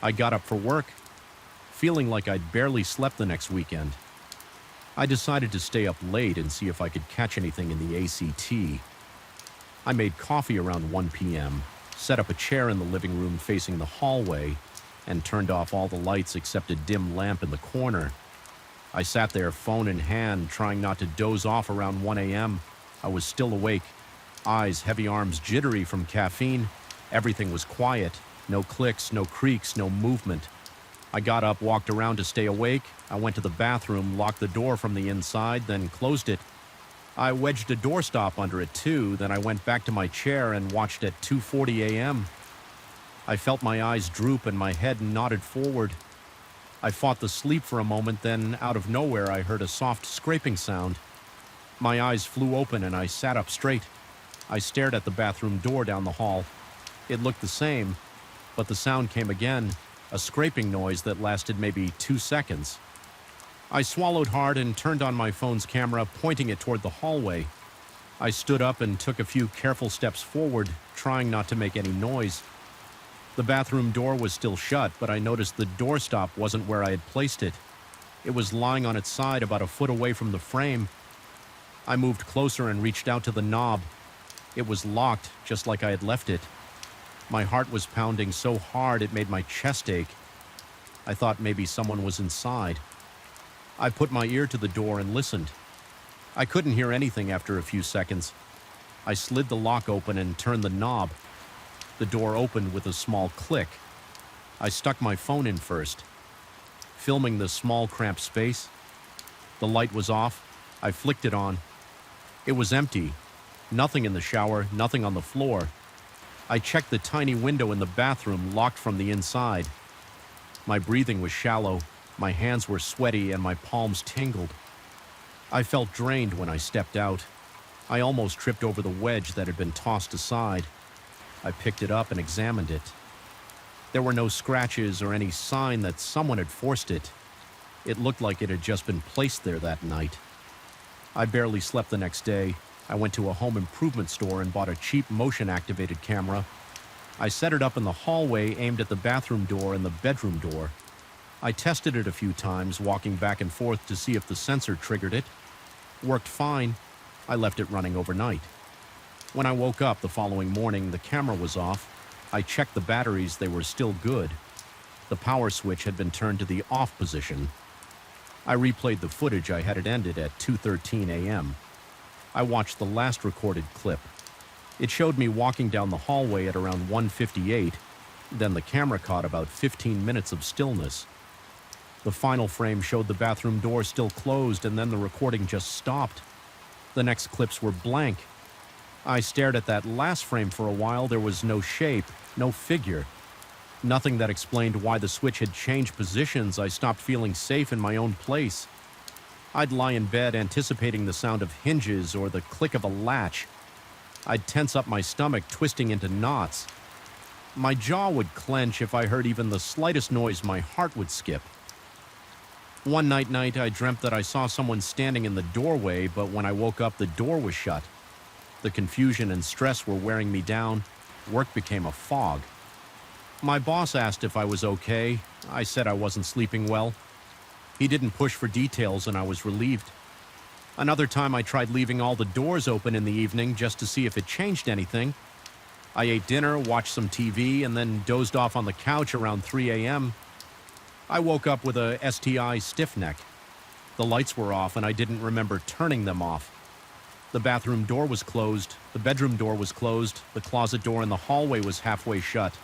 I got up for work, feeling like I'd barely slept the next weekend. I decided to stay up late and see if I could catch anything in the ACT. I made coffee around 1 p.m., set up a chair in the living room facing the hallway, and turned off all the lights except a dim lamp in the corner. I sat there, phone in hand, trying not to doze off around 1 a.m. I was still awake, eyes, heavy arms jittery from caffeine. Everything was quiet. No clicks, no creaks, no movement. I got up, walked around to stay awake. I went to the bathroom, locked the door from the inside, then closed it. I wedged a doorstop under it too, then I went back to my chair and watched at 2:40 a.m. I felt my eyes droop and my head nodded forward. I fought the sleep for a moment, then out of nowhere I heard a soft scraping sound. My eyes flew open and I sat up straight. I stared at the bathroom door down the hall. It looked the same, but the sound came again, a scraping noise that lasted maybe 2 seconds. I swallowed hard and turned on my phone's camera, pointing it toward the hallway. I stood up and took a few careful steps forward, trying not to make any noise. The bathroom door was still shut, but I noticed the doorstop wasn't where I had placed it. It was lying on its side about a foot away from the frame. I moved closer and reached out to the knob. It was locked, just like I had left it. My heart was pounding so hard it made my chest ache. I thought maybe someone was inside. I put my ear to the door and listened. I couldn't hear anything after a few seconds. I slid the lock open and turned the knob. The door opened with a small click. I stuck my phone in first, filming the small cramped space. The light was off. I flicked it on. It was empty. Nothing in the shower, nothing on the floor. I checked the tiny window in the bathroom, locked from the inside. My breathing was shallow. My hands were sweaty and my palms tingled. I felt drained when I stepped out. I almost tripped over the wedge that had been tossed aside. I picked it up and examined it. There were no scratches or any sign that someone had forced it. It looked like it had just been placed there that night. I barely slept the next day. I went to a home improvement store and bought a cheap motion-activated camera. I set it up in the hallway, aimed at the bathroom door and the bedroom door. I tested it a few times, walking back and forth to see if the sensor triggered it. Worked fine. I left it running overnight. When I woke up the following morning, the camera was off. I checked the batteries, they were still good. The power switch had been turned to the off position. I replayed the footage. I had it ended at 2:13 a.m. I watched the last recorded clip. It showed me walking down the hallway at around 1:58. Then the camera caught about 15 minutes of stillness. The final frame showed the bathroom door still closed, and then the recording just stopped. The next clips were blank. I stared at that last frame for a while. There was no shape, no figure. Nothing that explained why the switch had changed positions. I stopped feeling safe in my own place. I'd lie in bed anticipating the sound of hinges or the click of a latch. I'd tense up my stomach, twisting into knots. My jaw would clench. If I heard even the slightest noise, my heart would skip. One night, I dreamt that I saw someone standing in the doorway, but when I woke up, the door was shut. The confusion and stress were wearing me down. Work became a fog. My boss asked if I was okay. I said I wasn't sleeping well. He didn't push for details, and I was relieved. Another time I tried leaving all the doors open in the evening just to see if it changed anything. I ate dinner, watched some TV, and then dozed off on the couch around 3 a.m. I woke up with a STI stiff neck. The lights were off, and I didn't remember turning them off. The bathroom door was closed, the bedroom door was closed, the closet door in the hallway was halfway shut.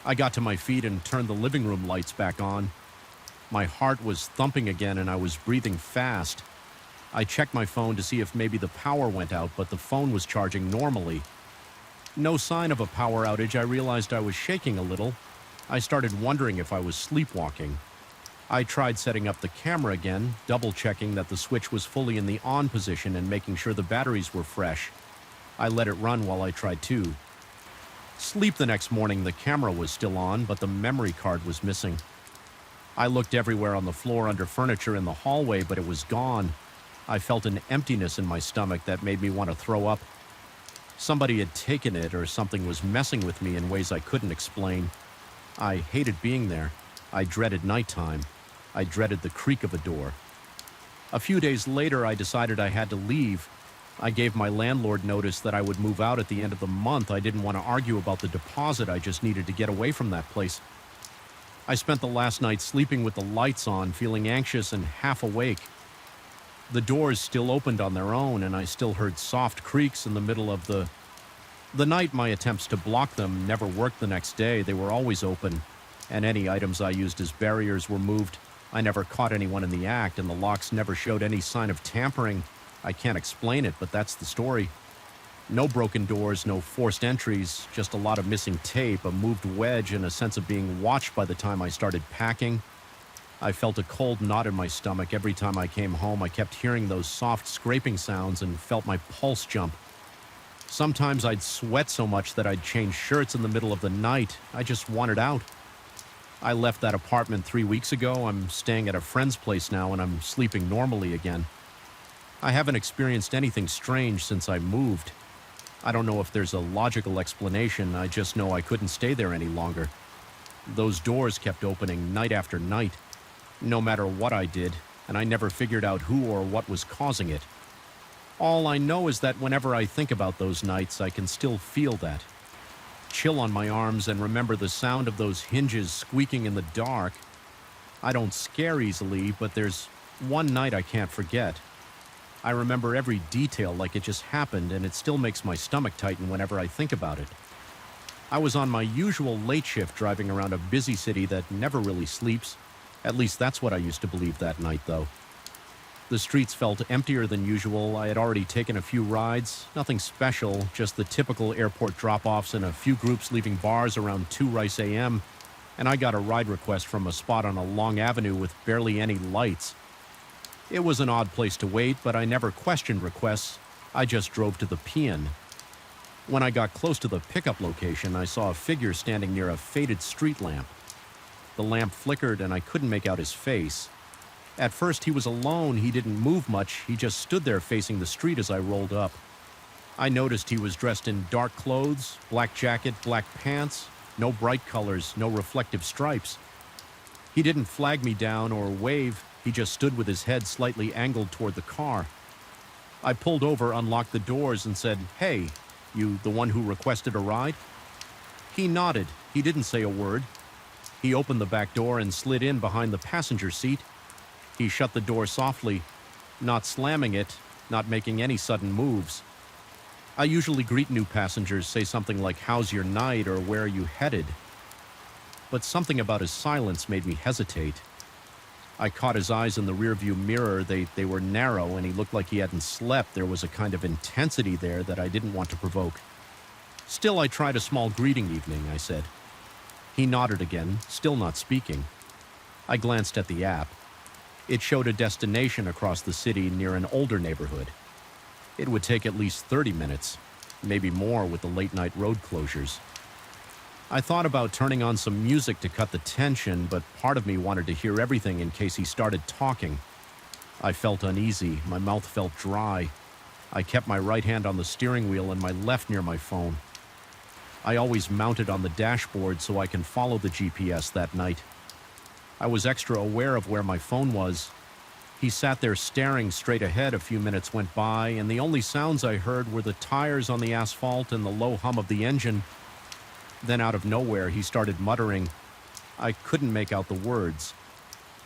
I got to my feet and turned the living room lights back on. My heart was thumping again and I was breathing fast. I checked my phone to see if maybe the power went out, but the phone was charging normally. No sign of a power outage. I realized I was shaking a little. I started wondering if I was sleepwalking. I tried setting up the camera again, double-checking that the switch was fully in the on position and making sure the batteries were fresh. I let it run while I tried to. Sleep the next morning, the camera was still on, but the memory card was missing. I looked everywhere on the floor, under furniture in the hallway, but it was gone. I felt an emptiness in my stomach that made me want to throw up. Somebody had taken it, or something was messing with me in ways I couldn't explain. I hated being there. I dreaded nighttime. I dreaded the creak of a door. A few days later, I decided I had to leave. I gave my landlord notice that I would move out at the end of the month. I didn't want to argue about the deposit. I just needed to get away from that place. I spent the last night sleeping with the lights on, feeling anxious and half awake. The doors still opened on their own, and I still heard soft creaks in the middle of the night. My attempts to block them never worked the next day. They were always open. and any items I used as barriers were moved. I never caught anyone in the act, and the locks never showed any sign of tampering. I can't explain it, but that's the story. No broken doors, no forced entries, just a lot of missing tape, a moved wedge, and a sense of being watched by the time I started packing. I felt a cold knot in my stomach every time I came home. I kept hearing those soft scraping sounds and felt my pulse jump. Sometimes I'd sweat so much that I'd change shirts in the middle of the night. I just wanted out. I left that apartment 3 weeks ago. I'm staying at a friend's place now, and I'm sleeping normally again. I haven't experienced anything strange since I moved. I don't know if there's a logical explanation. I just know I couldn't stay there any longer. Those doors kept opening night after night, no matter what I did, and I never figured out who or what was causing it. All I know is that whenever I think about those nights, I can still feel that chill on my arms and remember the sound of those hinges squeaking in the dark. I don't scare easily, but there's one night I can't forget. I remember every detail like it just happened, and it still makes my stomach tighten whenever I think about it. I was on my usual late shift driving around a busy city that never really sleeps. At least that's what I used to believe that night, though. The streets felt emptier than usual. I had already taken a few rides, nothing special, just the typical airport drop-offs and a few groups leaving bars around 2 Rice a.m., and I got a ride request from a spot on a long avenue with barely any lights. It was an odd place to wait, but I never questioned requests. I just drove to the P.N. When I got close to the pickup location, I saw a figure standing near a faded street lamp. The lamp flickered, and I couldn't make out his face. At first, he was alone. He didn't move much. He just stood there facing the street as I rolled up. I noticed he was dressed in dark clothes, black jacket, black pants, no bright colors, no reflective stripes. He didn't flag me down or wave. He just stood with his head slightly angled toward the car. I pulled over, unlocked the doors, and said, "Hey, you the one who requested a ride?" He nodded. He didn't say a word. He opened the back door and slid in behind the passenger seat. He shut the door softly, not slamming it, not making any sudden moves. I usually greet new passengers, say something like, "How's your night?" or "Where are you headed?" But something about his silence made me hesitate. I caught his eyes in the rearview mirror. They were narrow, and he looked like he hadn't slept. There was a kind of intensity there that I didn't want to provoke. "Still, I tried a small greeting evening," I said. He nodded again, still not speaking. I glanced at the app. It showed a destination across the city near an older neighborhood. It would take at least 30 minutes, maybe more with the late-night road closures. I thought about turning on some music to cut the tension, but part of me wanted to hear everything in case he started talking. I felt uneasy. My mouth felt dry. I kept my right hand on the steering wheel and my left near my phone. I always mount it on the dashboard so I can follow the GPS that night. I was extra aware of where my phone was. He sat there staring straight ahead. A few minutes went by, and the only sounds I heard were the tires on the asphalt and the low hum of the engine. Then out of nowhere, he started muttering. I couldn't make out the words.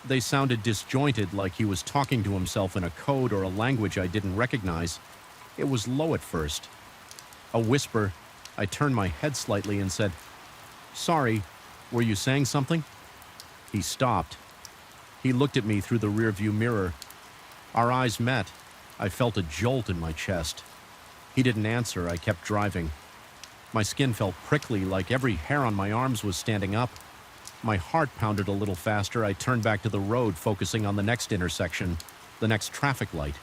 They sounded disjointed, like he was talking to himself in a code or a language I didn't recognize. It was low at first. A whisper. I turned my head slightly and said, "Sorry, were you saying something?" He stopped. He looked at me through the rearview mirror. Our eyes met. I felt a jolt in my chest. He didn't answer. I kept driving. My skin felt prickly, like every hair on my arms was standing up. My heart pounded a little faster. I turned back to the road, focusing on the next intersection, the next traffic light.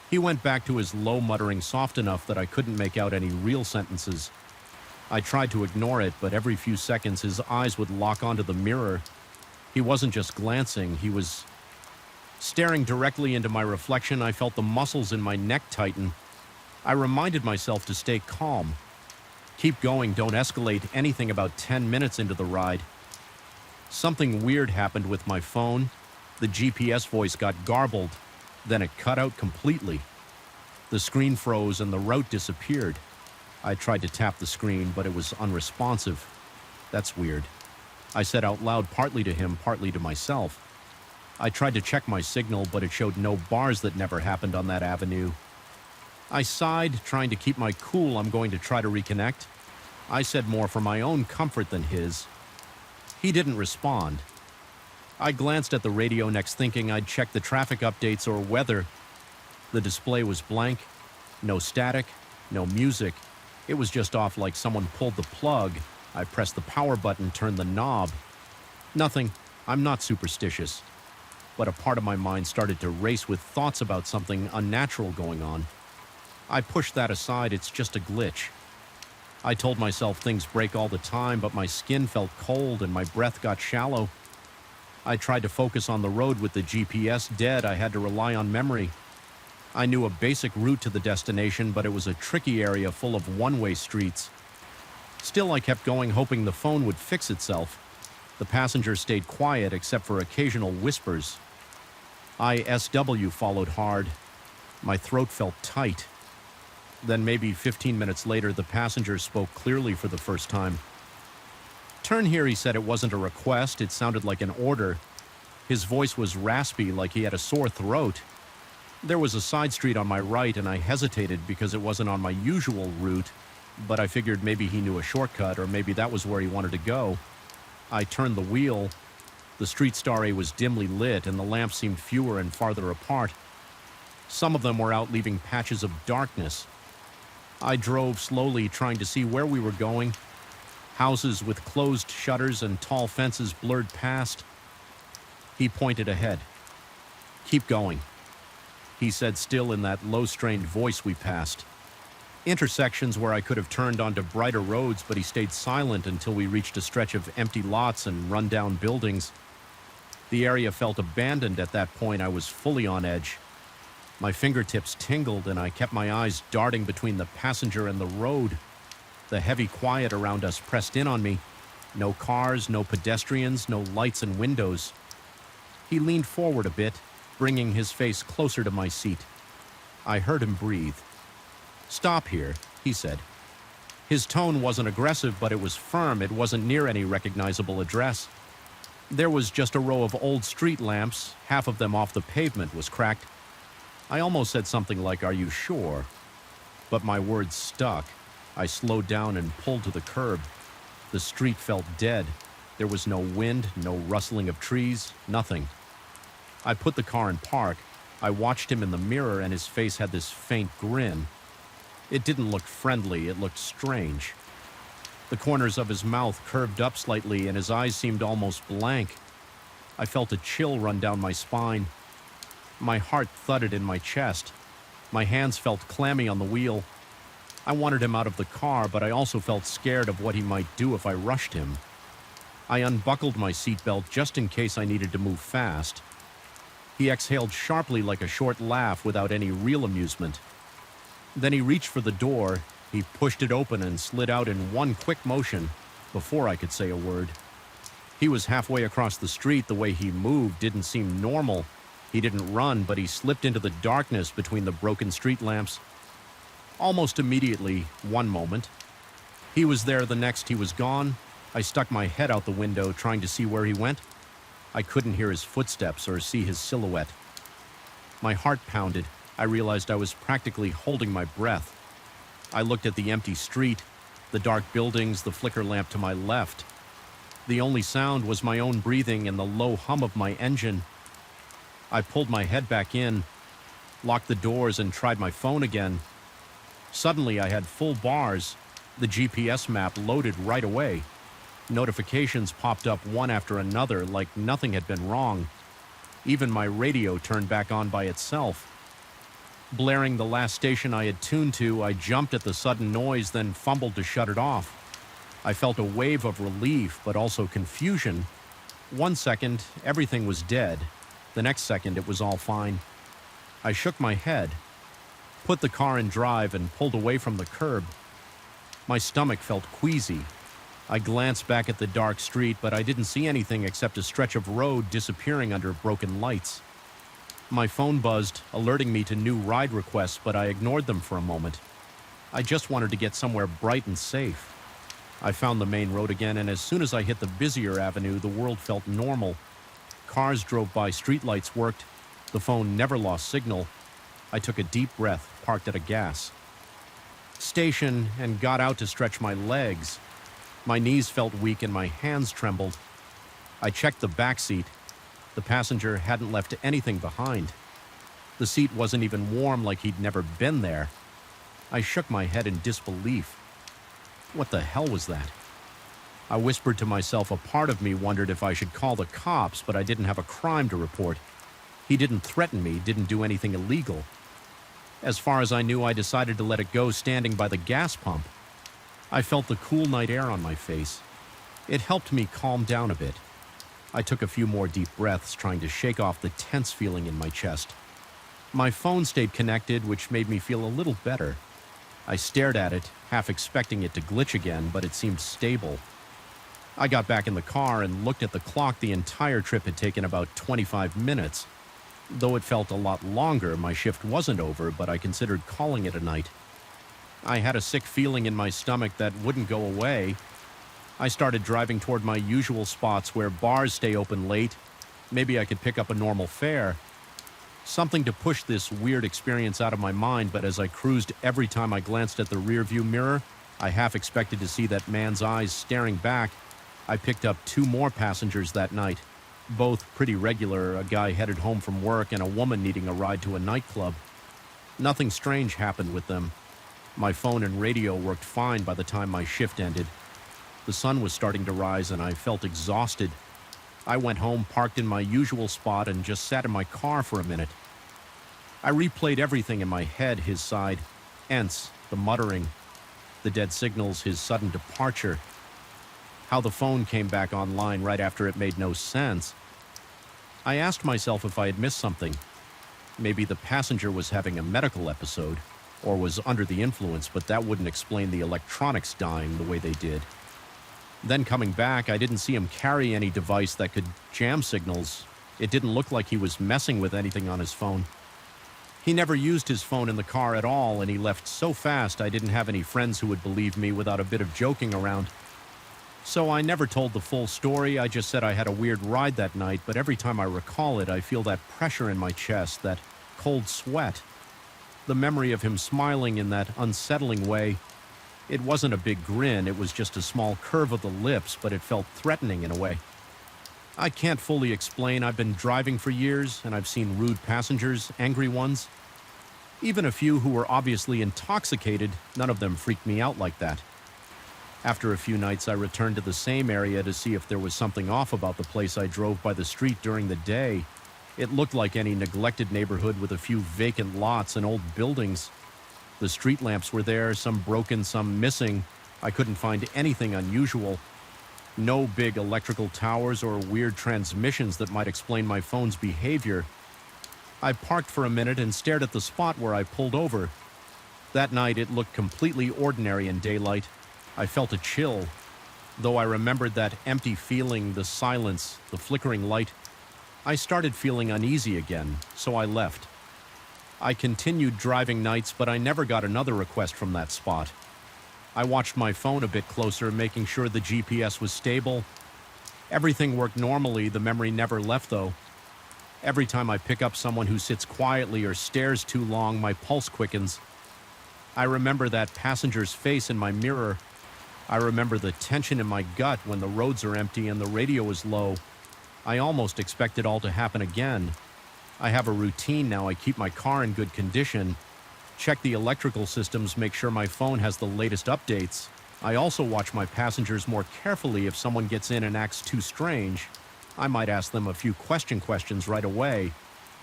He went back to his low muttering soft enough that I couldn't make out any real sentences. I tried to ignore it, but every few seconds his eyes would lock onto the mirror. He wasn't just glancing, he was staring directly into my reflection. I felt the muscles in my neck tighten. I reminded myself to stay calm. Keep going, don't escalate. Anything about 10 minutes into the ride. Something weird happened with my phone. The GPS voice got garbled. Then it cut out completely. The screen froze and the route disappeared. I tried to tap the screen, but it was unresponsive. That's weird. I said out loud, partly to him, partly to myself. I tried to check my signal, but it showed no bars. That never happened on that avenue. I sighed, trying to keep my cool. I'm going to try to reconnect. I said more for my own comfort than his. He didn't respond. I glanced at the radio next, thinking I'd check the traffic updates or weather. The display was blank. No static, no music. It was just off like someone pulled the plug. I pressed the power button, turned the knob. Nothing. I'm not superstitious. But a part of my mind started to race with thoughts about something unnatural going on. I pushed that aside. It's just a glitch. I told myself things break all the time, but my skin felt cold and my breath got shallow. I tried to focus on the road with the GPS dead. I had to rely on memory. I knew a basic route to the destination, but it was a tricky area full of one-way streets. Still, I kept going, hoping the phone would fix itself. The passenger stayed quiet except for occasional whispers. ISW followed hard. My throat felt tight. Then maybe 15 minutes later, the passenger spoke clearly for the first time. "Turn here," he said. It wasn't a request. It sounded like an order. His voice was raspy, like he had a sore throat. There was a side street on my right, and I hesitated because it wasn't on my usual route, but I figured maybe he knew a shortcut, or maybe that was where he wanted to go. I turned the wheel. The street starry was dimly lit, and the lamps seemed fewer and farther apart. Some of them were out, leaving patches of darkness. I drove slowly, trying to see where we were going. Houses with closed shutters and tall fences blurred past. He pointed ahead. "Keep going," he said, still in that low-strained voice we passed. Intersections where I could have turned onto brighter roads, but he stayed silent until we reached a stretch of empty lots and run-down buildings. The area felt abandoned at that point. I was fully on edge. My fingertips tingled, and I kept my eyes darting between the passenger and the road. The heavy quiet around us pressed in on me. No cars, no pedestrians, no lights and windows. He leaned forward a bit, bringing his face closer to my seat. I heard him breathe. "Stop here," he said. His tone wasn't aggressive, but it was firm. It wasn't near any recognizable address. There was just a row of old street lamps. Half of them off the pavement was cracked. I almost said something like, "Are you sure?" But my words stuck. I slowed down and pulled to the curb. The street felt dead. There was no wind, no rustling of trees, nothing. I put the car in park. I watched him in the mirror, and his face had this faint grin. It didn't look friendly, it looked strange. The corners of his mouth curved up slightly, and his eyes seemed almost blank. I felt a chill run down my spine. My heart thudded in my chest. My hands felt clammy on the wheel. I wanted him out of the car, but I also felt scared of what he might do if I rushed him. I unbuckled my seatbelt just in case I needed to move fast. He exhaled sharply like a short laugh without any real amusement. Then he reached for the door. He pushed it open and slid out in one quick motion before I could say a word. He was halfway across the street. The way he moved didn't seem normal. He didn't run, but he slipped into the darkness between the broken street lamps. Almost immediately, one moment. He was there, the next he was gone. I stuck my head out the window, trying to see where he went. I couldn't hear his footsteps or see his silhouette. My heart pounded. I realized I was practically holding my breath. I looked at the empty street, the dark buildings, the flicker lamp to my left. The only sound was my own breathing and the low hum of my engine. I pulled my head back in, locked the doors, and tried my phone again. Suddenly, I had full bars. The GPS map loaded right away. Notifications popped up one after another, like nothing had been wrong. Even my radio turned back on by itself. Blaring the last station I had tuned to, I jumped at the sudden noise, then fumbled to shut it off. I felt a wave of relief, but also confusion. 1 second, everything was dead. The next second, it was all fine. I shook my head, put the car in drive, and pulled away from the curb. My stomach felt queasy. I glanced back at the dark street, but I didn't see anything except a stretch of road disappearing under broken lights. My phone buzzed, alerting me to new ride requests, but I ignored them for a moment. I just wanted to get somewhere bright and safe. I found the main road again, and as soon as I hit the busier avenue, the world felt normal. Cars drove by, streetlights worked. The phone never lost signal. I took a deep breath, parked at a gas station, and got out to stretch my legs. My knees felt weak and my hands trembled. I checked the back seat. The passenger hadn't left anything behind. The seat wasn't even warm, like he'd never been there. I shook my head in disbelief. What the hell was that? I whispered to myself. A part of me wondered if I should call the cops, but I didn't have a crime to report. He didn't threaten me, didn't do anything illegal. As far as I knew, I decided to let it go standing by the gas pump. I felt the cool night air on my face. It helped me calm down a bit. I took a few more deep breaths, trying to shake off the tense feeling in my chest. My phone stayed connected, which made me feel a little better. I stared at it, half expecting it to glitch again, but it seemed stable. I got back in the car and looked at the clock. The entire trip had taken about 25 minutes. Though it felt a lot longer, my shift wasn't over, but I considered calling it a night. I had a sick feeling in my stomach that wouldn't go away. I started driving toward my usual spots where bars stay open late. Maybe I could pick up a normal fare. Something to push this weird experience out of my mind, but as I cruised, every time I glanced at the rearview mirror, I half expected to see that man's eyes staring back. I picked up 2 more passengers that night, both pretty regular, a guy headed home from work and a woman needing a ride to a nightclub. Nothing strange happened with them. My phone and radio worked fine by the time my shift ended. The sun was starting to rise and I felt exhausted. I went home, parked in my usual spot, and just sat in my car for a minute. I replayed everything in my head: his side, Ents, the muttering, the dead signals, his sudden departure, how the phone came back online right after it made no sense. I asked myself if I had missed something. Maybe the passenger was having a medical episode, or was under the influence, but that wouldn't explain the electronics dying the way they did. Then coming back, I didn't see him carry any device that could jam signals. It didn't look like he was messing with anything on his phone. He never used his phone in the car at all, and he left so fast I didn't have any friends who would believe me without a bit of joking around. So I never told the full story. I just said I had a weird ride that night, but every time I recall it, I feel that pressure in my chest, that cold sweat. The memory of him smiling in that unsettling way. It wasn't a big grin, it was just a small curve of the lips, but it felt threatening in a way. I can't fully explain. I've been driving for years, and I've seen rude passengers, angry ones. Even a few who were obviously intoxicated, none of them freaked me out like that. After a few nights, I returned to the same area to see if there was something off about the place. I drove by the street during the day. It looked like any neglected neighborhood with a few vacant lots and old buildings. The street lamps were there, some broken, some missing. I couldn't find anything unusual. No big electrical towers or weird transmissions that might explain my phone's behavior. I parked for a minute and stared at the spot where I pulled over. That night, it looked completely ordinary in daylight. I felt a chill. Though I remembered that empty feeling, the silence, the flickering light, I started feeling uneasy again, so I left. I continued driving nights, but I never got another request from that spot. I watched my phone a bit closer, making sure the GPS was stable. Everything worked normally. The memory never left, though. Every time I pick up someone who sits quietly or stares too long, my pulse quickens. I remember that passenger's face in my mirror. I remember the tension in my gut when the roads are empty and the radio is low. I almost expect it all to happen again. I have a routine now. I keep my car in good condition, check the electrical systems, make sure my phone has the latest updates. I also watch my passengers more carefully. If someone gets in and acts too strange, I might ask them a few questions right away.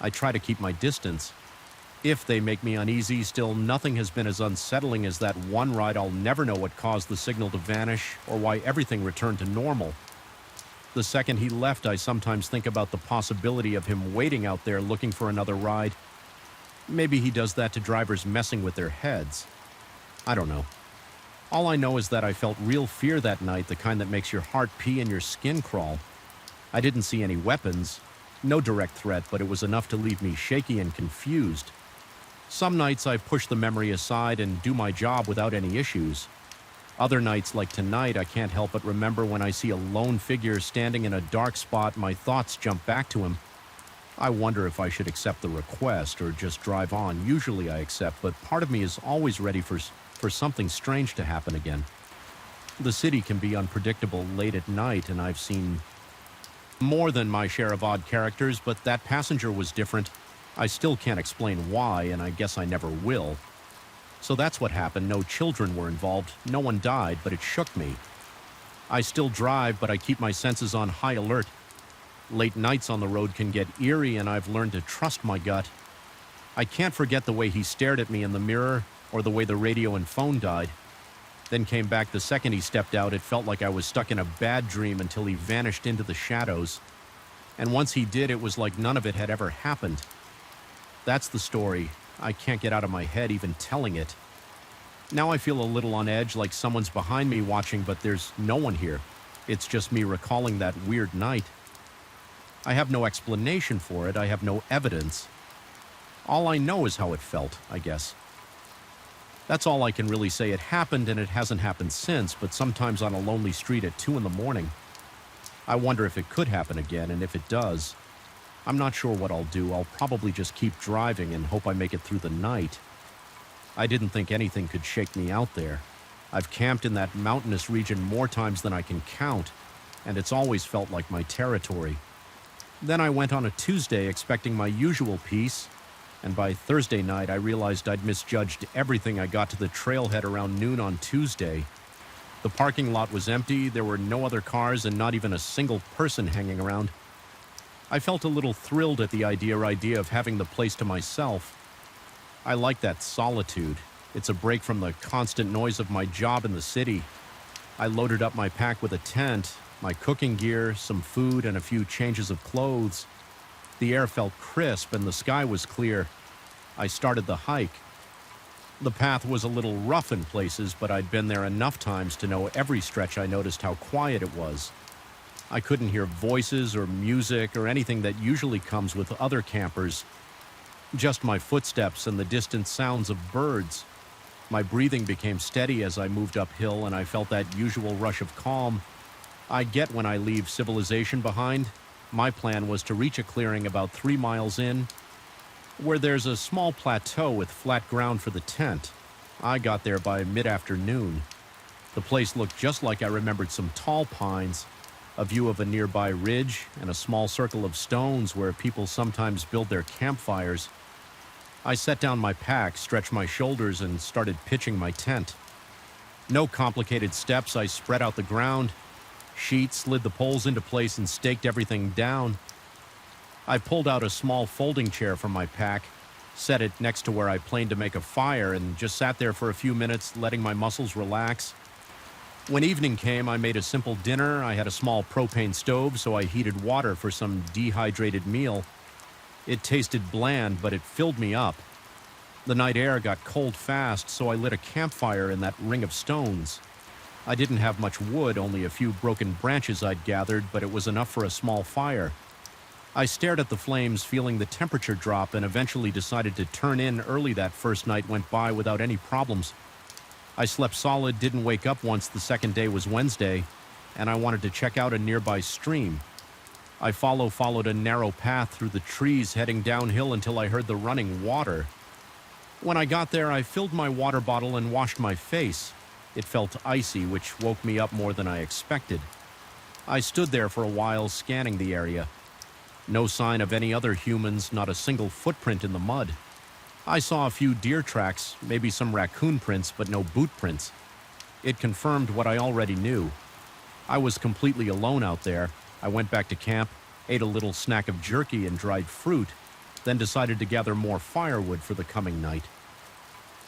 I try to keep my distance. If they make me uneasy, still nothing has been as unsettling as that one ride. I'll never know what caused the signal to vanish or why everything returned to normal. The second he left, I sometimes think about the possibility of him waiting out there looking for another ride. Maybe he does that to drivers messing with their heads. I don't know. All I know is that I felt real fear that night, the kind that makes your heart pee and your skin crawl. I didn't see any weapons, no direct threat, but it was enough to leave me shaky and confused. Some nights I push the memory aside and do my job without any issues. Other nights, like tonight, I can't help but remember when I see a lone figure standing in a dark spot. My thoughts jump back to him. I wonder if I should accept the request or just drive on. Usually I accept, but part of me is always ready for something strange to happen again. The city can be unpredictable late at night, and I've seen More than my share of odd characters, but that passenger was different. I still can't explain why, and I guess I never will. So that's what happened. No children were involved. No one died, but it shook me. I still drive, but I keep my senses on high alert. Late nights on the road can get eerie, and I've learned to trust my gut. I can't forget the way he stared at me in the mirror, or the way the radio and phone died. Then came back the second he stepped out. It felt like I was stuck in a bad dream until he vanished into the shadows. And once he did, it was like none of it had ever happened. That's the story. I can't get out of my head even telling it. Now I feel a little on edge, like someone's behind me watching, but there's no one here. It's just me recalling that weird night. I have no explanation for it. I have no evidence. All I know is how it felt, I guess. That's all I can really say. It happened, and it hasn't happened since, but sometimes on a lonely street at 2 in the morning. I wonder if it could happen again, and if it does, I'm not sure what I'll do. I'll probably just keep driving and hope I make it through the night. I didn't think anything could shake me out there. I've camped in that mountainous region more times than I can count, and it's always felt like my territory. Then I went on a Tuesday expecting my usual peace, and by Thursday night I realized I'd misjudged everything. I got to the trailhead around noon on Tuesday. The parking lot was empty, there were no other cars, and not even a single person hanging around. I felt a little thrilled at the idea of having the place to myself. I like that solitude. It's a break from the constant noise of my job in the city. I loaded up my pack with a tent, my cooking gear, some food, and a few changes of clothes. The air felt crisp and the sky was clear. I started the hike. The path was a little rough in places, but I'd been there enough times to know every stretch I noticed how quiet it was. I couldn't hear voices or music or anything that usually comes with other campers. Just my footsteps and the distant sounds of birds. My breathing became steady as I moved uphill, and I felt that usual rush of calm I get when I leave civilization behind. My plan was to reach a clearing about 3 miles in, where there's a small plateau with flat ground for the tent. I got there by mid-afternoon. The place looked just like I remembered: some tall pines, a view of a nearby ridge, and a small circle of stones where people sometimes build their campfires. I set down my pack, stretched my shoulders, and started pitching my tent. No complicated steps. I spread out the ground, sheets, slid the poles into place, and staked everything down. I pulled out a small folding chair from my pack, set it next to where I planned to make a fire, and just sat there for a few minutes, letting my muscles relax. When evening came, I made a simple dinner. I had a small propane stove, so I heated water for some dehydrated meal. It tasted bland, but it filled me up. The night air got cold fast, so I lit a campfire in that ring of stones. I didn't have much wood, only a few broken branches I'd gathered, but it was enough for a small fire. I stared at the flames, feeling the temperature drop, and eventually decided to turn in early. That first night went by without any problems. I slept solid, didn't wake up once. The second day was Wednesday, and I wanted to check out a nearby stream. I followed a narrow path through the trees, heading downhill until I heard the running water. When I got there, I filled my water bottle and washed my face. It felt icy, which woke me up more than I expected. I stood there for a while, scanning the area. No sign of any other humans, not a single footprint in the mud. I saw a few deer tracks, maybe some raccoon prints, but no boot prints. It confirmed what I already knew. I was completely alone out there. I went back to camp, ate a little snack of jerky and dried fruit, then decided to gather more firewood for the coming night.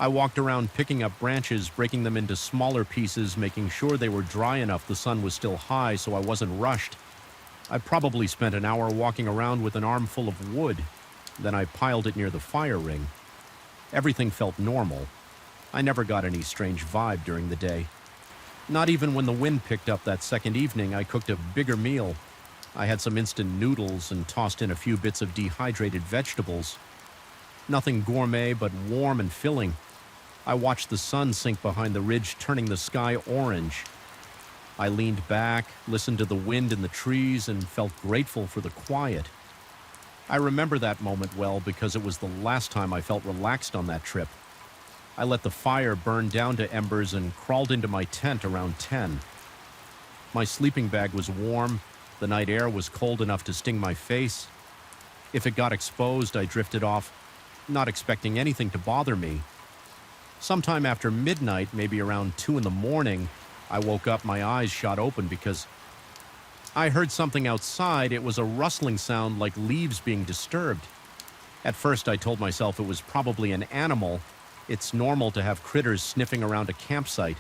I walked around picking up branches, breaking them into smaller pieces, making sure they were dry enough. The sun was still high, so I wasn't rushed. I probably spent an hour walking around with an armful of wood. Then I piled it near the fire ring. Everything felt normal. I never got any strange vibe during the day. Not even when the wind picked up that second evening. I cooked a bigger meal. I had some instant noodles and tossed in a few bits of dehydrated vegetables. Nothing gourmet, but warm and filling. I watched the sun sink behind the ridge, turning the sky orange. I leaned back, listened to the wind in the trees, and felt grateful for the quiet. I remember that moment well because it was the last time I felt relaxed on that trip. I let the fire burn down to embers and crawled into my tent around 10. My sleeping bag was warm, The night air was cold enough to sting my face. If it got exposed, I drifted off, not expecting anything to bother me. Sometime after midnight, maybe around 2 in the morning, I woke up, my eyes shot open because I heard something outside. It was a rustling sound like leaves being disturbed. At first, I told myself it was probably an animal. It's normal to have critters sniffing around a campsite.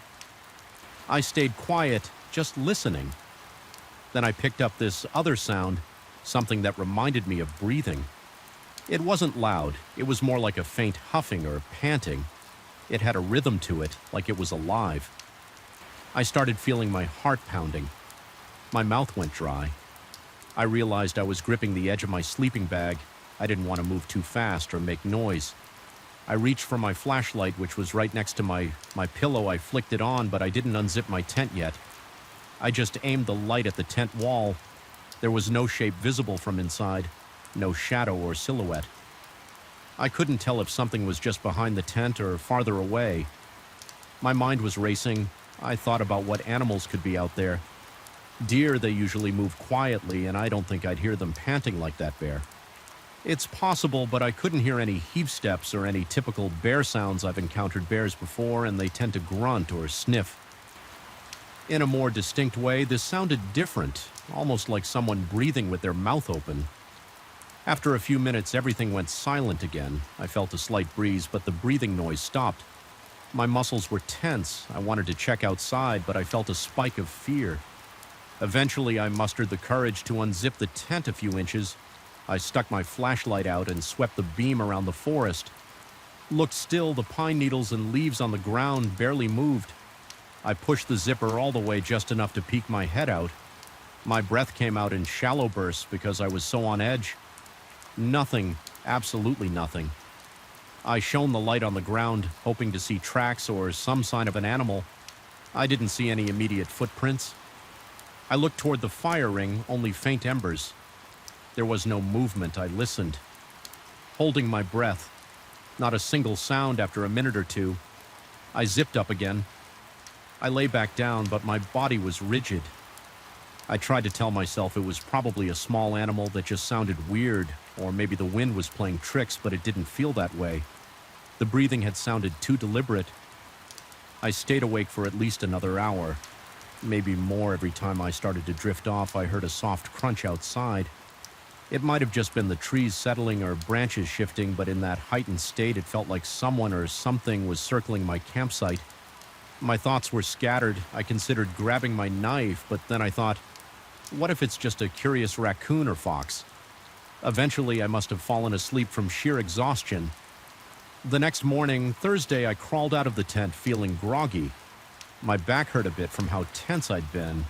I stayed quiet, just listening. Then I picked up this other sound, something that reminded me of breathing. It wasn't loud. It was more like a faint huffing or panting. It had a rhythm to it, like it was alive. I started feeling my heart pounding. My mouth went dry. I realized I was gripping the edge of my sleeping bag. I didn't want to move too fast or make noise. I reached for my flashlight, which was right next to my pillow. I flicked it on, but I didn't unzip my tent yet. I just aimed the light at the tent wall. There was no shape visible from inside, no shadow or silhouette. I couldn't tell if something was just behind the tent or farther away. My mind was racing. I thought about what animals could be out there. Deer, they usually move quietly, and I don't think I'd hear them panting like that bear. It's possible, but I couldn't hear any heave steps or any typical bear sounds. I've encountered bears before, and they tend to grunt or sniff. In a more distinct way, this sounded different, almost like someone breathing with their mouth open. After a few minutes, everything went silent again. I felt a slight breeze, but the breathing noise stopped. My muscles were tense. I wanted to check outside, but I felt a spike of fear. Eventually, I mustered the courage to unzip the tent a few inches. I stuck my flashlight out and swept the beam around the forest. Looked still, the pine needles and leaves on the ground barely moved. I pushed the zipper all the way just enough to peek my head out. My breath came out in shallow bursts because I was so on edge. Nothing, absolutely nothing. I shone the light on the ground, hoping to see tracks or some sign of an animal. I didn't see any immediate footprints. I looked toward the fire ring, only faint embers. There was no movement. I listened, holding my breath. Not a single sound after a minute or two. I zipped up again. I lay back down, but my body was rigid. I tried to tell myself it was probably a small animal that just sounded weird, or maybe the wind was playing tricks, but it didn't feel that way. The breathing had sounded too deliberate. I stayed awake for at least another hour, maybe more. Every time I started to drift off, I heard a soft crunch outside. It might have just been the trees settling or branches shifting, but in that heightened state, it felt like someone or something was circling my campsite. My thoughts were scattered. I considered grabbing my knife, but then I thought, what if it's just a curious raccoon or fox? Eventually, I must have fallen asleep from sheer exhaustion. The next morning, Thursday, I crawled out of the tent feeling groggy. My back hurt a bit from how tense I'd been.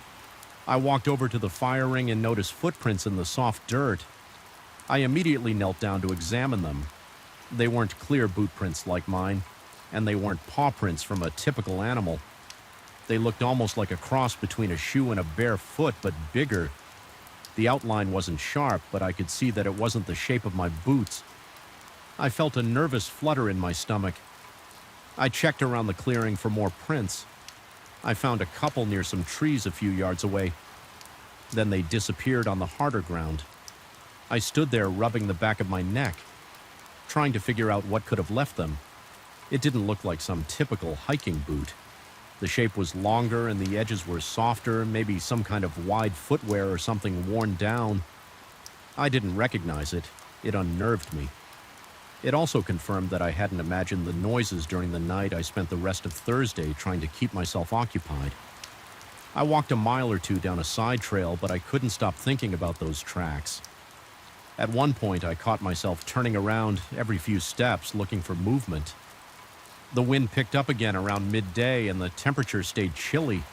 I walked over to the fire ring and noticed footprints in the soft dirt. I immediately knelt down to examine them. They weren't clear boot prints like mine, and they weren't paw prints from a typical animal. They looked almost like a cross between a shoe and a bare foot, but bigger. The outline wasn't sharp, but I could see that it wasn't the shape of my boots. I felt a nervous flutter in my stomach. I checked around the clearing for more prints. I found a couple near some trees a few yards away. Then they disappeared on the harder ground. I stood there rubbing the back of my neck, trying to figure out what could have left them. It didn't look like some typical hiking boot. The shape was longer and the edges were softer, maybe some kind of wide footwear or something worn down. I didn't recognize it. It unnerved me. It also confirmed that I hadn't imagined the noises during the night. I spent the rest of Thursday trying to keep myself occupied. I walked a mile or two down a side trail, but I couldn't stop thinking about those tracks. At one point, I caught myself turning around every few steps looking for movement. The wind picked up again around midday and the temperature stayed chilly.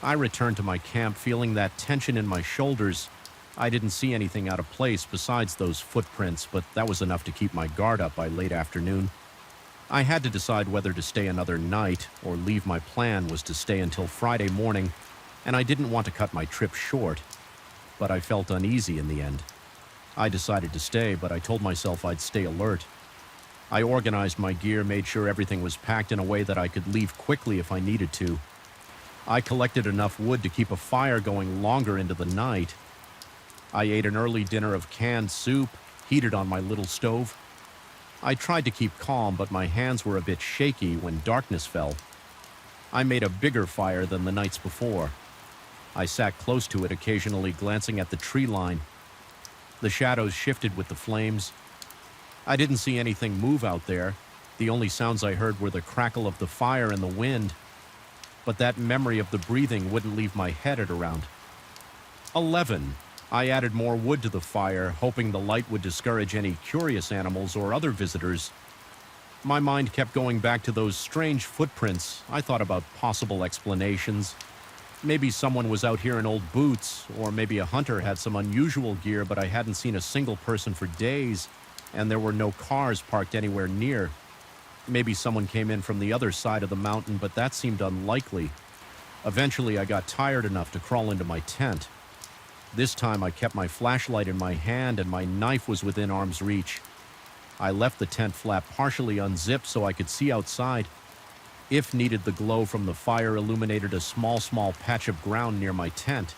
I returned to my camp feeling that tension in my shoulders. I didn't see anything out of place besides those footprints, but that was enough to keep my guard up by late afternoon. I had to decide whether to stay another night or leave. My plan was to stay until Friday morning, and I didn't want to cut my trip short, but I felt uneasy in the end. I decided to stay, but I told myself I'd stay alert. I organized my gear, made sure everything was packed in a way that I could leave quickly if I needed to. I collected enough wood to keep a fire going longer into the night. I ate an early dinner of canned soup, heated on my little stove. I tried to keep calm, but my hands were a bit shaky when darkness fell. I made a bigger fire than the nights before. I sat close to it, occasionally glancing at the tree line. The shadows shifted with the flames. I didn't see anything move out there. The only sounds I heard were the crackle of the fire and the wind. But that memory of the breathing wouldn't leave my head at around 11. I added more wood to the fire, hoping the light would discourage any curious animals or other visitors. My mind kept going back to those strange footprints. I thought about possible explanations. Maybe someone was out here in old boots, or maybe a hunter had some unusual gear, but I hadn't seen a single person for days, and there were no cars parked anywhere near. Maybe someone came in from the other side of the mountain, but that seemed unlikely. Eventually, I got tired enough to crawl into my tent. This time, I kept my flashlight in my hand, and my knife was within arm's reach. I left the tent flap partially unzipped so I could see outside. If needed, the glow from the fire illuminated a small patch of ground near my tent.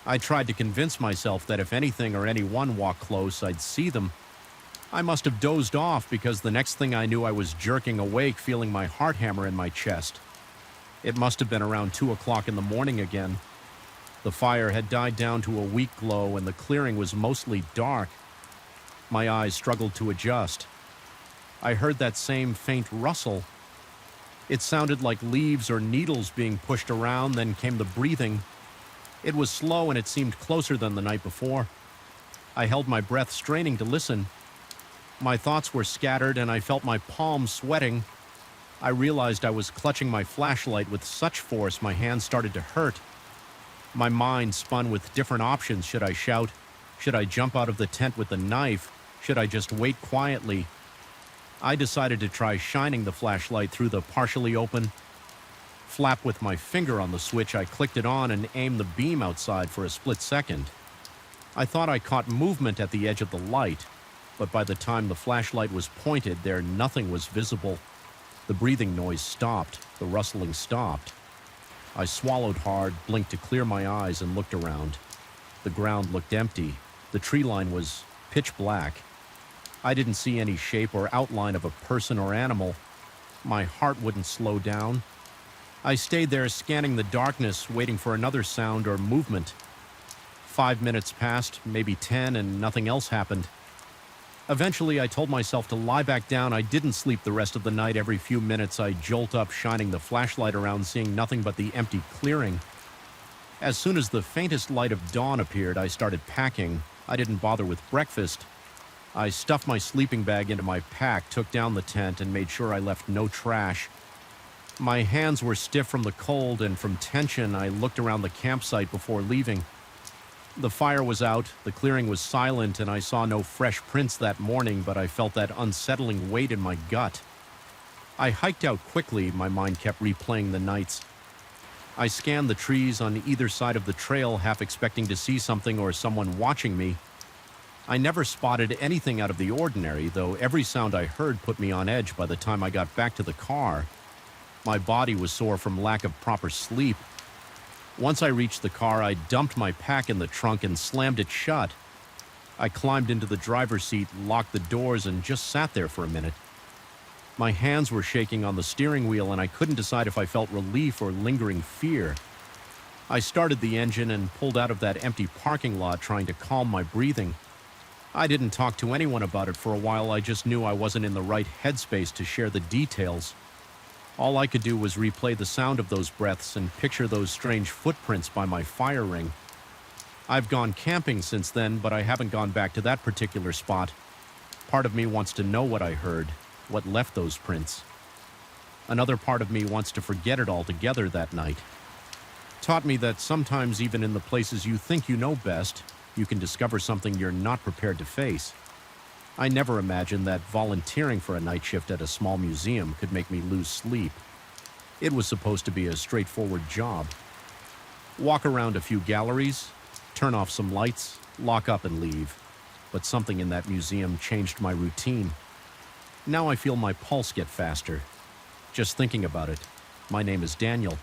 I tried to convince myself that if anything or anyone walked close, I'd see them. I must have dozed off because the next thing I knew I was jerking awake, feeling my heart hammer in my chest. It must have been around 2 o'clock in the morning again. The fire had died down to a weak glow and the clearing was mostly dark. My eyes struggled to adjust. I heard that same faint rustle. It sounded like leaves or needles being pushed around, then came the breathing. It was slow and it seemed closer than the night before. I held my breath, straining to listen. My thoughts were scattered and I felt my palms sweating. I realized I was clutching my flashlight with such force my hands started to hurt. My mind spun with different options. Should I shout? Should I jump out of the tent with the knife? Should I just wait quietly? I decided to try shining the flashlight through the partially open flap with my finger on the switch. I clicked it on and aimed the beam outside for a split second. I thought I caught movement at the edge of the light, but by the time the flashlight was pointed there, nothing was visible. The breathing noise stopped. The rustling stopped. I swallowed hard, blinked to clear my eyes, and looked around. The ground looked empty. The tree line was pitch black. I didn't see any shape or outline of a person or animal. My heart wouldn't slow down. I stayed there scanning the darkness, waiting for another sound or movement. 5 minutes passed, maybe 10, and nothing else happened. Eventually, I told myself to lie back down. I didn't sleep the rest of the night. Every few minutes, I jolt up, shining the flashlight around, seeing nothing but the empty clearing. As soon as the faintest light of dawn appeared, I started packing. I didn't bother with breakfast. I stuffed my sleeping bag into my pack, took down the tent, and made sure I left no trash. My hands were stiff from the cold, and from tension, I looked around the campsite before leaving. The fire was out, the clearing was silent, and I saw no fresh prints that morning, but I felt that unsettling weight in my gut. I hiked out quickly. My mind kept replaying the nights. I scanned the trees on either side of the trail, half expecting to see something or someone watching me. I never spotted anything out of the ordinary, though every sound I heard put me on edge by the time I got back to the car. My body was sore from lack of proper sleep. Once I reached the car, I dumped my pack in the trunk and slammed it shut. I climbed into the driver's seat, locked the doors, and just sat there for a minute. My hands were shaking on the steering wheel, and I couldn't decide if I felt relief or lingering fear. I started the engine and pulled out of that empty parking lot, trying to calm my breathing. I didn't talk to anyone about it for a while. I just knew I wasn't in the right headspace to share the details. All I could do was replay the sound of those breaths and picture those strange footprints by my fire ring. I've gone camping since then, but I haven't gone back to that particular spot. Part of me wants to know what I heard, what left those prints. Another part of me wants to forget it altogether that night. Taught me that sometimes even in the places you think you know best, you can discover something you're not prepared to face. I never imagined that volunteering for a night shift at a small museum could make me lose sleep. It was supposed to be a straightforward job. Walk around a few galleries, turn off some lights, lock up and leave. But something in that museum changed my routine. Now I feel my pulse get faster. Just thinking about it. My name is Daniel.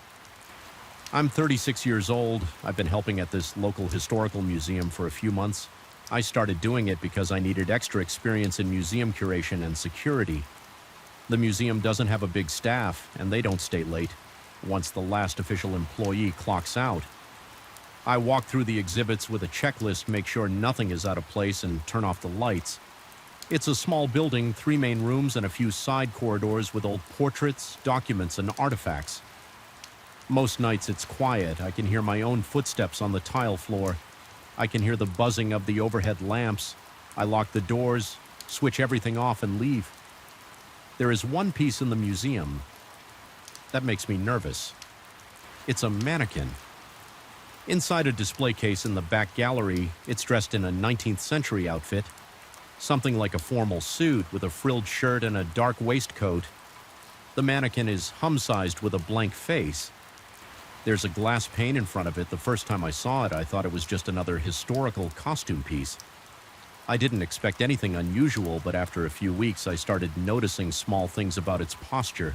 I'm 36 years old. I've been helping at this local historical museum for a few months. I started doing it because I needed extra experience in museum curation and security. The museum doesn't have a big staff, and they don't stay late once the last official employee clocks out. I walk through the exhibits with a checklist, make sure nothing is out of place, and turn off the lights. It's a small building, 3 main rooms and a few side corridors with old portraits, documents, and artifacts. Most nights it's quiet. I can hear my own footsteps on the tile floor. I can hear the buzzing of the overhead lamps. I lock the doors, switch everything off, and leave. There is one piece in the museum that makes me nervous. It's a mannequin. Inside a display case in the back gallery, it's dressed in a 19th century outfit, something like a formal suit with a frilled shirt and a dark waistcoat. The mannequin is hum-sized with a blank face. There's a glass pane in front of it. The first time I saw it, I thought it was just another historical costume piece. I didn't expect anything unusual, but after a few weeks, I started noticing small things about its posture.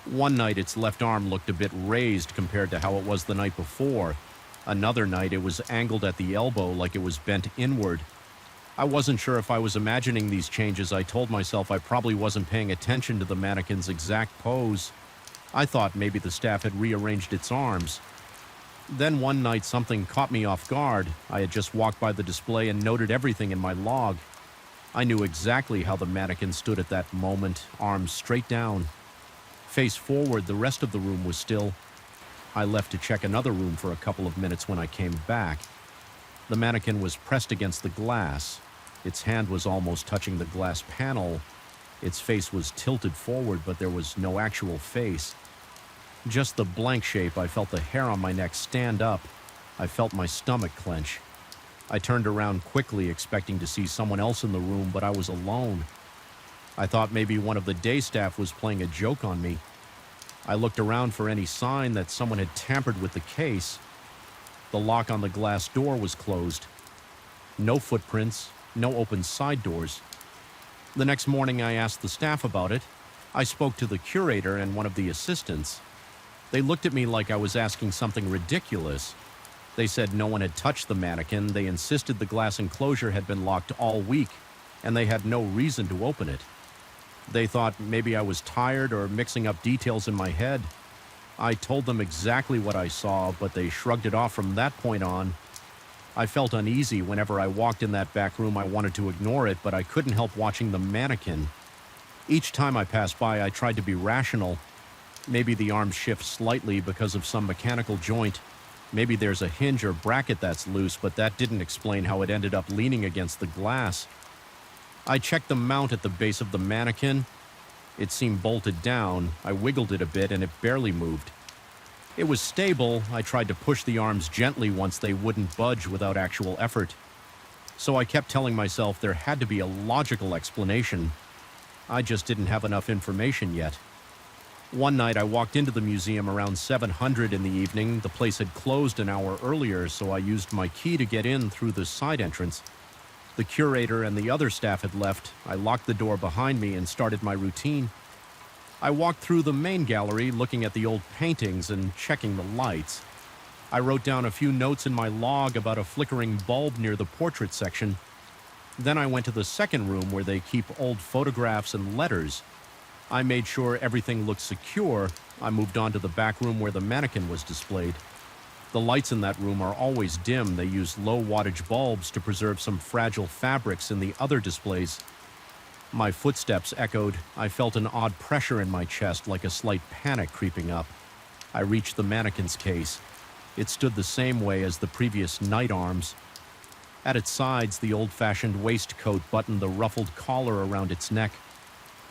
One night, its left arm looked a bit raised compared to how it was the night before. Another night, it was angled at the elbow like it was bent inward. I wasn't sure if I was imagining these changes. I told myself I probably wasn't paying attention to the mannequin's exact pose. I thought maybe the staff had rearranged its arms. Then one night something caught me off guard. I had just walked by the display and noted everything in my log. I knew exactly how the mannequin stood at that moment, arms straight down. Face forward, the rest of the room was still. I left to check another room for a couple of minutes. When I came back, the mannequin was pressed against the glass. Its hand was almost touching the glass panel. Its face was tilted forward, but there was no actual face. Just the blank shape. I felt the hair on my neck stand up. I felt my stomach clench. I turned around quickly, expecting to see someone else in the room, but I was alone. I thought maybe one of the day staff was playing a joke on me. I looked around for any sign that someone had tampered with the case. The lock on the glass door was closed. No footprints, no open side doors. The next morning, I asked the staff about it. I spoke to the curator and one of the assistants. They looked at me like I was asking something ridiculous. They said no one had touched the mannequin. They insisted the glass enclosure had been locked all week, and they had no reason to open it. They thought maybe I was tired or mixing up details in my head. I told them exactly what I saw, but they shrugged it off from that point on. I felt uneasy whenever I walked in that back room. I wanted to ignore it, but I couldn't help watching the mannequin. Each time I passed by, I tried to be rational. Maybe the arms shift slightly because of some mechanical joint. Maybe there's a hinge or bracket that's loose, but that didn't explain how it ended up leaning against the glass. I checked the mount at the base of the mannequin. It seemed bolted down. I wiggled it a bit and it barely moved. It was stable. I tried to push the arms gently once they wouldn't budge without actual effort. So I kept telling myself there had to be a logical explanation. I just didn't have enough information yet. One night I walked into the museum around 700 in the evening. The place had closed an hour earlier, so I used my key to get in through the side entrance. The curator and the other staff had left. I locked the door behind me and started my routine. I walked through the main gallery, looking at the old paintings and checking the lights. I wrote down a few notes in my log about a flickering bulb near the portrait section. Then I went to the second room where they keep old photographs and letters. I made sure everything looked secure. I moved on to the back room where the mannequin was displayed. The lights in that room are always dim. They use low wattage bulbs to preserve some fragile fabrics in the other displays. My footsteps echoed. I felt an odd pressure in my chest, like a slight panic creeping up. I reached the mannequin's case. It stood the same way as the previous night arms. At its sides, the old-fashioned waistcoat buttoned the ruffled collar around its neck.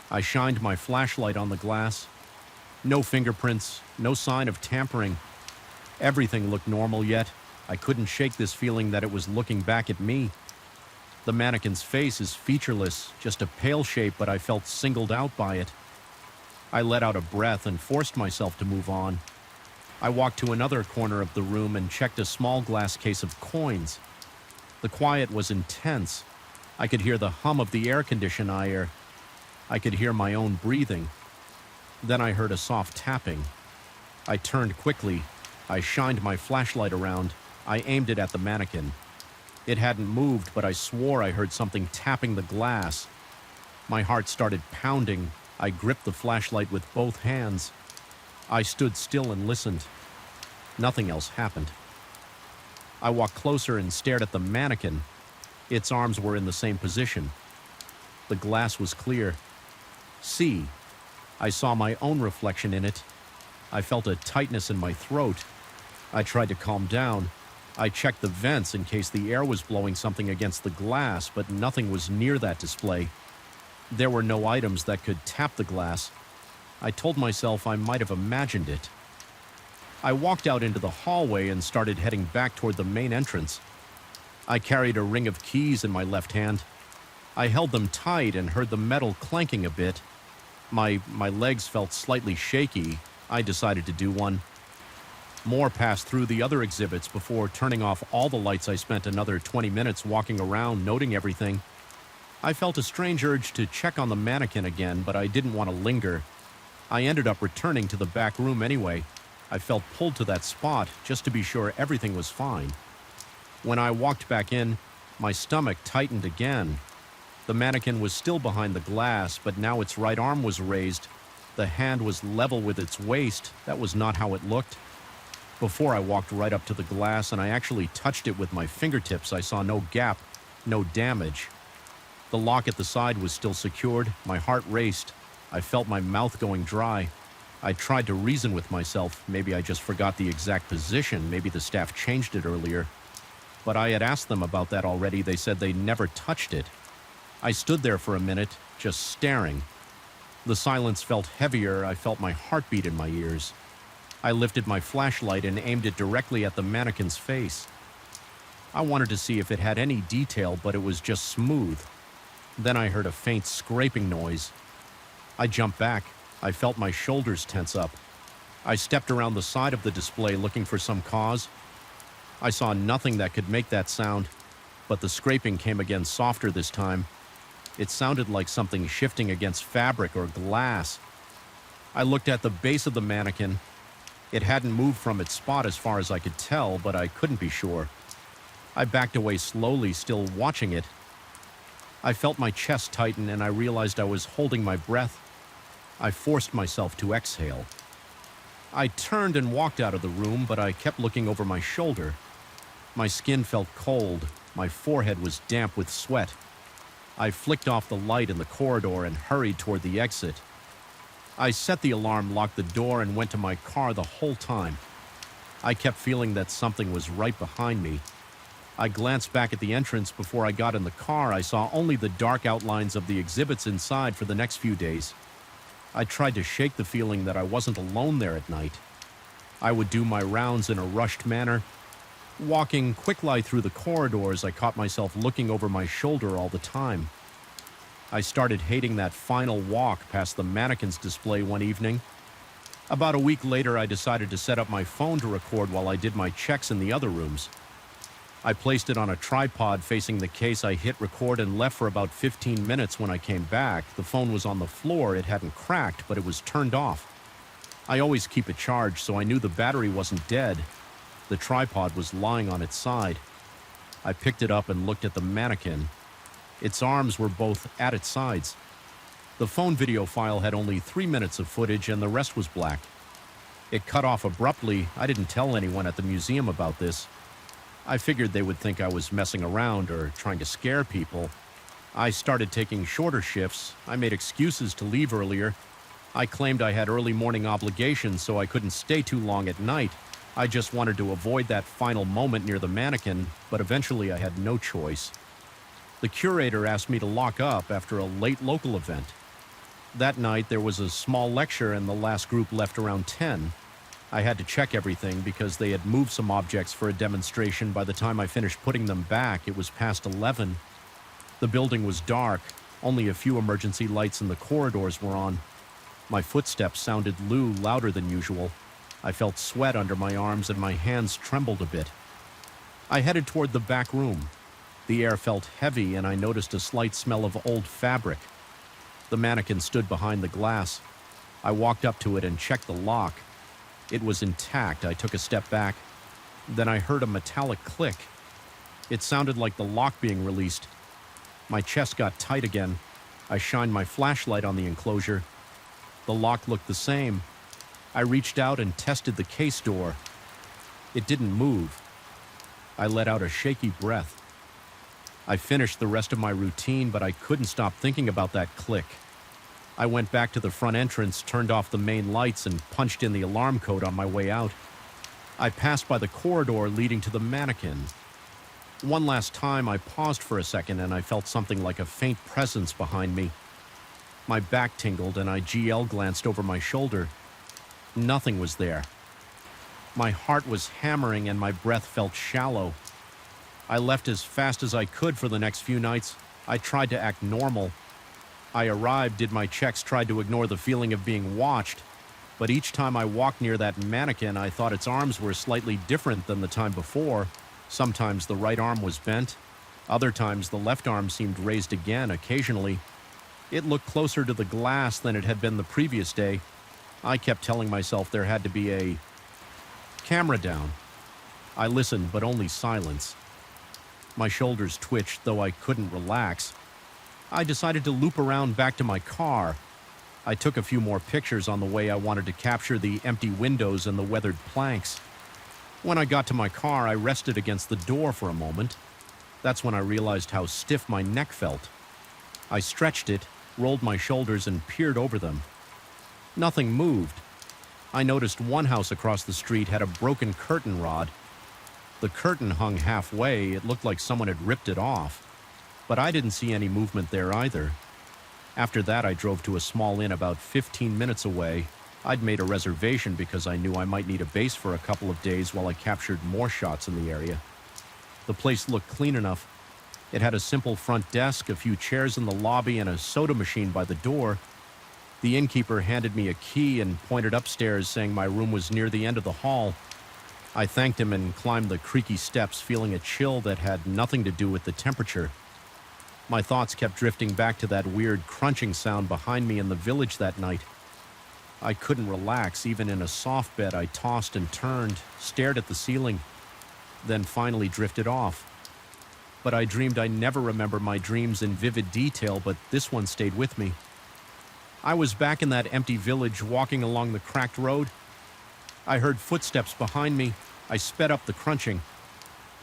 I shined my flashlight on the glass. No fingerprints, no sign of tampering. Everything looked normal, yet I couldn't shake this feeling that it was looking back at me. The mannequin's face is featureless, just a pale shape, but I felt singled out by it. I let out a breath and forced myself to move on. I walked to another corner of the room and checked a small glass case of coins. The quiet was intense. I could hear the hum of the air conditioner. I could hear my own breathing. Then I heard a soft tapping. I turned quickly. I shined my flashlight around. I aimed it at the mannequin. It hadn't moved, but I swore I heard something tapping the glass. My heart started pounding. I gripped the flashlight with both hands. I stood still and listened. Nothing else happened. I walked closer and stared at the mannequin. Its arms were in the same position. The glass was clear. See, I saw my own reflection in it. I felt a tightness in my throat. I tried to calm down. I checked the vents in case the air was blowing something against the glass, but nothing was near that display. There were no items that could tap the glass. I told myself I might have imagined it. I walked out into the hallway and started heading back toward the main entrance. I carried a ring of keys in my left hand. I held them tight and heard the metal clanking a bit. My legs felt slightly shaky. I decided to do one. More passed through the other exhibits before turning off all the lights. I spent another 20 minutes walking around, noting everything. I felt a strange urge to check on the mannequin again, but I didn't want to linger. I ended up returning to the back room anyway. I felt pulled to that spot just to be sure everything was fine. When I walked back in, my stomach tightened again. The mannequin was still behind the glass, but now its right arm was raised. The hand was level with its waist. That was not how it looked. Before I walked right up to the glass and I actually touched it with my fingertips, I saw no gap, no damage. The lock at the side was still secured. My heart raced. I felt my mouth going dry. I tried to reason with myself. Maybe I just forgot the exact position. Maybe the staff changed it earlier. But I had asked them about that already. They said they never touched it. I stood there for a minute, just staring. The silence felt heavier. I felt my heartbeat in my ears. I lifted my flashlight and aimed it directly at the mannequin's face. I wanted to see if it had any detail, but it was just smooth. Then I heard a faint scraping noise. I jumped back. I felt my shoulders tense up. I stepped around the side of the display looking for some cause. I saw nothing that could make that sound, but the scraping came again softer this time. It sounded like something shifting against fabric or glass. I looked at the base of the mannequin. It hadn't moved from its spot as far as I could tell, but I couldn't be sure. I backed away slowly, still watching it. I felt my chest tighten and I realized I was holding my breath. I forced myself to exhale. I turned and walked out of the room, but I kept looking over my shoulder. My skin felt cold. My forehead was damp with sweat. I flicked off the light in the corridor and hurried toward the exit. I set the alarm, locked the door, and went to my car the whole time. I kept feeling that something was right behind me. I glanced back at the entrance before I got in the car. I saw only the dark outlines of the exhibits inside for the next few days. I tried to shake the feeling that I wasn't alone there at night. I would do my rounds in a rushed manner. Walking quickly through the corridors, I caught myself looking over my shoulder all the time. I started hating that final walk past the mannequin's display one evening. About a week later, I decided to set up my phone to record while I did my checks in the other rooms. I placed it on a tripod facing the case. I hit record and left for about 15 minutes. When I came back, the phone was on the floor. It hadn't cracked, but it was turned off. I always keep it charged, so I knew the battery wasn't dead. The tripod was lying on its side. I picked it up and looked at the mannequin. Its arms were both at its sides. The phone video file had only 3 minutes of footage and the rest was black. It cut off abruptly. I didn't tell anyone at the museum about this. I figured they would think I was messing around or trying to scare people. I started taking shorter shifts. I made excuses to leave earlier. I claimed I had early morning obligations, so I couldn't stay too long at night. I just wanted to avoid that final moment near the mannequin, but eventually I had no choice. The curator asked me to lock up after a late local event. That night there was a small lecture and the last group left around 10. I had to check everything because they had moved some objects for a demonstration. By the time I finished putting them back, it was past 11. The building was dark. Only a few emergency lights in the corridors were on. My footsteps sounded louder than usual. I felt sweat under my arms and my hands trembled a bit. I headed toward the back room. The air felt heavy and I noticed a slight smell of old fabric. The mannequin stood behind the glass. I walked up to it and checked the lock. It was intact. I took a step back. Then I heard a metallic click. It sounded like the lock being released. My chest got tight again. I shined my flashlight on the enclosure. The lock looked the same. I reached out and tested the case door. It didn't move. I let out a shaky breath. I finished the rest of my routine, but I couldn't stop thinking about that click. I went back to the front entrance, turned off the main lights, and punched in the alarm code on my way out. I passed by the corridor leading to the mannequin. One last time, I paused for a second, and I felt something like a faint presence behind me. My back tingled, and I GL glanced over my shoulder. Nothing was there. My heart was hammering, and my breath felt shallow. I left as fast as I could for the next few nights. I tried to act normal. I arrived, did my checks, tried to ignore the feeling of being watched. But each time I walked near that mannequin, I thought its arms were slightly different than the time before. Sometimes the right arm was bent. Other times the left arm seemed raised again, occasionally. It looked closer to the glass than it had been the previous day. I kept telling myself there had to be a camera down. I listened, but only silence. My shoulders twitched, though I couldn't relax. I decided to loop around back to my car. I took a few more pictures on the way. I wanted to capture the empty windows and the weathered planks. When I got to my car, I rested against the door for a moment. That's when I realized how stiff my neck felt. I stretched it, rolled my shoulders, and peered over them. Nothing moved. I noticed one house across the street had a broken curtain rod. The curtain hung halfway. It looked like someone had ripped it off. But I didn't see any movement there either. After that, I drove to a small inn about 15 minutes away. I'd made a reservation because I knew I might need a base for a couple of days while I captured more shots in the area. The place looked clean enough. It had a simple front desk, a few chairs in the lobby, and a soda machine by the door. The innkeeper handed me a key and pointed upstairs, saying my room was near the end of the hall. I thanked him and climbed the creaky steps, feeling a chill that had nothing to do with the temperature. My thoughts kept drifting back to that weird crunching sound behind me in the village that night. I couldn't relax. Even in a soft bed, I tossed and turned, stared at the ceiling, then finally drifted off. But I dreamed. I never remember my dreams in vivid detail, but this one stayed with me. I was back in that empty village, walking along the cracked road. I heard footsteps behind me. I sped up the crunching.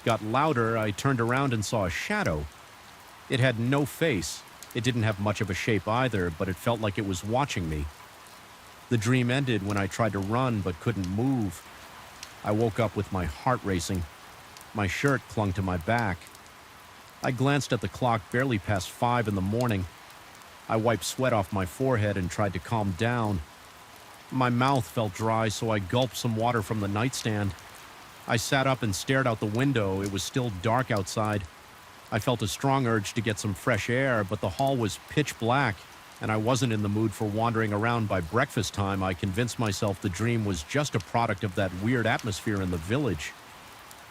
Got louder. I turned around and saw a shadow. It had no face. It didn't have much of a shape either, but it felt like it was watching me. The dream ended when I tried to run but couldn't move. I woke up with my heart racing. My shirt clung to my back. I glanced at the clock, barely past 5 in the morning. I wiped sweat off my forehead and tried to calm down. My mouth felt dry, so I gulped some water from the nightstand. I sat up and stared out the window. It was still dark outside. I felt a strong urge to get some fresh air, but the hall was pitch black, and I wasn't in the mood for wandering around by breakfast time. I convinced myself the dream was just a product of that weird atmosphere in the village.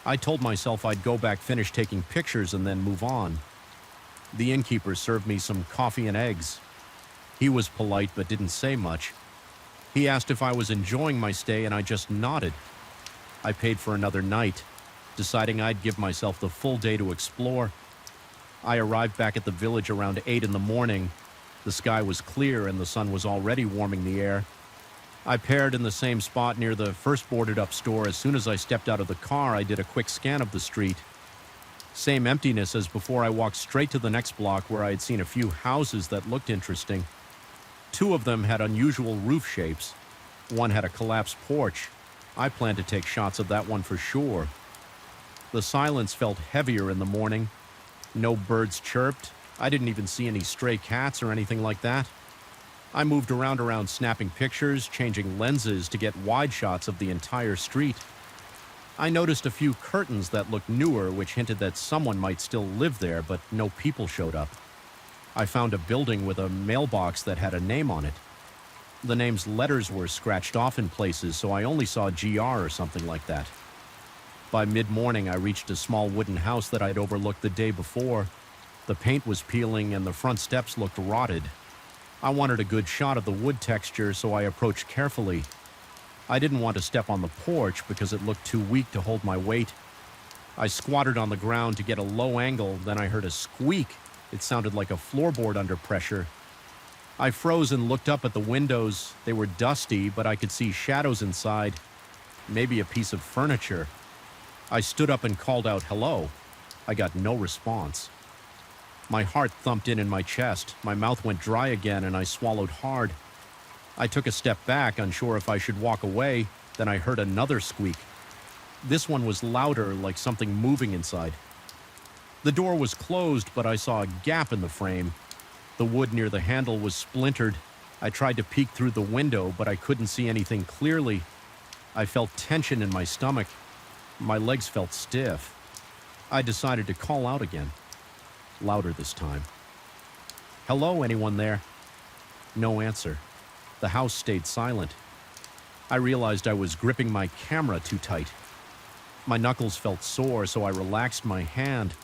I told myself I'd go back, finish taking pictures, and then move on. The innkeeper served me some coffee and eggs. He was polite but didn't say much. He asked if I was enjoying my stay, and I just nodded. I paid for another night, deciding I'd give myself the full day to explore. I arrived back at the village around 8 in the morning. The sky was clear and the sun was already warming the air. I paired in the same spot near the first boarded-up store. As soon as I stepped out of the car, I did a quick scan of the street. Same emptiness as before. I walked straight to the next block where I had seen a few houses that looked interesting. 2 of them had unusual roof shapes. One had a collapsed porch. I planned to take shots of that one for sure. The silence felt heavier in the morning. No birds chirped. I didn't even see any stray cats or anything like that. I moved around snapping pictures, changing lenses to get wide shots of the entire street. I noticed a few curtains that looked newer, which hinted that someone might still live there, but no people showed up. I found a building with a mailbox that had a name on it. The name's letters were scratched off in places, so I only saw GR or something like that. By mid-morning, I reached a small wooden house that I'd overlooked the day before. The paint was peeling and the front steps looked rotted. I wanted a good shot of the wood texture, so I approached carefully. I didn't want to step on the porch because it looked too weak to hold my weight. I squatted on the ground to get a low angle, then I heard a squeak. It sounded like a floorboard under pressure. I froze and looked up at the windows. They were dusty, but I could see shadows inside, maybe a piece of furniture. I stood up and called out, "Hello." I got no response. My heart thumped in my chest. My mouth went dry again, and I swallowed hard. I took a step back, unsure if I should walk away. Then I heard another squeak. This one was louder, like something moving inside. The door was closed, but I saw a gap in the frame. The wood near the handle was splintered. I tried to peek through the window, but I couldn't see anything clearly. I felt tension in my stomach. My legs felt stiff. I decided to call out again. Louder this time. "Hello, anyone there?" No answer. The house stayed silent. I realized I was gripping my camera too tight. My knuckles felt sore, so I relaxed my hand.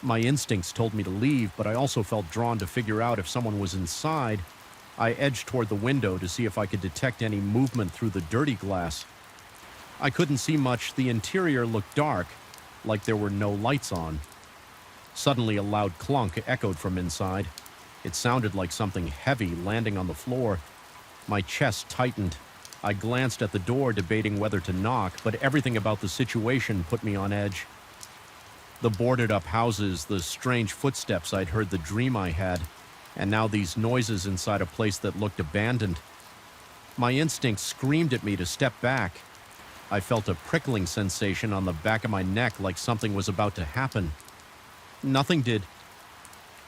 My instincts told me to leave, but I also felt drawn to figure out if someone was inside. I edged toward the window to see if I could detect any movement through the dirty glass. I couldn't see much. The interior looked dark, like there were no lights on. Suddenly, a loud clunk echoed from inside. It sounded like something heavy landing on the floor. My chest tightened. I glanced at the door, debating whether to knock, but everything about the situation put me on edge. The boarded-up houses, the strange footsteps I'd heard the dream I had, and now these noises inside a place that looked abandoned. My instinct screamed at me to step back. I felt a prickling sensation on the back of my neck, like something was about to happen. Nothing did.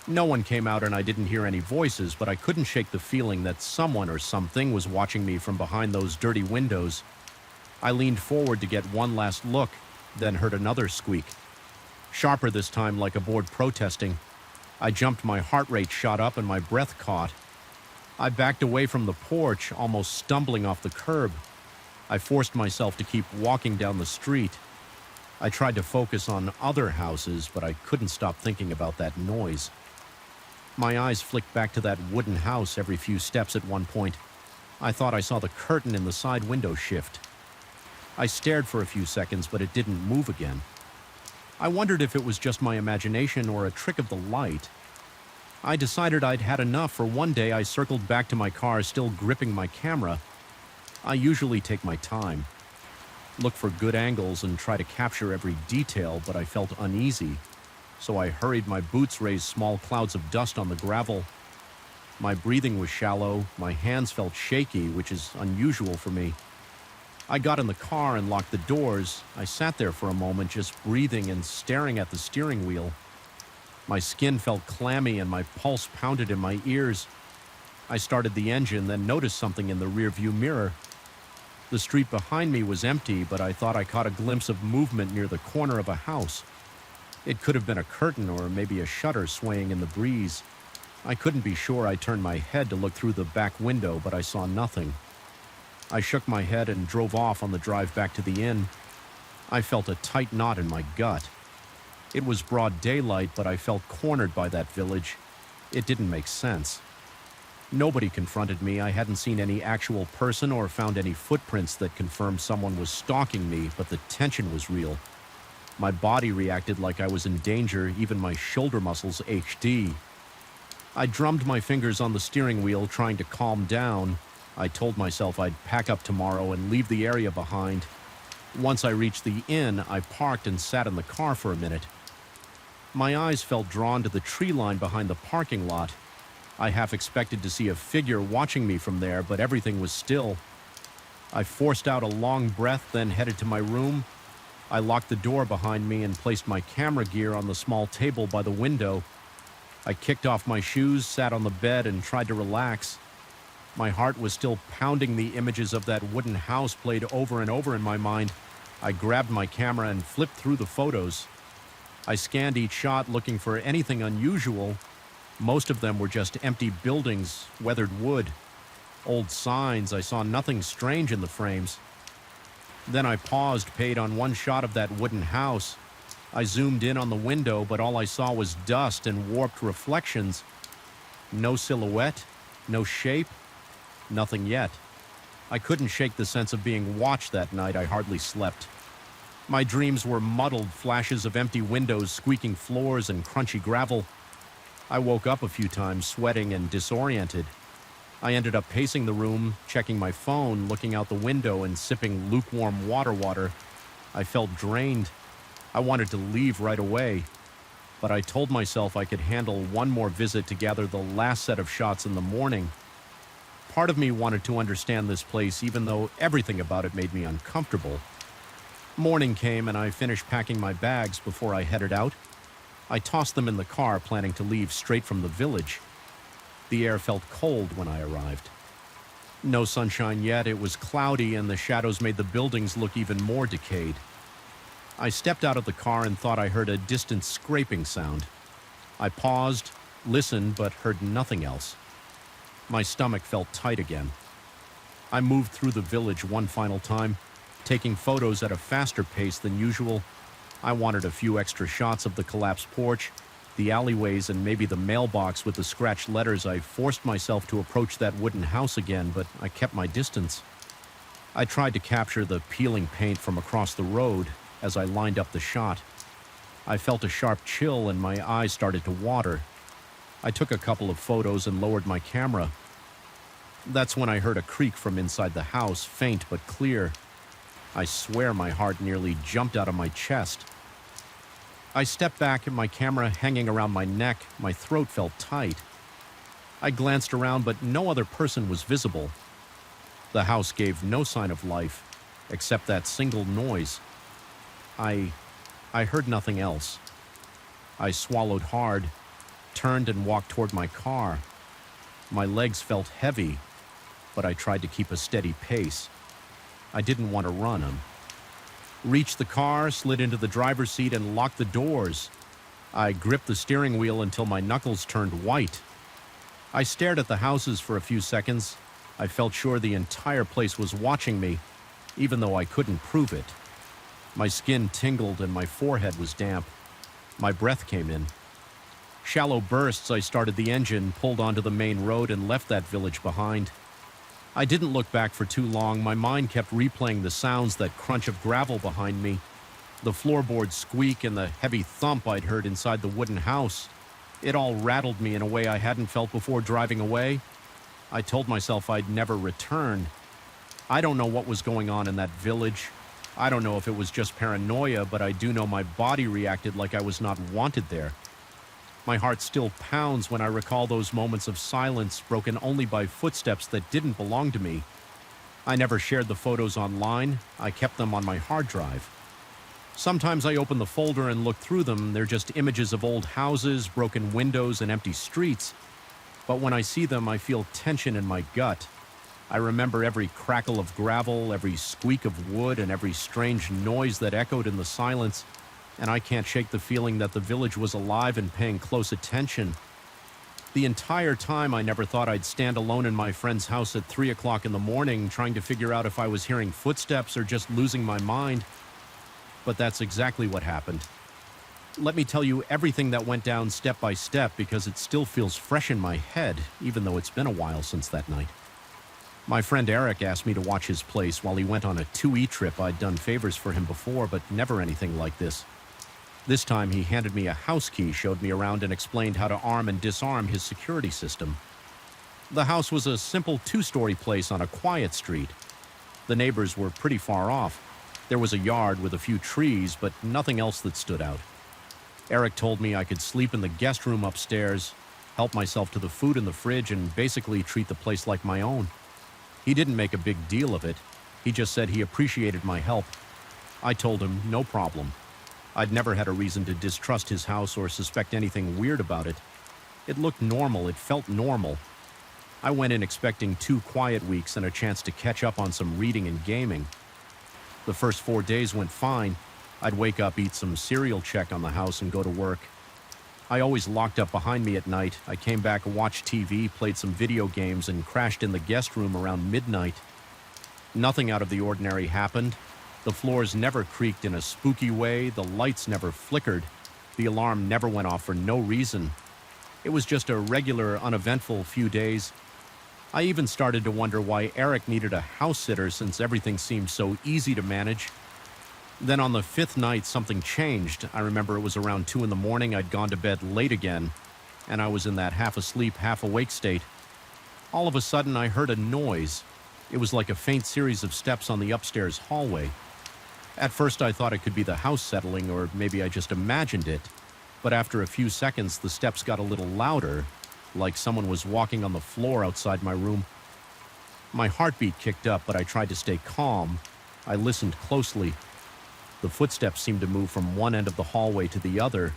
No one came out and I didn't hear any voices, but I couldn't shake the feeling that someone or something was watching me from behind those dirty windows. I leaned forward to get one last look, then heard another squeak. Sharper this time, like a board protesting. I jumped, my heart rate shot up and my breath caught. I backed away from the porch, almost stumbling off the curb. I forced myself to keep walking down the street. I tried to focus on other houses, but I couldn't stop thinking about that noise. My eyes flicked back to that wooden house every few steps at one point. I thought I saw the curtain in the side window shift. I stared for a few seconds, but it didn't move again. I wondered if it was just my imagination or a trick of the light. I decided I'd had enough. For one day, I circled back to my car, still gripping my camera. I usually take my time, look for good angles and try to capture every detail, but I felt uneasy. So I hurried. My boots raised small clouds of dust on the gravel. My breathing was shallow. My hands felt shaky, which is unusual for me. I got in the car and locked the doors. I sat there for a moment, just breathing and staring at the steering wheel. My skin felt clammy and my pulse pounded in my ears. I started the engine, then noticed something in the rearview mirror. The street behind me was empty, but I thought I caught a glimpse of movement near the corner of a house. It could have been a curtain or maybe a shutter swaying in the breeze. I couldn't be sure. I turned my head to look through the back window, but I saw nothing. I shook my head and drove off on the drive back to the inn. I felt a tight knot in my gut. It was broad daylight, but I felt cornered by that village. It didn't make sense. Nobody confronted me. I hadn't seen any actual person or found any footprints that confirmed someone was stalking me, but the tension was real. My body reacted like I was in danger. Even my shoulder muscles ached. I drummed my fingers on the steering wheel, trying to calm down. I told myself I'd pack up tomorrow and leave the area behind. Once I reached the inn, I parked and sat in the car for a minute. My eyes felt drawn to the tree line behind the parking lot. I half expected to see a figure watching me from there, but everything was still. I forced out a long breath, then headed to my room. I locked the door behind me and placed my camera gear on the small table by the window. I kicked off my shoes, sat on the bed, and tried to relax. My heart was still pounding. The images of that wooden house played over and over in my mind. I grabbed my camera and flipped through the photos. I scanned each shot, looking for anything unusual. Most of them were just empty buildings, weathered wood, old signs. I saw nothing strange in the frames. Then I paused, paid on one shot of that wooden house. I zoomed in on the window, but all I saw was dust and warped reflections. No silhouette, no shape, nothing yet. I couldn't shake the sense of being watched that night. I hardly slept. My dreams were muddled flashes of empty windows, squeaking floors, and crunchy gravel. I woke up a few times, sweating and disoriented. I ended up pacing the room, checking my phone, looking out the window, and sipping lukewarm water. I felt drained. I wanted to leave right away, but I told myself I could handle one more visit to gather the last set of shots in the morning. Part of me wanted to understand this place, even though everything about it made me uncomfortable. Morning came, and I finished packing my bags before I headed out. I tossed them in the car, planning to leave straight from the village. The air felt cold when I arrived. No sunshine yet, it was cloudy, and the shadows made the buildings look even more decayed. I stepped out of the car and thought I heard a distant scraping sound. I paused, listened, but heard nothing else. My stomach felt tight again. I moved through the village one final time, taking photos at a faster pace than usual. I wanted a few extra shots of the collapsed porch, the alleyways, and maybe the mailbox with the scratched letters. I forced myself to approach that wooden house again, but I kept my distance. I tried to capture the peeling paint from across the road as I lined up the shot. I felt a sharp chill and my eyes started to water. I took a couple of photos and lowered my camera. That's when I heard a creak from inside the house, faint but clear. I swear my heart nearly jumped out of my chest. I stepped back, my camera hanging around my neck. My throat felt tight. I glanced around, but no other person was visible. The house gave no sign of life, except that single noise. I heard nothing else. I swallowed hard, turned and walked toward my car. My legs felt heavy, but I tried to keep a steady pace. I didn't want to run him. Reached the car, slid into the driver's seat, and locked the doors. I gripped the steering wheel until my knuckles turned white. I stared at the houses for a few seconds. I felt sure the entire place was watching me, even though I couldn't prove it. My skin tingled and my forehead was damp. My breath came in. Shallow bursts, I started the engine, pulled onto the main road, and left that village behind. I didn't look back for too long. My mind kept replaying the sounds, that crunch of gravel behind me, the floorboard squeak, and the heavy thump I'd heard inside the wooden house. It all rattled me in a way I hadn't felt before driving away. I told myself I'd never return. I don't know what was going on in that village. I don't know if it was just paranoia, but I do know my body reacted like I was not wanted there. My heart still pounds when I recall those moments of silence, broken only by footsteps that didn't belong to me. I never shared the photos online. I kept them on my hard drive. Sometimes I open the folder and look through them. They're just images of old houses, broken windows, and empty streets. But when I see them, I feel tension in my gut. I remember every crackle of gravel, every squeak of wood, and every strange noise that echoed in the silence. And I can't shake the feeling that the village was alive and paying close attention. The entire time, I never thought I'd stand alone in my friend's house at 3 o'clock in the morning, trying to figure out if I was hearing footsteps or just losing my mind. But that's exactly what happened. Let me tell you everything that went down step by step, because it still feels fresh in my head, even though it's been a while since that night. My friend Eric asked me to watch his place while he went on a 2E trip. I'd done favors for him before, but never anything like this. This time, he handed me a house key, showed me around, and explained how to arm and disarm his security system. The house was a simple 2-story place on a quiet street. The neighbors were pretty far off. There was a yard with a few trees, but nothing else that stood out. Eric told me I could sleep in the guest room upstairs, help myself to the food in the fridge, and basically treat the place like my own. He didn't make a big deal of it. He just said he appreciated my help. I told him no problem. I'd never had a reason to distrust his house or suspect anything weird about it. It looked normal. It felt normal. I went in expecting 2 quiet weeks and a chance to catch up on some reading and gaming. The first 4 days went fine. I'd wake up, eat some cereal, check on the house, and go to work. I always locked up behind me at night. I came back, watched TV, played some video games, and crashed in the guest room around midnight. Nothing out of the ordinary happened. The floors never creaked in a spooky way. The lights never flickered. The alarm never went off for no reason. It was just a regular, uneventful few days. I even started to wonder why Eric needed a house sitter since everything seemed so easy to manage. Then on the fifth night, something changed. I remember it was around 2 in the morning. I'd gone to bed late again, and I was in that half asleep, half awake state. All of a sudden, I heard a noise. It was like a faint series of steps on the upstairs hallway. At first, I thought it could be the house settling, or maybe I just imagined it. But after a few seconds, the steps got a little louder, like someone was walking on the floor outside my room. My heartbeat kicked up, but I tried to stay calm. I listened closely. The footsteps seemed to move from one end of the hallway to the other.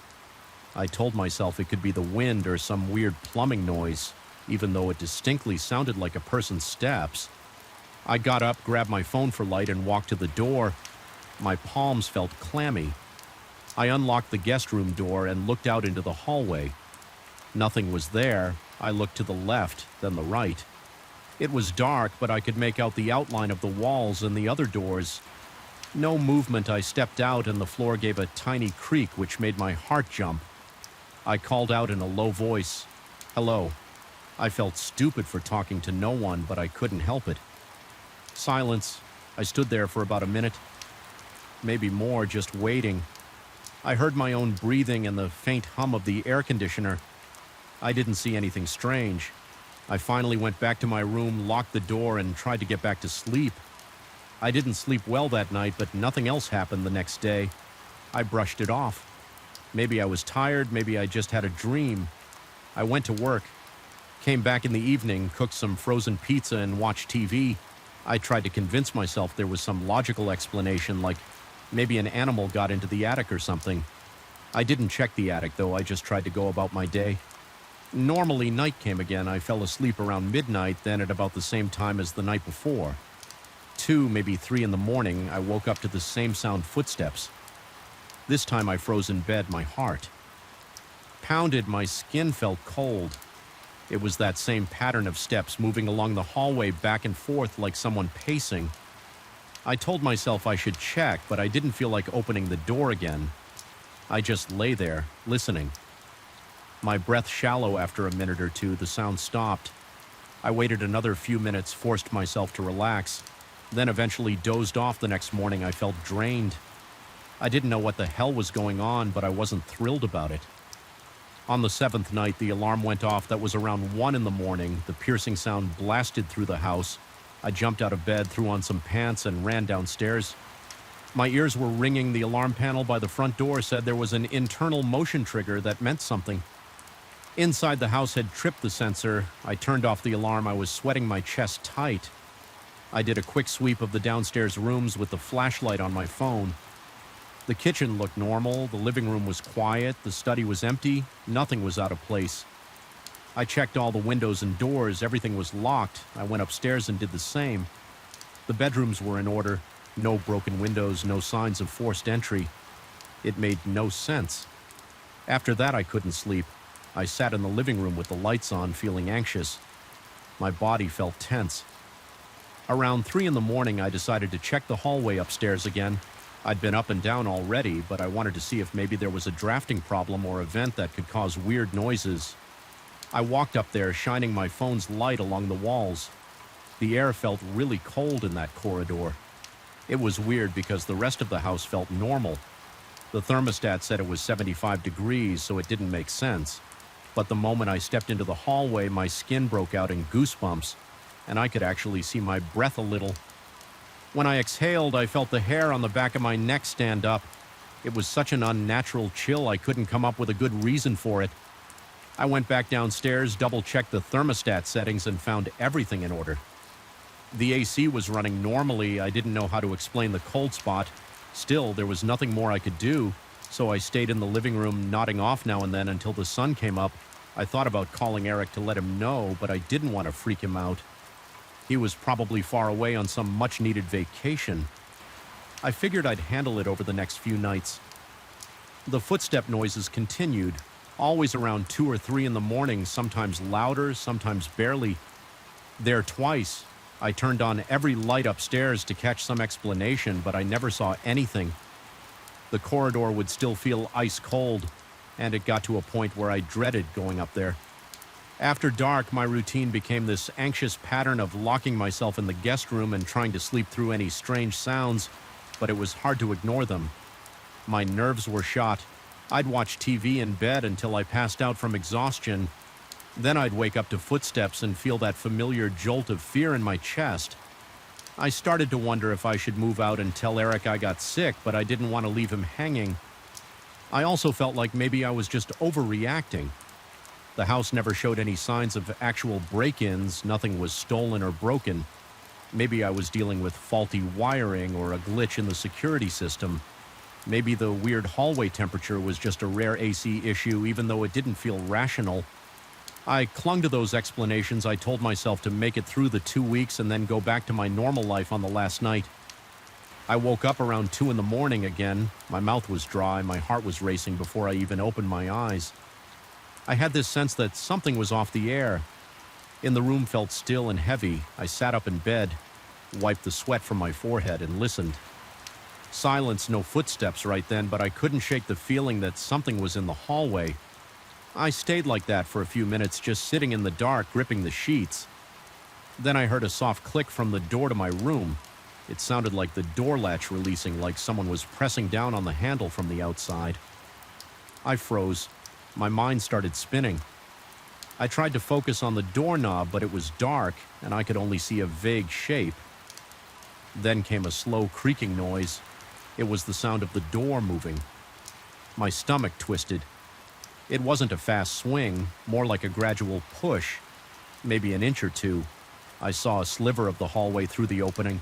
I told myself it could be the wind or some weird plumbing noise, even though it distinctly sounded like a person's steps. I got up, grabbed my phone for light, and walked to the door. My palms felt clammy. I unlocked the guest room door and looked out into the hallway. Nothing was there. I looked to the left, then the right. It was dark, but I could make out the outline of the walls and the other doors. No movement. I stepped out, and the floor gave a tiny creak, which made my heart jump. I called out in a low voice, "Hello." I felt stupid for talking to no one, but I couldn't help it. Silence. I stood there for about a minute, maybe more, just waiting. I heard my own breathing and the faint hum of the air conditioner. I didn't see anything strange. I finally went back to my room, locked the door, and tried to get back to sleep. I didn't sleep well that night, but nothing else happened the next day. I brushed it off. Maybe I was tired, maybe I just had a dream. I went to work, came back in the evening, cooked some frozen pizza, and watched TV. I tried to convince myself there was some logical explanation, like maybe an animal got into the attic or something. I didn't check the attic, though. I just tried to go about my day. Normally, night came again. I fell asleep around midnight, then at about the same time as the night before. 2, maybe 3 in the morning, I woke up to the same sound: footsteps. This time I froze in bed, my heart pounded, my skin felt cold. It was that same pattern of steps moving along the hallway back and forth like someone pacing. I told myself I should check, but I didn't feel like opening the door again. I just lay there, listening. My breath shallow after a minute or two, the sound stopped. I waited another few minutes, forced myself to relax, then eventually dozed off. The next morning I felt drained. I didn't know what the hell was going on, but I wasn't thrilled about it. On the 7th night, the alarm went off. That was around 1 in the morning. The piercing sound blasted through the house. I jumped out of bed, threw on some pants, and ran downstairs. My ears were ringing. The alarm panel by the front door said there was an internal motion trigger that meant something. Inside the house had tripped the sensor. I turned off the alarm. I was sweating my chest tight. I did a quick sweep of the downstairs rooms with the flashlight on my phone. The kitchen looked normal. The living room was quiet. The study was empty. Nothing was out of place. I checked all the windows and doors. Everything was locked. I went upstairs and did the same. The bedrooms were in order. No broken windows, no signs of forced entry. It made no sense. After that, I couldn't sleep. I sat in the living room with the lights on, feeling anxious. My body felt tense. Around 3 in the morning, I decided to check the hallway upstairs again. I'd been up and down already, but I wanted to see if maybe there was a drafting problem or event that could cause weird noises. I walked up there, shining my phone's light along the walls. The air felt really cold in that corridor. It was weird because the rest of the house felt normal. The thermostat said it was 75 degrees, so it didn't make sense. But the moment I stepped into the hallway, my skin broke out in goosebumps, and I could actually see my breath a little. When I exhaled, I felt the hair on the back of my neck stand up. It was such an unnatural chill, I couldn't come up with a good reason for it. I went back downstairs, double-checked the thermostat settings, and found everything in order. The AC was running normally. I didn't know how to explain the cold spot. Still, there was nothing more I could do, so I stayed in the living room, nodding off now and then until the sun came up. I thought about calling Eric to let him know, but I didn't want to freak him out. He was probably far away on some much-needed vacation. I figured I'd handle it over the next few nights. The footstep noises continued, always around 2 or 3 in the morning, sometimes louder, sometimes barely. There twice, I turned on every light upstairs to catch some explanation, but I never saw anything. The corridor would still feel ice cold, and it got to a point where I dreaded going up there. After dark, my routine became this anxious pattern of locking myself in the guest room and trying to sleep through any strange sounds, but it was hard to ignore them. My nerves were shot. I'd watch TV in bed until I passed out from exhaustion. Then I'd wake up to footsteps and feel that familiar jolt of fear in my chest. I started to wonder if I should move out and tell Eric I got sick, but I didn't want to leave him hanging. I also felt like maybe I was just overreacting. The house never showed any signs of actual break-ins, nothing was stolen or broken. Maybe I was dealing with faulty wiring or a glitch in the security system. Maybe the weird hallway temperature was just a rare AC issue, even though it didn't feel rational. I clung to those explanations. I told myself to make it through the 2 weeks and then go back to my normal life on the last night. I woke up around 2 in the morning again. My mouth was dry, my heart was racing before I even opened my eyes. I had this sense that something was off the air. The room felt still and heavy. I sat up in bed, wiped the sweat from my forehead, and listened. Silence, no footsteps right then, but I couldn't shake the feeling that something was in the hallway. I stayed like that for a few minutes, just sitting in the dark, gripping the sheets. Then I heard a soft click from the door to my room. It sounded like the door latch releasing, like someone was pressing down on the handle from the outside. I froze. My mind started spinning. I tried to focus on the doorknob, but it was dark, and I could only see a vague shape. Then came a slow creaking noise. It was the sound of the door moving. My stomach twisted. It wasn't a fast swing, more like a gradual push, maybe an inch or two. I saw a sliver of the hallway through the opening.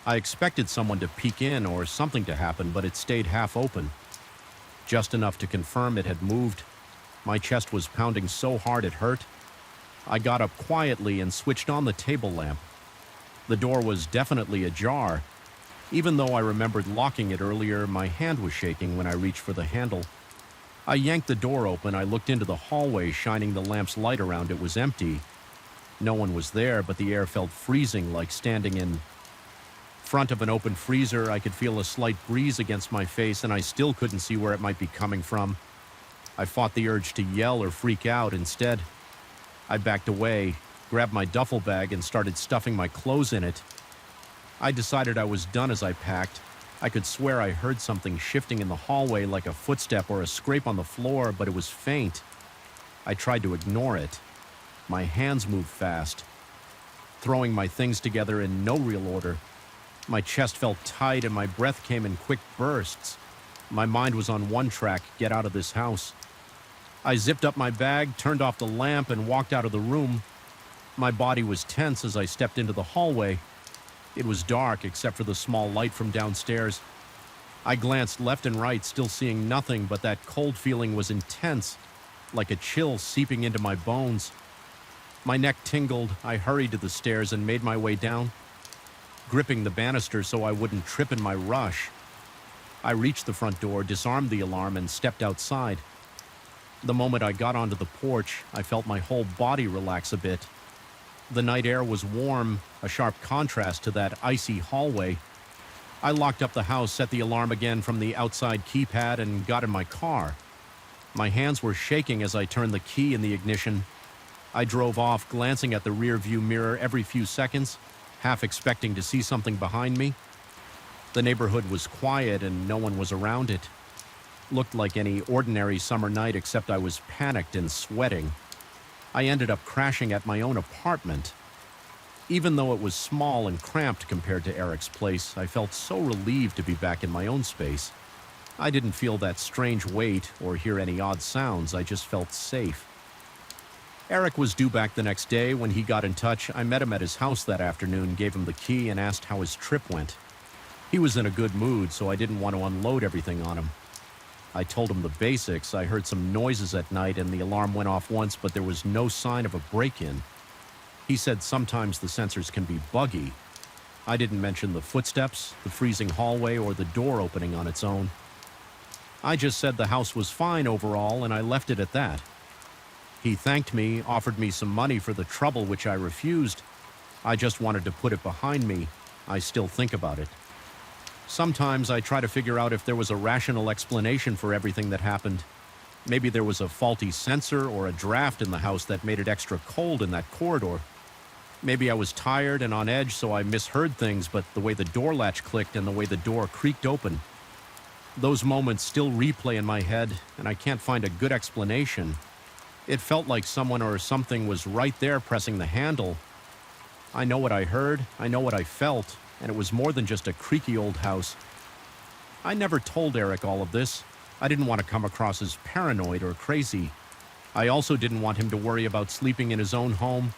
I expected someone to peek in or something to happen, but it stayed half open. Just enough to confirm it had moved. My chest was pounding so hard it hurt. I got up quietly and switched on the table lamp. The door was definitely ajar. Even though I remembered locking it earlier, my hand was shaking when I reached for the handle. I yanked the door open. I looked into the hallway, shining the lamp's light around. It was empty. No one was there, but the air felt freezing, like standing in front of an open freezer. I could feel a slight breeze against my face, and I still couldn't see where it might be coming from. I fought the urge to yell or freak out. Instead, I backed away, grabbed my duffel bag, and started stuffing my clothes in it. I decided I was done as I packed. I could swear I heard something shifting in the hallway, like a footstep or a scrape on the floor, but it was faint. I tried to ignore it. My hands moved fast, throwing my things together in no real order. My chest felt tight and my breath came in quick bursts. My mind was on one track: get out of this house. I zipped up my bag, turned off the lamp, and walked out of the room. My body was tense as I stepped into the hallway. It was dark except for the small light from downstairs. I glanced left and right, still seeing nothing, but that cold feeling was intense, like a chill seeping into my bones. My neck tingled. I hurried to the stairs and made my way down, gripping the banister so I wouldn't trip in my rush. I reached the front door, disarmed the alarm, and stepped outside. The moment I got onto the porch, I felt my whole body relax a bit. The night air was warm, a sharp contrast to that icy hallway. I locked up the house, set the alarm again from the outside keypad, and got in my car. My hands were shaking as I turned the key in the ignition. I drove off, glancing at the rear-view mirror every few seconds, half expecting to see something behind me. The neighborhood was quiet and no one was around it. Looked like any ordinary summer night, except I was panicked and sweating. I ended up crashing at my own apartment. Even though it was small and cramped compared to Eric's place, I felt so relieved to be back in my own space. I didn't feel that strange weight or hear any odd sounds. I just felt safe. Eric was due back the next day. When he got in touch, I met him at his house that afternoon, gave him the key, and asked how his trip went. He was in a good mood, so I didn't want to unload everything on him. I told him the basics. I heard some noises at night and the alarm went off once, but there was no sign of a break-in. He said sometimes the sensors can be buggy. I didn't mention the footsteps, the freezing hallway, or the door opening on its own. I just said the house was fine overall, and I left it at that. He thanked me, offered me some money for the trouble, which I refused. I just wanted to put it behind me. I still think about it. Sometimes I try to figure out if there was a rational explanation for everything that happened. Maybe there was a faulty sensor or a draft in the house that made it extra cold in that corridor. Maybe I was tired and on edge, so I misheard things, but the way the door latch clicked and the way the door creaked open. Those moments still replay in my head, and I can't find a good explanation. It felt like someone or something was right there pressing the handle. I know what I heard, I know what I felt, and it was more than just a creaky old house. I never told Eric all of this. I didn't want to come across as paranoid or crazy. I also didn't want him to worry about sleeping in his own home.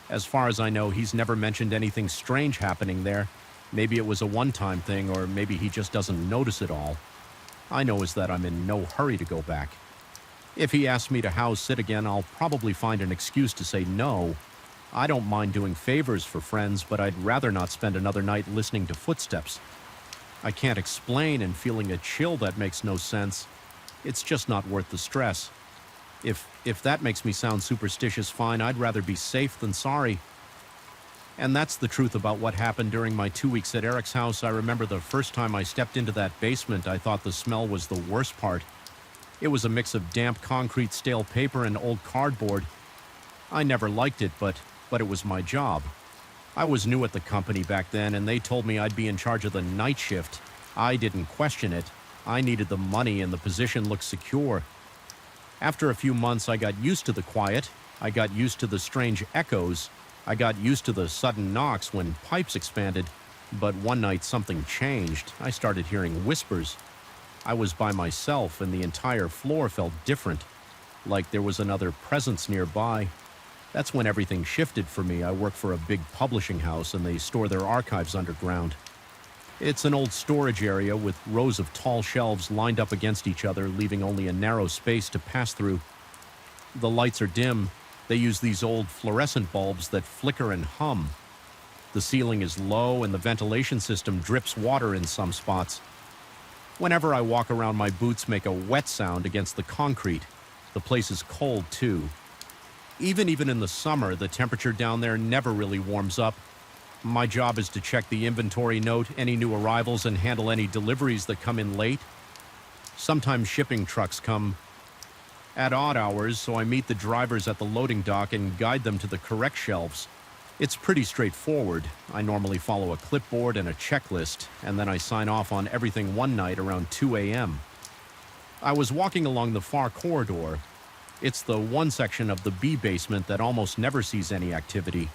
As far as I know, he's never mentioned anything strange happening there. Maybe it was a one-time thing, or maybe he just doesn't notice it all. I know is that I'm in no hurry to go back. If he asks me to house sit again, I'll probably find an excuse to say no. I don't mind doing favors for friends, but I'd rather not spend another night listening to footsteps. I can't explain and feeling a chill that makes no sense. It's just not worth the stress. If that makes me sound superstitious, fine, I'd rather be safe than sorry. And that's the truth about what happened during my 2 weeks at Eric's house. I remember the first time I stepped into that basement, I thought the smell was the worst part. It was a mix of damp concrete, stale paper, and old cardboard. I never liked it, but it was my job. I was new at the company back then, and they told me I'd be in charge of the night shift. I didn't question it. I needed the money, and the position looked secure. After a few months, I got used to the quiet. I got used to the strange echoes. I got used to the sudden knocks when pipes expanded. But one night, something changed. I started hearing whispers. I was by myself, and the entire floor felt different, like there was another presence nearby. That's when everything shifted for me. I work for a big publishing house, and they store their archives underground. It's an old storage area with rows of tall shelves lined up against each other, leaving only a narrow space to pass through. The lights are dim. They use these old fluorescent bulbs that flicker and hum. The ceiling is low, and the ventilation system drips water in some spots. Whenever I walk around, my boots make a wet sound against the concrete. The place is cold, too. Even in the summer, the temperature down there never really warms up. My job is to check the inventory note, any new arrivals, and handle any deliveries that come in late. Sometimes shipping trucks come at odd hours, so I meet the drivers at the loading dock and guide them to the correct shelves. It's pretty straightforward. I normally follow a clipboard and a checklist, and then I sign off on everything one night around 2 a.m. I was walking along the far corridor. It's the one section of the B basement that almost never sees any activity.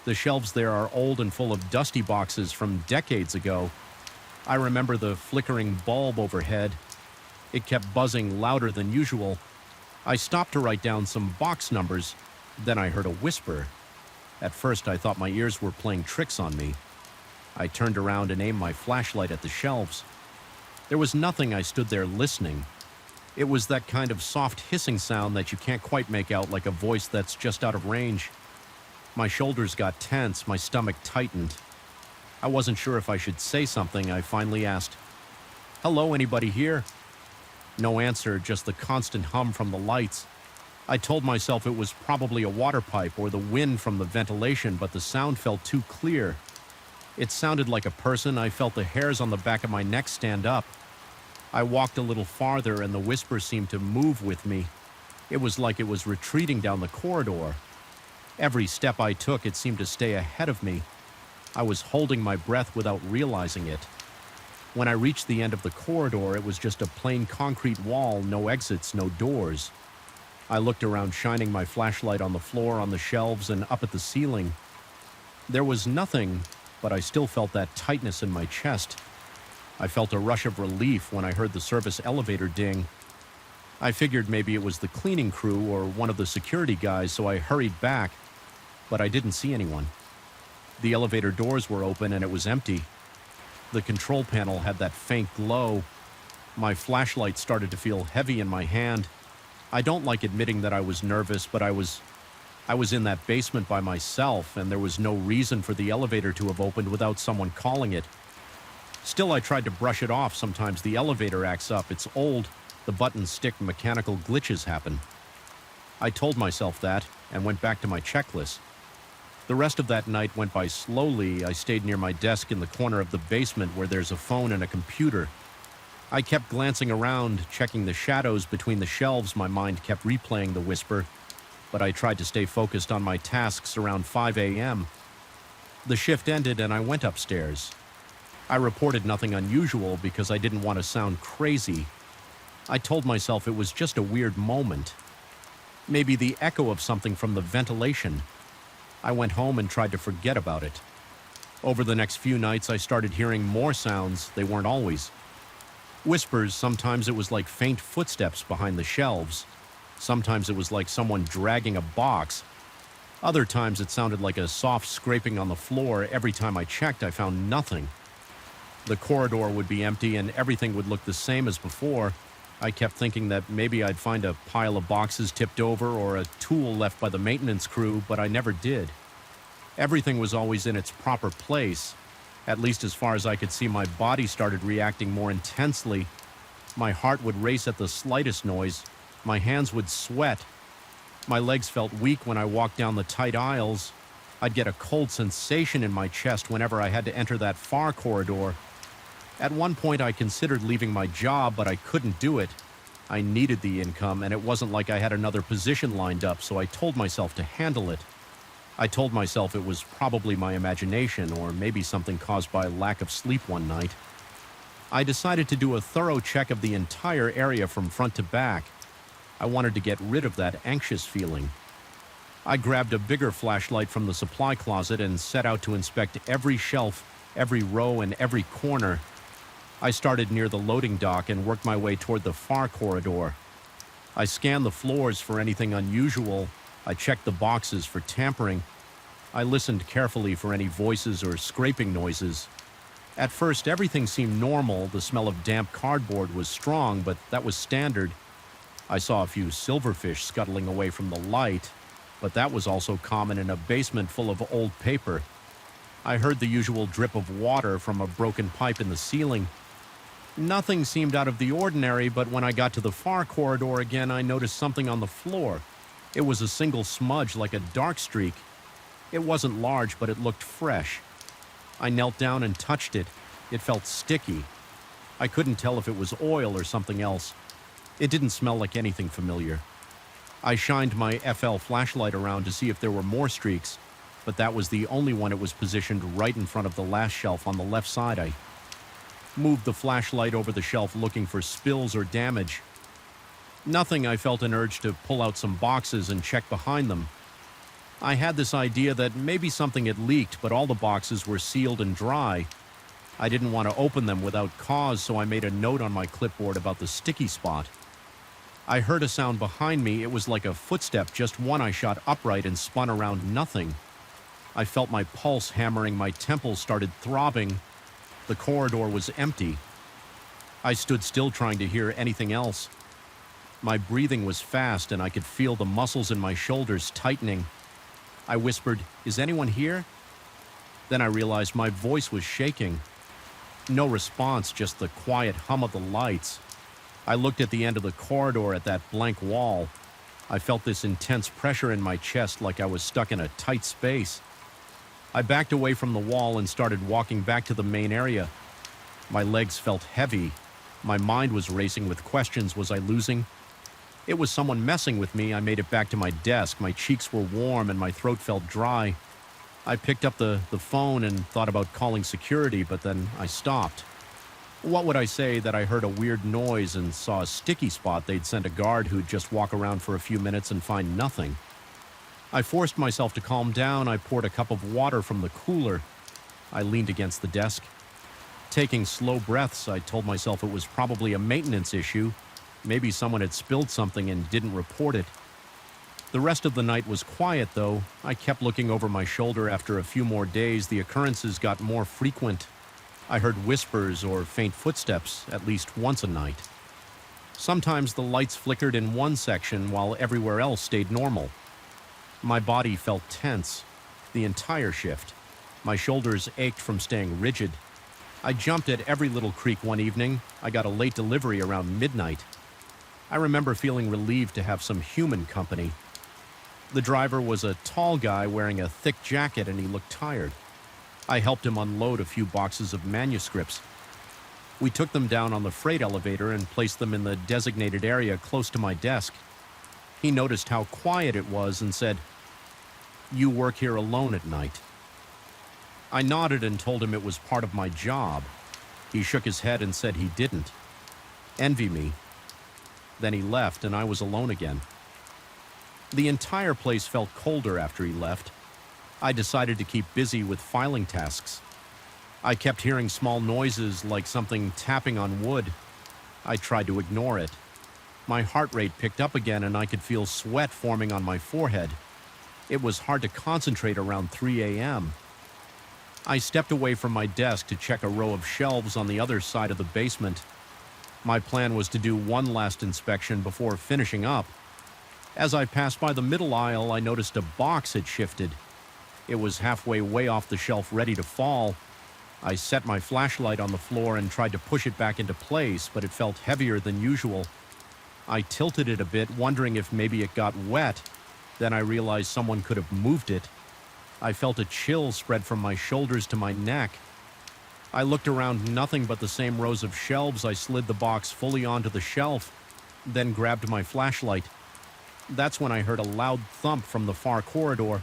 The shelves there are old and full of dusty boxes from decades ago. I remember the flickering bulb overhead. It kept buzzing louder than usual. I stopped to write down some box numbers. Then I heard a whisper. At first, I thought my ears were playing tricks on me. I turned around and aimed my flashlight at the shelves. There was nothing. I stood there listening. It was that kind of soft hissing sound that you can't quite make out, like a voice that's just out of range. My shoulders got tense, my stomach tightened. I wasn't sure if I should say something. I finally asked, "Hello, anybody here?" No answer, just the constant hum from the lights. I told myself it was probably a water pipe or the wind from the ventilation, but the sound felt too clear. It sounded like a person. I felt the hairs on the back of my neck stand up. I walked a little farther, and the whisper seemed to move with me. It was like it was retreating down the corridor. Every step I took, it seemed to stay ahead of me. I was holding my breath without realizing it. When I reached the end of the corridor, it was just a plain concrete wall, no exits, no doors. I looked around, shining my flashlight on the floor, on the shelves, and up at the ceiling. There was nothing, but I still felt that tightness in my chest. I felt a rush of relief when I heard the service elevator ding. I figured maybe it was the cleaning crew or one of the security guys, so I hurried back, but I didn't see anyone. The elevator doors were open and it was empty. The control panel had that faint glow. My flashlight started to feel heavy in my hand. I don't like admitting that I was nervous, but I was in that basement by myself, and there was no reason for the elevator to have opened without someone calling it. Still, I tried to brush it off. Sometimes the elevator acts up. It's old. The buttons stick. Mechanical glitches happen. I told myself that and went back to my checklist. The rest of that night went by slowly. I stayed near my desk in the corner of the basement where there's a phone and a computer. I kept glancing around, checking the shadows between the shelves. My mind kept replaying the whisper, but I tried to stay focused on my tasks around 5 a.m. The shift ended and I went upstairs. I reported nothing unusual because I didn't want to sound crazy. I told myself it was just a weird moment. Maybe the echo of something from the ventilation. I went home and tried to forget about it. Over the next few nights, I started hearing more sounds. They weren't always whispers. Sometimes it was like faint footsteps behind the shelves. Sometimes it was like someone dragging a box. Other times it sounded like a soft scraping on the floor. Every time I checked, I found nothing. The corridor would be empty and everything would look the same as before. I kept thinking that maybe I'd find a pile of boxes tipped over or a tool left by the maintenance crew, but I never did. Everything was always in its proper place. At least as far as I could see, my body started reacting more intensely. My heart would race at the slightest noise. My hands would sweat. My legs felt weak when I walked down the tight aisles. I'd get a cold sensation in my chest whenever I had to enter that far corridor. At one point, I considered leaving my job, but I couldn't do it. I needed the income, and it wasn't like I had another position lined up, so I told myself to handle it. I told myself it was probably my imagination, or maybe something caused by lack of sleep one night. I decided to do a thorough check of the entire area from front to back. I wanted to get rid of that anxious feeling. I grabbed a bigger flashlight from the supply closet and set out to inspect every shelf, every row, and every corner. I started near the loading dock and worked my way toward the far corridor. I scanned the floors for anything unusual. I checked the boxes for tampering. I listened carefully for any voices or scraping noises. At first, everything seemed normal. The smell of damp cardboard was strong, but that was standard. I saw a few silverfish scuttling away from the light, but that was also common in a basement full of old paper. I heard the usual drip of water from a broken pipe in the ceiling. Nothing seemed out of the ordinary, but when I got to the far corridor again, I noticed something on the floor. It was a single smudge, like a dark streak. It wasn't large, but it looked fresh. I knelt down and touched it. It felt sticky. I couldn't tell if it was oil or something else. It didn't smell like anything familiar. I shined my FL flashlight around to see if there were more streaks, but that was the only one. It was positioned right in front of the last shelf on the left side. I moved the flashlight over the shelf looking for spills or damage. Nothing. I felt an urge to pull out some boxes and check behind them. I had this idea that maybe something had leaked, but all the boxes were sealed and dry. I didn't want to open them without cause, so I made a note on my clipboard about the sticky spot. I heard a sound behind me. It was like a footstep, just one. I shot upright and spun around. Nothing. I felt my pulse hammering. My temples started throbbing. The corridor was empty. I stood still, trying to hear anything else. My breathing was fast, and I could feel the muscles in my shoulders tightening. I whispered, "Is anyone here?" Then I realized my voice was shaking. No response, just the quiet hum of the lights. I looked at the end of the corridor at that blank wall. I felt this intense pressure in my chest, like I was stuck in a tight space. I backed away from the wall and started walking back to the main area. My legs felt heavy. My mind was racing with questions. Was I losing? It was someone messing with me. I made it back to my desk. My cheeks were warm and my throat felt dry. I picked up the phone and thought about calling security, but then I stopped. What would I say that I heard a weird noise and saw a sticky spot? They'd send a guard who'd just walk around for a few minutes and find nothing. I forced myself to calm down. I poured a cup of water from the cooler. I leaned against the desk. Taking slow breaths, I told myself it was probably a maintenance issue. Maybe someone had spilled something and didn't report it. The rest of the night was quiet, though. I kept looking over my shoulder. After a few more days, the occurrences got more frequent. I heard whispers or faint footsteps at least once a night. Sometimes the lights flickered in one section while everywhere else stayed normal. My body felt tense the entire shift. My shoulders ached from staying rigid. I jumped at every little creak one evening. I got a late delivery around midnight. I remember feeling relieved to have some human company. The driver was a tall guy wearing a thick jacket, and he looked tired. I helped him unload a few boxes of manuscripts. We took them down on the freight elevator and placed them in the designated area close to my desk. He noticed how quiet it was and said, "You work here alone at night?" I nodded and told him it was part of my job. He shook his head and said he didn't. Envy me. Then he left and I was alone again. The entire place felt colder after he left. I decided to keep busy with filing tasks. I kept hearing small noises like something tapping on wood. I tried to ignore it. My heart rate picked up again and I could feel sweat forming on my forehead. It was hard to concentrate around 3 a.m. I stepped away from my desk to check a row of shelves on the other side of the basement. My plan was to do one last inspection before finishing up. As I passed by the middle aisle, I noticed a box had shifted. It was halfway way off the shelf, ready to fall. I set my flashlight on the floor and tried to push it back into place, but it felt heavier than usual. I tilted it a bit, wondering if maybe it got wet. Then I realized someone could have moved it. I felt a chill spread from my shoulders to my neck. I looked around, nothing but the same rows of shelves. I slid the box fully onto the shelf, then grabbed my flashlight. That's when I heard a loud thump from the far corridor.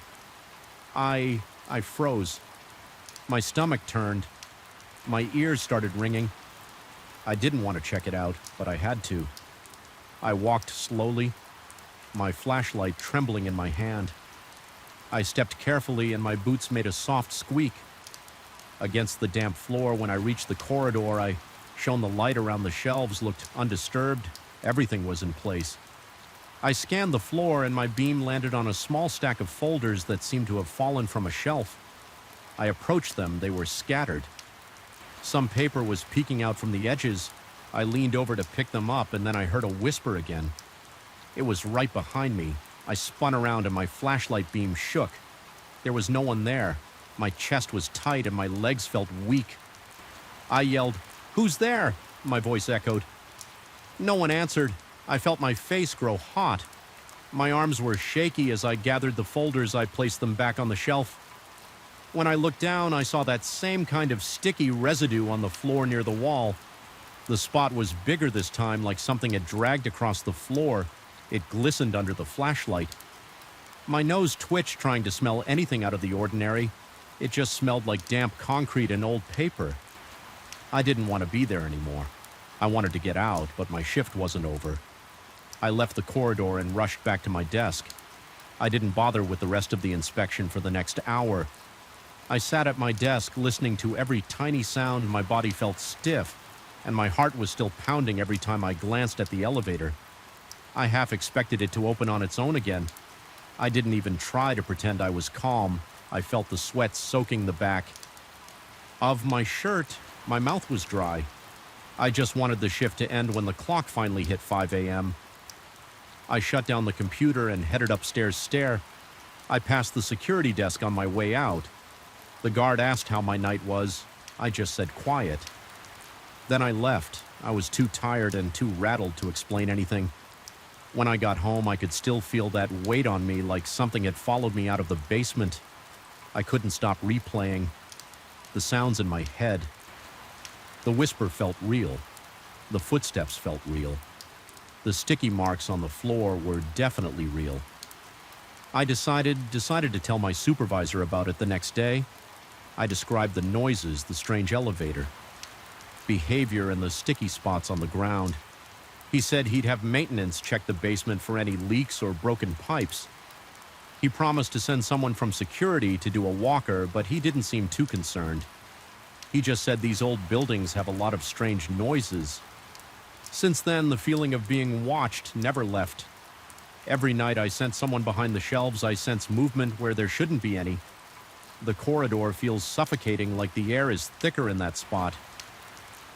I froze. My stomach turned. My ears started ringing. I didn't want to check it out, but I had to. I walked slowly, my flashlight trembling in my hand. I stepped carefully and my boots made a soft squeak. Against the damp floor, when I reached the corridor, I shone the light around the shelves, looked undisturbed. Everything was in place. I scanned the floor and my beam landed on a small stack of folders that seemed to have fallen from a shelf. I approached them. They were scattered. Some paper was peeking out from the edges. I leaned over to pick them up and then I heard a whisper again. It was right behind me. I spun around and my flashlight beam shook. There was no one there. My chest was tight and my legs felt weak. I yelled, "Who's there?" My voice echoed. No one answered. I felt my face grow hot. My arms were shaky as I gathered the folders. I placed them back on the shelf. When I looked down, I saw that same kind of sticky residue on the floor near the wall. The spot was bigger this time, like something had dragged across the floor. It glistened under the flashlight. My nose twitched trying to smell anything out of the ordinary. It just smelled like damp concrete and old paper. I didn't want to be there anymore. I wanted to get out, but my shift wasn't over. I left the corridor and rushed back to my desk. I didn't bother with the rest of the inspection for the next hour. I sat at my desk listening to every tiny sound. My body felt stiff, and my heart was still pounding every time I glanced at the elevator. I half expected it to open on its own again. I didn't even try to pretend I was calm. I felt the sweat soaking the back of my shirt. My mouth was dry. I just wanted the shift to end when the clock finally hit 5 a.m. I shut down the computer and headed upstairs stair. I passed the security desk on my way out. The guard asked how my night was. I just said quiet. Then I left. I was too tired and too rattled to explain anything. When I got home, I could still feel that weight on me, like something had followed me out of the basement. I couldn't stop replaying the sounds in my head. The whisper felt real. The footsteps felt real. The sticky marks on the floor were definitely real. I decided to tell my supervisor about it the next day. I described the noises, the strange elevator, behavior, and the sticky spots on the ground. He said he'd have maintenance check the basement for any leaks or broken pipes. He promised to send someone from security to do a walker, but he didn't seem too concerned. He just said these old buildings have a lot of strange noises. Since then, the feeling of being watched never left. Every night I sense someone behind the shelves. I sense movement where there shouldn't be any. The corridor feels suffocating, like the air is thicker in that spot.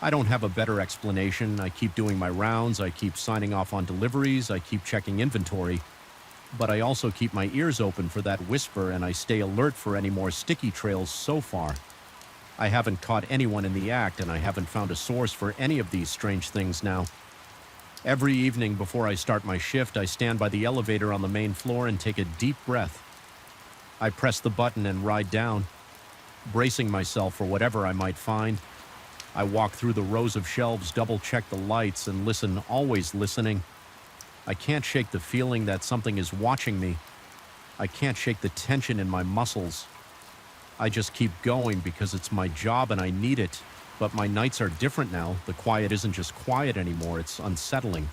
I don't have a better explanation. I keep doing my rounds. I keep signing off on deliveries. I keep checking inventory. But I also keep my ears open for that whisper, and I stay alert for any more sticky trails so far. I haven't caught anyone in the act, and I haven't found a source for any of these strange things now. Every evening before I start my shift, I stand by the elevator on the main floor and take a deep breath. I press the button and ride down, bracing myself for whatever I might find. I walk through the rows of shelves, double-check the lights, and listen, always listening. I can't shake the feeling that something is watching me. I can't shake the tension in my muscles. I just keep going because it's my job and I need it. But my nights are different now. The quiet isn't just quiet anymore, it's unsettling.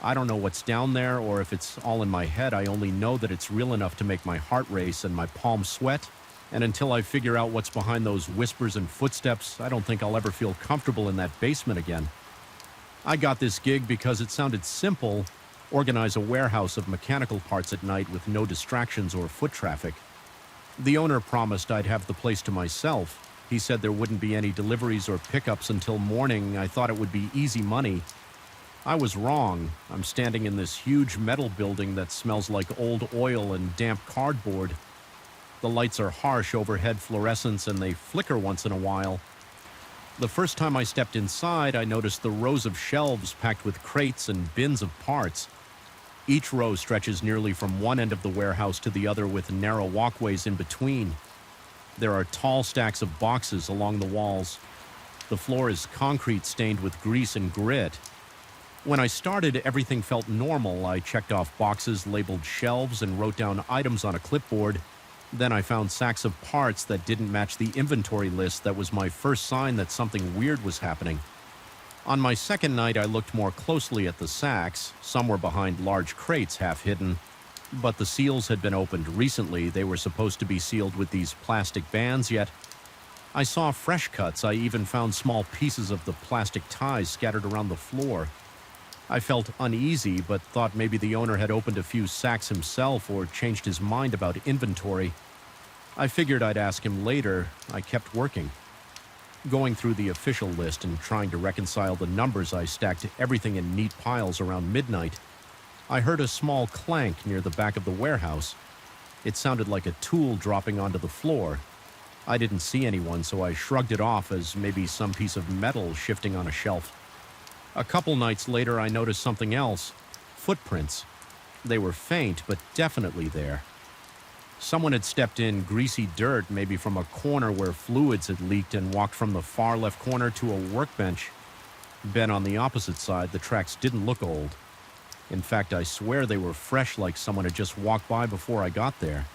I don't know what's down there or if it's all in my head. I only know that it's real enough to make my heart race and my palms sweat. And until I figure out what's behind those whispers and footsteps, I don't think I'll ever feel comfortable in that basement again. I got this gig because it sounded simple: organize a warehouse of mechanical parts at night with no distractions or foot traffic. The owner promised I'd have the place to myself. He said there wouldn't be any deliveries or pickups until morning. I thought it would be easy money. I was wrong. I'm standing in this huge metal building that smells like old oil and damp cardboard. The lights are harsh overhead fluorescents and they flicker once in a while. The first time I stepped inside, I noticed the rows of shelves packed with crates and bins of parts. Each row stretches nearly from one end of the warehouse to the other with narrow walkways in between. There are tall stacks of boxes along the walls. The floor is concrete stained with grease and grit. When I started, everything felt normal. I checked off boxes labeled shelves and wrote down items on a clipboard. Then I found sacks of parts that didn't match the inventory list. That was my first sign that something weird was happening. On my second night, I looked more closely at the sacks. Some were behind large crates, half hidden. But the seals had been opened recently. They were supposed to be sealed with these plastic bands, yet I saw fresh cuts. I even found small pieces of the plastic ties scattered around the floor. I felt uneasy, but thought maybe the owner had opened a few sacks himself or changed his mind about inventory. I figured I'd ask him later. I kept working. Going through the official list and trying to reconcile the numbers, I stacked everything in neat piles around midnight. I heard a small clank near the back of the warehouse. It sounded like a tool dropping onto the floor. I didn't see anyone, so I shrugged it off as maybe some piece of metal shifting on a shelf. A couple nights later, I noticed something else. Footprints. They were faint, but definitely there. Someone had stepped in greasy dirt, maybe from a corner where fluids had leaked, and walked from the far left corner to a workbench. Bent on the opposite side, the tracks didn't look old. In fact, I swear they were fresh, like someone had just walked by before I got there.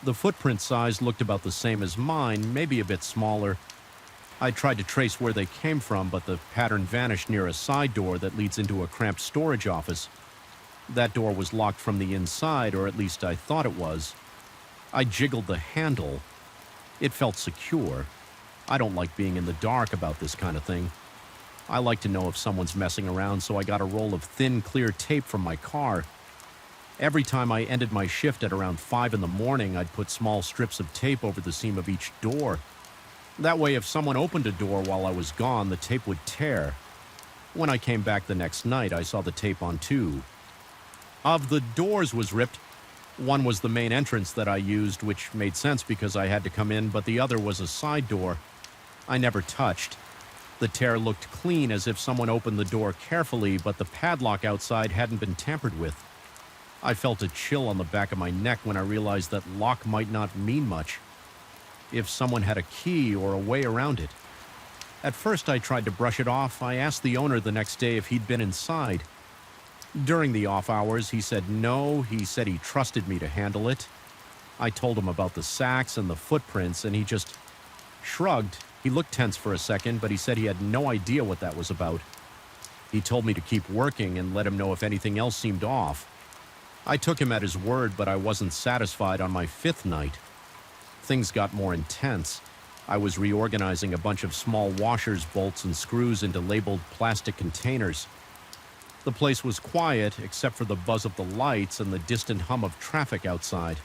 The footprint size looked about the same as mine, maybe a bit smaller. I tried to trace where they came from, but the pattern vanished near a side door that leads into a cramped storage office. That door was locked from the inside, or at least I thought it was. I jiggled the handle. It felt secure. I don't like being in the dark about this kind of thing. I like to know if someone's messing around, so I got a roll of thin, clear tape from my car. Every time I ended my shift at around 5 in the morning, I'd put small strips of tape over the seam of each door. That way, if someone opened a door while I was gone, the tape would tear. When I came back the next night, I saw the tape on 2. Of the doors was ripped. One was the main entrance that I used, which made sense because I had to come in, but the other was a side door I never touched. The tear looked clean, as if someone opened the door carefully, but the padlock outside hadn't been tampered with. I felt a chill on the back of my neck when I realized that lock might not mean much. If someone had a key or a way around it. At first, I tried to brush it off. I asked the owner the next day if he'd been inside. During the off hours, he said no. He said he trusted me to handle it. I told him about the sacks and the footprints, and he just shrugged. He looked tense for a second, but he said he had no idea what that was about. He told me to keep working and let him know if anything else seemed off. I took him at his word, but I wasn't satisfied. On my 5th night, things got more intense. I was reorganizing a bunch of small washers, bolts, and screws into labeled plastic containers. The place was quiet, except for the buzz of the lights and the distant hum of traffic outside.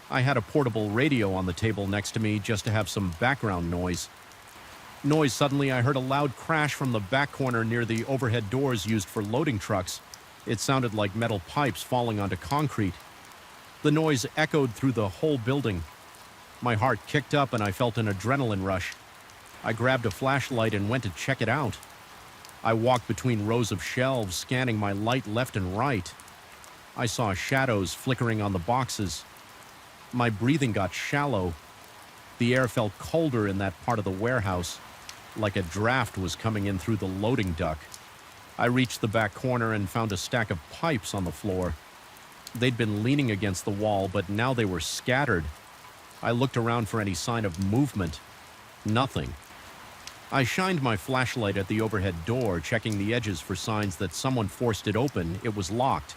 I had a portable radio on the table next to me just to have some background noise. Suddenly, I heard a loud crash from the back corner near the overhead doors used for loading trucks. It sounded like metal pipes falling onto concrete. The noise echoed through the whole building. My heart kicked up and I felt an adrenaline rush. I grabbed a flashlight and went to check it out. I walked between rows of shelves, scanning my light left and right. I saw shadows flickering on the boxes. My breathing got shallow. The air felt colder in that part of the warehouse. like a draft was coming in through the loading duct. I reached the back corner and found a stack of pipes on the floor. They'd been leaning against the wall, but now they were scattered. I looked around for any sign of movement. Nothing. I shined my flashlight at the overhead door, checking the edges for signs that someone forced it open. It was locked.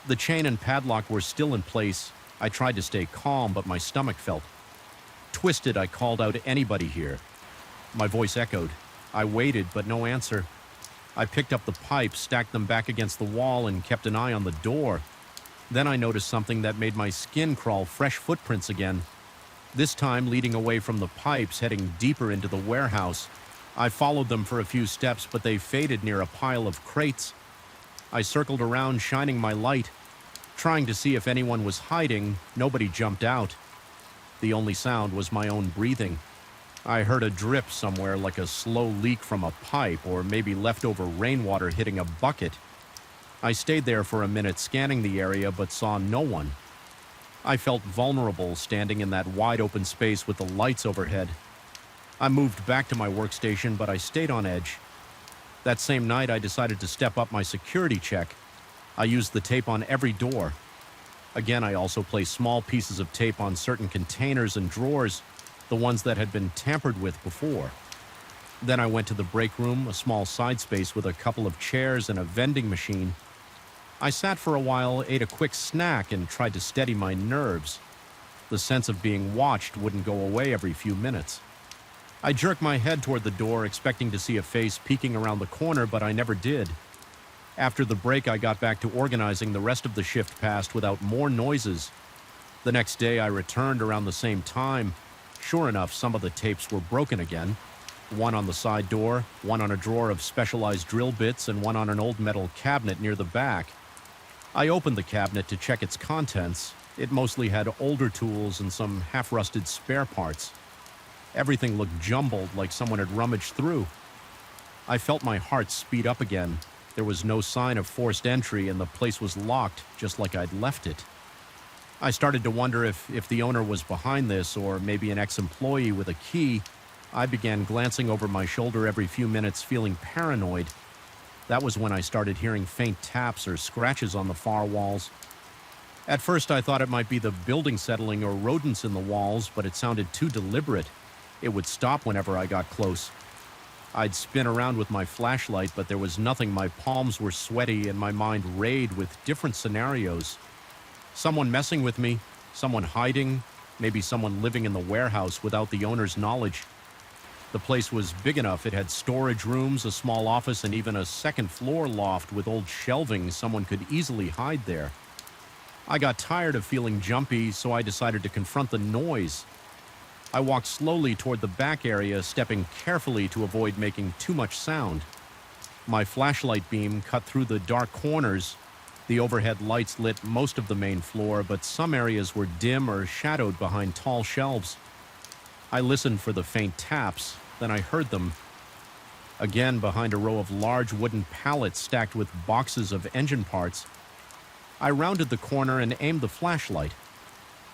The chain and padlock were still in place. I tried to stay calm, but my stomach felt twisted. I called out, "Anybody here?" My voice echoed. I waited, but no answer. I picked up the pipes, stacked them back against the wall, and kept an eye on the door. Then I noticed something that made my skin crawl, fresh footprints again. This time leading away from the pipes, heading deeper into the warehouse. I followed them for a few steps, but they faded near a pile of crates. I circled around, shining my light, trying to see if anyone was hiding. Nobody jumped out. The only sound was my own breathing. I heard a drip somewhere, like a slow leak from a pipe, or maybe leftover rainwater hitting a bucket. I stayed there for a minute, scanning the area, but saw no one. I felt vulnerable standing in that wide open space with the lights overhead. I moved back to my workstation, but I stayed on edge. That same night, I decided to step up my security check. I used the tape on every door. Again, I also placed small pieces of tape on certain containers and drawers, the ones that had been tampered with before. Then I went to the break room, a small side space with a couple of chairs and a vending machine. I sat for a while, ate a quick snack, and tried to steady my nerves. The sense of being watched wouldn't go away every few minutes. I jerked my head toward the door, expecting to see a face peeking around the corner, but I never did. After the break, I got back to organizing. The rest of the shift passed without more noises. The next day, I returned around the same time. Sure enough, some of the tapes were broken again. One on the side door, one on a drawer of specialized drill bits, and one on an old metal cabinet near the back. I opened the cabinet to check its contents. It mostly had older tools and some half-rusted spare parts. Everything looked jumbled, like someone had rummaged through. I felt my heart speed up again. There was no sign of forced entry, and the place was locked, just like I'd left it. I started to wonder if the owner was behind this, or maybe an ex-employee with a key. I began glancing over my shoulder every few minutes, feeling paranoid. That was when I started hearing faint taps or scratches on the far walls. At first, I thought it might be the building settling or rodents in the walls, but it sounded too deliberate. It would stop whenever I got close. I'd spin around with my flashlight, but there was nothing. My palms were sweaty and my mind rayed with different scenarios. Someone messing with me, someone hiding, maybe someone living in the warehouse without the owner's knowledge. The place was big enough. It had storage rooms, a small office, and even a second-floor loft with old shelving. Someone could easily hide there. I got tired of feeling jumpy, so I decided to confront the noise. I walked slowly toward the back area, stepping carefully to avoid making too much sound. My flashlight beam cut through the dark corners. The overhead lights lit most of the main floor, but some areas were dim or shadowed behind tall shelves. I listened for the faint taps, then I heard them. Again, behind a row of large wooden pallets stacked with boxes of engine parts. I rounded the corner and aimed the flashlight.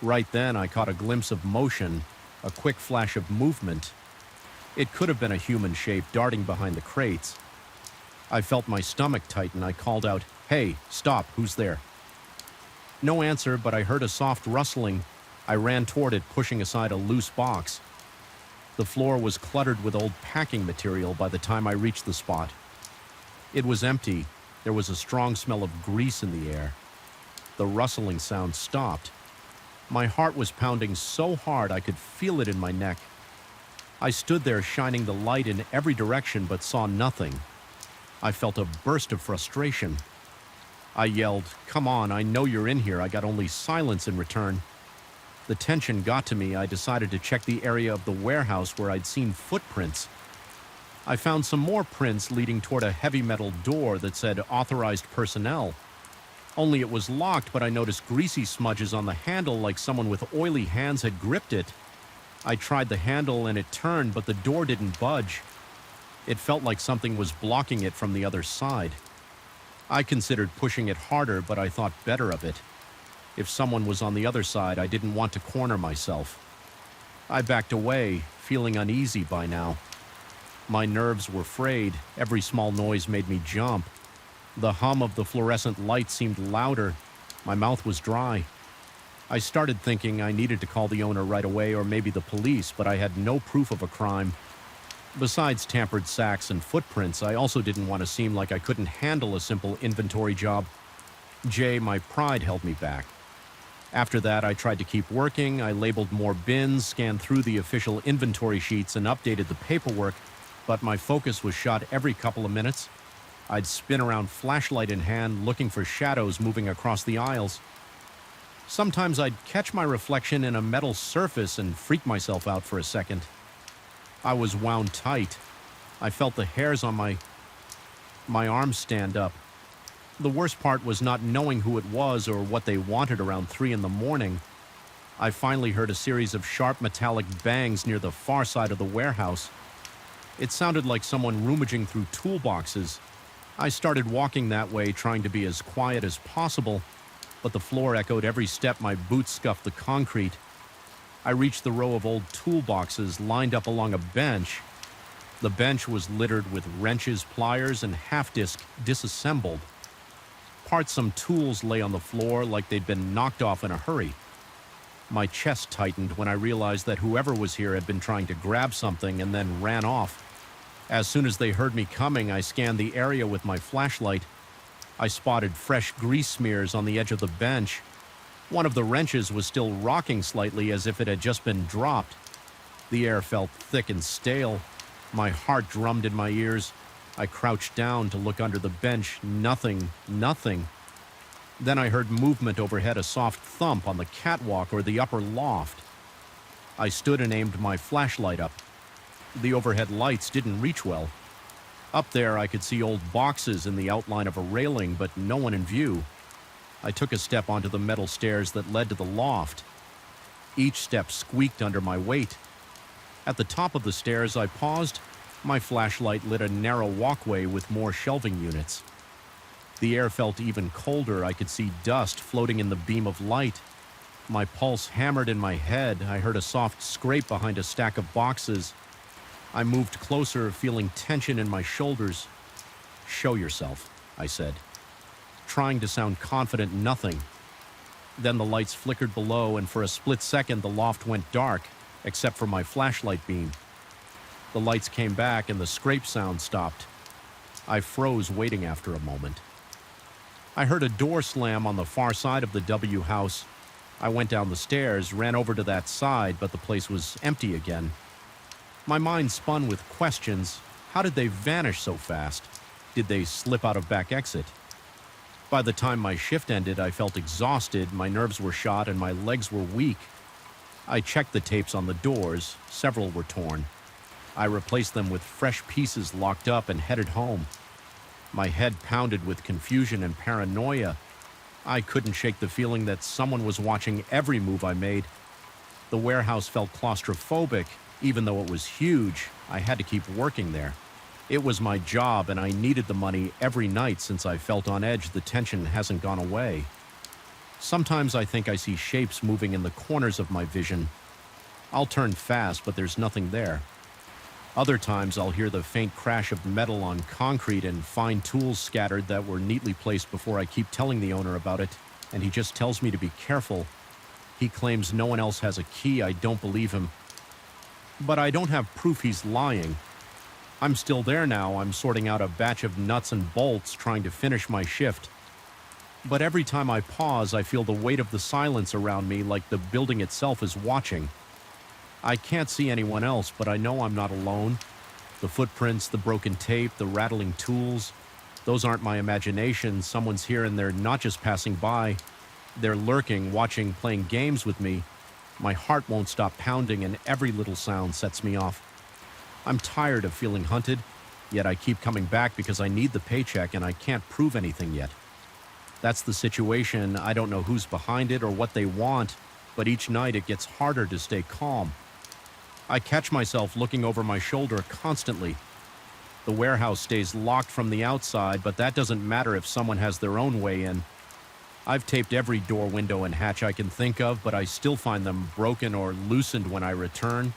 Right then, I caught a glimpse of motion, a quick flash of movement. It could have been a human shape darting behind the crates. I felt my stomach tighten. I called out, "Hey, stop, who's there?" No answer, but I heard a soft rustling. I ran toward it, pushing aside a loose box. The floor was cluttered with old packing material by the time I reached the spot. It was empty. There was a strong smell of grease in the air. The rustling sound stopped. My heart was pounding so hard I could feel it in my neck. I stood there shining the light in every direction but saw nothing. I felt a burst of frustration. I yelled, "Come on, I know you're in here." I got only silence in return. The tension got to me. I decided to check the area of the warehouse where I'd seen footprints. I found some more prints leading toward a heavy metal door that said authorized personnel. Only it was locked, but I noticed greasy smudges on the handle like someone with oily hands had gripped it. I tried the handle and it turned, but the door didn't budge. It felt like something was blocking it from the other side. I considered pushing it harder, but I thought better of it. If someone was on the other side, I didn't want to corner myself. I backed away, feeling uneasy by now. My nerves were frayed. Every small noise made me jump. The hum of the fluorescent light seemed louder. My mouth was dry. I started thinking I needed to call the owner right away or maybe the police, but I had no proof of a crime. Besides tampered sacks and footprints, I also didn't want to seem like I couldn't handle a simple inventory job. Jay, my pride held me back. After that, I tried to keep working. I labeled more bins, scanned through the official inventory sheets, and updated the paperwork, but my focus was shot every couple of minutes. I'd spin around flashlight in hand, looking for shadows moving across the aisles. Sometimes I'd catch my reflection in a metal surface and freak myself out for a second. I was wound tight. I felt the hairs on my arms stand up. The worst part was not knowing who it was or what they wanted around 3 in the morning. I finally heard a series of sharp metallic bangs near the far side of the warehouse. It sounded like someone rummaging through toolboxes. I started walking that way, trying to be as quiet as possible, but the floor echoed every step my boots scuffed the concrete. I reached the row of old toolboxes lined up along a bench. The bench was littered with wrenches, pliers, and half-disc disassembled. Some tools lay on the floor like they'd been knocked off in a hurry. My chest tightened when I realized that whoever was here had been trying to grab something and then ran off. As soon as they heard me coming, I scanned the area with my flashlight. I spotted fresh grease smears on the edge of the bench. One of the wrenches was still rocking slightly as if it had just been dropped. The air felt thick and stale. My heart drummed in my ears. I crouched down to look under the bench. Nothing. Then I heard movement overhead, a soft thump on the catwalk or the upper loft. I stood and aimed my flashlight up. The overhead lights didn't reach well. Up there, I could see old boxes in the outline of a railing, but no one in view. I took a step onto the metal stairs that led to the loft. Each step squeaked under my weight. At the top of the stairs, I paused. My flashlight lit a narrow walkway with more shelving units. The air felt even colder. I could see dust floating in the beam of light. My pulse hammered in my head. I heard a soft scrape behind a stack of boxes. I moved closer, feeling tension in my shoulders. "Show yourself," I said, trying to sound confident. Nothing. Then the lights flickered below, and for a split second the loft went dark, except for my flashlight beam. The lights came back and the scrape sound stopped. I froze, waiting after a moment. I heard a door slam on the far side of the W house. I went down the stairs, ran over to that side, but the place was empty again. My mind spun with questions. How did they vanish so fast? Did they slip out of back exit? By the time my shift ended, I felt exhausted, my nerves were shot, and my legs were weak. I checked the tapes on the doors. Several were torn. I replaced them with fresh pieces locked up and headed home. My head pounded with confusion and paranoia. I couldn't shake the feeling that someone was watching every move I made. The warehouse felt claustrophobic. Even though it was huge, I had to keep working there. It was my job, and I needed the money every night. Since I felt on edge, the tension hasn't gone away. Sometimes I think I see shapes moving in the corners of my vision. I'll turn fast, but there's nothing there. Other times I'll hear the faint crash of metal on concrete and find tools scattered that were neatly placed before I keep telling the owner about it, and he just tells me to be careful. He claims no one else has a key. I don't believe him. But I don't have proof he's lying. I'm still there now. I'm sorting out a batch of nuts and bolts, trying to finish my shift. But every time I pause, I feel the weight of the silence around me, like the building itself is watching. I can't see anyone else, but I know I'm not alone. The footprints, the broken tape, the rattling tools, those aren't my imagination. Someone's here, and they're not just passing by. They're lurking, watching, playing games with me. My heart won't stop pounding, and every little sound sets me off. I'm tired of feeling hunted, yet I keep coming back because I need the paycheck and I can't prove anything yet. That's the situation. I don't know who's behind it or what they want, but each night it gets harder to stay calm. I catch myself looking over my shoulder constantly. The warehouse stays locked from the outside, but that doesn't matter if someone has their own way in. I've taped every door, window, and hatch I can think of, but I still find them broken or loosened when I return.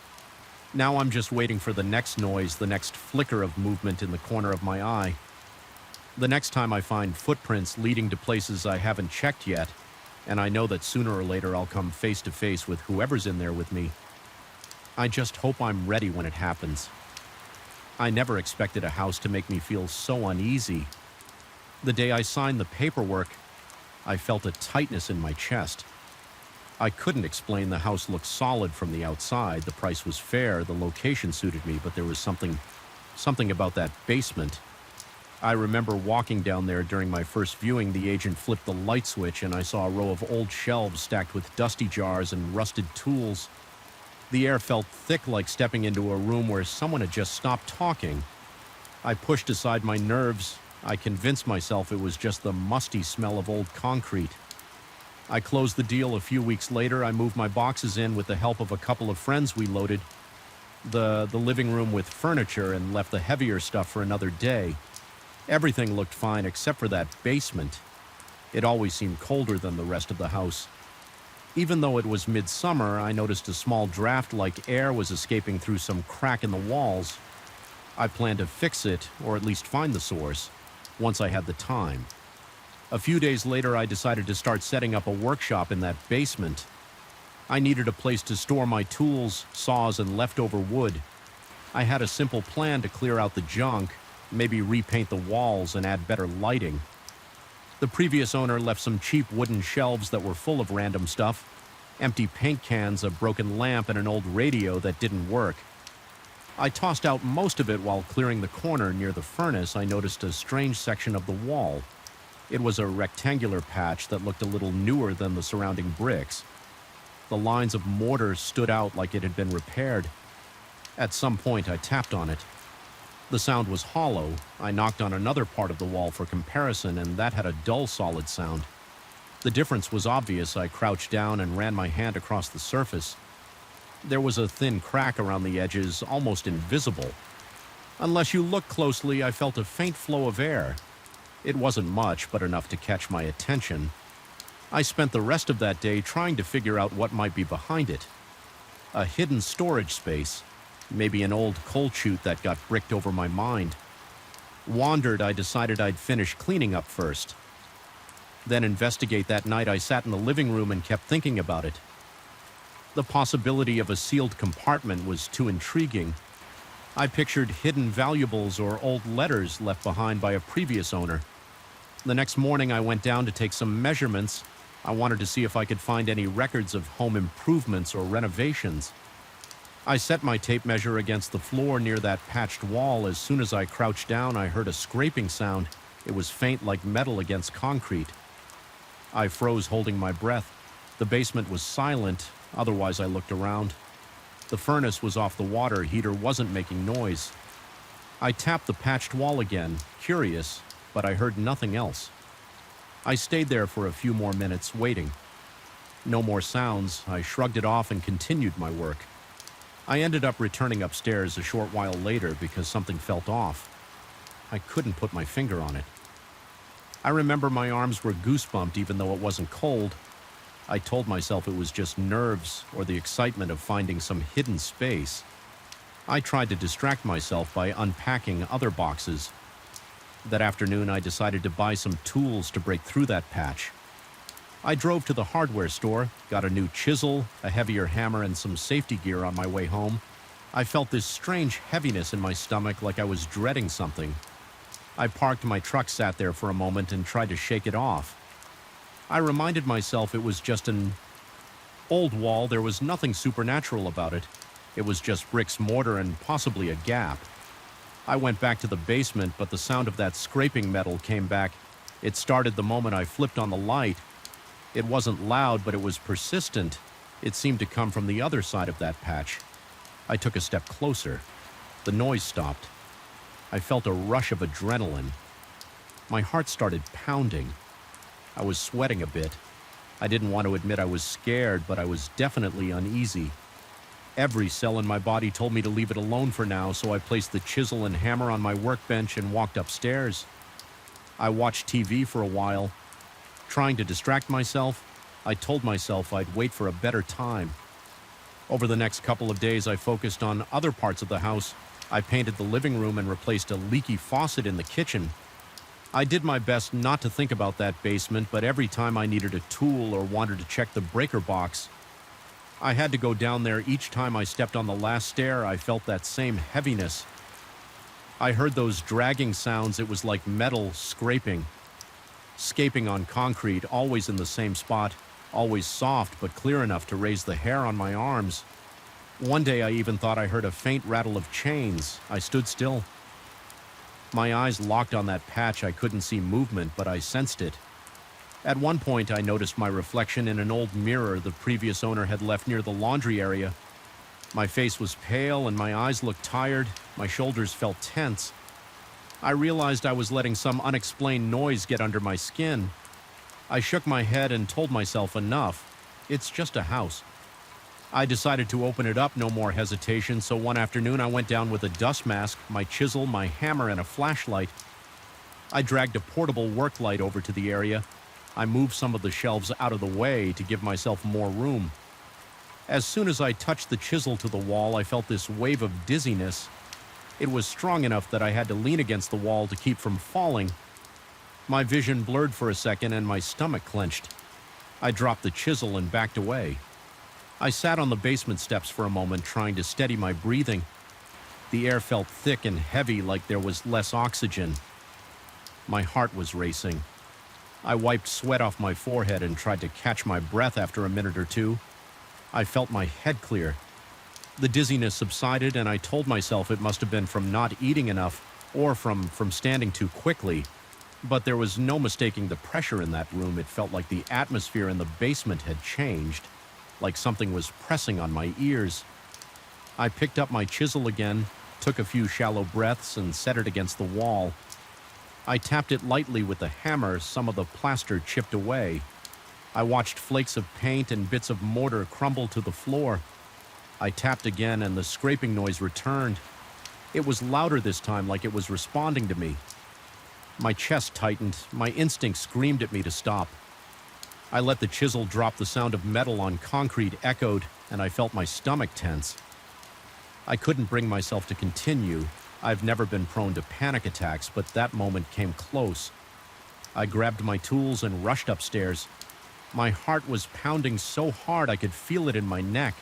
Now I'm just waiting for the next noise, the next flicker of movement in the corner of my eye. The next time I find footprints leading to places I haven't checked yet, and I know that sooner or later I'll come face to face with whoever's in there with me, I just hope I'm ready when it happens. I never expected a house to make me feel so uneasy. The day I signed the paperwork, I felt a tightness in my chest. I couldn't explain. The house looked solid from the outside. The price was fair. The location suited me, but there was something about that basement. I remember walking down there during my first viewing. The agent flipped the light switch, and I saw a row of old shelves stacked with dusty jars and rusted tools. The air felt thick, like stepping into a room where someone had just stopped talking. I pushed aside my nerves. I convinced myself it was just the musty smell of old concrete. I closed the deal a few weeks later. I moved my boxes in with the help of a couple of friends. We loaded the living room with furniture and left the heavier stuff for another day. Everything looked fine except for that basement. It always seemed colder than the rest of the house. Even though it was midsummer, I noticed a small draft-like air was escaping through some crack in the walls. I planned to fix it, or at least find the source, once I had the time. A few days later, I decided to start setting up a workshop in that basement. I needed a place to store my tools, saws, and leftover wood. I had a simple plan to clear out the junk, maybe repaint the walls and add better lighting. The previous owner left some cheap wooden shelves that were full of random stuff, empty paint cans, a broken lamp, and an old radio that didn't work. I tossed out most of it. While clearing the corner near the furnace, I noticed a strange section of the wall. It was a rectangular patch that looked a little newer than the surrounding bricks. The lines of mortar stood out like it had been repaired. At some point, I tapped on it. The sound was hollow. I knocked on another part of the wall for comparison, and that had a dull, solid sound. The difference was obvious. I crouched down and ran my hand across the surface. There was a thin crack around the edges, almost invisible. Unless you looked closely, I felt a faint flow of air. It wasn't much, but enough to catch my attention. I spent the rest of that day trying to figure out what might be behind it. A hidden storage space, maybe an old coal chute that got bricked over my mind. Wandered, I decided I'd finish cleaning up first. Then investigate. That night, I sat in the living room and kept thinking about it. The possibility of a sealed compartment was too intriguing. I pictured hidden valuables or old letters left behind by a previous owner. The next morning, I went down to take some measurements. I wanted to see if I could find any records of home improvements or renovations. I set my tape measure against the floor near that patched wall. As soon as I crouched down, I heard a scraping sound. It was faint, like metal against concrete. I froze, holding my breath. The basement was silent. Otherwise, I looked around. The furnace was off. The water heater wasn't making noise. I tapped the patched wall again, curious, but I heard nothing else. I stayed there for a few more minutes, waiting. No more sounds. I shrugged it off and continued my work. I ended up returning upstairs a short while later because something felt off. I couldn't put my finger on it. I remember my arms were goosebumped even though it wasn't cold. I told myself it was just nerves or the excitement of finding some hidden space. I tried to distract myself by unpacking other boxes. That afternoon, I decided to buy some tools to break through that patch. I drove to the hardware store, got a new chisel, a heavier hammer, and some safety gear on my way home. I felt this strange heaviness in my stomach, like I was dreading something. I parked my truck, sat there for a moment, and tried to shake it off. I reminded myself it was just an old wall. There was nothing supernatural about it. It was just bricks, mortar, and possibly a gap. I went back to the basement, but the sound of that scraping metal came back. It started the moment I flipped on the light. It wasn't loud, but it was persistent. It seemed to come from the other side of that patch. I took a step closer. The noise stopped. I felt a rush of adrenaline. My heart started pounding. I was sweating a bit. I didn't want to admit I was scared, but I was definitely uneasy. Every cell in my body told me to leave it alone for now, so I placed the chisel and hammer on my workbench and walked upstairs. I watched TV for a while. Trying to distract myself, I told myself I'd wait for a better time. Over the next couple of days, I focused on other parts of the house. I painted the living room and replaced a leaky faucet in the kitchen. I did my best not to think about that basement, but every time I needed a tool or wanted to check the breaker box, I had to go down there. Each time I stepped on the last stair, I felt that same heaviness. I heard those dragging sounds. It was like metal scraping on concrete, always in the same spot, always soft but clear enough to raise the hair on my arms. One day I even thought I heard a faint rattle of chains. I stood still. My eyes locked on that patch. I couldn't see movement, but I sensed it. At one point, I noticed my reflection in an old mirror the previous owner had left near the laundry area. My face was pale and my eyes looked tired. My shoulders felt tense. I realized I was letting some unexplained noise get under my skin. I shook my head and told myself enough. It's just a house. I decided to open it up, no more hesitation, so one afternoon I went down with a dust mask, my chisel, my hammer, and a flashlight. I dragged a portable work light over to the area. I moved some of the shelves out of the way to give myself more room. As soon as I touched the chisel to the wall, I felt this wave of dizziness. It was strong enough that I had to lean against the wall to keep from falling. My vision blurred for a second and my stomach clenched. I dropped the chisel and backed away. I sat on the basement steps for a moment, trying to steady my breathing. The air felt thick and heavy, like there was less oxygen. My heart was racing. I wiped sweat off my forehead and tried to catch my breath after a minute or two. I felt my head clear. The dizziness subsided, and I told myself it must have been from not eating enough or from standing too quickly. But there was no mistaking the pressure in that room. It felt like the atmosphere in the basement had changed, like something was pressing on my ears. I picked up my chisel again, took a few shallow breaths, and set it against the wall. I tapped it lightly with the hammer. Some of the plaster chipped away. I watched flakes of paint and bits of mortar crumble to the floor. I tapped again, and the scraping noise returned. It was louder this time, like it was responding to me. My chest tightened. My instinct screamed at me to stop. I let the chisel drop. The sound of metal on concrete echoed, and I felt my stomach tense. I couldn't bring myself to continue. I've never been prone to panic attacks, but that moment came close. I grabbed my tools and rushed upstairs. My heart was pounding so hard I could feel it in my neck.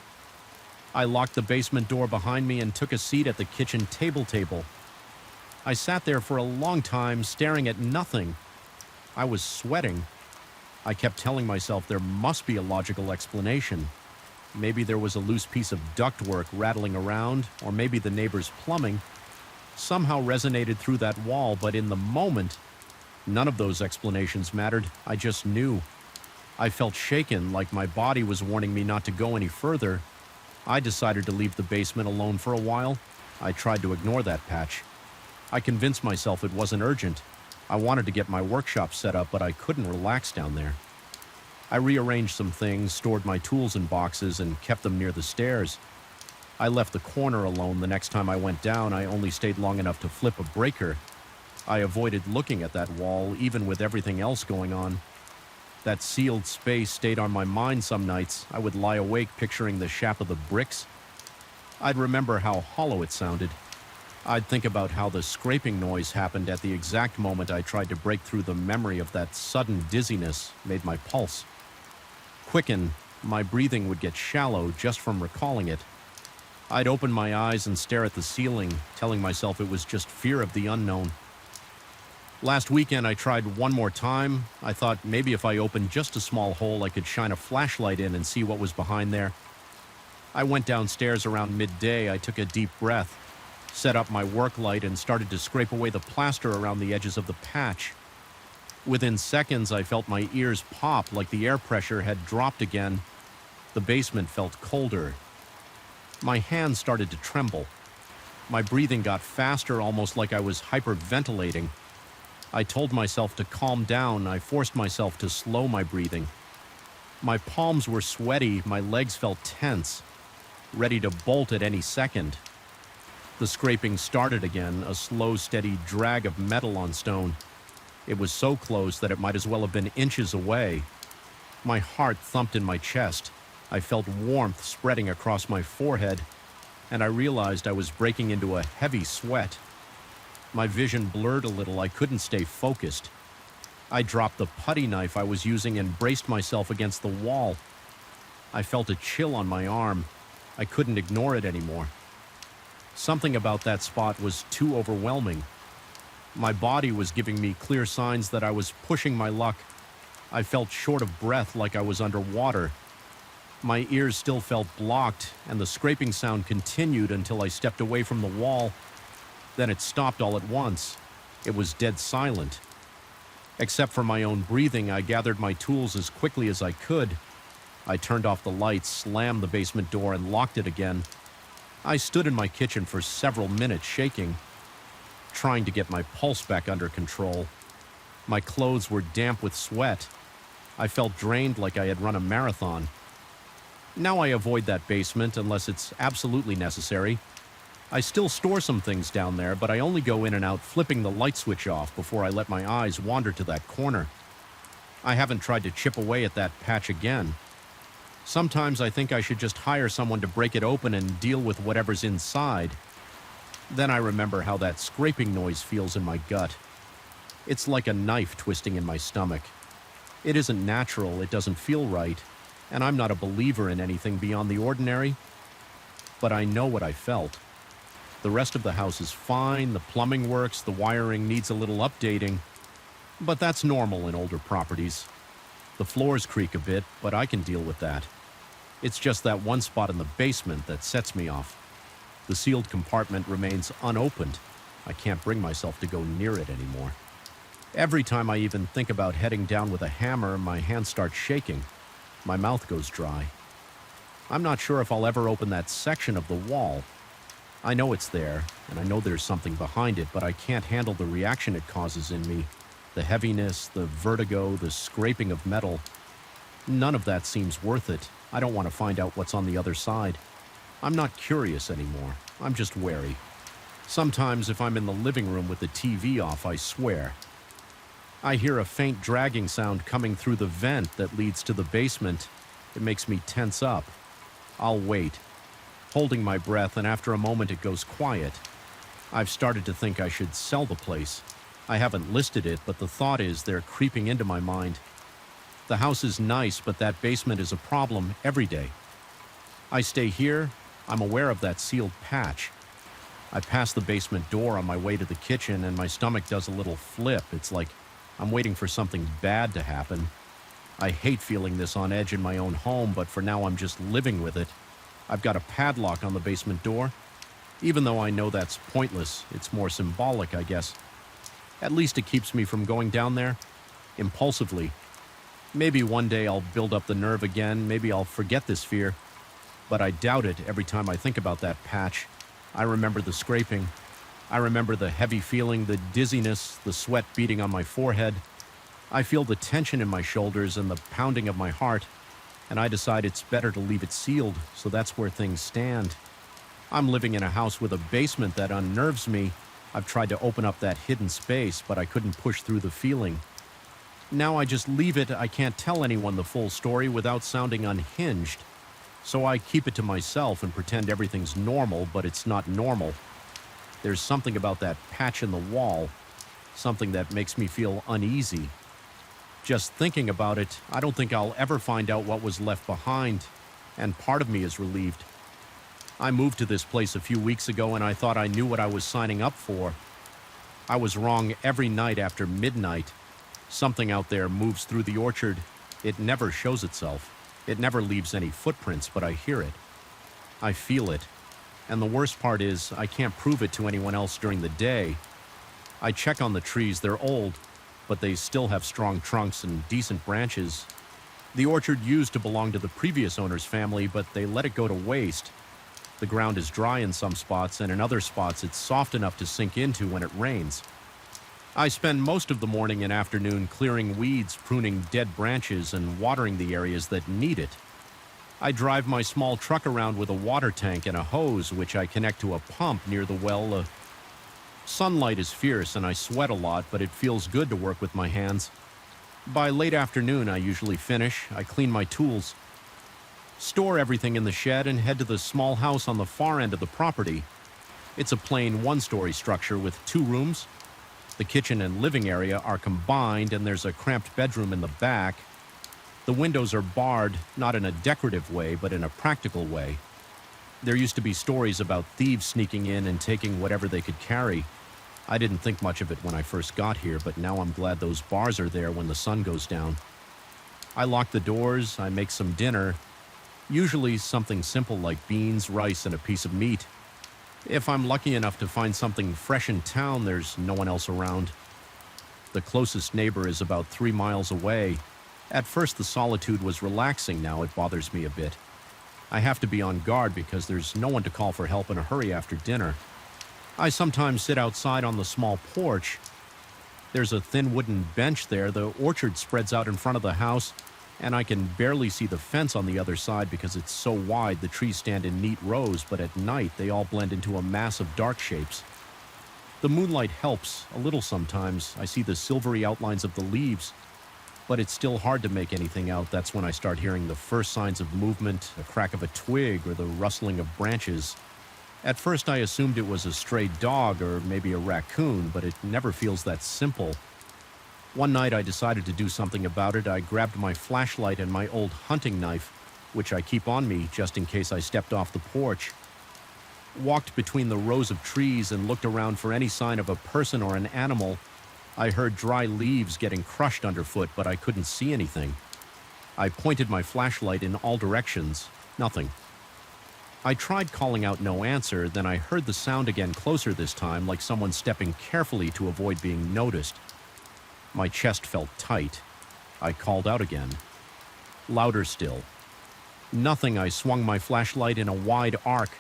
I locked the basement door behind me and took a seat at the kitchen table. I sat there for a long time, staring at nothing. I was sweating. I kept telling myself there must be a logical explanation. Maybe there was a loose piece of ductwork rattling around, or maybe the neighbor's plumbing somehow resonated through that wall, but in the moment, none of those explanations mattered. I just knew. I felt shaken, like my body was warning me not to go any further. I decided to leave the basement alone for a while. I tried to ignore that patch. I convinced myself it wasn't urgent. I wanted to get my workshop set up, but I couldn't relax down there. I rearranged some things, stored my tools in boxes, and kept them near the stairs. I left the corner alone. The next time I went down, I only stayed long enough to flip a breaker. I avoided looking at that wall, even with everything else going on. That sealed space stayed on my mind some nights. I would lie awake picturing the shape of the bricks. I'd remember how hollow it sounded. I'd think about how the scraping noise happened at the exact moment I tried to break through. The memory of that sudden dizziness made my pulse quicken. My breathing would get shallow just from recalling it. I'd open my eyes and stare at the ceiling, telling myself it was just fear of the unknown. Last weekend, I tried one more time. I thought maybe if I opened just a small hole, I could shine a flashlight in and see what was behind there. I went downstairs around midday. I took a deep breath, set up my work light, and started to scrape away the plaster around the edges of the patch. Within seconds, I felt my ears pop like the air pressure had dropped again. The basement felt colder. My hands started to tremble. My breathing got faster, almost like I was hyperventilating. I told myself to calm down. I forced myself to slow my breathing. My palms were sweaty. My legs felt tense, ready to bolt at any second. The scraping started again, a slow, steady drag of metal on stone. It was so close that it might as well have been inches away. My heart thumped in my chest. I felt warmth spreading across my forehead, and I realized I was breaking into a heavy sweat. My vision blurred a little. I couldn't stay focused. I dropped the putty knife I was using and braced myself against the wall. I felt a chill on my arm. I couldn't ignore it anymore. Something about that spot was too overwhelming. My body was giving me clear signs that I was pushing my luck. I felt short of breath, like I was underwater. My ears still felt blocked, and the scraping sound continued until I stepped away from the wall. Then it stopped all at once. It was dead silent. Except for my own breathing, I gathered my tools as quickly as I could. I turned off the lights, slammed the basement door, and locked it again. I stood in my kitchen for several minutes, shaking, trying to get my pulse back under control. My clothes were damp with sweat. I felt drained, like I had run a marathon. Now I avoid that basement unless it's absolutely necessary. I still store some things down there, but I only go in and out flipping the light switch off before I let my eyes wander to that corner. I haven't tried to chip away at that patch again. Sometimes I think I should just hire someone to break it open and deal with whatever's inside. Then I remember how that scraping noise feels in my gut. It's like a knife twisting in my stomach. It isn't natural, it doesn't feel right, and I'm not a believer in anything beyond the ordinary, but I know what I felt. The rest of the house is fine, the plumbing works, the wiring needs a little updating, but that's normal in older properties. The floors creak a bit, but I can deal with that. It's just that one spot in the basement that sets me off. The sealed compartment remains unopened. I can't bring myself to go near it anymore. Every time I even think about heading down with a hammer, my hand starts shaking. My mouth goes dry. I'm not sure if I'll ever open that section of the wall. I know it's there, and I know there's something behind it, but I can't handle the reaction it causes in me. The heaviness, the vertigo, the scraping of metal. None of that seems worth it. I don't want to find out what's on the other side. I'm not curious anymore. I'm just wary. Sometimes if I'm in the living room with the TV off, I swear. I hear a faint dragging sound coming through the vent that leads to the basement. It makes me tense up. I'll wait, holding my breath, and after a moment it goes quiet. I've started to think I should sell the place. I haven't listed it, but the thought is they're creeping into my mind. The house is nice, but that basement is a problem every day. I stay here. I'm aware of that sealed patch. I pass the basement door on my way to the kitchen, and my stomach does a little flip. It's like I'm waiting for something bad to happen. I hate feeling this on edge in my own home, but for now I'm just living with it. I've got a padlock on the basement door. Even though I know that's pointless, it's more symbolic, I guess. At least it keeps me from going down there impulsively. Maybe one day I'll build up the nerve again, maybe I'll forget this fear. But I doubt it every time I think about that patch. I remember the scraping. I remember the heavy feeling, the dizziness, the sweat beating on my forehead. I feel the tension in my shoulders and the pounding of my heart, and I decide it's better to leave it sealed, so that's where things stand. I'm living in a house with a basement that unnerves me. I've tried to open up that hidden space, but I couldn't push through the feeling. Now I just leave it. I can't tell anyone the full story without sounding unhinged. So I keep it to myself and pretend everything's normal, but it's not normal. There's something about that patch in the wall, something that makes me feel uneasy. Just thinking about it, I don't think I'll ever find out what was left behind, and part of me is relieved. I moved to this place a few weeks ago, and I thought I knew what I was signing up for. I was wrong every night after midnight. Something out there moves through the orchard. It never shows itself. It never leaves any footprints, but I hear it. I feel it. And the worst part is, I can't prove it to anyone else during the day. I check on the trees. They're old, but they still have strong trunks and decent branches. The orchard used to belong to the previous owner's family, but they let it go to waste. The ground is dry in some spots, and in other spots it's soft enough to sink into when it rains. I spend most of the morning and afternoon clearing weeds, pruning dead branches, and watering the areas that need it. I drive my small truck around with a water tank and a hose, which I connect to a pump near the well. Sunlight is fierce and I sweat a lot, but it feels good to work with my hands. By late afternoon, I usually finish. I clean my tools. store everything in the shed, and head to the small house on the far end of the property. It's a plain one-story structure with 2 rooms. The kitchen and living area are combined, and there's a cramped bedroom in the back. The windows are barred, not in a decorative way, but in a practical way. There used to be stories about thieves sneaking in and taking whatever they could carry. I didn't think much of it when I first got here, but now I'm glad those bars are there when the sun goes down. I lock the doors, I make some dinner, usually something simple like beans, rice, and a piece of meat. If I'm lucky enough to find something fresh in town, there's no one else around. The closest neighbor is about 3 miles away. At first, the solitude was relaxing. Now it bothers me a bit. I have to be on guard because there's no one to call for help in a hurry after dinner. I sometimes sit outside on the small porch. There's a thin wooden bench there. The orchard spreads out in front of the house, and I can barely see the fence on the other side because it's so wide. The trees stand in neat rows, but at night they all blend into a mass of dark shapes. The moonlight helps a little sometimes. I see the silvery outlines of the leaves, but it's still hard to make anything out. That's when I start hearing the first signs of movement, a crack of a twig or the rustling of branches. At first I assumed it was a stray dog or maybe a raccoon, but it never feels that simple. One night I decided to do something about it. I grabbed my flashlight and my old hunting knife, which I keep on me just in case I stepped off the porch. Walked between the rows of trees and looked around for any sign of a person or an animal. I heard dry leaves getting crushed underfoot, but I couldn't see anything. I pointed my flashlight in all directions. Nothing. I tried calling out, no answer. Then I heard the sound again, closer this time, like someone stepping carefully to avoid being noticed. My chest felt tight. I called out again. Louder still. Nothing. I swung my flashlight in a wide arc.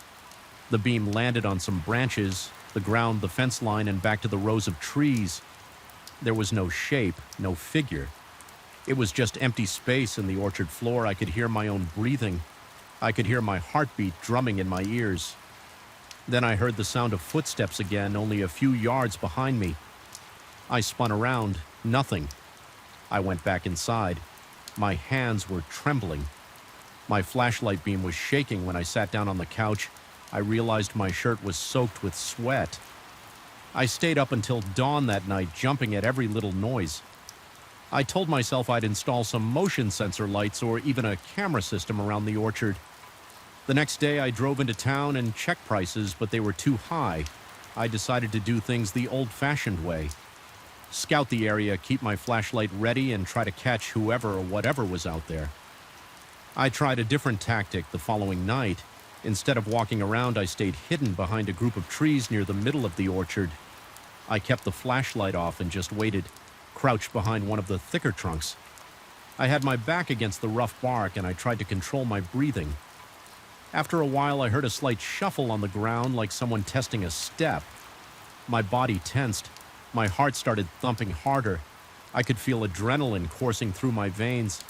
The beam landed on some branches, the ground, the fence line, and back to the rows of trees. There was no shape, no figure. It was just empty space in the orchard floor. I could hear my own breathing. I could hear my heartbeat drumming in my ears. Then I heard the sound of footsteps again, only a few yards behind me. I spun around. Nothing. I went back inside. My hands were trembling. My flashlight beam was shaking. When I sat down on the couch, I realized my shirt was soaked with sweat. I stayed up until dawn that night, jumping at every little noise. I told myself I'd install some motion sensor lights or even a camera system around the orchard. The next day I drove into town and checked prices, but they were too high. I decided to do things the old-fashioned way. Scout the area, keep my flashlight ready, and try to catch whoever or whatever was out there. I tried a different tactic the following night. Instead of walking around, I stayed hidden behind a group of trees near the middle of the orchard. I kept the flashlight off and just waited, crouched behind one of the thicker trunks. I had my back against the rough bark, and I tried to control my breathing. After a while, I heard a slight shuffle on the ground, like someone testing a step. My body tensed. My heart started thumping harder. I could feel adrenaline coursing through my veins.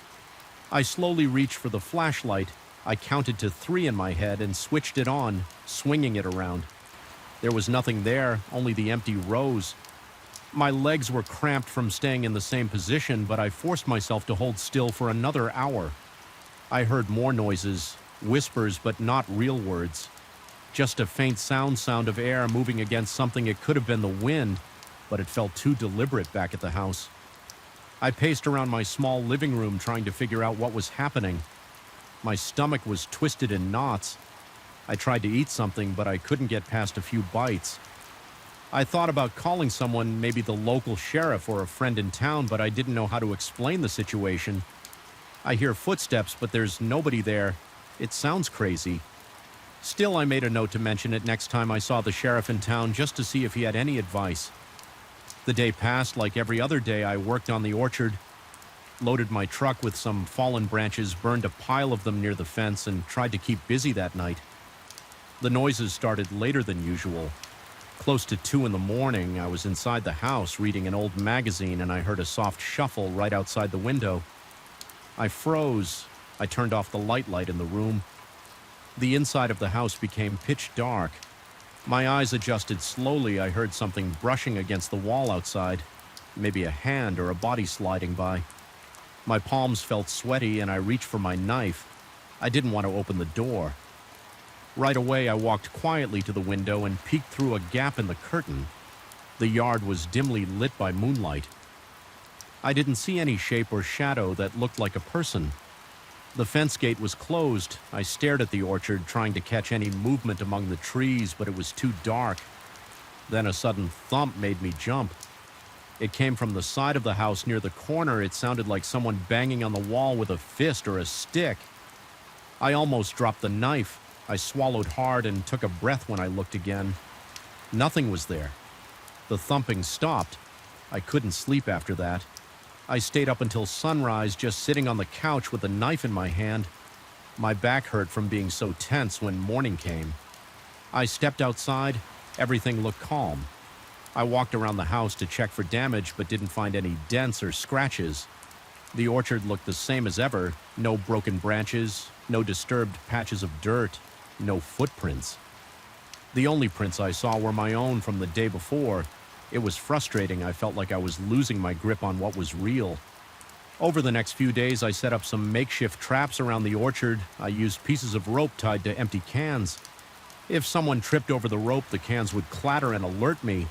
I slowly reached for the flashlight. I counted to 3 in my head and switched it on, swinging it around. There was nothing there, only the empty rows. My legs were cramped from staying in the same position, but I forced myself to hold still for another hour. I heard more noises, whispers, but not real words. Just a faint sound of air moving against something. It could have been the wind, but it felt too deliberate back at the house. I paced around my small living room trying to figure out what was happening. My stomach was twisted in knots. I tried to eat something, but I couldn't get past a few bites. I thought about calling someone, maybe the local sheriff or a friend in town, but I didn't know how to explain the situation. I hear footsteps, but there's nobody there. It sounds crazy. Still, I made a note to mention it next time I saw the sheriff in town, just to see if he had any advice. The day passed like every other day. I worked on the orchard, loaded my truck with some fallen branches, burned a pile of them near the fence, and tried to keep busy that night. The noises started later than usual. Close to 2 in the morning, I was inside the house reading an old magazine, and I heard a soft shuffle right outside the window. I froze. I turned off the light in the room. The inside of the house became pitch dark. My eyes adjusted slowly. I heard something brushing against the wall outside, maybe a hand or a body sliding by. My palms felt sweaty, and I reached for my knife. I didn't want to open the door. Right away, I walked quietly to the window and peeked through a gap in the curtain. The yard was dimly lit by moonlight. I didn't see any shape or shadow that looked like a person. The fence gate was closed. I stared at the orchard, trying to catch any movement among the trees, but it was too dark. Then a sudden thump made me jump. It came from the side of the house near the corner. It sounded like someone banging on the wall with a fist or a stick. I almost dropped the knife. I swallowed hard and took a breath when I looked again. Nothing was there. The thumping stopped. I couldn't sleep after that. I stayed up until sunrise, just sitting on the couch with a knife in my hand. My back hurt from being so tense when morning came. I stepped outside. Everything looked calm. I walked around the house to check for damage, but didn't find any dents or scratches. The orchard looked the same as ever. No broken branches, no disturbed patches of dirt, no footprints. The only prints I saw were my own from the day before. It was frustrating. I felt like I was losing my grip on what was real. Over the next few days, I set up some makeshift traps around the orchard. I used pieces of rope tied to empty cans. If someone tripped over the rope, the cans would clatter and alert me.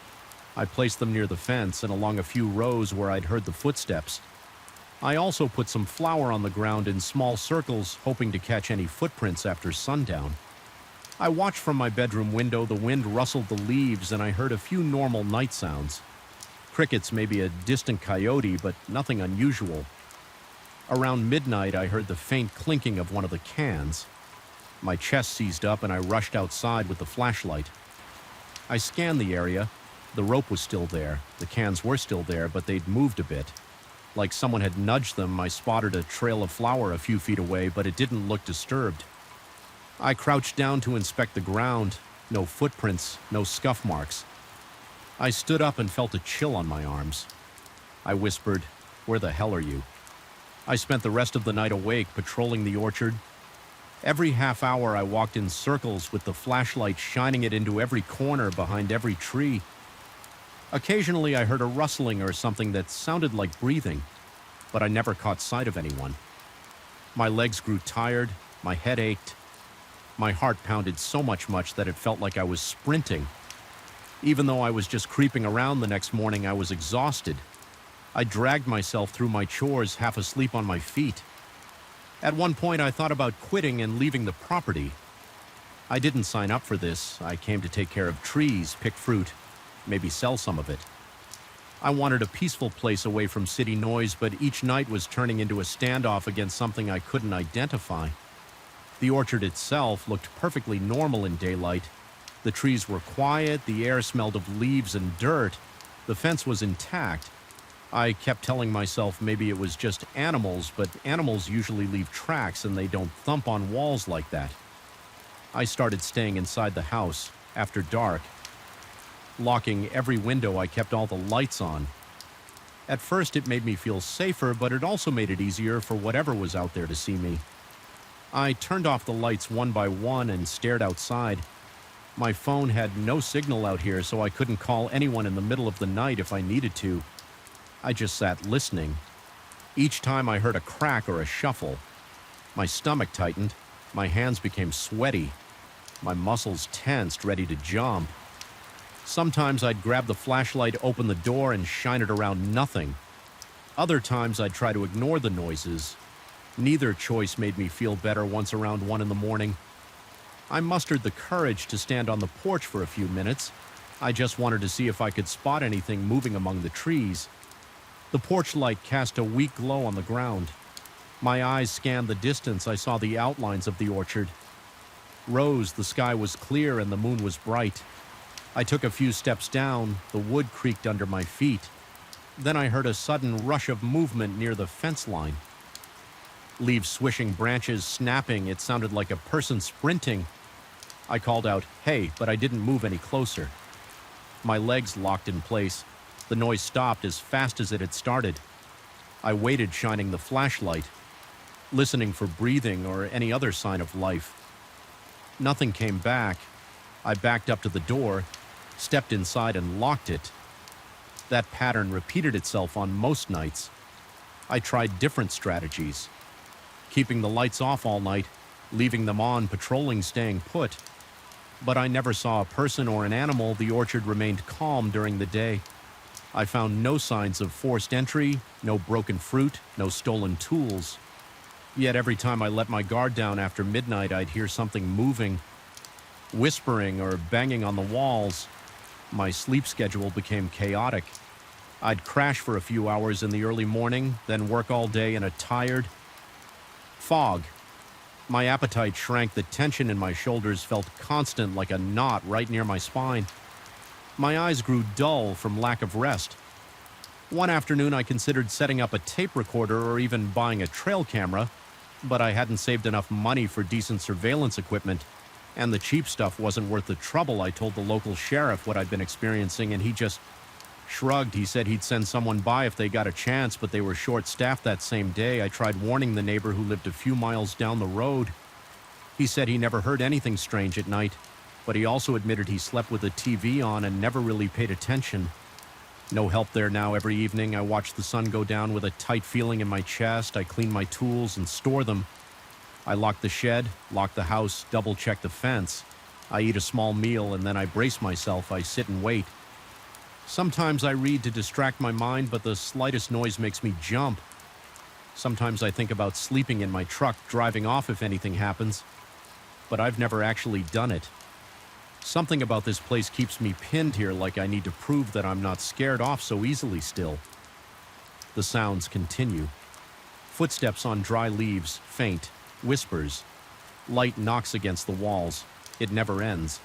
I placed them near the fence and along a few rows where I'd heard the footsteps. I also put some flour on the ground in small circles, hoping to catch any footprints after sundown. I watched from my bedroom window. The wind rustled the leaves, and I heard a few normal night sounds. Crickets, maybe a distant coyote, but nothing unusual. Around midnight, I heard the faint clinking of one of the cans. My chest seized up, and I rushed outside with the flashlight. I scanned the area. The rope was still there. The cans were still there, but they'd moved a bit. Like someone had nudged them. I spotted a trail of flour a few feet away, but it didn't look disturbed. I crouched down to inspect the ground. No footprints, no scuff marks. I stood up and felt a chill on my arms. I whispered, "Where the hell are you?" I spent the rest of the night awake, patrolling the orchard. Every half hour I walked in circles with the flashlight shining it into every corner behind every tree. Occasionally I heard a rustling or something that sounded like breathing, but I never caught sight of anyone. My legs grew tired, my head ached. My heart pounded so much that it felt like I was sprinting. Even though I was just creeping around the next morning, I was exhausted. I dragged myself through my chores, half asleep on my feet. At one point, I thought about quitting and leaving the property. I didn't sign up for this. I came to take care of trees, pick fruit, maybe sell some of it. I wanted a peaceful place away from city noise, but each night was turning into a standoff against something I couldn't identify. The orchard itself looked perfectly normal in daylight. The trees were quiet, the air smelled of leaves and dirt. The fence was intact. I kept telling myself maybe it was just animals, but animals usually leave tracks and they don't thump on walls like that. I started staying inside the house after dark. Locking every window, I kept all the lights on. At first it made me feel safer, but it also made it easier for whatever was out there to see me. I turned off the lights one by one and stared outside. My phone had no signal out here, so I couldn't call anyone in the middle of the night if I needed to. I just sat listening. Each time I heard a crack or a shuffle. My stomach tightened. My hands became sweaty. My muscles tensed, ready to jump. Sometimes I'd grab the flashlight, open the door, and shine it around nothing. Other times I'd try to ignore the noises. Neither choice made me feel better once around 1 in the morning. I mustered the courage to stand on the porch for a few minutes. I just wanted to see if I could spot anything moving among the trees. The porch light cast a weak glow on the ground. My eyes scanned the distance. I saw the outlines of the orchard. Rose, the sky was clear and the moon was bright. I took a few steps down. The wood creaked under my feet. Then I heard a sudden rush of movement near the fence line. Leaves swishing, branches snapping. It sounded like a person sprinting. I called out, "Hey," but I didn't move any closer. My legs locked in place. The noise stopped as fast as it had started. I waited, shining the flashlight, listening for breathing or any other sign of life. Nothing came back. I backed up to the door, stepped inside, and locked it. That pattern repeated itself on most nights. I tried different strategies. Keeping the lights off all night, leaving them on, patrolling, staying put. But I never saw a person or an animal. The orchard remained calm during the day. I found no signs of forced entry, no broken fruit, no stolen tools. Yet every time I let my guard down after midnight, I'd hear something moving, whispering or banging on the walls. My sleep schedule became chaotic. I'd crash for a few hours in the early morning, then work all day in a tired fog. My appetite shrank. The tension in my shoulders felt constant, like a knot right near my spine. My eyes grew dull from lack of rest. One afternoon, I considered setting up a tape recorder or even buying a trail camera, but I hadn't saved enough money for decent surveillance equipment, and the cheap stuff wasn't worth the trouble. I told the local sheriff what I'd been experiencing, and he just shrugged. He said he'd send someone by if they got a chance, but they were short-staffed that same day. I tried warning the neighbor who lived a few miles down the road. He said he never heard anything strange at night, but he also admitted he slept with the TV on and never really paid attention. No help there now. Every evening, I watch the sun go down with a tight feeling in my chest. I clean my tools and store them. I lock the shed, lock the house, double-check the fence. I eat a small meal, and then I brace myself. I sit and wait. Sometimes I read to distract my mind, but the slightest noise makes me jump. Sometimes I think about sleeping in my truck, driving off if anything happens. But I've never actually done it. Something about this place keeps me pinned here, like I need to prove that I'm not scared off so easily still. The sounds continue. Footsteps on dry leaves, faint, whispers. Light knocks against the walls. It never ends.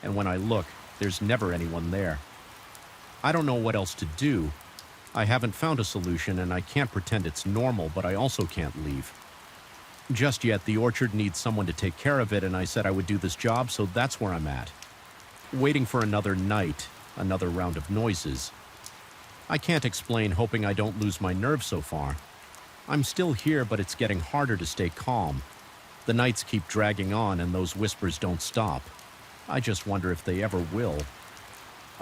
And when I look, there's never anyone there. I don't know what else to do. I haven't found a solution, and I can't pretend it's normal, but I also can't leave. Just yet, the orchard needs someone to take care of it, and I said I would do this job, so that's where I'm at. Waiting for another night, another round of noises. I can't explain, hoping I don't lose my nerve so far. I'm still here, but it's getting harder to stay calm. The nights keep dragging on, and those whispers don't stop. I just wonder if they ever will.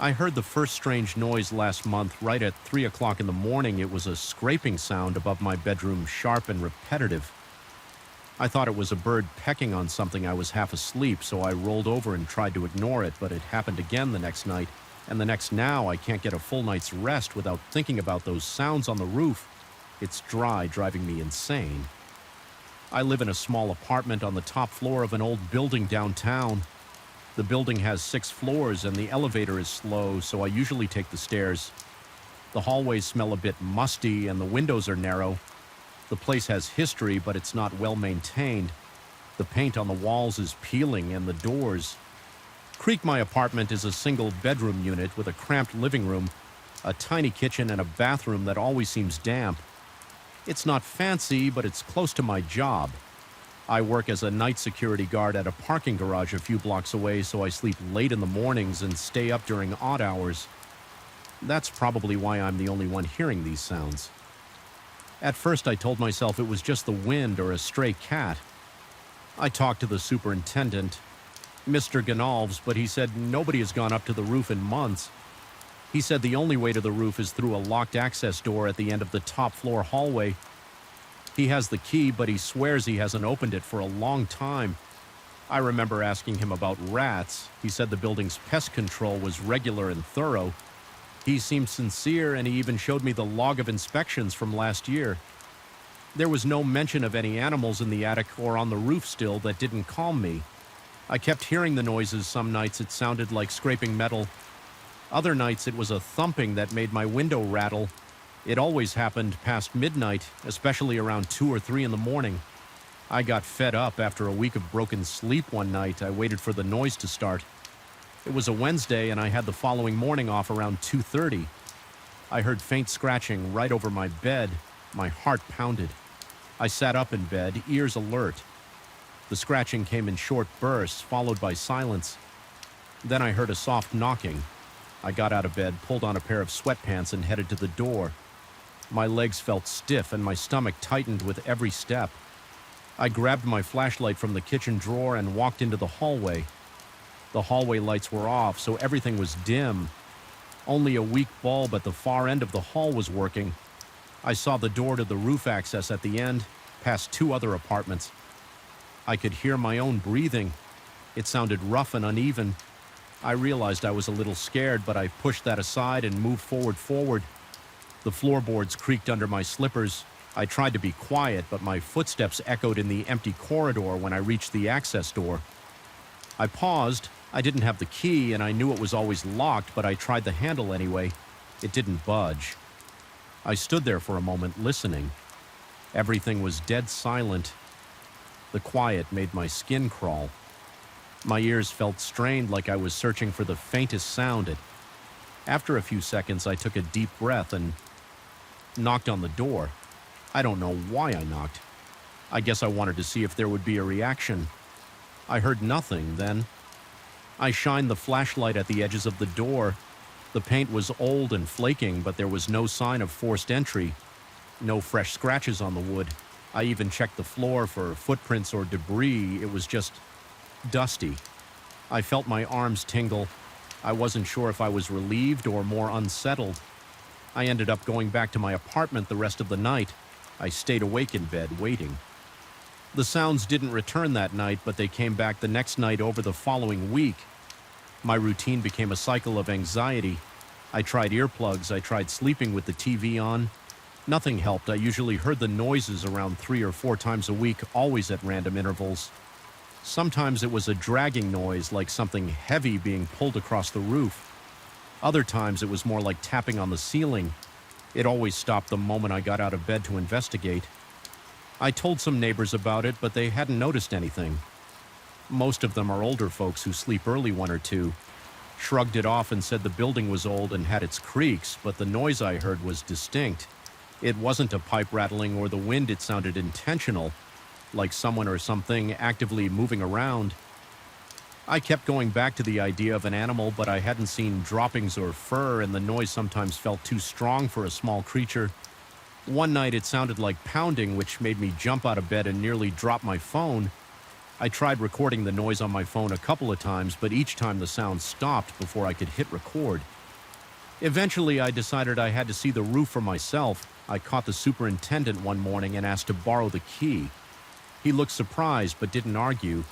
I heard the first strange noise last month right at 3 o'clock in the morning. It was a scraping sound above my bedroom, sharp and repetitive. I thought it was a bird pecking on something. I was half asleep, so I rolled over and tried to ignore it, but it happened again the next night, and the next now. I can't get a full night's rest without thinking about those sounds on the roof. It's dry, driving me insane. I live in a small apartment on the top floor of an old building downtown. The building has 6 floors, and the elevator is slow, so I usually take the stairs. The hallways smell a bit musty, and the windows are narrow. The place has history, but it's not well maintained. The paint on the walls is peeling, and the doors creak. My apartment is a single bedroom unit with a cramped living room, a tiny kitchen, and a bathroom that always seems damp. It's not fancy, but it's close to my job. I work as a night security guard at a parking garage a few blocks away, so I sleep late in the mornings and stay up during odd hours. That's probably why I'm the only one hearing these sounds. At first, I told myself it was just the wind or a stray cat. I talked to the superintendent, Mr. Gonalves, but he said nobody has gone up to the roof in months. He said the only way to the roof is through a locked access door at the end of the top floor hallway. He has the key, but he swears he hasn't opened it for a long time. I remember asking him about rats. He said the building's pest control was regular and thorough. He seemed sincere, and he even showed me the log of inspections from last year. There was no mention of any animals in the attic or on the roof still. That didn't calm me. I kept hearing the noises. Some nights it sounded like scraping metal. Other nights it was a thumping that made my window rattle. It always happened past midnight, especially around 2 or 3 in the morning. I got fed up. After a week of broken sleep one night, I waited for the noise to start. It was a Wednesday, and I had the following morning off around 2:30. I heard faint scratching right over my bed. My heart pounded. I sat up in bed, ears alert. The scratching came in short bursts, followed by silence. Then I heard a soft knocking. I got out of bed, pulled on a pair of sweatpants, and headed to the door. My legs felt stiff, and my stomach tightened with every step. I grabbed my flashlight from the kitchen drawer and walked into the hallway. The hallway lights were off, so everything was dim. Only a weak bulb at the far end of the hall was working. I saw the door to the roof access at the end, past 2 other apartments. I could hear my own breathing. It sounded rough and uneven. I realized I was a little scared, but I pushed that aside and moved forward. The floorboards creaked under my slippers. I tried to be quiet, but my footsteps echoed in the empty corridor when I reached the access door. I paused. I didn't have the key, and I knew it was always locked, but I tried the handle anyway. It didn't budge. I stood there for a moment, listening. Everything was dead silent. The quiet made my skin crawl. My ears felt strained, like I was searching for the faintest sound. After a few seconds, I took a deep breath and knocked on the door. I don't know why I knocked. I guess I wanted to see if there would be a reaction. I heard nothing then. I shined the flashlight at the edges of the door. The paint was old and flaking, but there was no sign of forced entry. No fresh scratches on the wood. I even checked the floor for footprints or debris. It was just dusty. I felt my arms tingle. I wasn't sure if I was relieved or more unsettled. I ended up going back to my apartment the rest of the night. I stayed awake in bed, waiting. The sounds didn't return that night, but they came back the next night over the following week. My routine became a cycle of anxiety. I tried earplugs. I tried sleeping with the TV on. Nothing helped. I usually heard the noises around 3 or 4 times a week, always at random intervals. Sometimes it was a dragging noise, like something heavy being pulled across the roof. Other times it was more like tapping on the ceiling. It always stopped the moment I got out of bed to investigate. I told some neighbors about it, but they hadn't noticed anything. Most of them are older folks who sleep early, 1 or 2. Shrugged it off and said the building was old and had its creaks, but the noise I heard was distinct. It wasn't a pipe rattling or the wind. It sounded intentional, like someone or something actively moving around. I kept going back to the idea of an animal, but I hadn't seen droppings or fur, and the noise sometimes felt too strong for a small creature. One night it sounded like pounding, which made me jump out of bed and nearly drop my phone. I tried recording the noise on my phone a couple of times, but each time the sound stopped before I could hit record. Eventually, I decided I had to see the roof for myself. I caught the superintendent one morning and asked to borrow the key. He looked surprised but didn't argue.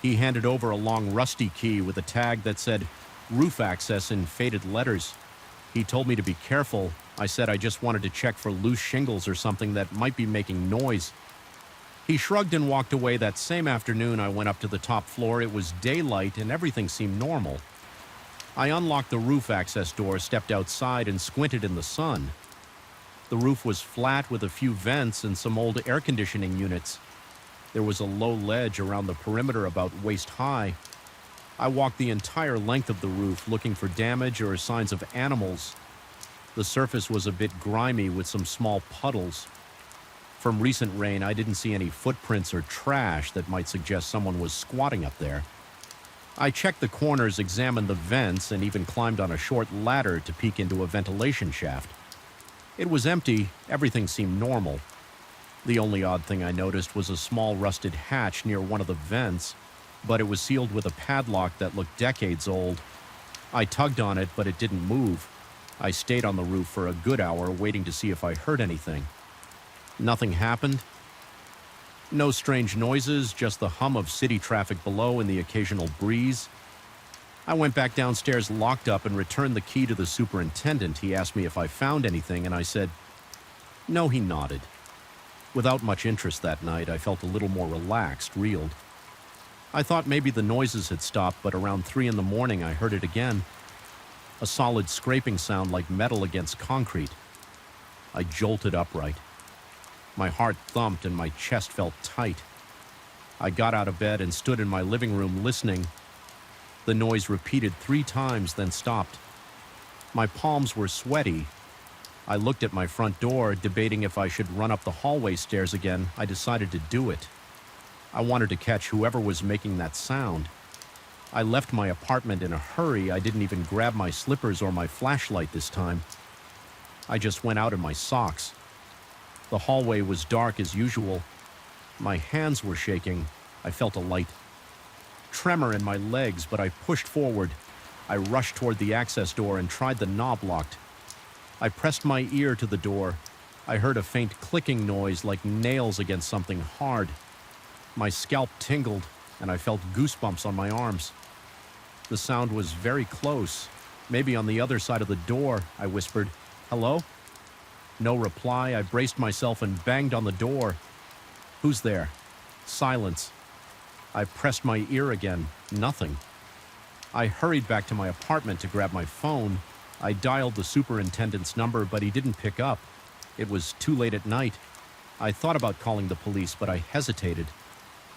He handed over a long rusty key with a tag that said roof access in faded letters. He told me to be careful. I said I just wanted to check for loose shingles or something that might be making noise. He shrugged and walked away. That same afternoon, I went up to the top floor. It was daylight and everything seemed normal. I unlocked the roof access door, stepped outside, and squinted in the sun. The roof was flat with a few vents and some old air conditioning units. There was a low ledge around the perimeter about waist high. I walked the entire length of the roof looking for damage or signs of animals. The surface was a bit grimy with some small puddles. From recent rain, I didn't see any footprints or trash that might suggest someone was squatting up there. I checked the corners, examined the vents, and even climbed on a short ladder to peek into a ventilation shaft. It was empty. Everything seemed normal. The only odd thing I noticed was a small rusted hatch near one of the vents, but it was sealed with a padlock that looked decades old. I tugged on it, but it didn't move. I stayed on the roof for a good hour, waiting to see if I heard anything. Nothing happened. No strange noises, just the hum of city traffic below and the occasional breeze. I went back downstairs, locked up, and returned the key to the superintendent. He asked me if I found anything, and I said, no. He nodded. Without much interest that night, I felt a little more relaxed, reeled. I thought maybe the noises had stopped, but around 3 in the morning I heard it again. A solid scraping sound like metal against concrete. I jolted upright. My heart thumped and my chest felt tight. I got out of bed and stood in my living room listening. The noise repeated 3 times, then stopped. My palms were sweaty. I looked at my front door, debating if I should run up the hallway stairs again. I decided to do it. I wanted to catch whoever was making that sound. I left my apartment in a hurry. I didn't even grab my slippers or my flashlight this time. I just went out in my socks. The hallway was dark as usual. My hands were shaking. I felt a light tremor in my legs, but I pushed forward. I rushed toward the access door and tried the knob locked. I pressed my ear to the door. I heard a faint clicking noise like nails against something hard. My scalp tingled, and I felt goosebumps on my arms. The sound was very close. Maybe on the other side of the door, I whispered, "Hello?" No reply. I braced myself and banged on the door. "Who's there?" Silence. I pressed my ear again. Nothing. I hurried back to my apartment to grab my phone. I dialed the superintendent's number, but he didn't pick up. It was too late at night. I thought about calling the police, but I hesitated.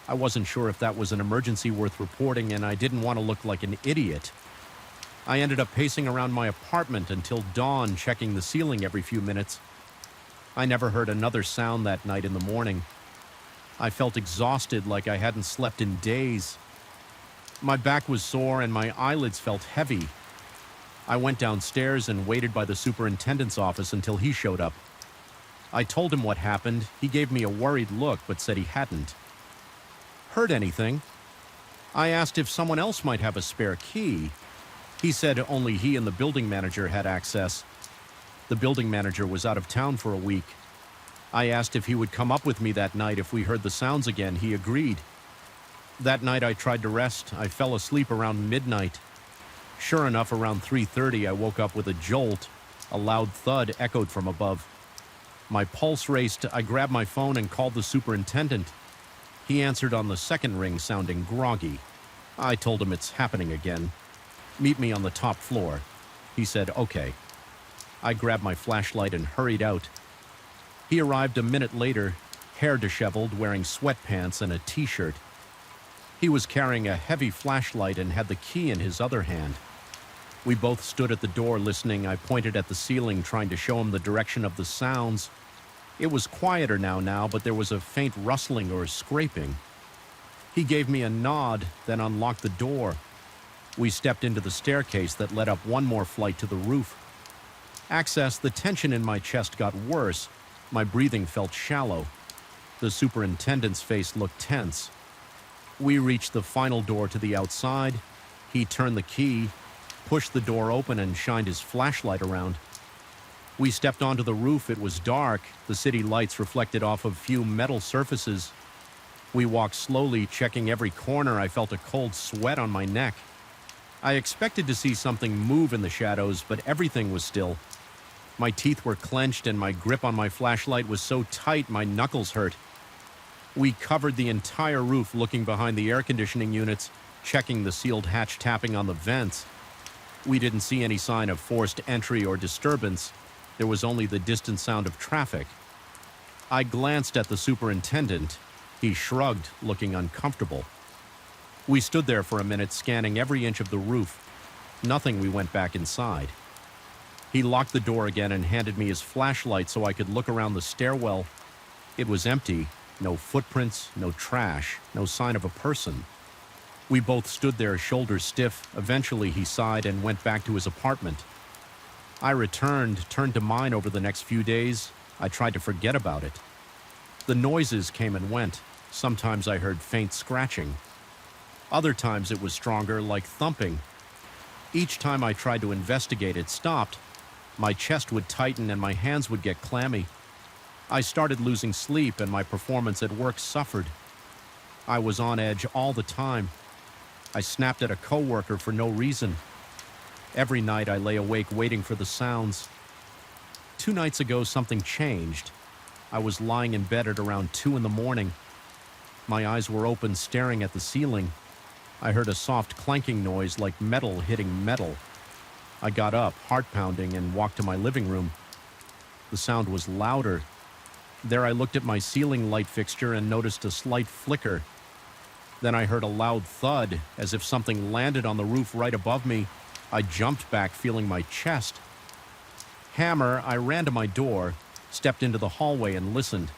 I wasn't sure if that was an emergency worth reporting, and I didn't want to look like an idiot. I ended up pacing around my apartment until dawn, checking the ceiling every few minutes. I never heard another sound that night in the morning. I felt exhausted, like I hadn't slept in days. My back was sore and my eyelids felt heavy. I went downstairs and waited by the superintendent's office until he showed up. I told him what happened. He gave me a worried look, but said he hadn't. "Heard anything?" I asked if someone else might have a spare key. He said only he and the building manager had access. The building manager was out of town for a week. I asked if he would come up with me that night if we heard the sounds again. He agreed. That night I tried to rest. I fell asleep around midnight. Sure enough, around 3:30, I woke up with a jolt. A loud thud echoed from above. My pulse raced. I grabbed my phone and called the superintendent. He answered on the second ring, sounding groggy. I told him it's happening again. "Meet me on the top floor." He said, "Okay." I grabbed my flashlight and hurried out. He arrived a minute later, hair disheveled, wearing sweatpants and a t-shirt. He was carrying a heavy flashlight and had the key in his other hand. We both stood at the door listening. I pointed at the ceiling, trying to show him the direction of the sounds. It was quieter now, but there was a faint rustling or scraping. He gave me a nod, then unlocked the door. We stepped into the staircase that led up one more flight to the roof. The tension in my chest got worse. My breathing felt shallow. The superintendent's face looked tense. We reached the final door to the outside. He turned the key, pushed the door open, and shined his flashlight around. We stepped onto the roof. It was dark. The city lights reflected off of few metal surfaces. We walked slowly, checking every corner. I felt a cold sweat on my neck. I expected to see something move in the shadows, but everything was still. My teeth were clenched and my grip on my flashlight was so tight my knuckles hurt. We covered the entire roof, looking behind the air conditioning units, checking the sealed hatch, tapping on the vents. We didn't see any sign of forced entry or disturbance. There was only the distant sound of traffic. I glanced at the superintendent. He shrugged, looking uncomfortable. We stood there for a minute, scanning every inch of the roof. Nothing. We went back inside. He locked the door again and handed me his flashlight so I could look around the stairwell. It was empty. No footprints, no trash, no sign of a person. We both stood there, shoulders stiff. Eventually he sighed and went back to his apartment. I turned to mine. Over the next few days. I tried to forget about it. The noises came and went. Sometimes I heard faint scratching. Other times it was stronger, like thumping. Each time I tried to investigate, it stopped. My chest would tighten and my hands would get clammy. I started losing sleep and my performance at work suffered. I was on edge all the time. I snapped at a coworker for no reason. Every night I lay awake waiting for the sounds. 2 nights ago something changed. I was lying in bed at around 2 in the morning. My eyes were open, staring at the ceiling. I heard a soft clanking noise like metal hitting metal. I got up, heart pounding, and walked to my living room. The sound was louder. There I looked at my ceiling light fixture and noticed a slight flicker. Then I heard a loud thud, as if something landed on the roof right above me. I jumped back, feeling my chest. Hammer, I ran to my door, stepped into the hallway and listened.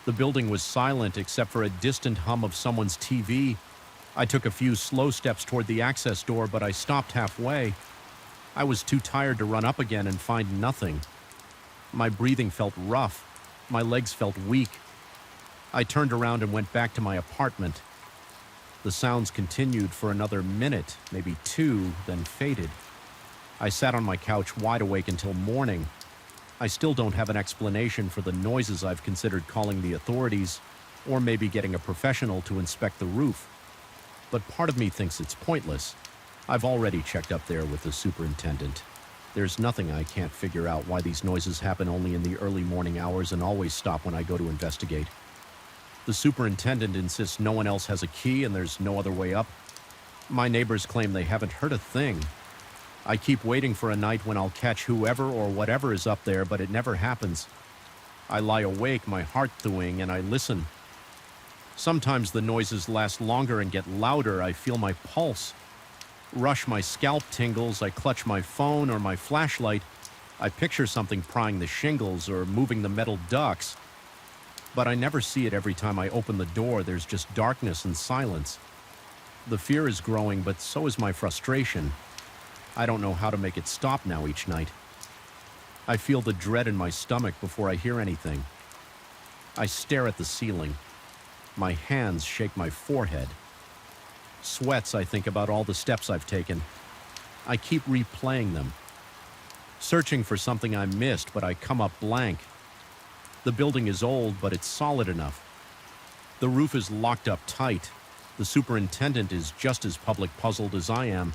The building was silent except for a distant hum of someone's TV. I took a few slow steps toward the access door, but I stopped halfway. I was too tired to run up again and find nothing. My breathing felt rough. My legs felt weak. I turned around and went back to my apartment. The sounds continued for another minute, maybe 2, then faded. I sat on my couch wide awake until morning. I still don't have an explanation for the noises. I've considered calling the authorities, or maybe getting a professional to inspect the roof. But part of me thinks it's pointless. I've already checked up there with the superintendent. There's nothing I can't figure out why these noises happen only in the early morning hours and always stop when I go to investigate. The superintendent insists no one else has a key and there's no other way up. My neighbors claim they haven't heard a thing. I keep waiting for a night when I'll catch whoever or whatever is up there, but it never happens. I lie awake, my heart thawing, and I listen. Sometimes the noises last longer and get louder. I feel my pulse. Rush, my scalp tingles. I clutch my phone or my flashlight. I picture something prying the shingles or moving the metal ducts. But I never see it every time I open the door. There's just darkness and silence. The fear is growing, but so is my frustration. I don't know how to make it stop now each night. I feel the dread in my stomach before I hear anything. I stare at the ceiling. My hands shake my forehead. Sweats, I think about all the steps I've taken. I keep replaying them. Searching for something I missed, but I come up blank. The building is old, but it's solid enough. The roof is locked up tight. The superintendent is just as public puzzled as I am.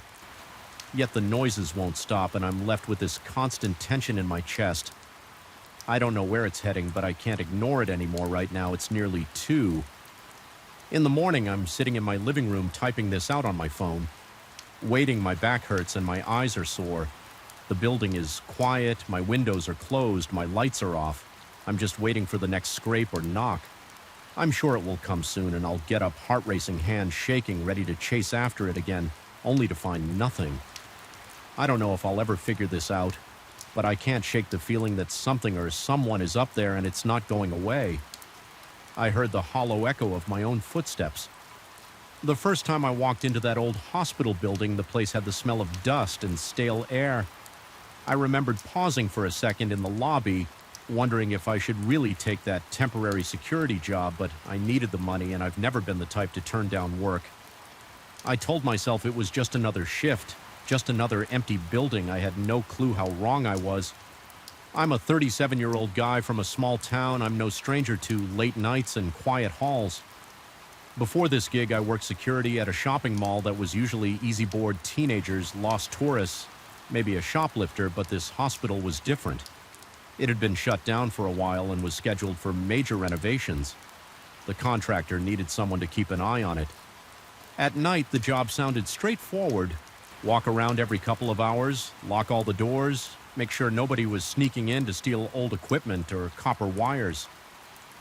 Yet the noises won't stop, and I'm left with this constant tension in my chest. I don't know where it's heading, but I can't ignore it anymore right now. It's nearly 2. In the morning, I'm sitting in my living room typing this out on my phone. Waiting, my back hurts and my eyes are sore. The building is quiet, my windows are closed, my lights are off. I'm just waiting for the next scrape or knock. I'm sure it will come soon, and I'll get up, heart-racing, hands shaking, ready to chase after it again, only to find nothing. I don't know if I'll ever figure this out, but I can't shake the feeling that something or someone is up there and it's not going away. I heard the hollow echo of my own footsteps. The first time I walked into that old hospital building, the place had the smell of dust and stale air. I remembered pausing for a second in the lobby, wondering if I should really take that temporary security job, but I needed the money and I've never been the type to turn down work. I told myself it was just another shift, just another empty building. I had no clue how wrong I was. I'm a 37-year-old guy from a small town. I'm no stranger to late nights and quiet halls. Before this gig, I worked security at a shopping mall that was usually easy-board teenagers, lost tourists, maybe a shoplifter, but this hospital was different. It had been shut down for a while and was scheduled for major renovations. The contractor needed someone to keep an eye on it. At night, the job sounded straightforward. Walk around every couple of hours, lock all the doors, make sure nobody was sneaking in to steal old equipment or copper wires.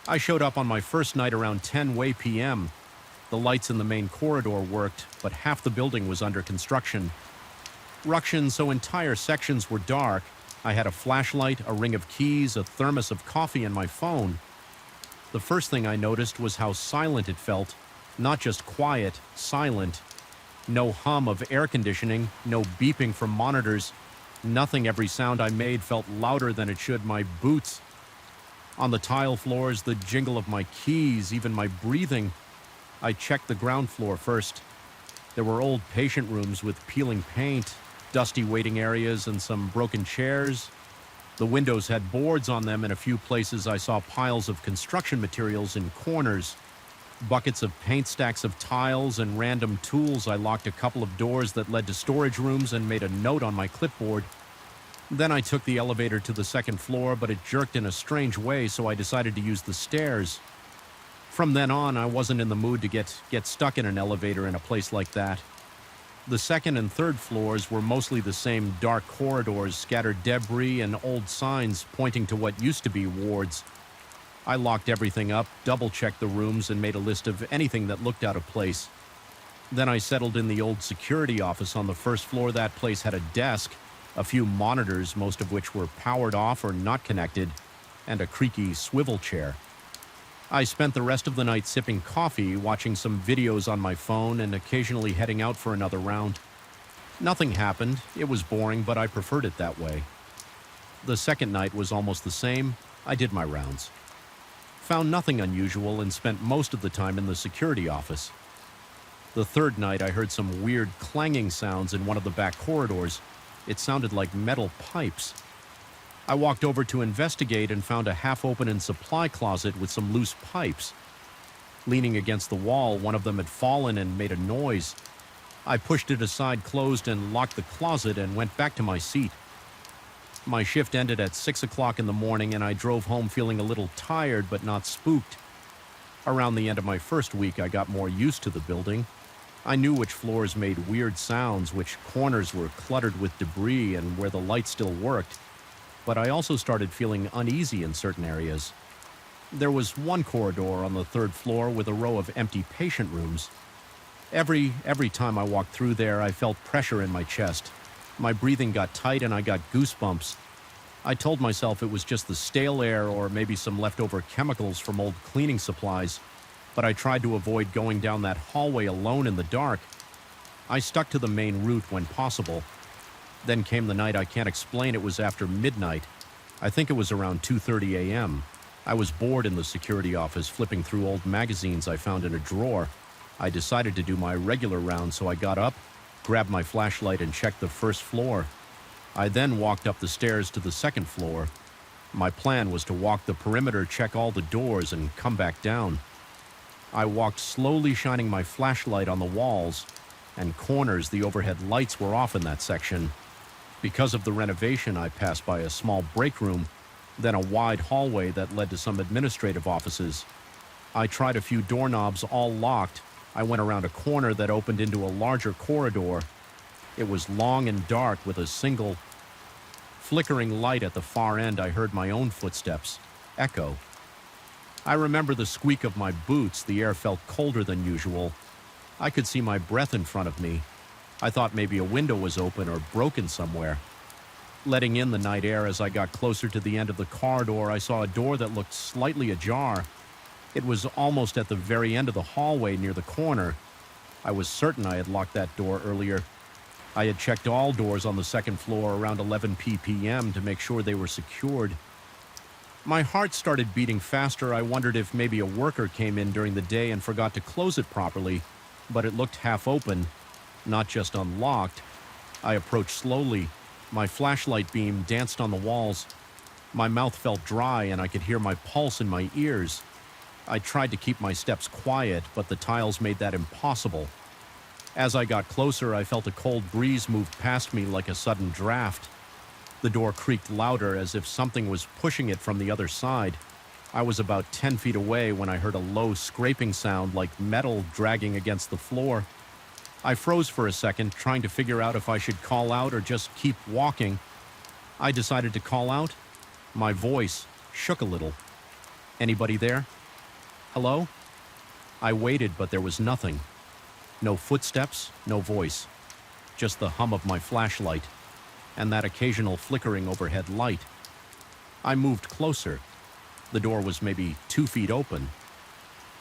I showed up on my first night around 10 p.m. The lights in the main corridor worked, but half the building was under construction. Ructions, so entire sections were dark. I had a flashlight, a ring of keys, a thermos of coffee, and my phone. The first thing I noticed was how silent it felt. Not just quiet, silent. No hum of air conditioning, no beeping from monitors. Nothing. Every sound I made felt louder than it should. My boots on the tile floors, the jingle of my keys, even my breathing. I checked the ground floor first. There were old patient rooms with peeling paint, dusty waiting areas, and some broken chairs. The windows had boards on them. In a few places I saw piles of construction materials in corners. Buckets of paint, stacks of tiles, and random tools. I locked a couple of doors that led to storage rooms and made a note on my clipboard. Then I took the elevator to the second floor, but it jerked in a strange way, so I decided to use the stairs. From then on, I wasn't in the mood to get stuck in an elevator in a place like that. The second and third floors were mostly the same dark corridors, scattered debris, and old signs pointing to what used to be wards. I locked everything up, double-checked the rooms, and made a list of anything that looked out of place. Then I settled in the old security office on the first floor. That place had a desk, a few monitors, most of which were powered off or not connected, and a creaky swivel chair. I spent the rest of the night sipping coffee, watching some videos on my phone, and occasionally heading out for another round. Nothing happened. It was boring, but I preferred it that way. The second night was almost the same. I did my rounds. Found nothing unusual and spent most of the time in the security office. The third night, I heard some weird clanging sounds in one of the back corridors. It sounded like metal pipes. I walked over to investigate and found a half-open supply closet with some loose pipes. Leaning against the wall, one of them had fallen and made a noise. I pushed it aside, closed, and locked the closet and went back to my seat. My shift ended at 6 o'clock in the morning, and I drove home feeling a little tired but not spooked. Around the end of my first week, I got more used to the building. I knew which floors made weird sounds, which corners were cluttered with debris, and where the light still worked. But I also started feeling uneasy in certain areas. There was one corridor on the third floor with a row of empty patient rooms. Every time I walked through there, I felt pressure in my chest. My breathing got tight and I got goosebumps. I told myself it was just the stale air or maybe some leftover chemicals from old cleaning supplies, but I tried to avoid going down that hallway alone in the dark. I stuck to the main route when possible. Then came the night I can't explain. It was after midnight. I think it was around 2:30 a.m. I was bored in the security office, flipping through old magazines I found in a drawer. I decided to do my regular round, so I got up, grabbed my flashlight, and checked the first floor. I then walked up the stairs to the second floor. My plan was to walk the perimeter, check all the doors, and come back down. I walked slowly, shining my flashlight on the walls and corners. The overhead lights were off in that section. Because of the renovation, I passed by a small break room, then a wide hallway that led to some administrative offices. I tried a few doorknobs, all locked. I went around a corner that opened into a larger corridor. It was long and dark with a single flickering light at the far end. I heard my own footsteps echo. I remember the squeak of my boots. The air felt colder than usual. I could see my breath in front of me. I thought maybe a window was open or broken somewhere. Letting in the night air, as I got closer to the end of the corridor, I saw a door that looked slightly ajar. It was almost at the very end of the hallway near the corner. I was certain I had locked that door earlier. I had checked all doors on the second floor around 11 p.m. to make sure they were secured. My heart started beating faster. I wondered if maybe a worker came in during the day and forgot to close it properly, but it looked half open, not just unlocked. I approached slowly. My flashlight beam danced on the walls. My mouth felt dry and I could hear my pulse in my ears. I tried to keep my steps quiet, but the tiles made that impossible. As I got closer, I felt a cold breeze move past me like a sudden draft. The door creaked louder, as if something was pushing it from the other side. I was about 10 feet away when I heard a low scraping sound like metal dragging against the floor. I froze for a second, trying to figure out if I should call out or just keep walking. I decided to call out. My voice shook a little. "Anybody there? Hello?" I waited, but there was nothing. No footsteps, no voice. Just the hum of my flashlight and that occasional flickering overhead light. I moved closer. The door was maybe 2 feet open.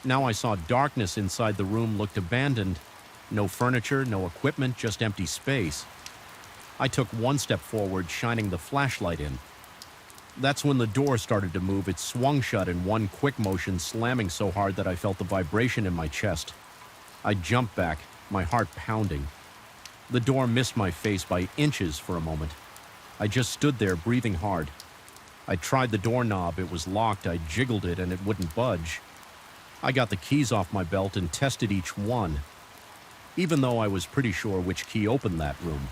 Now I saw darkness inside. The room looked abandoned. No furniture, no equipment, just empty space. I took one step forward, shining the flashlight in. That's when the door started to move. It swung shut in one quick motion, slamming so hard that I felt the vibration in my chest. I jumped back, my heart pounding. The door missed my face by inches for a moment. I just stood there, breathing hard. I tried the doorknob. It was locked. I jiggled it and it wouldn't budge. I got the keys off my belt and tested each one, even though I was pretty sure which key opened that room.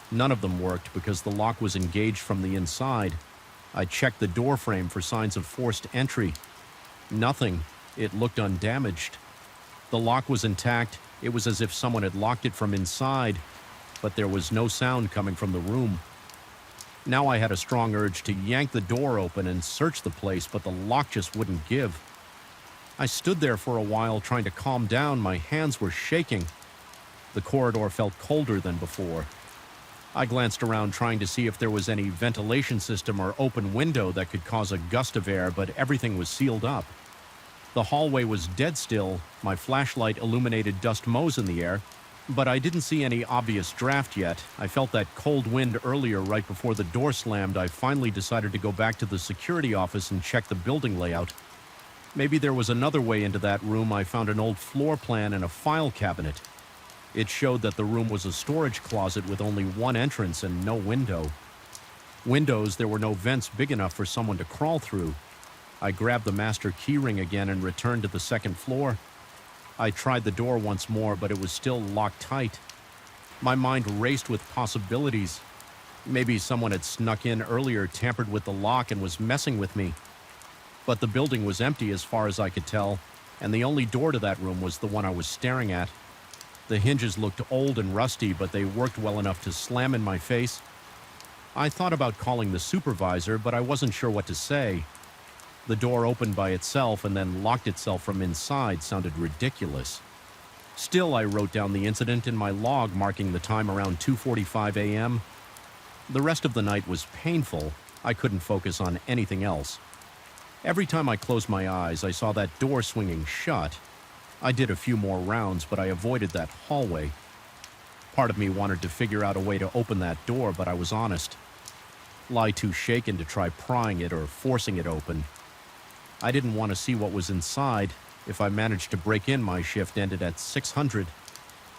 None of them worked because the lock was engaged from the inside. I checked the door frame for signs of forced entry. Nothing. It looked undamaged. The lock was intact. It was as if someone had locked it from inside, but there was no sound coming from the room. Now I had a strong urge to yank the door open and search the place, but the lock just wouldn't give. I stood there for a while, trying to calm down. My hands were shaking. The corridor felt colder than before. I glanced around, trying to see if there was any ventilation system or open window that could cause a gust of air, but everything was sealed up. The hallway was dead still. My flashlight illuminated dust motes in the air, but I didn't see any obvious draft yet. I felt that cold wind earlier, right before the door slammed. I finally decided to go back to the security office and check the building layout. Maybe there was another way into that room. I found an old floor plan in a file cabinet. It showed that the room was a storage closet with only one entrance and no window. Windows, there were no vents big enough for someone to crawl through. I grabbed the master keyring again and returned to the second floor. I tried the door once more, but it was still locked tight. My mind raced with possibilities. Maybe someone had snuck in earlier, tampered with the lock, and was messing with me. But the building was empty as far as I could tell, and the only door to that room was the one I was staring at. The hinges looked old and rusty, but they worked well enough to slam in my face. I thought about calling the supervisor, but I wasn't sure what to say. The door opened by itself and then locked itself from inside sounded ridiculous. Still, I wrote down the incident in my log, marking the time around 2:45 a.m. The rest of the night was painful. I couldn't focus on anything else. Every time I closed my eyes, I saw that door swinging shut. I did a few more rounds, but I avoided that hallway. Part of me wanted to figure out a way to open that door, but I was honest. Lie too shaken to try prying it or forcing it open. I didn't want to see what was inside. If I managed to break in, my shift ended at 600.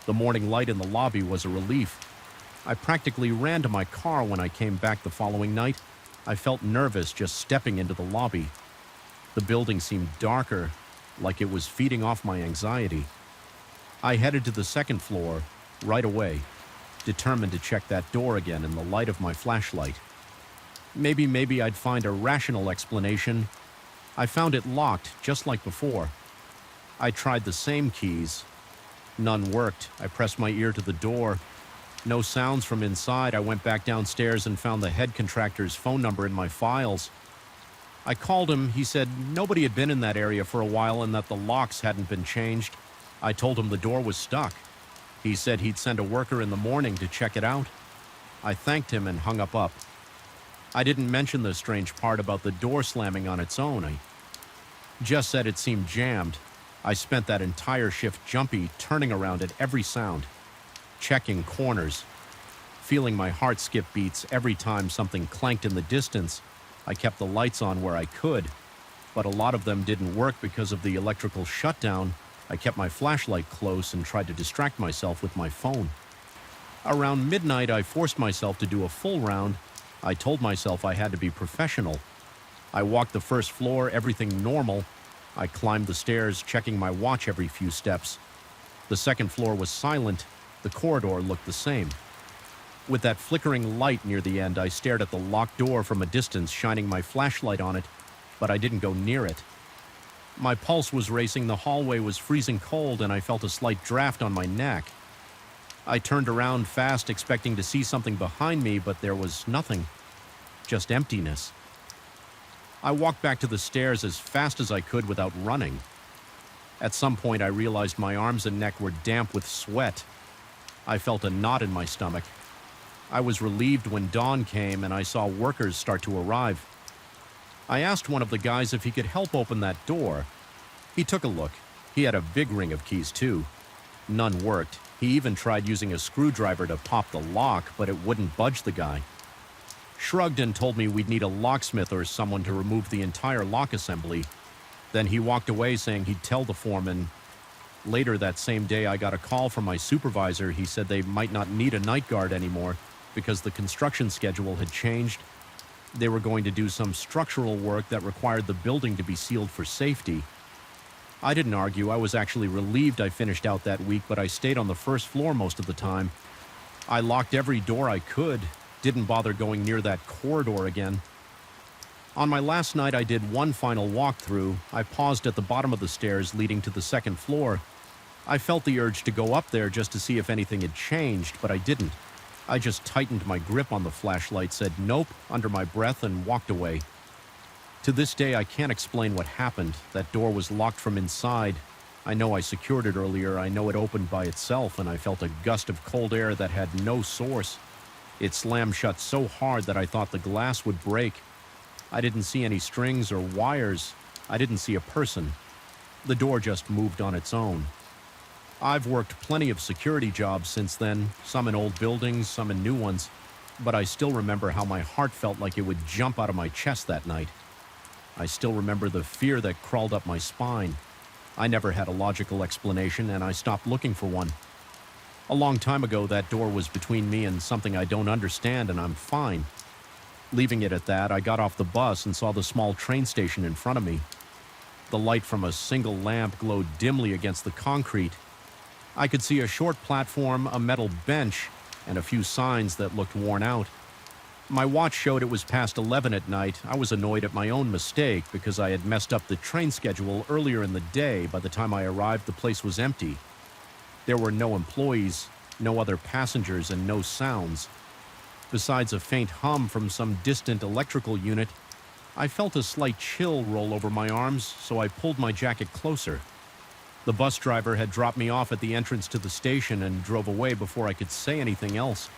The morning light in the lobby was a relief. I practically ran to my car when I came back the following night. I felt nervous just stepping into the lobby. The building seemed darker, like it was feeding off my anxiety. I headed to the second floor right away, determined to check that door again in the light of my flashlight. Maybe I'd find a rational explanation. I found it locked, just like before. I tried the same keys. None worked. I pressed my ear to the door. No sounds from inside. I went back downstairs and found the head contractor's phone number in my files. I called him. He said nobody had been in that area for a while and that the locks hadn't been changed. I told him the door was stuck. He said he'd send a worker in the morning to check it out. I thanked him and hung up. I didn't mention the strange part about the door slamming on its own. I just said it seemed jammed. I spent that entire shift jumpy, turning around at every sound, checking corners, feeling my heart skip beats every time something clanked in the distance. I kept the lights on where I could, but a lot of them didn't work because of the electrical shutdown. I kept my flashlight close and tried to distract myself with my phone. Around midnight, I forced myself to do a full round. I told myself I had to be professional. I walked the first floor, everything normal. I climbed the stairs, checking my watch every few steps. The second floor was silent. The corridor looked the same. With that flickering light near the end, I stared at the locked door from a distance, shining my flashlight on it, but I didn't go near it. My pulse was racing, the hallway was freezing cold, and I felt a slight draft on my neck. I turned around fast, expecting to see something behind me, but there was nothing. Just emptiness. I walked back to the stairs as fast as I could without running. At some point, I realized my arms and neck were damp with sweat. I felt a knot in my stomach. I was relieved when dawn came and I saw workers start to arrive. I asked one of the guys if he could help open that door. He took a look. He had a big ring of keys too. None worked. He even tried using a screwdriver to pop the lock, but it wouldn't budge the guy. Shrugged and told me we'd need a locksmith or someone to remove the entire lock assembly. Then he walked away saying he'd tell the foreman. Later that same day, I got a call from my supervisor. He said they might not need a night guard anymore because the construction schedule had changed. They were going to do some structural work that required the building to be sealed for safety. I didn't argue. I was actually relieved I finished out that week, but I stayed on the first floor most of the time. I locked every door I could, didn't bother going near that corridor again. On my last night, I did one final walkthrough. I paused at the bottom of the stairs leading to the second floor. I felt the urge to go up there just to see if anything had changed, but I didn't. I just tightened my grip on the flashlight, said nope under my breath, and walked away. To this day, I can't explain what happened. That door was locked from inside. I know I secured it earlier. I know it opened by itself, and I felt a gust of cold air that had no source. It slammed shut so hard that I thought the glass would break. I didn't see any strings or wires. I didn't see a person. The door just moved on its own. I've worked plenty of security jobs since then, some in old buildings, some in new ones, but I still remember how my heart felt like it would jump out of my chest that night. I still remember the fear that crawled up my spine. I never had a logical explanation, and I stopped looking for one. A long time ago, that door was between me and something I don't understand, and I'm fine. Leaving it at that, I got off the bus and saw the small train station in front of me. The light from a single lamp glowed dimly against the concrete. I could see a short platform, a metal bench, and a few signs that looked worn out. My watch showed it was past 11 at night. I was annoyed at my own mistake because I had messed up the train schedule earlier in the day. By the time I arrived, the place was empty. There were no employees, no other passengers, and no sounds. Besides a faint hum from some distant electrical unit, I felt a slight chill roll over my arms, so I pulled my jacket closer. The bus driver had dropped me off at the entrance to the station and drove away before I could say anything else.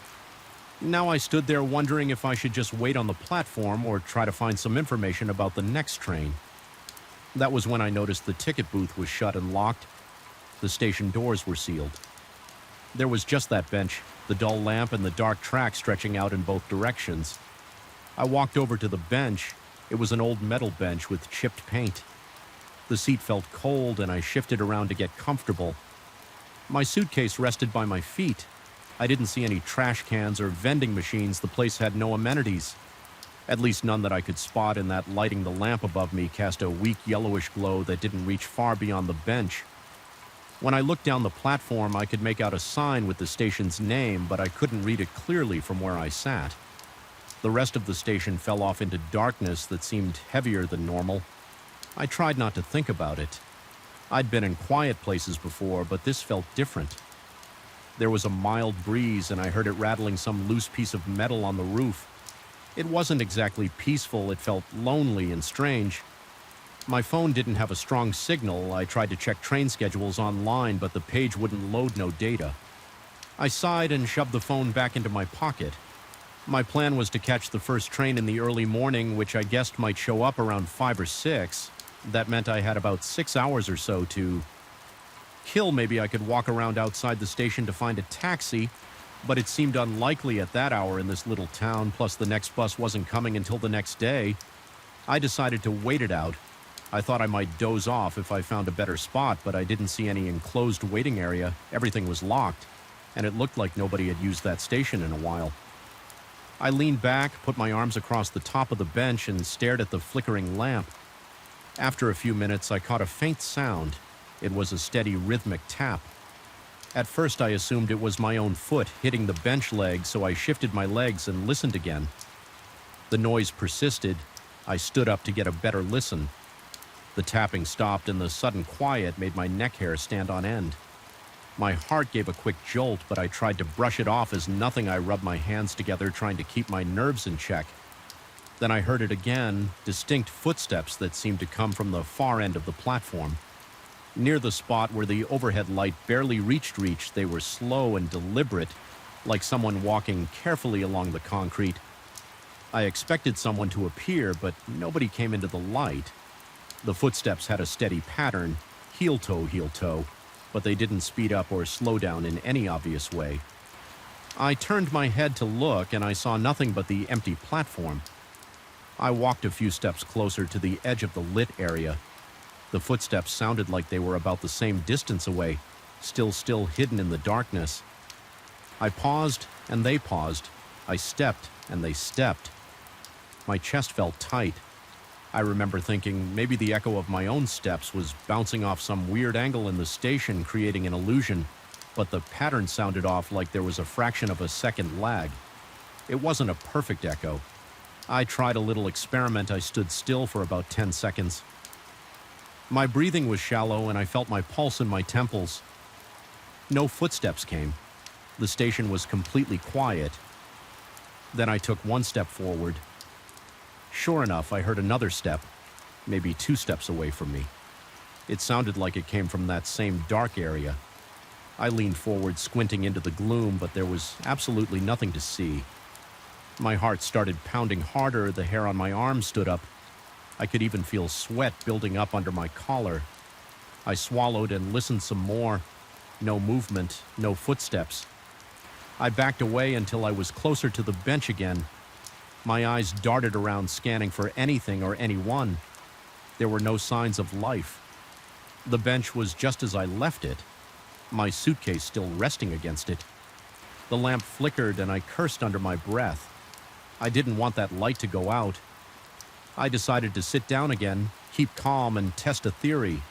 Now I stood there wondering if I should just wait on the platform or try to find some information about the next train. That was when I noticed the ticket booth was shut and locked. The station doors were sealed. There was just that bench, the dull lamp, and the dark track stretching out in both directions. I walked over to the bench. It was an old metal bench with chipped paint. The seat felt cold, and I shifted around to get comfortable. My suitcase rested by my feet. I didn't see any trash cans or vending machines. The place had no amenities. At least none that I could spot, in that lighting the lamp above me cast a weak yellowish glow that didn't reach far beyond the bench. When I looked down the platform, I could make out a sign with the station's name, but I couldn't read it clearly from where I sat. The rest of the station fell off into darkness that seemed heavier than normal. I tried not to think about it. I'd been in quiet places before, but this felt different. There was a mild breeze, and I heard it rattling some loose piece of metal on the roof. It wasn't exactly peaceful. It felt lonely and strange. My phone didn't have a strong signal. I tried to check train schedules online, but the page wouldn't load no data. I sighed and shoved the phone back into my pocket. My plan was to catch the first train in the early morning, which I guessed might show up around 5 or 6. That meant I had about 6 hours or so to kill. Maybe I could walk around outside the station to find a taxi, but it seemed unlikely at that hour in this little town, plus the next bus wasn't coming until the next day. I decided to wait it out. I thought I might doze off if I found a better spot, but I didn't see any enclosed waiting area. Everything was locked, and it looked like nobody had used that station in a while. I leaned back, put my arms across the top of the bench, and stared at the flickering lamp. After a few minutes, I caught a faint sound. It was a steady rhythmic tap. At first, I assumed it was my own foot hitting the bench leg, so I shifted my legs and listened again. The noise persisted. I stood up to get a better listen. The tapping stopped, and the sudden quiet made my neck hair stand on end. My heart gave a quick jolt, but I tried to brush it off as nothing. I rubbed my hands together, trying to keep my nerves in check. Then I heard it again, distinct footsteps that seemed to come from the far end of the platform. Near the spot where the overhead light barely reached, they were slow and deliberate, like someone walking carefully along the concrete. I expected someone to appear, but nobody came into the light. The footsteps had a steady pattern, heel-toe, but they didn't speed up or slow down in any obvious way. I turned my head to look, and I saw nothing but the empty platform. I walked a few steps closer to the edge of the lit area. The footsteps sounded like they were about the same distance away, still hidden in the darkness. I paused, and they paused. I stepped, and they stepped. My chest felt tight. I remember thinking maybe the echo of my own steps was bouncing off some weird angle in the station, creating an illusion, but the pattern sounded off like there was a fraction of a second lag. It wasn't a perfect echo. I tried a little experiment. I stood still for about 10 seconds. My breathing was shallow, and I felt my pulse in my temples. No footsteps came. The station was completely quiet. Then I took one step forward. Sure enough, I heard another step, maybe 2 steps away from me. It sounded like it came from that same dark area. I leaned forward, squinting into the gloom, but there was absolutely nothing to see. My heart started pounding harder. The hair on my arm stood up. I could even feel sweat building up under my collar. I swallowed and listened some more. No movement, no footsteps. I backed away until I was closer to the bench again. My eyes darted around, scanning for anything or anyone. There were no signs of life. The bench was just as I left it, my suitcase still resting against it. The lamp flickered, and I cursed under my breath. I didn't want that light to go out. I decided to sit down again, keep calm, and test a theory.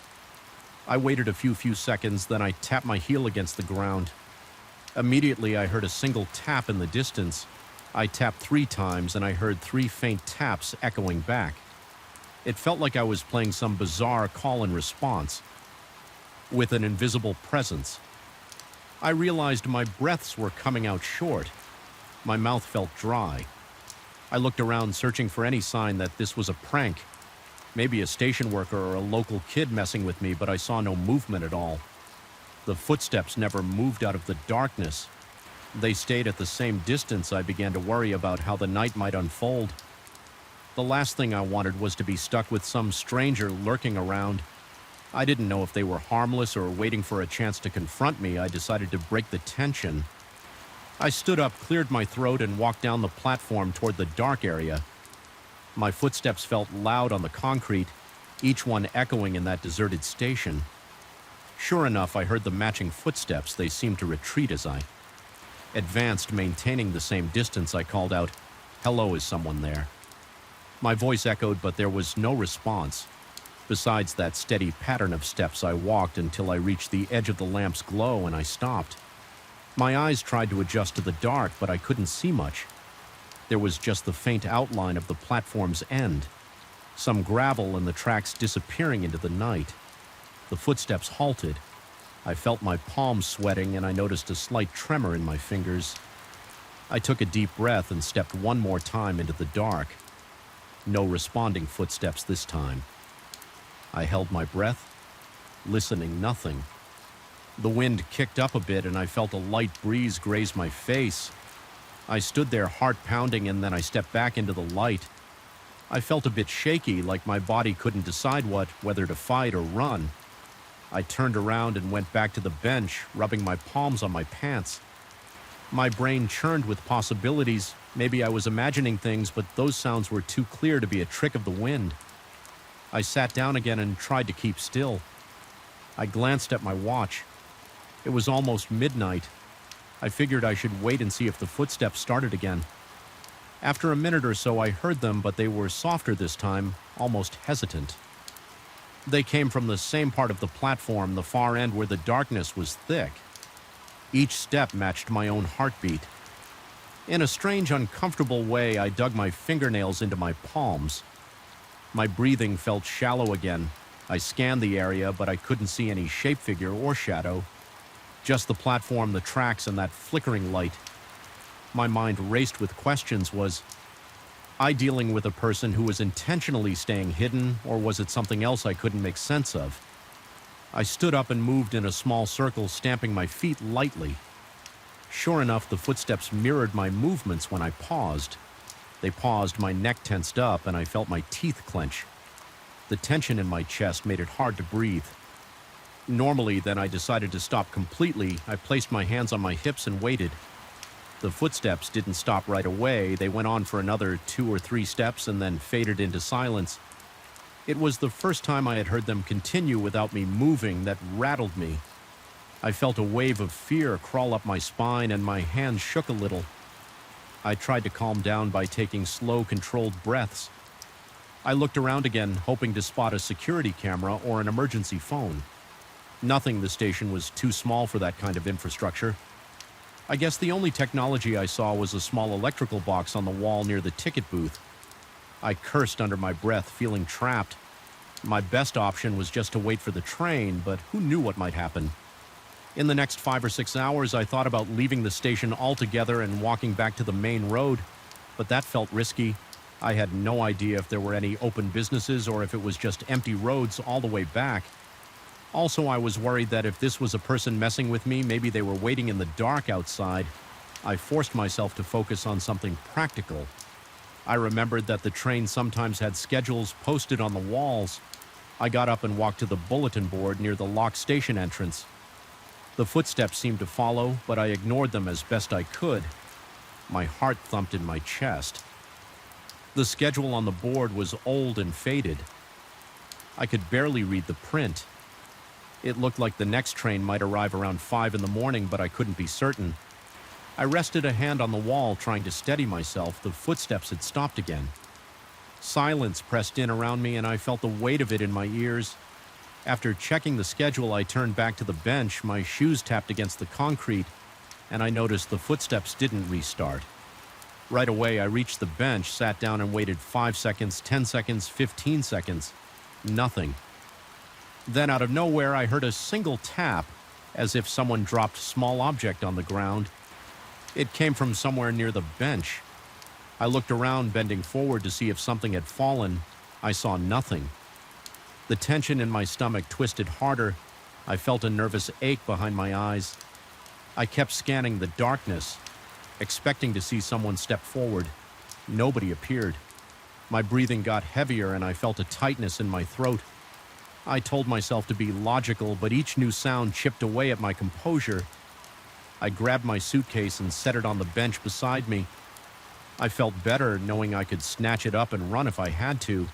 I waited a few seconds, then I tapped my heel against the ground. Immediately, I heard a single tap in the distance. I tapped 3 times, and I heard 3 faint taps echoing back. It felt like I was playing some bizarre call and response with an invisible presence. I realized my breaths were coming out short. My mouth felt dry. I looked around searching for any sign that this was a prank. Maybe a station worker or a local kid messing with me, but I saw no movement at all. The footsteps never moved out of the darkness. They stayed at the same distance. I began to worry about how the night might unfold. The last thing I wanted was to be stuck with some stranger lurking around. I didn't know if they were harmless or waiting for a chance to confront me. I decided to break the tension. I stood up, cleared my throat, and walked down the platform toward the dark area. My footsteps felt loud on the concrete, each one echoing in that deserted station. Sure enough, I heard the matching footsteps. They seemed to retreat as I advanced, maintaining the same distance. I called out, "Hello, is someone there?" My voice echoed, but there was no response. Besides that steady pattern of steps, I walked until I reached the edge of the lamp's glow, and I stopped. My eyes tried to adjust to the dark, but I couldn't see much. There was just the faint outline of the platform's end, some gravel and the tracks disappearing into the night. The footsteps halted. I felt my palms sweating, and I noticed a slight tremor in my fingers. I took a deep breath and stepped one more time into the dark. No responding footsteps this time. I held my breath, listening. Nothing. The wind kicked up a bit, and I felt a light breeze graze my face. I stood there, heart pounding, and then I stepped back into the light. I felt a bit shaky, like my body couldn't decide whether to fight or run. I turned around and went back to the bench, rubbing my palms on my pants. My brain churned with possibilities. Maybe I was imagining things, but those sounds were too clear to be a trick of the wind. I sat down again and tried to keep still. I glanced at my watch. It was almost midnight. I figured I should wait and see if the footsteps started again. After a minute or so, I heard them, but they were softer this time, almost hesitant. They came from the same part of the platform, the far end where the darkness was thick. Each step matched my own heartbeat. In a strange, uncomfortable way, I dug my fingernails into my palms. My breathing felt shallow again. I scanned the area, but I couldn't see any shape figure or shadow. Just the platform, the tracks, and that flickering light. My mind raced with questions. Was I dealing with a person who was intentionally staying hidden, or was it something else I couldn't make sense of? I stood up and moved in a small circle, stamping my feet lightly. Sure enough, the footsteps mirrored my movements when I paused. They paused, my neck tensed up, and I felt my teeth clench. The tension in my chest made it hard to breathe. Normally, then, I decided to stop completely. I placed my hands on my hips and waited. The footsteps didn't stop right away. They went on for another 2 or 3 steps and then faded into silence. It was the first time I had heard them continue without me moving that rattled me. I felt a wave of fear crawl up my spine, and my hands shook a little. I tried to calm down by taking slow, controlled breaths. I looked around again, hoping to spot a security camera or an emergency phone. Nothing. The station was too small for that kind of infrastructure. I guess the only technology I saw was a small electrical box on the wall near the ticket booth. I cursed under my breath, feeling trapped. My best option was just to wait for the train, but who knew what might happen? In the next 5 or 6 hours, I thought about leaving the station altogether and walking back to the main road, but that felt risky. I had no idea if there were any open businesses or if it was just empty roads all the way back. Also, I was worried that if this was a person messing with me, maybe they were waiting in the dark outside. I forced myself to focus on something practical. I remembered that the train sometimes had schedules posted on the walls. I got up and walked to the bulletin board near the locked station entrance. The footsteps seemed to follow, but I ignored them as best I could. My heart thumped in my chest. The schedule on the board was old and faded. I could barely read the print. It looked like the next train might arrive around 5 in the morning, but I couldn't be certain. I rested a hand on the wall trying to steady myself. The footsteps had stopped again. Silence pressed in around me and I felt the weight of it in my ears. After checking the schedule, I turned back to the bench. My shoes tapped against the concrete and I noticed the footsteps didn't restart. Right away, I reached the bench, sat down and waited 5 seconds, 10 seconds, 15 seconds. Nothing. Then out of nowhere, I heard a single tap, as if someone dropped a small object on the ground. It came from somewhere near the bench. I looked around, bending forward to see if something had fallen. I saw nothing. The tension in my stomach twisted harder. I felt a nervous ache behind my eyes. I kept scanning the darkness, expecting to see someone step forward. Nobody appeared. My breathing got heavier and I felt a tightness in my throat. I told myself to be logical, but each new sound chipped away at my composure. I grabbed my suitcase and set it on the bench beside me. I felt better knowing I could snatch it up and run if I had to.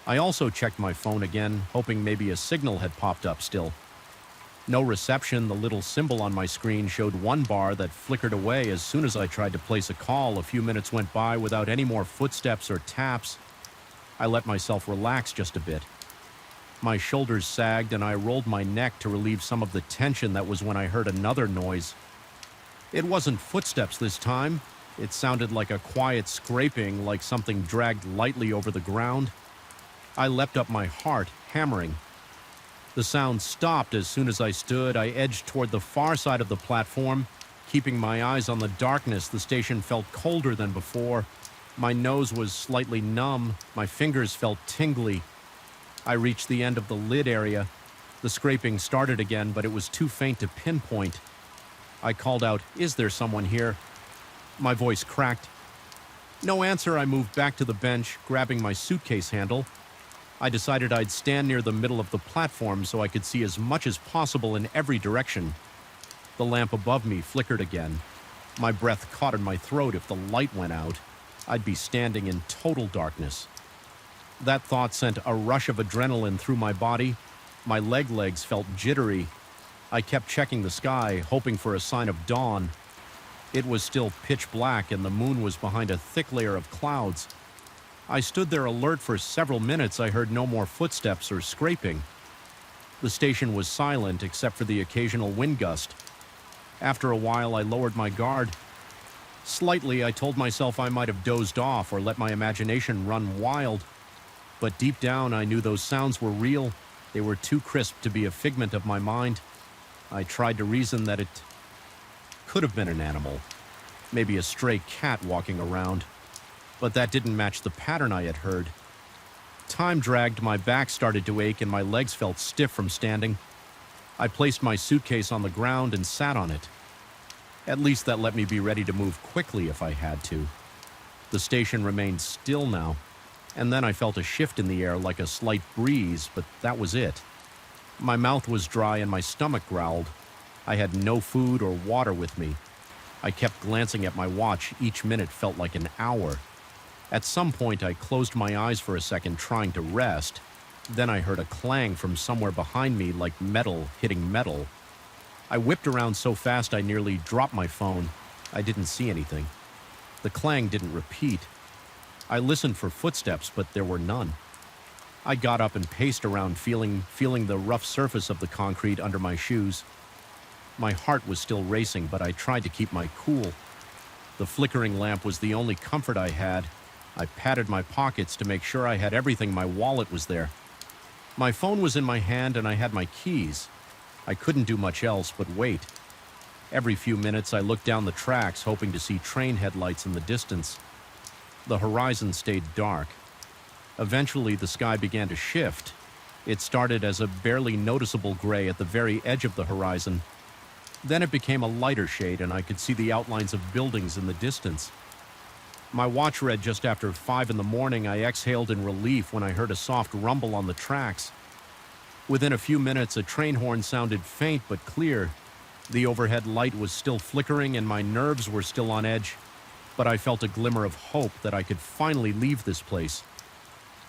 I also checked my phone again, hoping maybe a signal had popped up still. No reception. The little symbol on my screen showed one bar that flickered away as soon as I tried to place a call. A few minutes went by without any more footsteps or taps. I let myself relax just a bit. My shoulders sagged and I rolled my neck to relieve some of the tension that was when I heard another noise. It wasn't footsteps this time. It sounded like a quiet scraping, like something dragged lightly over the ground. I leapt up, my heart hammering. The sound stopped as soon as I stood. I edged toward the far side of the platform. Keeping my eyes on the darkness, the station felt colder than before. My nose was slightly numb. My fingers felt tingly. I reached the end of the lid area. The scraping started again, but it was too faint to pinpoint. I called out, "Is there someone here?" My voice cracked. No answer. I moved back to the bench, grabbing my suitcase handle. I decided I'd stand near the middle of the platform so I could see as much as possible in every direction. The lamp above me flickered again. My breath caught in my throat. If the light went out, I'd be standing in total darkness. That thought sent a rush of adrenaline through my body. My legs felt jittery. I kept checking the sky, hoping for a sign of dawn. It was still pitch black and the moon was behind a thick layer of clouds. I stood there alert for several minutes. I heard no more footsteps or scraping. The station was silent except for the occasional wind gust. After a while, I lowered my guard. Slightly, I told myself I might have dozed off or let my imagination run wild. But deep down, I knew those sounds were real. They were too crisp to be a figment of my mind. I tried to reason that it could have been an animal, maybe a stray cat walking around. But that didn't match the pattern I had heard. Time dragged, my back started to ache, and my legs felt stiff from standing. I placed my suitcase on the ground and sat on it. At least that let me be ready to move quickly if I had to. The station remained still now, and then I felt a shift in the air like a slight breeze, but that was it. My mouth was dry and my stomach growled. I had no food or water with me. I kept glancing at my watch. Each minute felt like an hour. At some point, I closed my eyes for a second, trying to rest. Then I heard a clang from somewhere behind me, like metal hitting metal. I whipped around so fast I nearly dropped my phone. I didn't see anything. The clang didn't repeat. I listened for footsteps, but there were none. I got up and paced around, feeling the rough surface of the concrete under my shoes. My heart was still racing, but I tried to keep my cool. The flickering lamp was the only comfort I had. I patted my pockets to make sure I had everything. My wallet was there. My phone was in my hand and I had my keys. I couldn't do much else but wait. Every few minutes I looked down the tracks, hoping to see train headlights in the distance. The horizon stayed dark. Eventually the sky began to shift. It started as a barely noticeable gray at the very edge of the horizon. Then it became a lighter shade and I could see the outlines of buildings in the distance. My watch read just after 5 in the morning. I exhaled in relief when I heard a soft rumble on the tracks. Within a few minutes, a train horn sounded faint but clear. The overhead light was still flickering and my nerves were still on edge, but I felt a glimmer of hope that I could finally leave this place.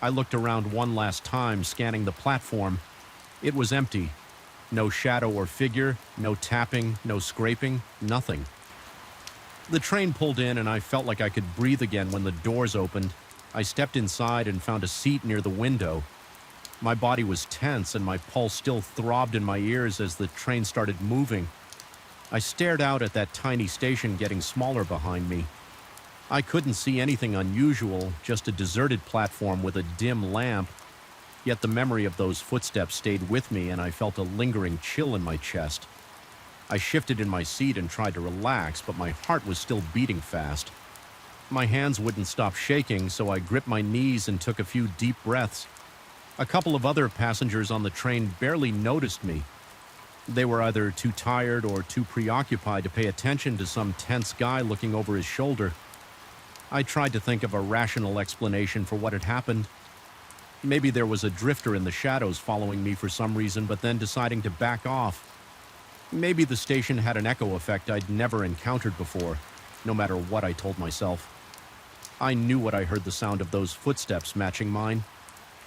I looked around one last time, scanning the platform. It was empty. No shadow or figure, no tapping, no scraping, nothing. The train pulled in and I felt like I could breathe again when the doors opened. I stepped inside and found a seat near the window. My body was tense and my pulse still throbbed in my ears as the train started moving. I stared out at that tiny station getting smaller behind me. I couldn't see anything unusual, just a deserted platform with a dim lamp. Yet the memory of those footsteps stayed with me and I felt a lingering chill in my chest. I shifted in my seat and tried to relax, but my heart was still beating fast. My hands wouldn't stop shaking, so I gripped my knees and took a few deep breaths. A couple of other passengers on the train barely noticed me. They were either too tired or too preoccupied to pay attention to some tense guy looking over his shoulder. I tried to think of a rational explanation for what had happened. Maybe there was a drifter in the shadows following me for some reason, but then deciding to back off. Maybe the station had an echo effect I'd never encountered before, no matter what I told myself. I knew what I heard the sound of those footsteps matching mine,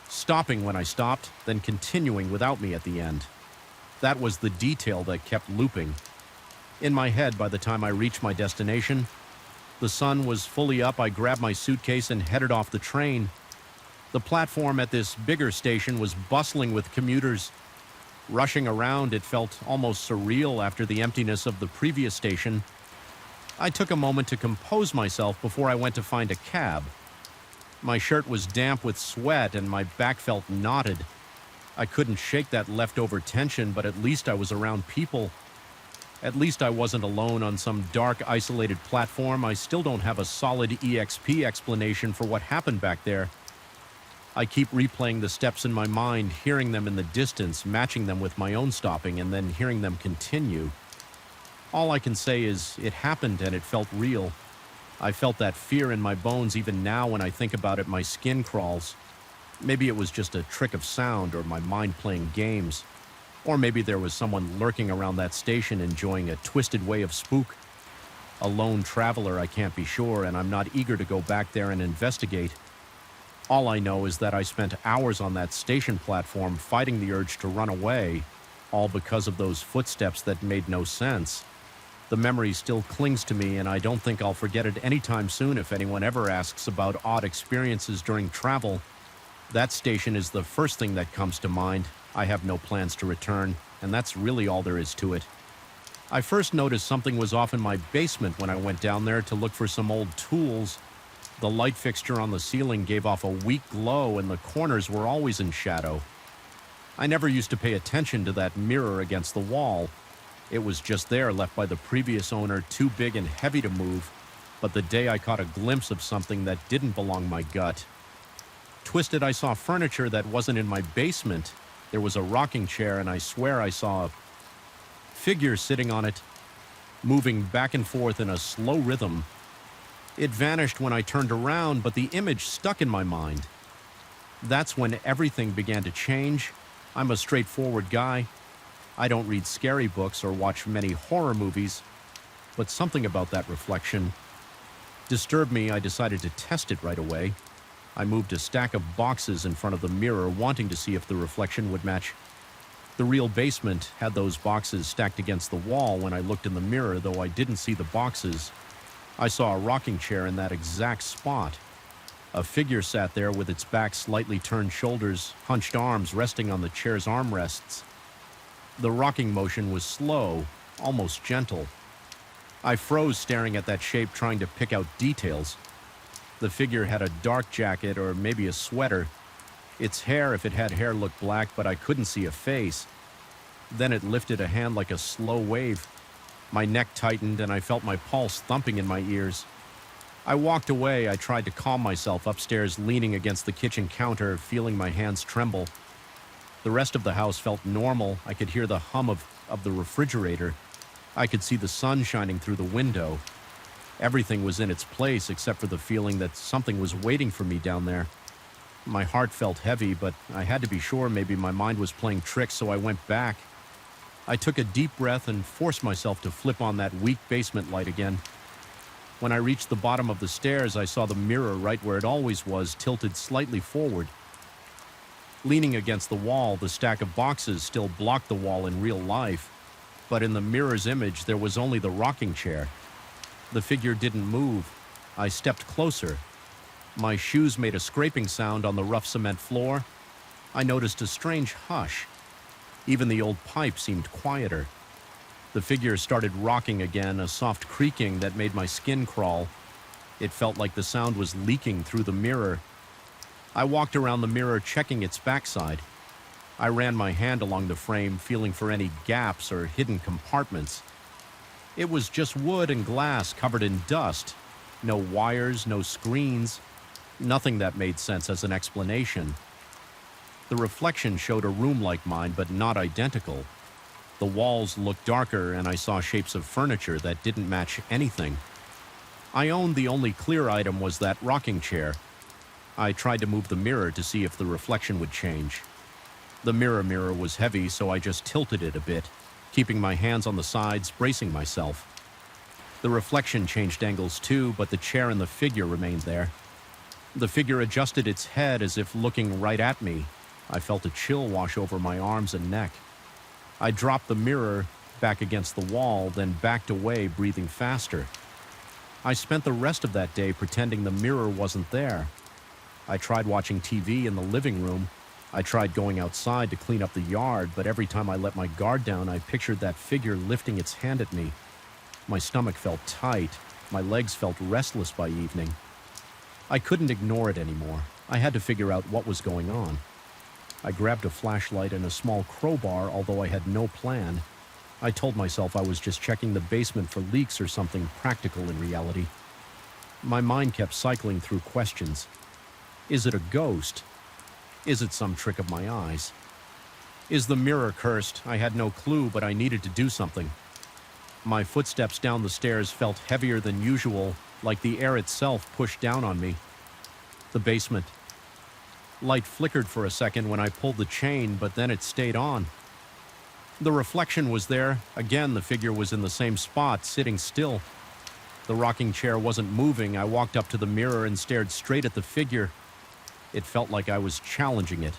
stopping when I stopped, then continuing without me at the end. That was the detail that kept looping. In my head, by the time I reached my destination, the sun was fully up. I grabbed my suitcase and headed off the train. The platform at this bigger station was bustling with commuters. Rushing around, it felt almost surreal after the emptiness of the previous station. I took a moment to compose myself before I went to find a cab. My shirt was damp with sweat and my back felt knotted. I couldn't shake that leftover tension, but at least I was around people. At least I wasn't alone on some dark, isolated platform. I still don't have a solid EXP explanation for what happened back there. I keep replaying the steps in my mind, hearing them in the distance, matching them with my own stopping, and then hearing them continue. All I can say is it happened and it felt real. I felt that fear in my bones even now when I think about it, my skin crawls. Maybe it was just a trick of sound or my mind playing games. Or maybe there was someone lurking around that station enjoying a twisted way of spook. A lone traveler, I can't be sure, and I'm not eager to go back there and investigate. All I know is that I spent hours on that station platform fighting the urge to run away, all because of those footsteps that made no sense. The memory still clings to me, and I don't think I'll forget it anytime soon if anyone ever asks about odd experiences during travel. That station is the first thing that comes to mind. I have no plans to return, and that's really all there is to it. I first noticed something was off in my basement when I went down there to look for some old tools. The light fixture on the ceiling gave off a weak glow and the corners were always in shadow. I never used to pay attention to that mirror against the wall. It was just there, left by the previous owner, too big and heavy to move. But the day I caught a glimpse of something that didn't belong my gut. Twisted, I saw furniture that wasn't in my basement. There was a rocking chair and I swear I saw a figure sitting on it, moving back and forth in a slow rhythm. It vanished when I turned around, but the image stuck in my mind. That's when everything began to change. I'm a straightforward guy. I don't read scary books or watch many horror movies, but something about that reflection disturbed me. I decided to test it right away. I moved a stack of boxes in front of the mirror, wanting to see if the reflection would match. The real basement had those boxes stacked against the wall. When I looked in the mirror, though I didn't see the boxes, I saw a rocking chair in that exact spot. A figure sat there with its back slightly turned, shoulders, hunched arms resting on the chair's armrests. The rocking motion was slow, almost gentle. I froze staring at that shape, trying to pick out details. The figure had a dark jacket or maybe a sweater. Its hair, if it had hair, looked black, but I couldn't see a face. Then it lifted a hand like a slow wave. My neck tightened and I felt my pulse thumping in my ears. I walked away. I tried to calm myself upstairs, leaning against the kitchen counter, feeling my hands tremble. The rest of the house felt normal. I could hear the hum of the refrigerator. I could see the sun shining through the window. Everything was in its place except for the feeling that something was waiting for me down there. My heart felt heavy, but I had to be sure maybe my mind was playing tricks, so I went back. I took a deep breath and forced myself to flip on that weak basement light again. When I reached the bottom of the stairs, I saw the mirror right where it always was, tilted slightly forward. Leaning against the wall, the stack of boxes still blocked the wall in real life, but in the mirror's image, there was only the rocking chair. The figure didn't move. I stepped closer. My shoes made a scraping sound on the rough cement floor. I noticed a strange hush. Even the old pipe seemed quieter. The figure started rocking again, a soft creaking that made my skin crawl. It felt like the sound was leaking through the mirror. I walked around the mirror, checking its backside. I ran my hand along the frame, feeling for any gaps or hidden compartments. It was just wood and glass covered in dust. No wires, no screens. Nothing that made sense as an explanation. The reflection showed a room like mine, but not identical. The walls looked darker, and I saw shapes of furniture that didn't match anything. I owned the only clear item was that rocking chair. I tried to move the mirror to see if the reflection would change. The mirror was heavy, so I just tilted it a bit, keeping my hands on the sides, bracing myself. The reflection changed angles too, but the chair and the figure remained there. The figure adjusted its head as if looking right at me. I felt a chill wash over my arms and neck. I dropped the mirror back against the wall, then backed away, breathing faster. I spent the rest of that day pretending the mirror wasn't there. I tried watching TV in the living room. I tried going outside to clean up the yard, but every time I let my guard down, I pictured that figure lifting its hand at me. My stomach felt tight. My legs felt restless by evening. I couldn't ignore it anymore. I had to figure out what was going on. I grabbed a flashlight and a small crowbar, although I had no plan. I told myself I was just checking the basement for leaks or something practical in reality. My mind kept cycling through questions. Is it a ghost? Is it some trick of my eyes? Is the mirror cursed? I had no clue, but I needed to do something. My footsteps down the stairs felt heavier than usual, like the air itself pushed down on me. The basement. Light flickered for a second when I pulled the chain, but then it stayed on. The reflection was there. Again, the figure was in the same spot, sitting still. The rocking chair wasn't moving. I walked up to the mirror and stared straight at the figure. It felt like I was challenging it.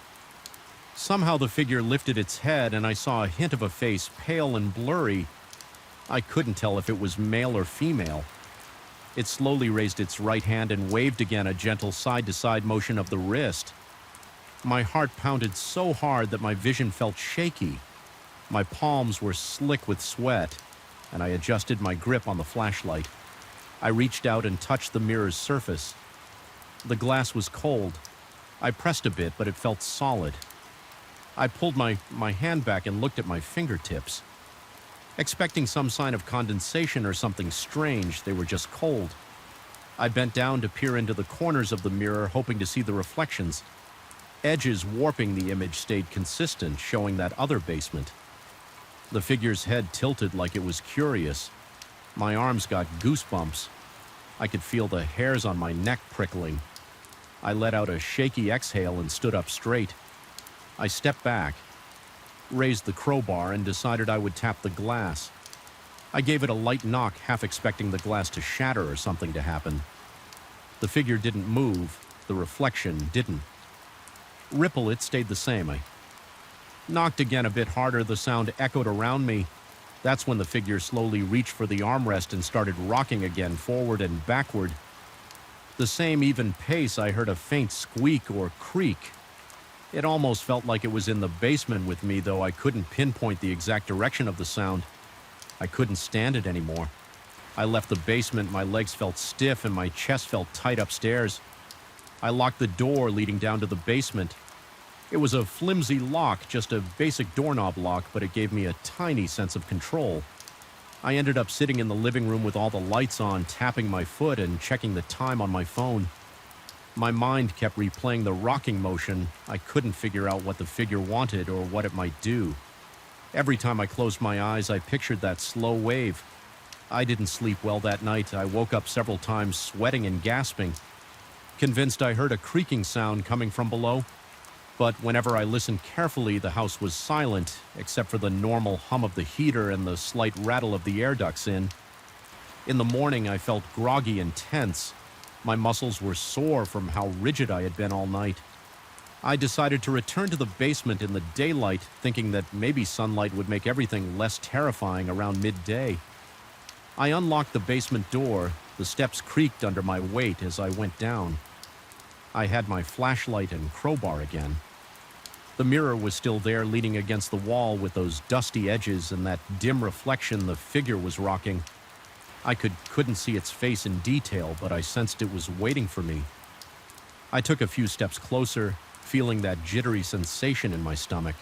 Somehow the figure lifted its head, and I saw a hint of a face, pale and blurry. I couldn't tell if it was male or female. It slowly raised its right hand and waved again, a gentle side-to-side motion of the wrist. My heart pounded so hard that my vision felt shaky. My palms were slick with sweat, and I adjusted my grip on the flashlight. I reached out and touched the mirror's surface. The glass was cold. I pressed a bit, but it felt solid. I pulled my hand back and looked at my fingertips. Expecting some sign of condensation or something strange, they were just cold. I bent down to peer into the corners of the mirror, hoping to see the reflections. Edges warping the image stayed consistent, showing that other basement. The figure's head tilted like it was curious. My arms got goosebumps. I could feel the hairs on my neck prickling. I let out a shaky exhale and stood up straight. I stepped back, raised the crowbar, and decided I would tap the glass. I gave it a light knock, half expecting the glass to shatter or something to happen. The figure didn't move. The reflection didn't. Ripple, it stayed the same. I knocked again a bit harder. The sound echoed around me. That's when the figure slowly reached for the armrest and started rocking again, forward and backward. The same even pace. I heard a faint squeak or creak. It almost felt like it was in the basement with me, though I couldn't pinpoint the exact direction of the sound. I couldn't stand it anymore. I left the basement. My legs felt stiff and my chest felt tight upstairs. I locked the door leading down to the basement. It was a flimsy lock, just a basic doorknob lock, but it gave me a tiny sense of control. I ended up sitting in the living room with all the lights on, tapping my foot and checking the time on my phone. My mind kept replaying the rocking motion. I couldn't figure out what the figure wanted or what it might do. Every time I closed my eyes, I pictured that slow wave. I didn't sleep well that night. I woke up several times, sweating and gasping, convinced I heard a creaking sound coming from below. But whenever I listened carefully, the house was silent, except for the normal hum of the heater and the slight rattle of the air ducts in. In the morning, I felt groggy and tense. My muscles were sore from how rigid I had been all night. I decided to return to the basement in the daylight, thinking that maybe sunlight would make everything less terrifying around midday. I unlocked the basement door. The steps creaked under my weight as I went down. I had my flashlight and crowbar again. The mirror was still there, leaning against the wall with those dusty edges and that dim reflection the figure was rocking. I couldn't see its face in detail, but I sensed it was waiting for me. I took a few steps closer, feeling that jittery sensation in my stomach.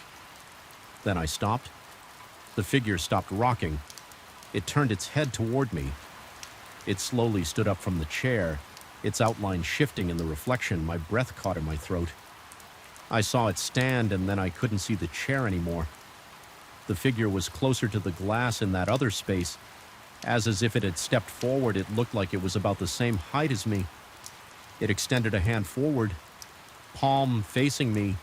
Then I stopped. The figure stopped rocking. It turned its head toward me. It slowly stood up from the chair, its outline shifting in the reflection. My breath caught in my throat. I saw it stand, and then I couldn't see the chair anymore. The figure was closer to the glass in that other space. As if it had stepped forward, it looked like it was about the same height as me. It extended a hand forward, palm facing me,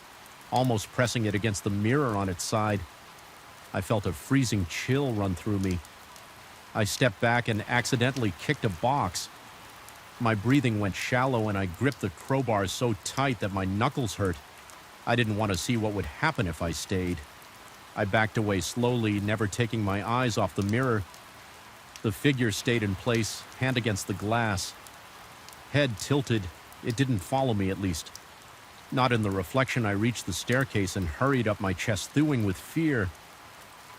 almost pressing it against the mirror on its side. I felt a freezing chill run through me. I stepped back and accidentally kicked a box. My breathing went shallow, and I gripped the crowbar so tight that my knuckles hurt. I didn't want to see what would happen if I stayed. I backed away slowly, never taking my eyes off the mirror. The figure stayed in place, hand against the glass. Head tilted. It didn't follow me, at least. Not in the reflection. I reached the staircase and hurried up, my chest thawing with fear.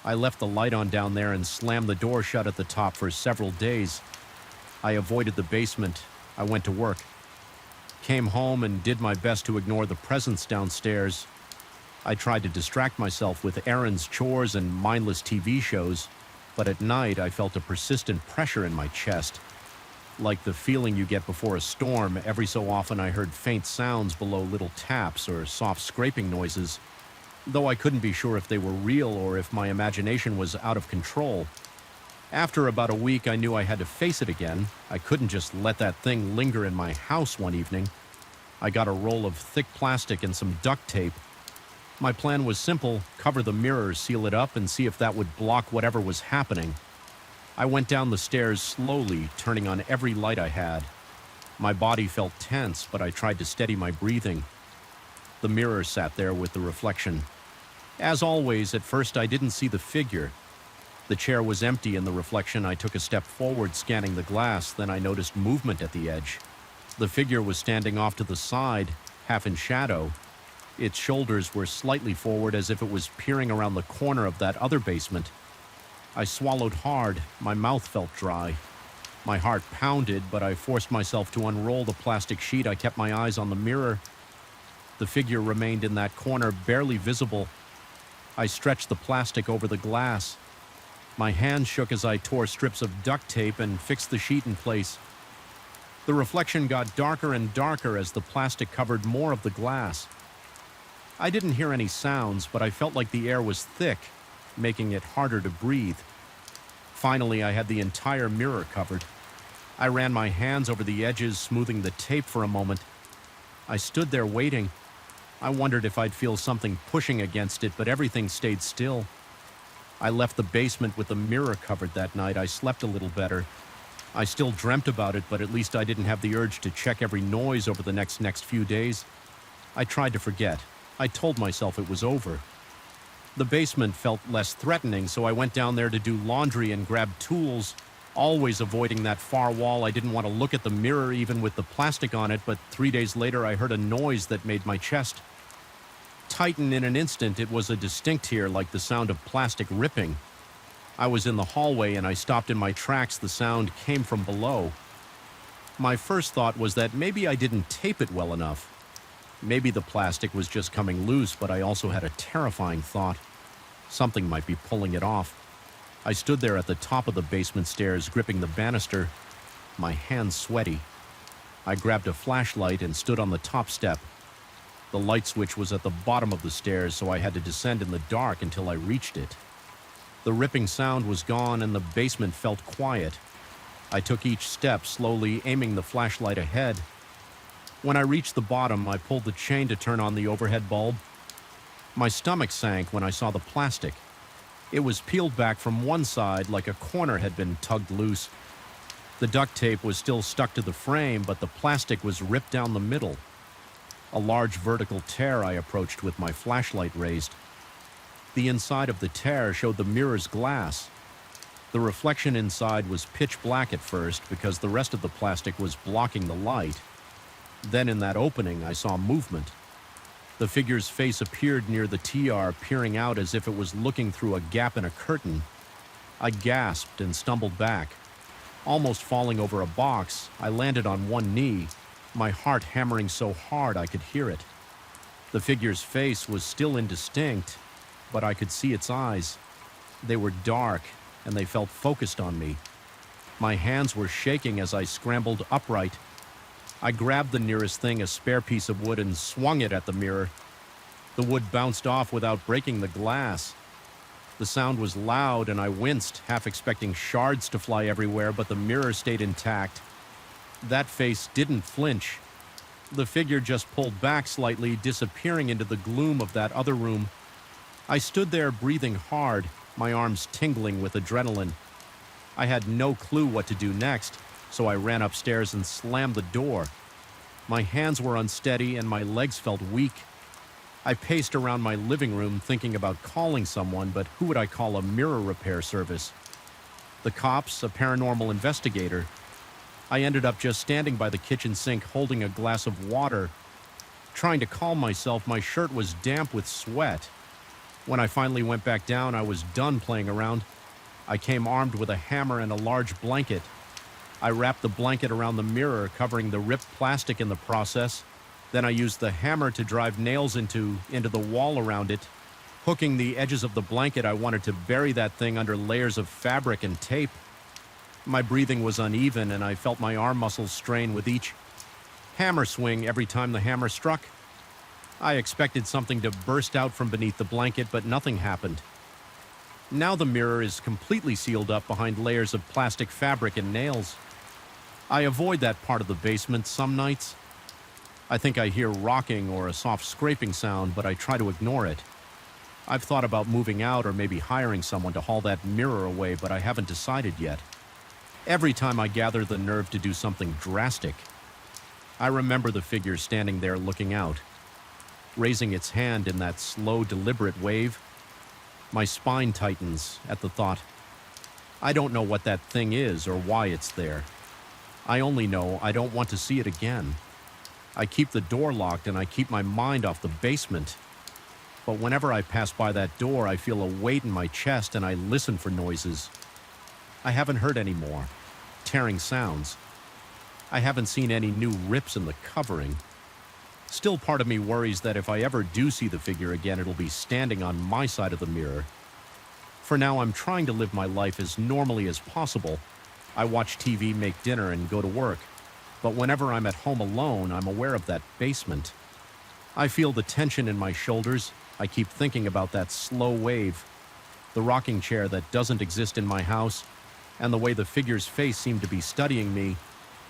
I left the light on down there and slammed the door shut at the top for several days. I avoided the basement. I went to work. Came home and did my best to ignore the presence downstairs. I tried to distract myself with errands, chores, and mindless TV shows, but at night I felt a persistent pressure in my chest. Like the feeling you get before a storm, every so often I heard faint sounds below, little taps or soft scraping noises, though I couldn't be sure if they were real or if my imagination was out of control. After about a week, I knew I had to face it again. I couldn't just let that thing linger in my house one evening. I got a roll of thick plastic and some duct tape. My plan was simple: cover the mirror, seal it up, and see if that would block whatever was happening. I went down the stairs slowly, turning on every light I had. My body felt tense, but I tried to steady my breathing. The mirror sat there with the reflection. As always, at first I didn't see the figure. The chair was empty in the reflection. I took a step forward, scanning the glass. Then I noticed movement at the edge. The figure was standing off to the side, half in shadow. Its shoulders were slightly forward, as if it was peering around the corner of that other basement. I swallowed hard. My mouth felt dry. My heart pounded, but I forced myself to unroll the plastic sheet. I kept my eyes on the mirror. The figure remained in that corner, barely visible. I stretched the plastic over the glass. My hand shook as I tore strips of duct tape and fixed the sheet in place. The reflection got darker and darker as the plastic covered more of the glass. I didn't hear any sounds, but I felt like the air was thick, making it harder to breathe. Finally, I had the entire mirror covered. I ran my hands over the edges, smoothing the tape for a moment. I stood there waiting. I wondered if I'd feel something pushing against it, but everything stayed still. I left the basement with the mirror covered that night. I slept a little better. I still dreamt about it, but at least I didn't have the urge to check every noise over the next few days. I tried to forget. I told myself it was over. The basement felt less threatening, so I went down there to do laundry and grab tools, always avoiding that far wall. I didn't want to look at the mirror even with the plastic on it, but 3 days later I heard a noise that made my chest tighten in an instant. It was a distinct here, like the sound of plastic ripping. I was in the hallway and I stopped in my tracks. The sound came from below. My first thought was that maybe I didn't tape it well enough. Maybe the plastic was just coming loose, but I also had a terrifying thought. Something might be pulling it off. I stood there at the top of the basement stairs, gripping the banister, my hands sweaty. I grabbed a flashlight and stood on the top step. The light switch was at the bottom of the stairs, so I had to descend in the dark until I reached it. The ripping sound was gone and the basement felt quiet. I took each step slowly, aiming the flashlight ahead. When I reached the bottom, I pulled the chain to turn on the overhead bulb. My stomach sank when I saw the plastic. It was peeled back from one side like a corner had been tugged loose. The duct tape was still stuck to the frame, but the plastic was ripped down the middle. A large vertical tear I approached with my flashlight raised. The inside of the tear showed the mirror's glass. The reflection inside was pitch black at first because the rest of the plastic was blocking the light. Then in that opening, I saw movement. The figure's face appeared near the TR, peering out as if it was looking through a gap in a curtain. I gasped and stumbled back. Almost falling over a box, I landed on one knee, my heart hammering so hard I could hear it. The figure's face was still indistinct, but I could see its eyes. They were dark, and they felt focused on me. My hands were shaking as I scrambled upright. I grabbed the nearest thing, a spare piece of wood, and swung it at the mirror. The wood bounced off without breaking the glass. The sound was loud, and I winced, half expecting shards to fly everywhere, but the mirror stayed intact. That face didn't flinch. The figure just pulled back slightly, disappearing into the gloom of that other room. I stood there breathing hard, my arms tingling with adrenaline. I had no clue what to do next, so I ran upstairs and slammed the door. My hands were unsteady and my legs felt weak. I paced around my living room thinking about calling someone, but who would I call? A mirror repair service? The cops? A paranormal investigator? I ended up just standing by the kitchen sink holding a glass of water. Trying to calm myself, my shirt was damp with sweat. When I finally went back down, I was done playing around. I came armed with a hammer and a large blanket. I wrapped the blanket around the mirror, covering the ripped plastic in the process. Then I used the hammer to drive nails into the wall around it. Hooking the edges of the blanket, I wanted to bury that thing under layers of fabric and tape. My breathing was uneven, and I felt my arm muscles strain with each hammer swing every time the hammer struck. I expected something to burst out from beneath the blanket, but nothing happened. Now the mirror is completely sealed up behind layers of plastic fabric and nails. I avoid that part of the basement some nights. I think I hear rocking or a soft scraping sound, but I try to ignore it. I've thought about moving out or maybe hiring someone to haul that mirror away, but I haven't decided yet. Every time I gather the nerve to do something drastic, I remember the figure standing there looking out, raising its hand in that slow, deliberate wave. My spine tightens at the thought. I don't know what that thing is or why it's there. I only know I don't want to see it again. I keep the door locked and I keep my mind off the basement. But whenever I pass by that door, I feel a weight in my chest and I listen for noises. I haven't heard any more tearing sounds. I haven't seen any new rips in the covering. Still, part of me worries that if I ever do see the figure again, it'll be standing on my side of the mirror. For now, I'm trying to live my life as normally as possible. I watch TV, make dinner, and go to work. But whenever I'm at home alone, I'm aware of that basement. I feel the tension in my shoulders. I keep thinking about that slow wave, the rocking chair that doesn't exist in my house, and the way the figure's face seemed to be studying me.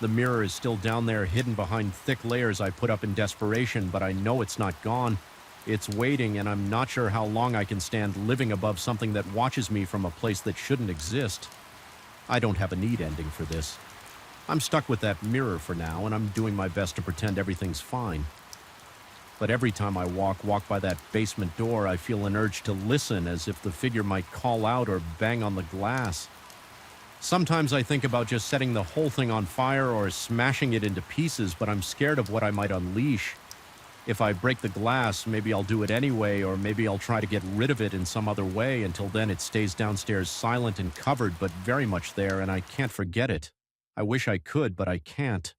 The mirror is still down there, hidden behind thick layers I put up in desperation, but I know it's not gone. It's waiting, and I'm not sure how long I can stand living above something that watches me from a place that shouldn't exist. I don't have a neat ending for this. I'm stuck with that mirror for now, and I'm doing my best to pretend everything's fine. But every time I walk by that basement door, I feel an urge to listen, as if the figure might call out or bang on the glass. Sometimes I think about just setting the whole thing on fire or smashing it into pieces, but I'm scared of what I might unleash. If I break the glass, maybe I'll do it anyway, or maybe I'll try to get rid of it in some other way. Until then, it stays downstairs silent and covered, but very much there, and I can't forget it. I wish I could, but I can't.